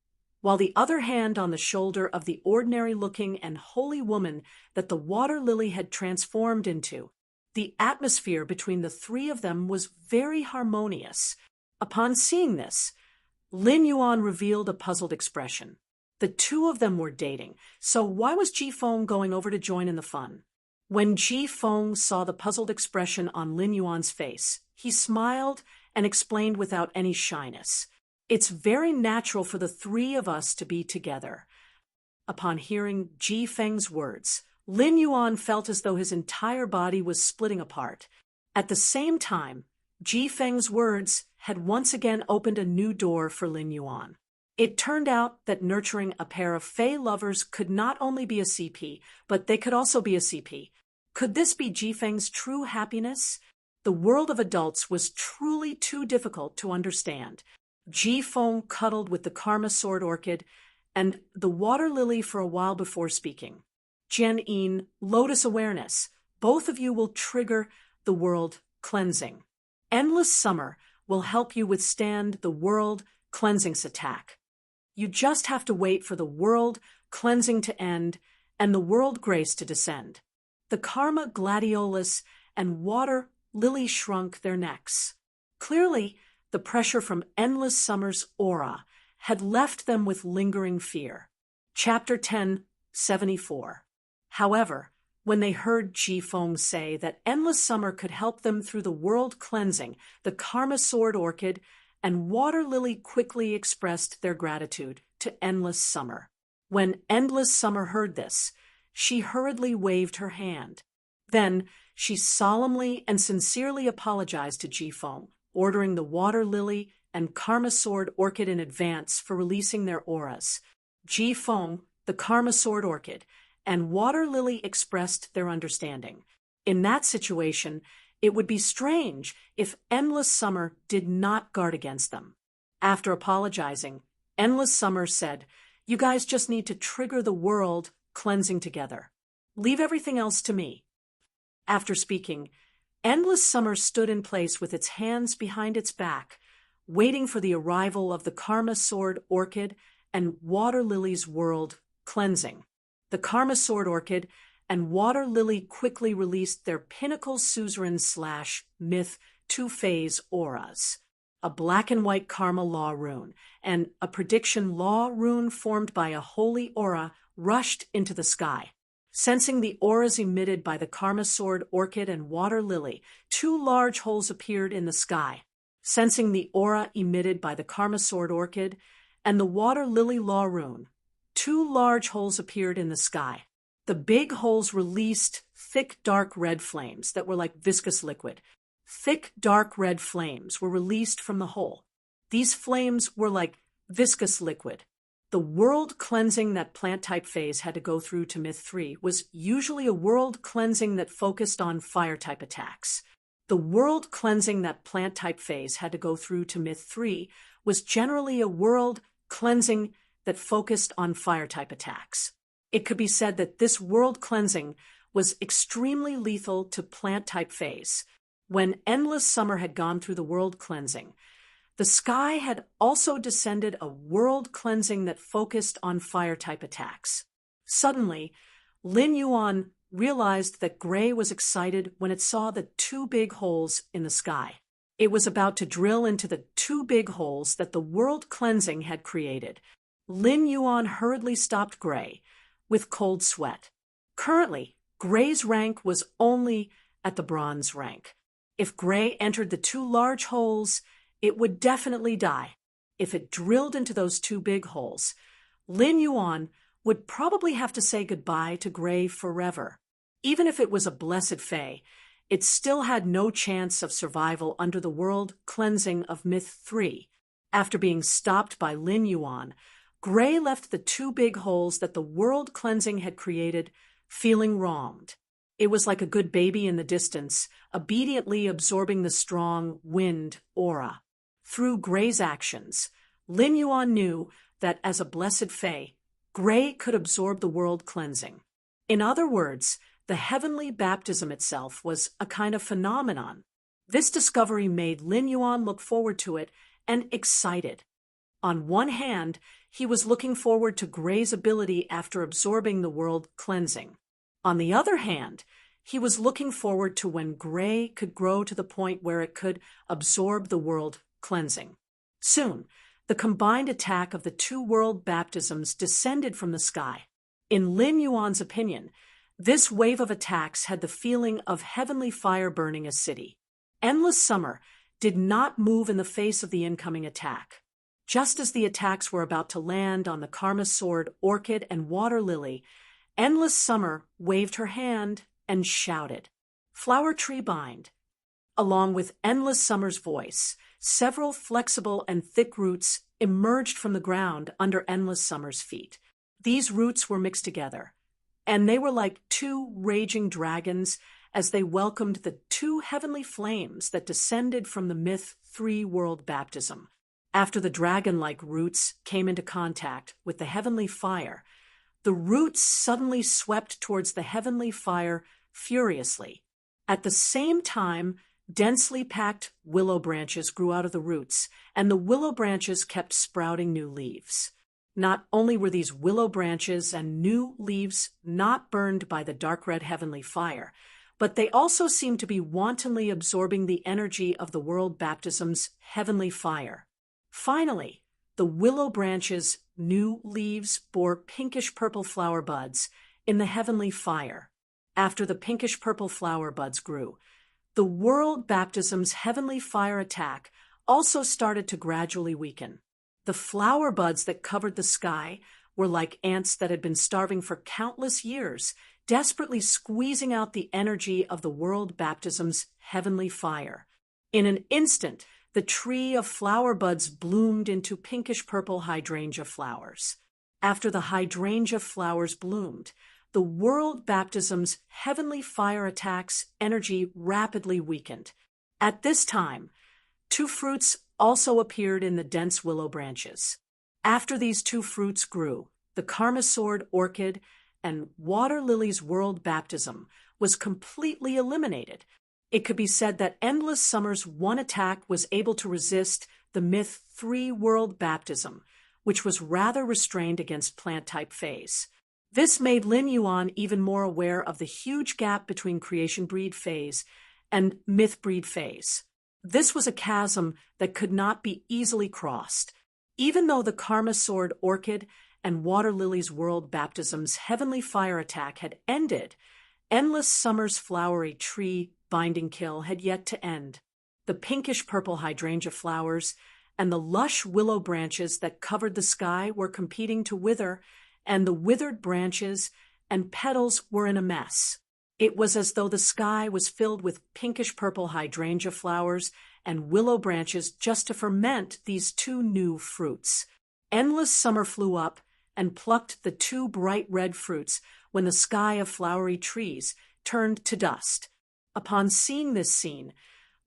while the other hand on the shoulder of the ordinary-looking and holy woman that the water lily had transformed into. The atmosphere between the three of them was very harmonious. Upon seeing this, Lin Yuan revealed a puzzled expression. The two of them were dating, so why was Ji Feng going over to join in the fun? When Ji Feng saw the puzzled expression on Lin Yuan's face, he smiled and explained without any shyness. "It's very natural for the three of us to be together." Upon hearing Ji Feng's words, Lin Yuan felt as though his entire body was splitting apart. At the same time, Ji Feng's words had once again opened a new door for Lin Yuan. It turned out that nurturing a pair of Fey lovers could not only be a CP, but they could also be a CP. Could this be Ji Feng's true happiness? The world of adults was truly too difficult to understand. Ji Feng cuddled with the Karma Sword Orchid and the Water Lily for a while before speaking. Jian Yin, Lotus Awareness, both of you will trigger the world cleansing. Endless Summer will help you withstand the world cleansing's attack. You just have to wait for the world cleansing to end and the world grace to descend. The Karma Gladiolus and Water Lily shrunk their necks. Clearly, the pressure from Endless Summer's aura had left them with lingering fear. Chapter 10:74. However, when they heard Ji Feng say that Endless Summer could help them through the world cleansing, the Karma Sword Orchid and Water Lily quickly expressed their gratitude to Endless Summer. When Endless Summer heard this, she hurriedly waved her hand. Then she solemnly and sincerely apologized to Ji Feng, ordering the Water Lily and Karma Sword Orchid in advance for releasing their auras. Ji Feng, the Karma Sword Orchid, and Water Lily expressed their understanding. In that situation, it would be strange if Endless Summer did not guard against them. After apologizing, Endless Summer said, "You guys just need to trigger the world cleansing together. Leave everything else to me." After speaking, Endless Summer stood in place with its hands behind its back, waiting for the arrival of the Karma Sword Orchid and Water Lily's world cleansing. The Karma Sword Orchid and Water Lily quickly released their Pinnacle Suzerain/Myth two-phase auras, a black and white Karma Law rune, and a Prediction Law rune formed by a holy aura rushed into the sky. Sensing the auras emitted by the Karma Sword Orchid and Water Lily, two large holes appeared in the sky. Sensing the aura emitted by the Karma Sword Orchid and the Water Lily Law rune, two large holes appeared in the sky. The big holes released thick, dark red flames that were like viscous liquid. Thick, dark red flames were released from the hole. These flames were like viscous liquid. The world cleansing that plant-type phase had to go through to Myth 3 was usually a world cleansing that focused on fire-type attacks. The world cleansing that plant-type phase had to go through to Myth 3 was generally a world cleansing that focused on fire-type attacks. It could be said that this world cleansing was extremely lethal to plant-type phase. When Endless Summer had gone through the world cleansing, the sky had also descended a world cleansing that focused on fire-type attacks. Suddenly, Lin Yuan realized that Gray was excited when it saw the two big holes in the sky. It was about to drill into the two big holes that the world cleansing had created. Lin Yuan hurriedly stopped Gray with cold sweat. Currently, Gray's rank was only at the bronze rank. If Gray entered the two large holes, it would definitely die. If it drilled into those two big holes, Lin Yuan would probably have to say goodbye to Gray forever. Even if it was a blessed Fae, it still had no chance of survival under the world cleansing of Myth 3. After being stopped by Lin Yuan, Gray left the two big holes that the world cleansing had created, feeling wronged. It was like a good baby in the distance, obediently absorbing the strong wind aura. Through Gray's actions, Lin Yuan knew that as a blessed Fae, Gray could absorb the world cleansing. In other words, the heavenly baptism itself was a kind of phenomenon. This discovery made Lin Yuan look forward to it and excited. On one hand, he was looking forward to Gray's ability after absorbing the world cleansing. On the other hand, he was looking forward to when Gray could grow to the point where it could absorb the world cleansing. Soon, the combined attack of the two world baptisms descended from the sky. In Lin Yuan's opinion, this wave of attacks had the feeling of heavenly fire burning a city. Endless Summer did not move in the face of the incoming attack. Just as the attacks were about to land on the Karma Sword Orchid and Water Lily, Endless Summer waved her hand and shouted, "Flower Tree Bind." Along with endless summer's voice, several flexible and thick roots emerged from the ground under endless summer's feet. These roots were mixed together, and they were like two raging dragons as they welcomed the two heavenly flames that descended from the myth three-world baptism. After the dragon-like roots came into contact with the heavenly fire, the roots suddenly swept towards the heavenly fire furiously. At the same time, densely packed willow branches grew out of the roots, and the willow branches kept sprouting new leaves. Not only were these willow branches and new leaves not burned by the dark red heavenly fire, but they also seemed to be wantonly absorbing the energy of the world baptism's heavenly fire. Finally, the willow branches' new leaves bore pinkish-purple flower buds in the heavenly fire. After the pinkish-purple flower buds grew, the world baptism's heavenly fire attack also started to gradually weaken. The flower buds that covered the sky were like ants that had been starving for countless years, desperately squeezing out the energy of the world baptism's heavenly fire. In an instant, the tree of flower buds bloomed into pinkish-purple hydrangea flowers. After the hydrangea flowers bloomed, the world baptism's heavenly fire attack's energy rapidly weakened. At this time, two fruits also appeared in the dense willow branches. After these two fruits grew, the karma-sword orchid and water lily's world baptism was completely eliminated. It could be said that endless summer's one attack was able to resist the myth three-world baptism, which was rather restrained against plant-type phase. This made Lin Yuan even more aware of the huge gap between creation breed phase and myth breed phase. This was a chasm that could not be easily crossed. Even though the karma sword orchid and water lily's world baptism's heavenly fire attack had ended, endless summer's flowery tree binding kill had yet to end. The pinkish-purple hydrangea flowers and the lush willow branches that covered the sky were competing to wither, and the withered branches and petals were in a mess. It was as though the sky was filled with pinkish-purple hydrangea flowers and willow branches just to ferment these two new fruits. Endless summer flew up and plucked the two bright red fruits when the sky of flowery trees turned to dust. Upon seeing this scene,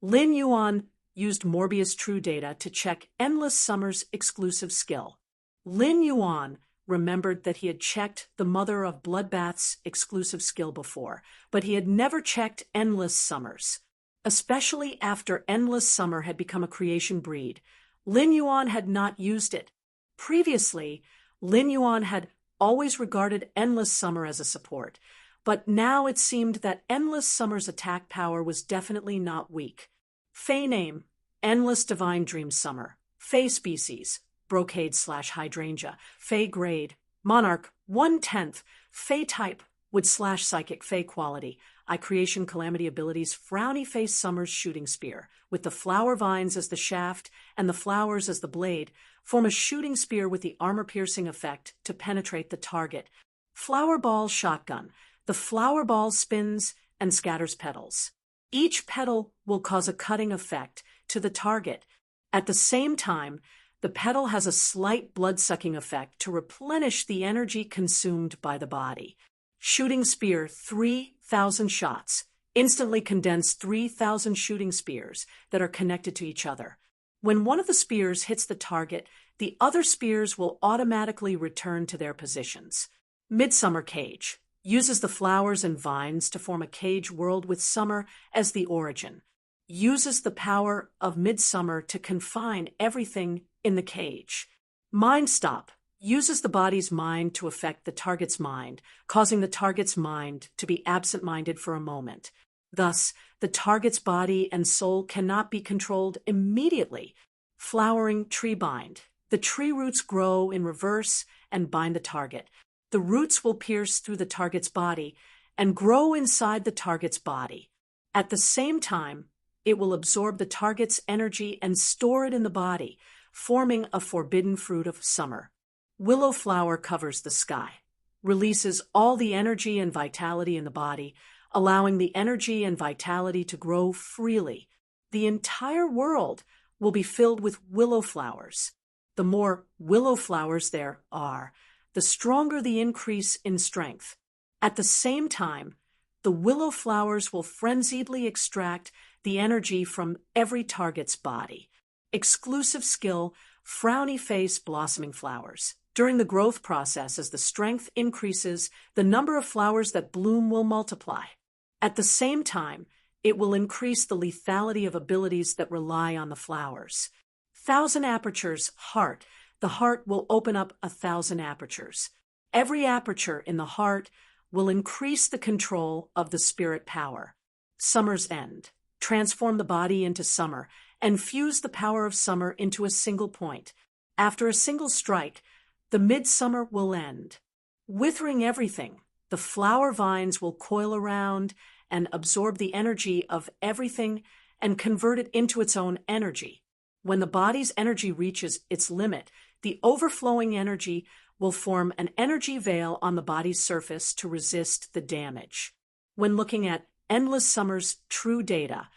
Lin Yuan used Morbius True Data to check Endless Summer's exclusive skill. Lin Yuan remembered that he had checked the Mother of Bloodbath's exclusive skill before, but he had never checked Endless Summer's. Especially after Endless Summer had become a creation breed, Lin Yuan had not used it. Previously, Lin Yuan had always regarded Endless Summer as a support, but now it seemed that Endless Summer's attack power was definitely not weak. Fey name, Endless Divine Dream Summer. Fey species, Brocade/Hydrangea. Fey grade, Monarch, 1/10. Fey type, Wood/Psychic. Fey quality, I Creation Calamity abilities, Frowny Face Summer's Shooting Spear, with the flower vines as the shaft and the flowers as the blade, form a shooting spear with the armor-piercing effect to penetrate the target. Flower Ball Shotgun, the flower ball spins and scatters petals. Each petal will cause a cutting effect to the target. At the same time, the petal has a slight blood-sucking effect to replenish the energy consumed by the body. Shooting Spear, 3,000 shots. Instantly condense 3,000 shooting spears that are connected to each other. When one of the spears hits the target, the other spears will automatically return to their positions. Midsummer Cage uses the flowers and vines to form a cage world with summer as the origin. Uses the power of midsummer to confine everything in the cage. Mind Stop uses the body's mind to affect the target's mind, causing the target's mind to be absent-minded for a moment. Thus, the target's body and soul cannot be controlled immediately. Flowering Tree Bind. The tree roots grow in reverse and bind the target. The roots will pierce through the target's body and grow inside the target's body. At the same time, it will absorb the target's energy and store it in the body, forming a forbidden fruit of summer. Willow Flower covers the sky, releases all the energy and vitality in the body, allowing the energy and vitality to grow freely the entire world will be filled with willow flowers. The more willow flowers there are, the stronger the increase in strength. At the same time, the willow flowers will frenziedly extract the energy from every target's body. Exclusive skill, frowny face, blossoming flowers. During the growth process, as the strength increases, the number of flowers that bloom will multiply. At the same time, it will increase the lethality of abilities that rely on the flowers. 1,000 apertures, heart. The heart will open up 1,000 apertures. Every aperture in the heart will increase the control of the spirit power. Summer's end. Transform the body into summer and fuse the power of summer into a single point. After a single strike, the midsummer will end. Withering everything, the flower vines will coil around and absorb the energy of everything and convert it into its own energy. When the body's energy reaches its limit, the overflowing energy will form an energy veil on the body's surface to resist the damage. When looking at Endless Summer's true data,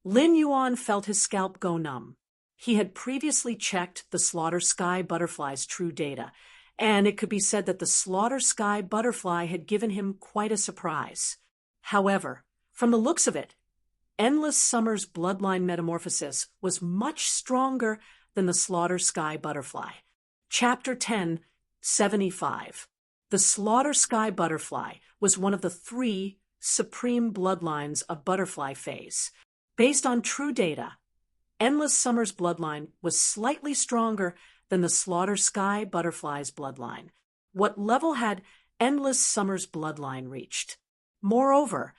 Lin Yuan felt his scalp go numb. He had previously checked the Slaughter Sky Butterfly's true data, and it could be said that the Slaughter Sky Butterfly had given him quite a surprise. However, from the looks of it, Endless Summer's bloodline metamorphosis was much stronger than the Slaughter Sky Butterfly. Chapter 10, 75. The Slaughter Sky Butterfly was one of the 3 supreme bloodlines of butterfly phase. Based on true data, Endless Summer's bloodline was slightly stronger than the Slaughter Sky Butterfly's bloodline. What level had Endless Summer's bloodline reached? Moreover,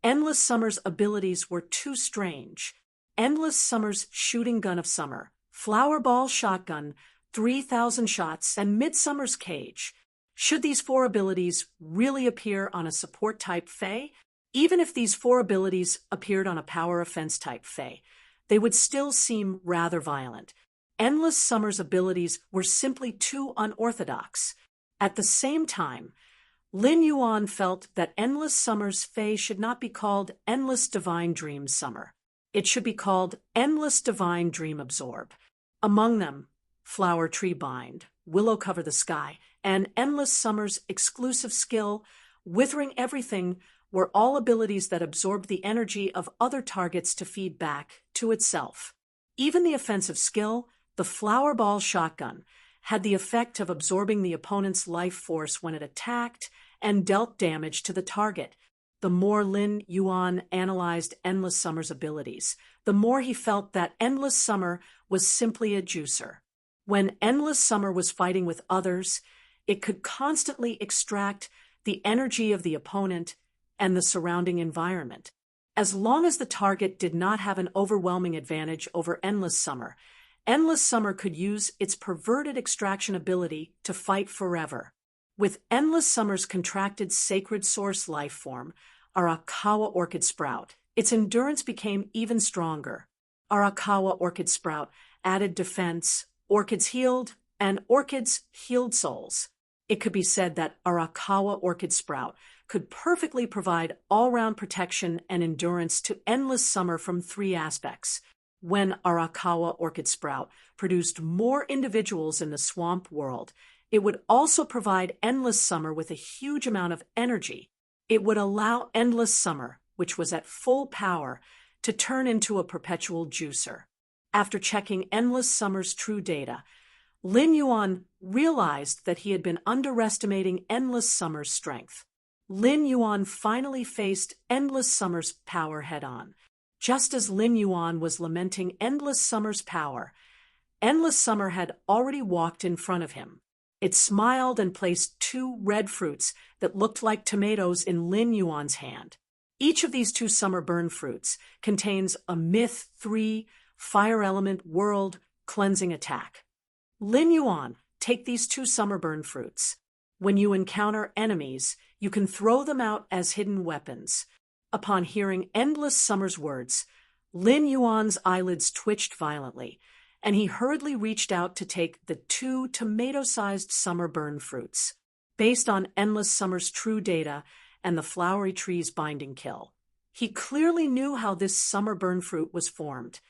Endless Summer's abilities were too strange. Endless Summer's shooting gun of summer, flower ball shotgun, 3,000 shots, and Midsummer's cage. Should these 4 abilities really appear on a support type Fae? Even if these 4 abilities appeared on a power offense type Fae, they would still seem rather violent. Endless Summer's abilities were simply too unorthodox. At the same time, Lin Yuan felt that Endless Summer's Fae should not be called Endless Divine Dream Summer. It should be called Endless Divine Dream Absorb. Among them, Flower Tree Bind, Willow Cover the Sky, and Endless Summer's exclusive skill, Withering Everything, were all abilities that absorbed the energy of other targets to feed back to itself. Even the offensive skill, the Flower Ball Shotgun, had the effect of absorbing the opponent's life force when it attacked and dealt damage to the target. The more Lin Yuan analyzed Endless Summer's abilities, the more he felt that Endless Summer was simply a juicer. When Endless Summer was fighting with others, it could constantly extract the energy of the opponent and the surrounding environment. As long as the target did not have an overwhelming advantage over Endless Summer could use its perverted extraction ability to fight forever. With Endless Summer's contracted sacred source life form, Arakawa Orchid Sprout, its endurance became even stronger. Arakawa Orchid Sprout added defense, orchids healed, and orchids healed souls. It could be said that Arakawa Orchid Sprout could perfectly provide all-round protection and endurance to Endless Summer from 3 aspects. When Arakawa Orchid Sprout produced more individuals in the swamp world, it would also provide Endless Summer with a huge amount of energy. It would allow Endless Summer, which was at full power, to turn into a perpetual juicer. After checking Endless Summer's true data, Lin Yuan realized that he had been underestimating Endless Summer's strength. Lin Yuan finally faced Endless Summer's power head-on. Just as Lin Yuan was lamenting Endless Summer's power, Endless Summer had already walked in front of him. It smiled and placed 2 red fruits that looked like tomatoes in Lin Yuan's hand. Each of these 2 summer burn fruits contains a Myth 3 Fire Element World Cleansing attack. Lin Yuan, take these 2 summer burn fruits. When you encounter enemies, you can throw them out as hidden weapons. Upon hearing Endless Summer's words, Lin Yuan's eyelids twitched violently, and he hurriedly reached out to take the 2 tomato-sized summer burn fruits. Based on Endless Summer's true data and the flowery tree's binding kill, He clearly knew how this summer burn fruit was formed.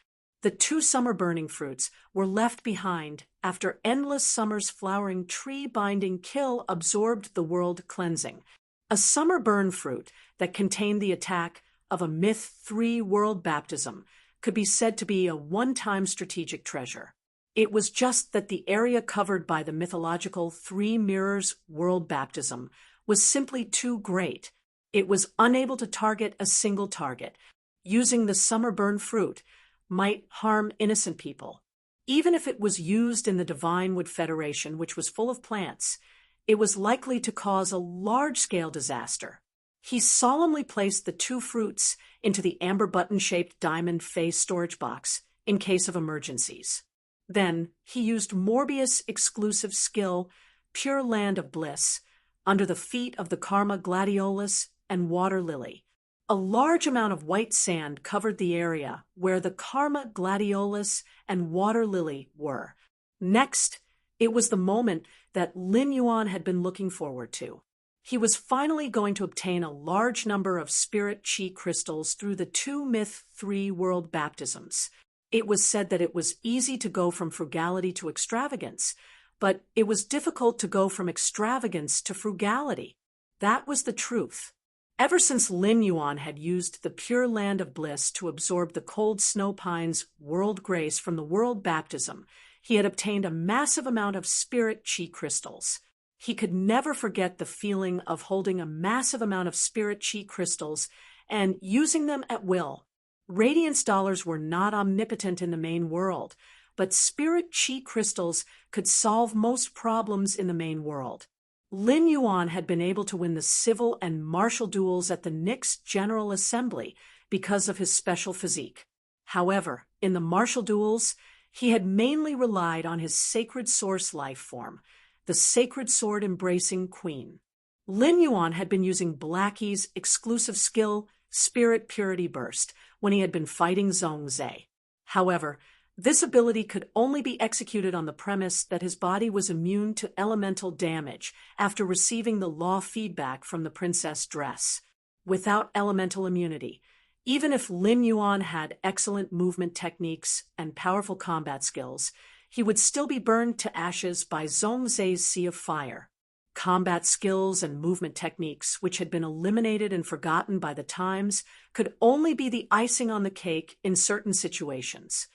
The two summer burning fruits were left behind after endless summer's flowering tree-binding kill absorbed the world cleansing. A summer burn fruit that contained the attack of a Myth 3 world baptism could be said to be a one-time strategic treasure. It was just that the area covered by the mythological 3 mirrors world baptism was simply too great. It was unable to target a single target. Using the summer burn fruit might harm innocent people. Even if it was used in the Divine Wood Federation, which was full of plants, it was likely to cause a large-scale disaster. He solemnly placed the 2 fruits into the amber button-shaped diamond face storage box in case of emergencies. Then he used Morbius' exclusive skill, Pure Land of Bliss, under the feet of the Karma Gladiolus and Water Lily. A large amount of white sand covered the area where the Karma Gladiolus and Water Lily were. Next, it was the moment that Lin Yuan had been looking forward to. He was finally going to obtain a large number of spirit chi crystals through the 2 Myth 3 world baptisms. It was said that it was easy to go from frugality to extravagance, but it was difficult to go from extravagance to frugality. That was the truth. Ever since Lin Yuan had used the Pure Land of Bliss to absorb the cold snow pine's world grace from the world baptism, he had obtained a massive amount of spirit chi crystals. He could never forget the feeling of holding a massive amount of spirit chi crystals and using them at will. Radiance dollars were not omnipotent in the main world, but spirit chi crystals could solve most problems in the main world. Lin Yuan had been able to win the civil and martial duels at the Nyx General Assembly because of his special physique. However, in the martial duels, he had mainly relied on his sacred source life form, the sacred sword-embracing queen. Lin Yuan had been using Blackie's exclusive skill, Spirit Purity Burst, when he had been fighting Zhongzhe. However, this ability could only be executed on the premise that his body was immune to elemental damage after receiving the law feedback from the princess dress. Without elemental immunity, even if Lin Yuan had excellent movement techniques and powerful combat skills, he would still be burned to ashes by Zhongzhe's Sea of Fire. Combat skills and movement techniques, which had been eliminated and forgotten by the times, could only be the icing on the cake in certain situations.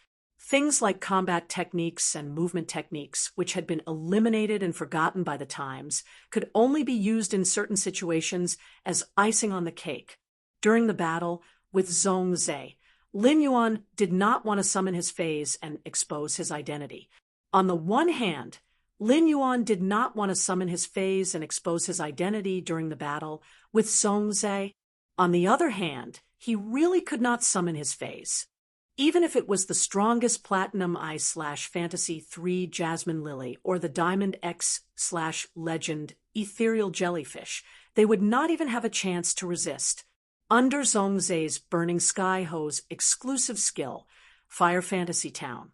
Things like combat techniques and movement techniques, which had been eliminated and forgotten by the times, could only be used in certain situations as icing on the cake. During the battle with Zhongzhe, Lin Yuan did not want to summon his phase and expose his identity. On the one hand, Lin Yuan did not want to summon his phase and expose his identity during the battle with Zhongzhe. On the other hand, he really could not summon his phase. Even if it was the strongest Platinum I/Fantasy 3 Jasmine Lily or the Diamond X/Legend Ethereal Jellyfish, they would not even have a chance to resist. Under Zhongzhe's Burning Sky Ho's exclusive skill, Fire Fantasy Town,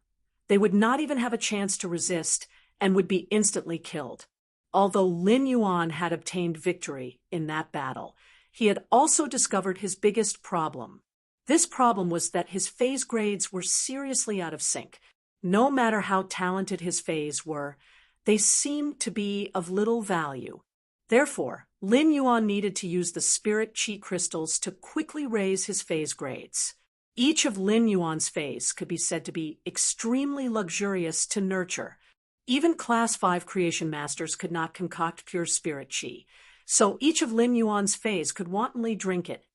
they would not even have a chance to resist and would be instantly killed. Although Lin Yuan had obtained victory in that battle, he had also discovered his biggest problem. This problem was that his phase grades were seriously out of sync. No matter how talented his phase were, they seemed to be of little value. Therefore, Lin Yuan needed to use the spirit chi crystals to quickly raise his phase grades. Each of Lin Yuan's phase could be said to be extremely luxurious to nurture. Even Class 5 creation masters could not concoct pure spirit chi, so each of Lin Yuan's phase could wantonly drink it.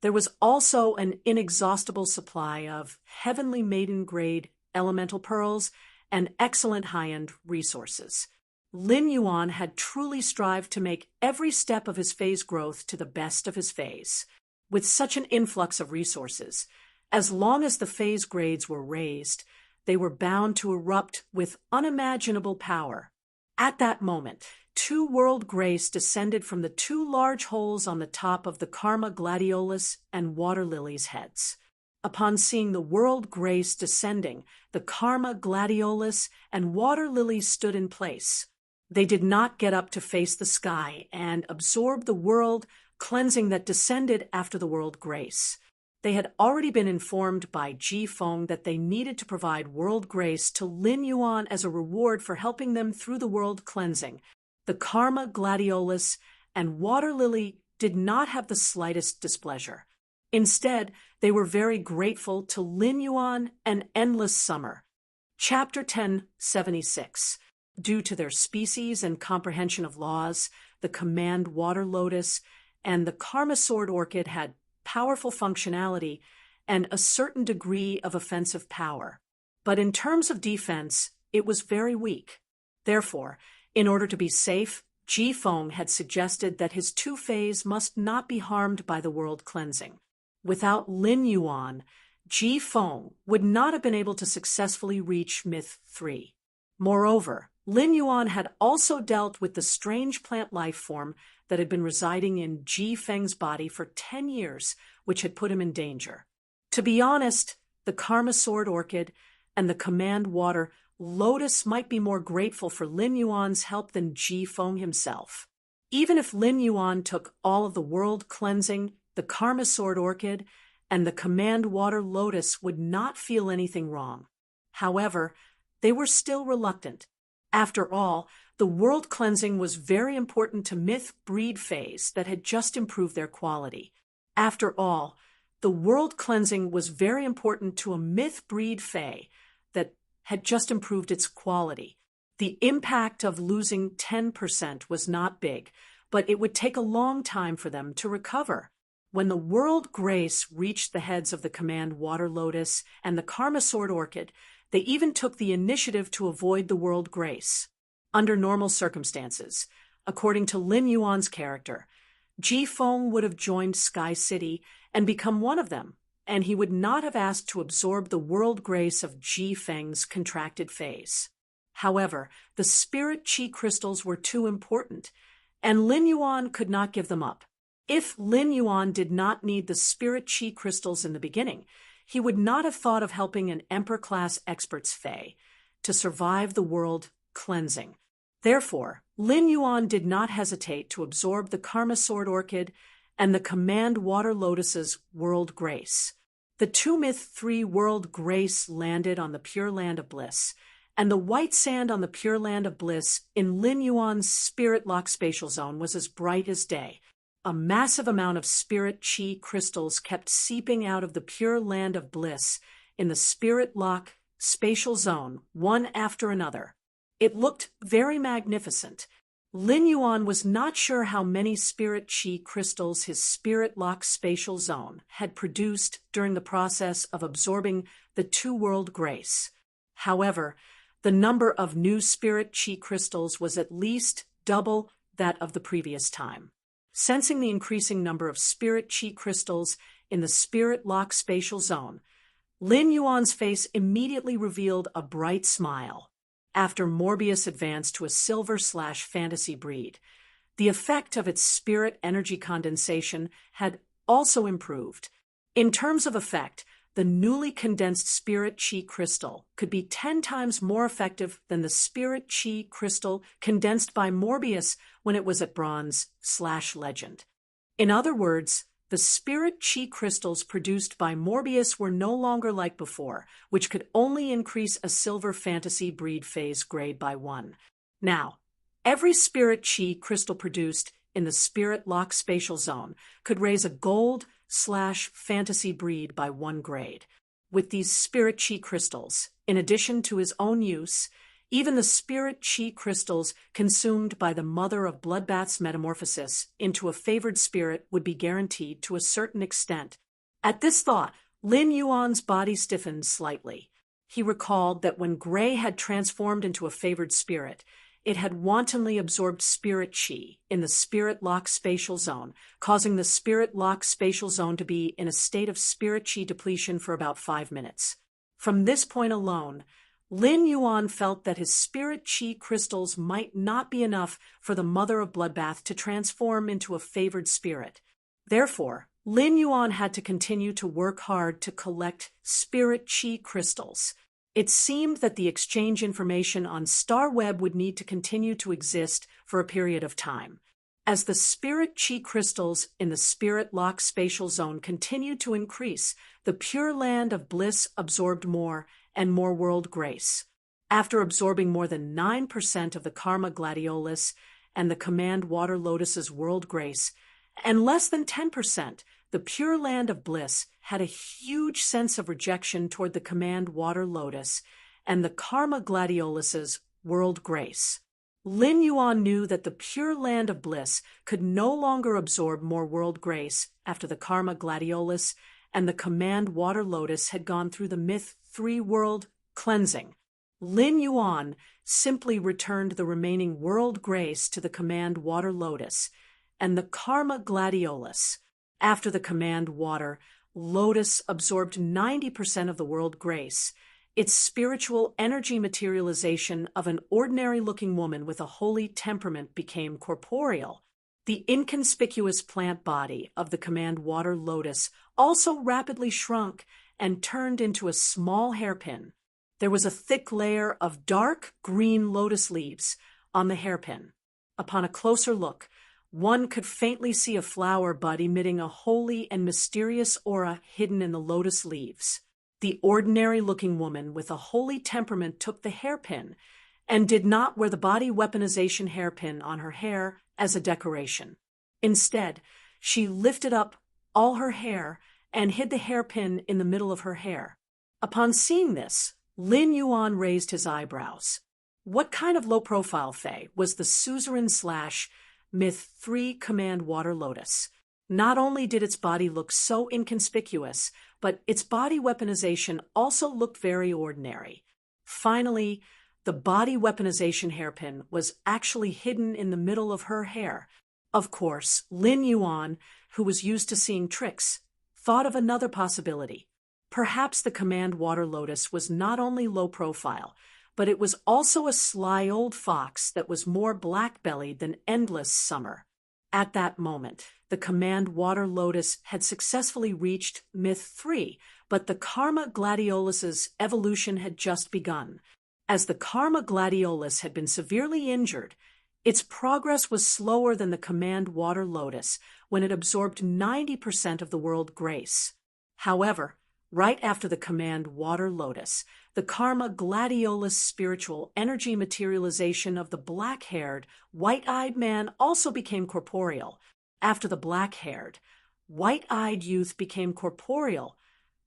There was also an inexhaustible supply of heavenly maiden-grade elemental pearls and excellent high-end resources. Lin Yuan had truly strived to make every step of his phase growth to the best of his phase. With such an influx of resources, as long as the phase grades were raised, they were bound to erupt with unimaginable power. At that moment, 2 world grace descended from the 2 large holes on the top of the Karma Gladiolus and Water Lily's heads. Upon seeing the world grace descending, the Karma Gladiolus and Water Lily stood in place. They did not get up to face the sky and absorb the world cleansing that descended after the world grace. They had already been informed by Ji Feng that they needed to provide world grace to Lin Yuan as a reward for helping them through the world cleansing. The Karma Gladiolus and Water Lily did not have the slightest displeasure. Instead, they were very grateful to Lin Yuan and Endless Summer. Chapter 1076. Due to their species and comprehension of laws, the Command Water Lotus and the Karma Sword Orchid had powerful functionality and a certain degree of offensive power. But in terms of defense, it was very weak. Therefore, in order to be safe, Ji Feng had suggested that his two fays must not be harmed by the world cleansing. Without Lin Yuan, Ji Feng would not have been able to successfully reach Myth 3. Moreover, Lin Yuan had also dealt with the strange plant life form that had been residing in Ji Feng's body for 10 years, which had put him in danger. To be honest, the Karma Sword Orchid and the Command Water Lotus might be more grateful for Lin Yuan's help than Ji Feng himself. Even if Lin Yuan took all of the world cleansing, the Karma Sword Orchid and the Command Water Lotus would not feel anything wrong. However, they were still reluctant. After all, the world cleansing was very important to myth breed fays that had just improved their quality. After all, the world cleansing was very important to a myth breed fay that had just improved its quality. The impact of losing 10% was not big, but it would take a long time for them to recover. When the world grace reached the heads of the Command Water Lotus and the Karma Sword Orchid, they even took the initiative to avoid the world grace. Under normal circumstances, according to Lin Yuan's character, Ji Feng would have joined Sky City and become one of them, and he would not have asked to absorb the world grace of Ji Feng's contracted phase. However, the spirit chi crystals were too important, and Lin Yuan could not give them up. If Lin Yuan did not need the spirit chi crystals in the beginning, he would not have thought of helping an Emperor-class expert's fae to survive the world cleansing. Therefore, Lin Yuan did not hesitate to absorb the Karma Sword Orchid and the Command Water Lotus's world grace. The 2 Myth 3 world grace landed on the Pure Land of Bliss, and the white sand on the Pure Land of Bliss in Lin Yuan's Spirit Lock Spatial Zone was as bright as day. A massive amount of spirit chi crystals kept seeping out of the Pure Land of Bliss in the Spirit Lock Spatial Zone, one after another. It looked very magnificent. Lin Yuan was not sure how many spirit chi crystals his Spirit Lock Spatial Zone had produced during the process of absorbing the 2 world grace. However, the number of new spirit chi crystals was at least double that of the previous time. Sensing the increasing number of spirit chi crystals in the Spirit Lock Spatial Zone, Lin Yuan's face immediately revealed a bright smile. After Morbius advanced to a silver/fantasy breed, the effect of its spirit energy condensation had also improved. In terms of effect, the newly condensed spirit chi crystal could be 10 times more effective than the spirit chi crystal condensed by Morbius when it was at bronze/legend. In other words, the spirit chi crystals produced by Morbius were no longer like before, which could only increase a silver fantasy breed phase grade by 1. Now, every spirit chi crystal produced in the Spirit Lock Spatial Zone could raise a gold/fantasy breed by 1 grade. With these spirit chi crystals, in addition to his own use, even the spirit chi crystals consumed by the mother of Bloodbath's metamorphosis into a favored spirit would be guaranteed to a certain extent. At this thought, Lin Yuan's body stiffened slightly. He recalled that when Gray had transformed into a favored spirit, it had wantonly absorbed spirit chi in the Spirit Lock Spatial Zone, causing the Spirit Lock Spatial Zone to be in a state of spirit chi depletion for about 5 minutes. From this point alone, Lin Yuan felt that his spirit chi crystals might not be enough for the mother of Bloodbath to transform into a favored spirit. Therefore, Lin Yuan had to continue to work hard to collect spirit chi crystals. It seemed that the exchange information on StarWeb would need to continue to exist for a period of time. As the spirit chi crystals in the spirit lock spatial zone continued to increase, the Pure Land of Bliss absorbed more and more world grace. After absorbing more than 9% of the Karma Gladiolus and the Command Water Lotus's world grace, and less than 10%, the Pure Land of Bliss had a huge sense of rejection toward the Command Water Lotus and the Karma Gladiolus's world grace. Lin Yuan knew that the Pure Land of Bliss could no longer absorb more world grace after the Karma Gladiolus and the Command Water Lotus had gone through the Myth 3 world cleansing. Lin Yuan simply returned the remaining world grace to the Command Water Lotus and the Karma Gladiolus. After the Command Water Lotus absorbed 90% of the world grace, its spiritual energy materialization of an ordinary-looking woman with a holy temperament became corporeal. The inconspicuous plant body of the Command Water Lotus also rapidly shrunk and turned into a small hairpin. There was a thick layer of dark green lotus leaves on the hairpin. Upon a closer look, one could faintly see a flower bud emitting a holy and mysterious aura hidden in the lotus leaves. The ordinary-looking woman with a holy temperament took the hairpin and did not wear the body weaponization hairpin on her hair as a decoration. Instead, she lifted up all her hair and hid the hairpin in the middle of her hair. Upon seeing this, Lin Yuan raised his eyebrows. What kind of low-profile fae was the Suzerain/Myth 3 Command Water Lotus? Not only did its body look so inconspicuous, but its body weaponization also looked very ordinary. Finally, the body weaponization hairpin was actually hidden in the middle of her hair. Of course, Lin Yuan, who was used to seeing tricks, thought of another possibility. Perhaps the Command Water Lotus was not only low profile, but it was also a sly old fox that was more black-bellied than endless summer. At that moment, the Command Water Lotus had successfully reached Myth 3, but the Karma Gladiolus's evolution had just begun. As the Karma Gladiolus had been severely injured, its progress was slower than the Command Water Lotus when it absorbed 90% of the world grace. However, right after the Command Water Lotus, the Karma Gladiolus spiritual energy materialization of the black-haired, white-eyed man also became corporeal. After the black-haired, white-eyed youth became corporeal,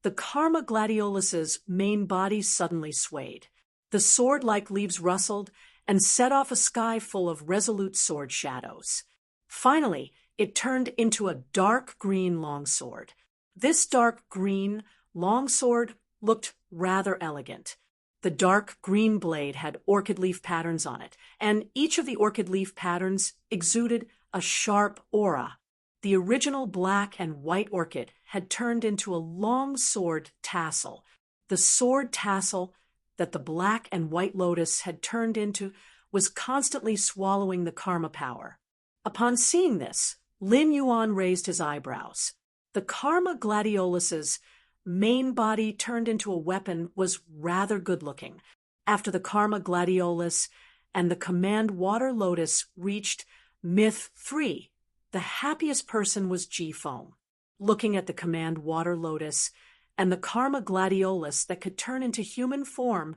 the Karma Gladiolus's main body suddenly swayed. The sword-like leaves rustled and set off a sky full of resolute sword shadows. Finally, it turned into a dark green longsword. This dark green longsword looked rather elegant. The dark green blade had orchid leaf patterns on it, and each of the orchid leaf patterns exuded a sharp aura. The original black and white orchid had turned into a long sword tassel. The sword tassel that the black and white lotus had turned into was constantly swallowing the karma power. Upon seeing this, Lin Yuan raised his eyebrows. The Karma Gladiolus's main body turned into a weapon was rather good-looking. After the Karma Gladiolus and the Command Water Lotus reached Myth 3, the happiest person was Ji Feng. Looking at the Command Water Lotus and the Karma Gladiolus that could turn into human form,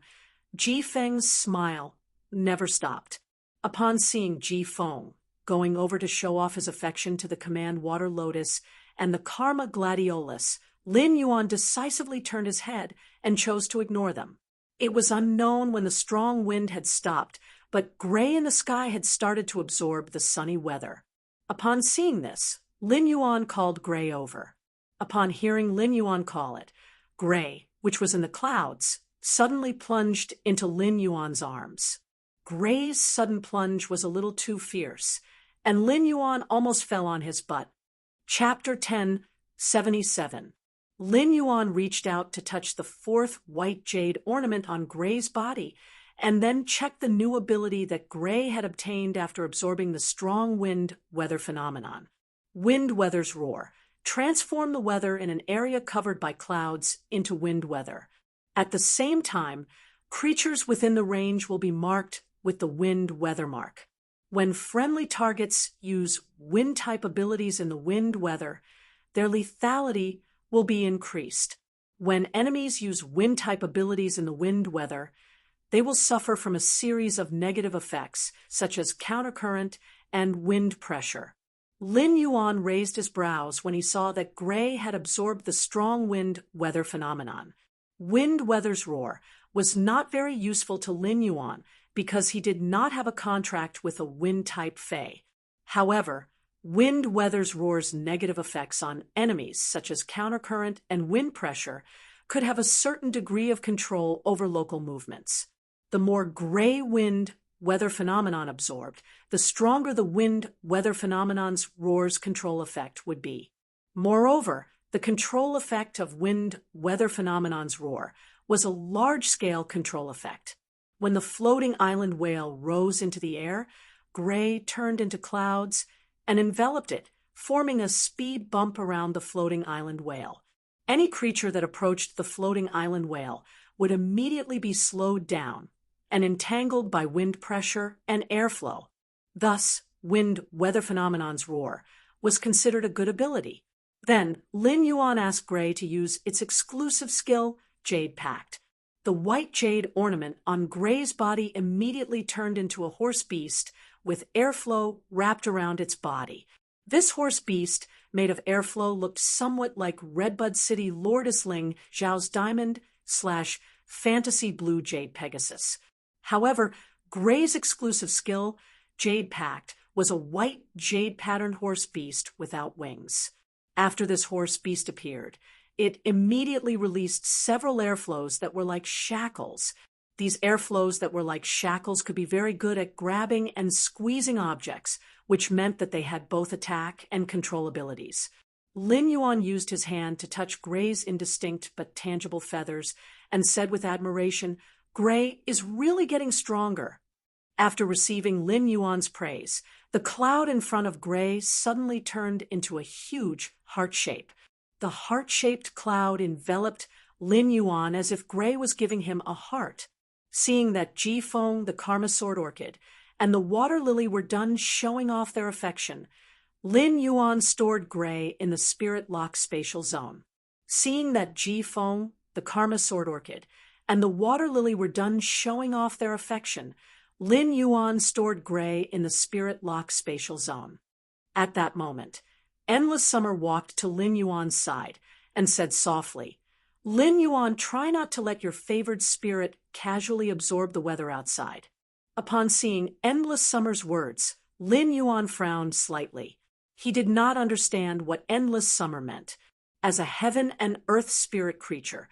Ji Feng's smile never stopped. Upon seeing Ji Feng going over to show off his affection to the Command Water Lotus and the Karma Gladiolus, Lin Yuan decisively turned his head and chose to ignore them. It was unknown when the strong wind had stopped, but gray in the sky had started to absorb the sunny weather. Upon seeing this, Lin Yuan called Gray over. Upon hearing Lin Yuan call it, Gray, which was in the clouds, suddenly plunged into Lin Yuan's arms. Gray's sudden plunge was a little too fierce, and Lin Yuan almost fell on his butt. Chapter 10:77. Lin Yuan reached out to touch the fourth white jade ornament on Gray's body, and then checked the new ability that Gray had obtained after absorbing the strong wind weather phenomenon. Wind weather's roar. Transform the weather in an area covered by clouds into wind weather. At the same time, creatures within the range will be marked with the wind weather mark. When friendly targets use wind-type abilities in the wind weather, their lethality will be increased. When enemies use wind-type abilities in the wind weather, they will suffer from a series of negative effects, such as countercurrent and wind pressure. Lin Yuan raised his brows when he saw that Gray had absorbed the strong wind weather phenomenon. Wind weather's roar was not very useful to Lin Yuan because he did not have a contract with a wind-type fae. However, wind weather's roar's negative effects on enemies, such as countercurrent and wind pressure, could have a certain degree of control over local movements. The more Gray wind weather phenomenon absorbed, the stronger the wind weather phenomenon's roar's control effect would be. Moreover, the control effect of wind weather phenomenon's roar was a large-scale control effect. When the floating island whale rose into the air, Gray turned into clouds and enveloped it, forming a speed bump around the floating island whale. Any creature that approached the floating island whale would immediately be slowed down and entangled by wind pressure and airflow. Thus, wind weather phenomenon's roar was considered a good ability. Then, Lin Yuan asked Gray to use its exclusive skill, Jade Pact. The white jade ornament on Gray's body immediately turned into a horse beast with airflow wrapped around its body. This horse beast, made of airflow, looked somewhat like Redbud City Lordisling Zhao's Diamond/Fantasy Blue Jade Pegasus. However, Gray's exclusive skill, Jade Pact, was a white jade-patterned horse beast without wings. After this horse beast appeared, it immediately released several airflows that were like shackles. These airflows that were like shackles could be very good at grabbing and squeezing objects, which meant that they had both attack and control abilities. Lin Yuan used his hand to touch Gray's indistinct but tangible feathers and said with admiration, "Gray is really getting stronger." After receiving Lin Yuan's praise, the cloud in front of Gray suddenly turned into a huge heart shape. The heart-shaped cloud enveloped Lin Yuan as if Gray was giving him a heart. Seeing that Jifeng, the Karma Sword Orchid, and the Water Lily were done showing off their affection, Lin Yuan stored Gray in the Spirit Lock spatial zone. Seeing that Jifeng, the Karma Sword Orchid, and the Water Lily were done showing off their affection, Lin Yuan stored Gray in the Spirit Lock spatial zone. At that moment, Endless Summer walked to Lin Yuan's side and said softly, "Lin Yuan, try not to let your favored spirit casually absorb the weather outside." Upon seeing Endless Summer's words, Lin Yuan frowned slightly. He did not understand what Endless Summer meant. As a heaven and earth spirit creature,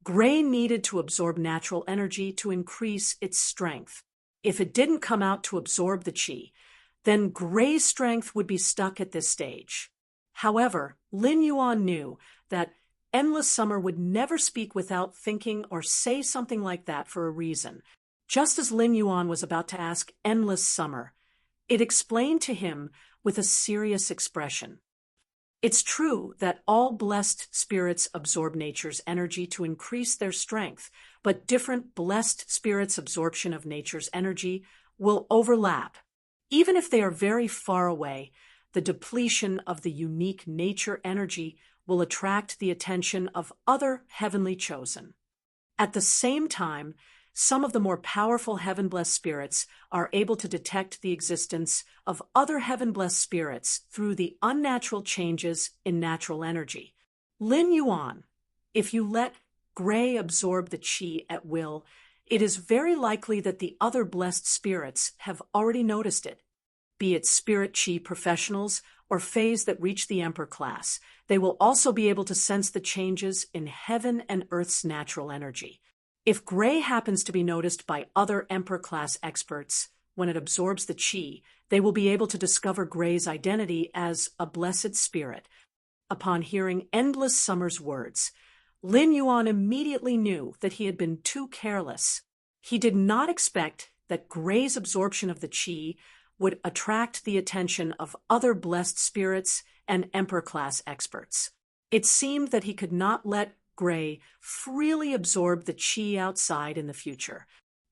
Gray needed to absorb natural energy to increase its strength. If it didn't come out to absorb the chi, then Gray's strength would be stuck at this stage. However, Lin Yuan knew that Endless Summer would never speak without thinking or say something like that for a reason. Just as Lin Yuan was about to ask Endless Summer, it explained to him with a serious expression. It's true that all blessed spirits absorb nature's energy to increase their strength, but different blessed spirits' absorption of nature's energy will overlap. Even if they are very far away, the depletion of the unique nature energy will attract the attention of other heavenly chosen. At the same time, some of the more powerful heaven-blessed spirits are able to detect the existence of other heaven-blessed spirits through the unnatural changes in natural energy. Lin Yuan, if you let Gray absorb the chi at will, it is very likely that the other blessed spirits have already noticed it. Be it spirit chi professionals or fays that reach the Emperor class, they will also be able to sense the changes in heaven and earth's natural energy. If Gray happens to be noticed by other Emperor class experts when it absorbs the chi, they will be able to discover Gray's identity as a blessed spirit. Upon hearing Endless Summer's words, Lin Yuan immediately knew that he had been too careless. He did not expect that Gray's absorption of the chi would attract the attention of other blessed spirits and Emperor class experts. It seemed that he could not let Gray freely absorb the chi outside in the future.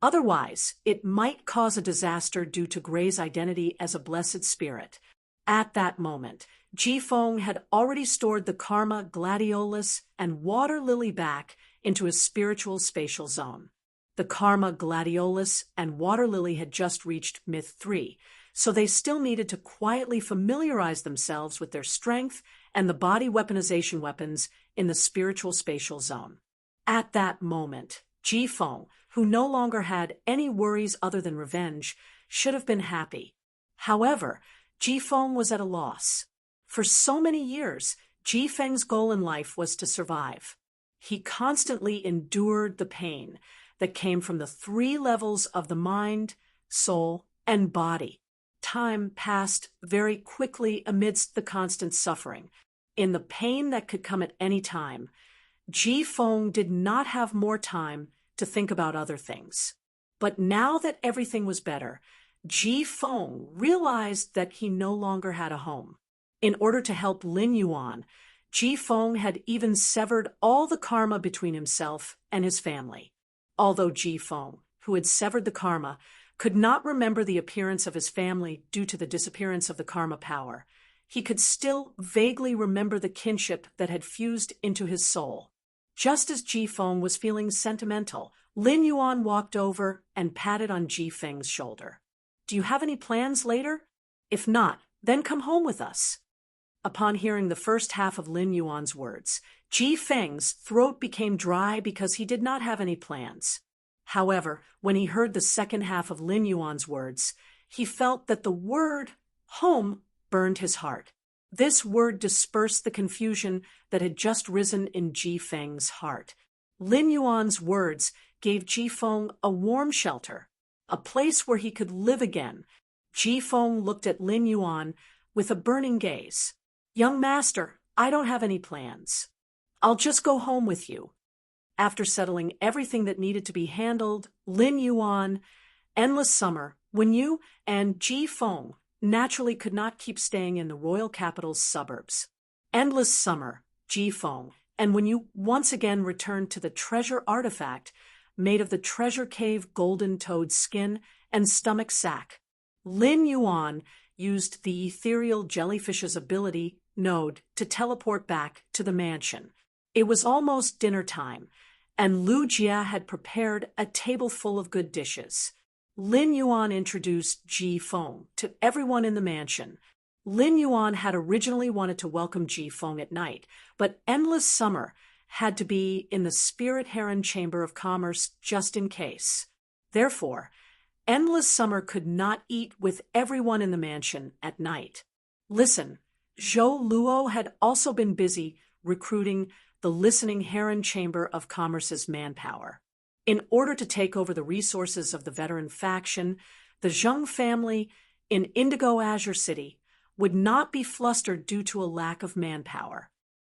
Otherwise, it might cause a disaster due to Gray's identity as a blessed spirit. At that moment, Jifeng had already stored the Karma Gladiolus and Water Lily back into his spiritual spatial zone. The Karma Gladiolus and Water Lily had just reached Myth 3, so they still needed to quietly familiarize themselves with their strength and the body weaponization weapons in the spiritual spatial zone. At that moment, Jifeng, who no longer had any worries other than revenge, should have been happy. However, Jifeng was at a loss. For so many years, Jifeng's goal in life was to survive. He constantly endured the pain that came from the 3 levels of the mind, soul, and body. Time passed very quickly amidst the constant suffering. In the pain that could come at any time, Jifeng did not have more time to think about other things. But now that everything was better, Jifeng realized that he no longer had a home. In order to help Lin Yuan, Jifeng had even severed all the karma between himself and his family. Although Jifeng, who had severed the karma, could not remember the appearance of his family due to the disappearance of the karma power, he could still vaguely remember the kinship that had fused into his soul. Just as Jifeng was feeling sentimental, Lin Yuan walked over and patted on Jifeng's shoulder. "Do you have any plans later? If not, then come home with us." Upon hearing the first half of Lin Yuan's words, Jifeng's throat became dry because he did not have any plans. However, when he heard the second half of Lin Yuan's words, he felt that the word home burned his heart. This word dispersed the confusion that had just risen in Jifeng's heart. Lin Yuan's words gave Jifeng a warm shelter, a place where he could live again. Jifeng looked at Lin Yuan with a burning gaze. "Young master, I don't have any plans. I'll just go home with you." After settling everything that needed to be handled, Lin Yuan, Endless Summer, Wenyu, and Jifeng naturally could not keep staying in the royal capital's suburbs. Endless Summer, Jifeng, and Wenyu once again returned to the treasure artifact made of the treasure cave golden toad skin and stomach sac. Lin Yuan used the ethereal jellyfish's ability node to teleport back to the mansion. It was almost dinner time, and Lu Jia had prepared a table full of good dishes. Lin Yuan introduced Jifeng to everyone in the mansion. Lin Yuan had originally wanted to welcome Jifeng at night, but Endless Summer had to be in the Spirit Heron Chamber of Commerce just in case. Therefore, Endless Summer could not eat with everyone in the mansion at night. Listen, Zhou Luo had also been busy recruiting the Listening Heron Chamber of Commerce's manpower. In order to take over the resources of the veteran faction, the Zheng family in Indigo Azure City would not be flustered due to a lack of manpower.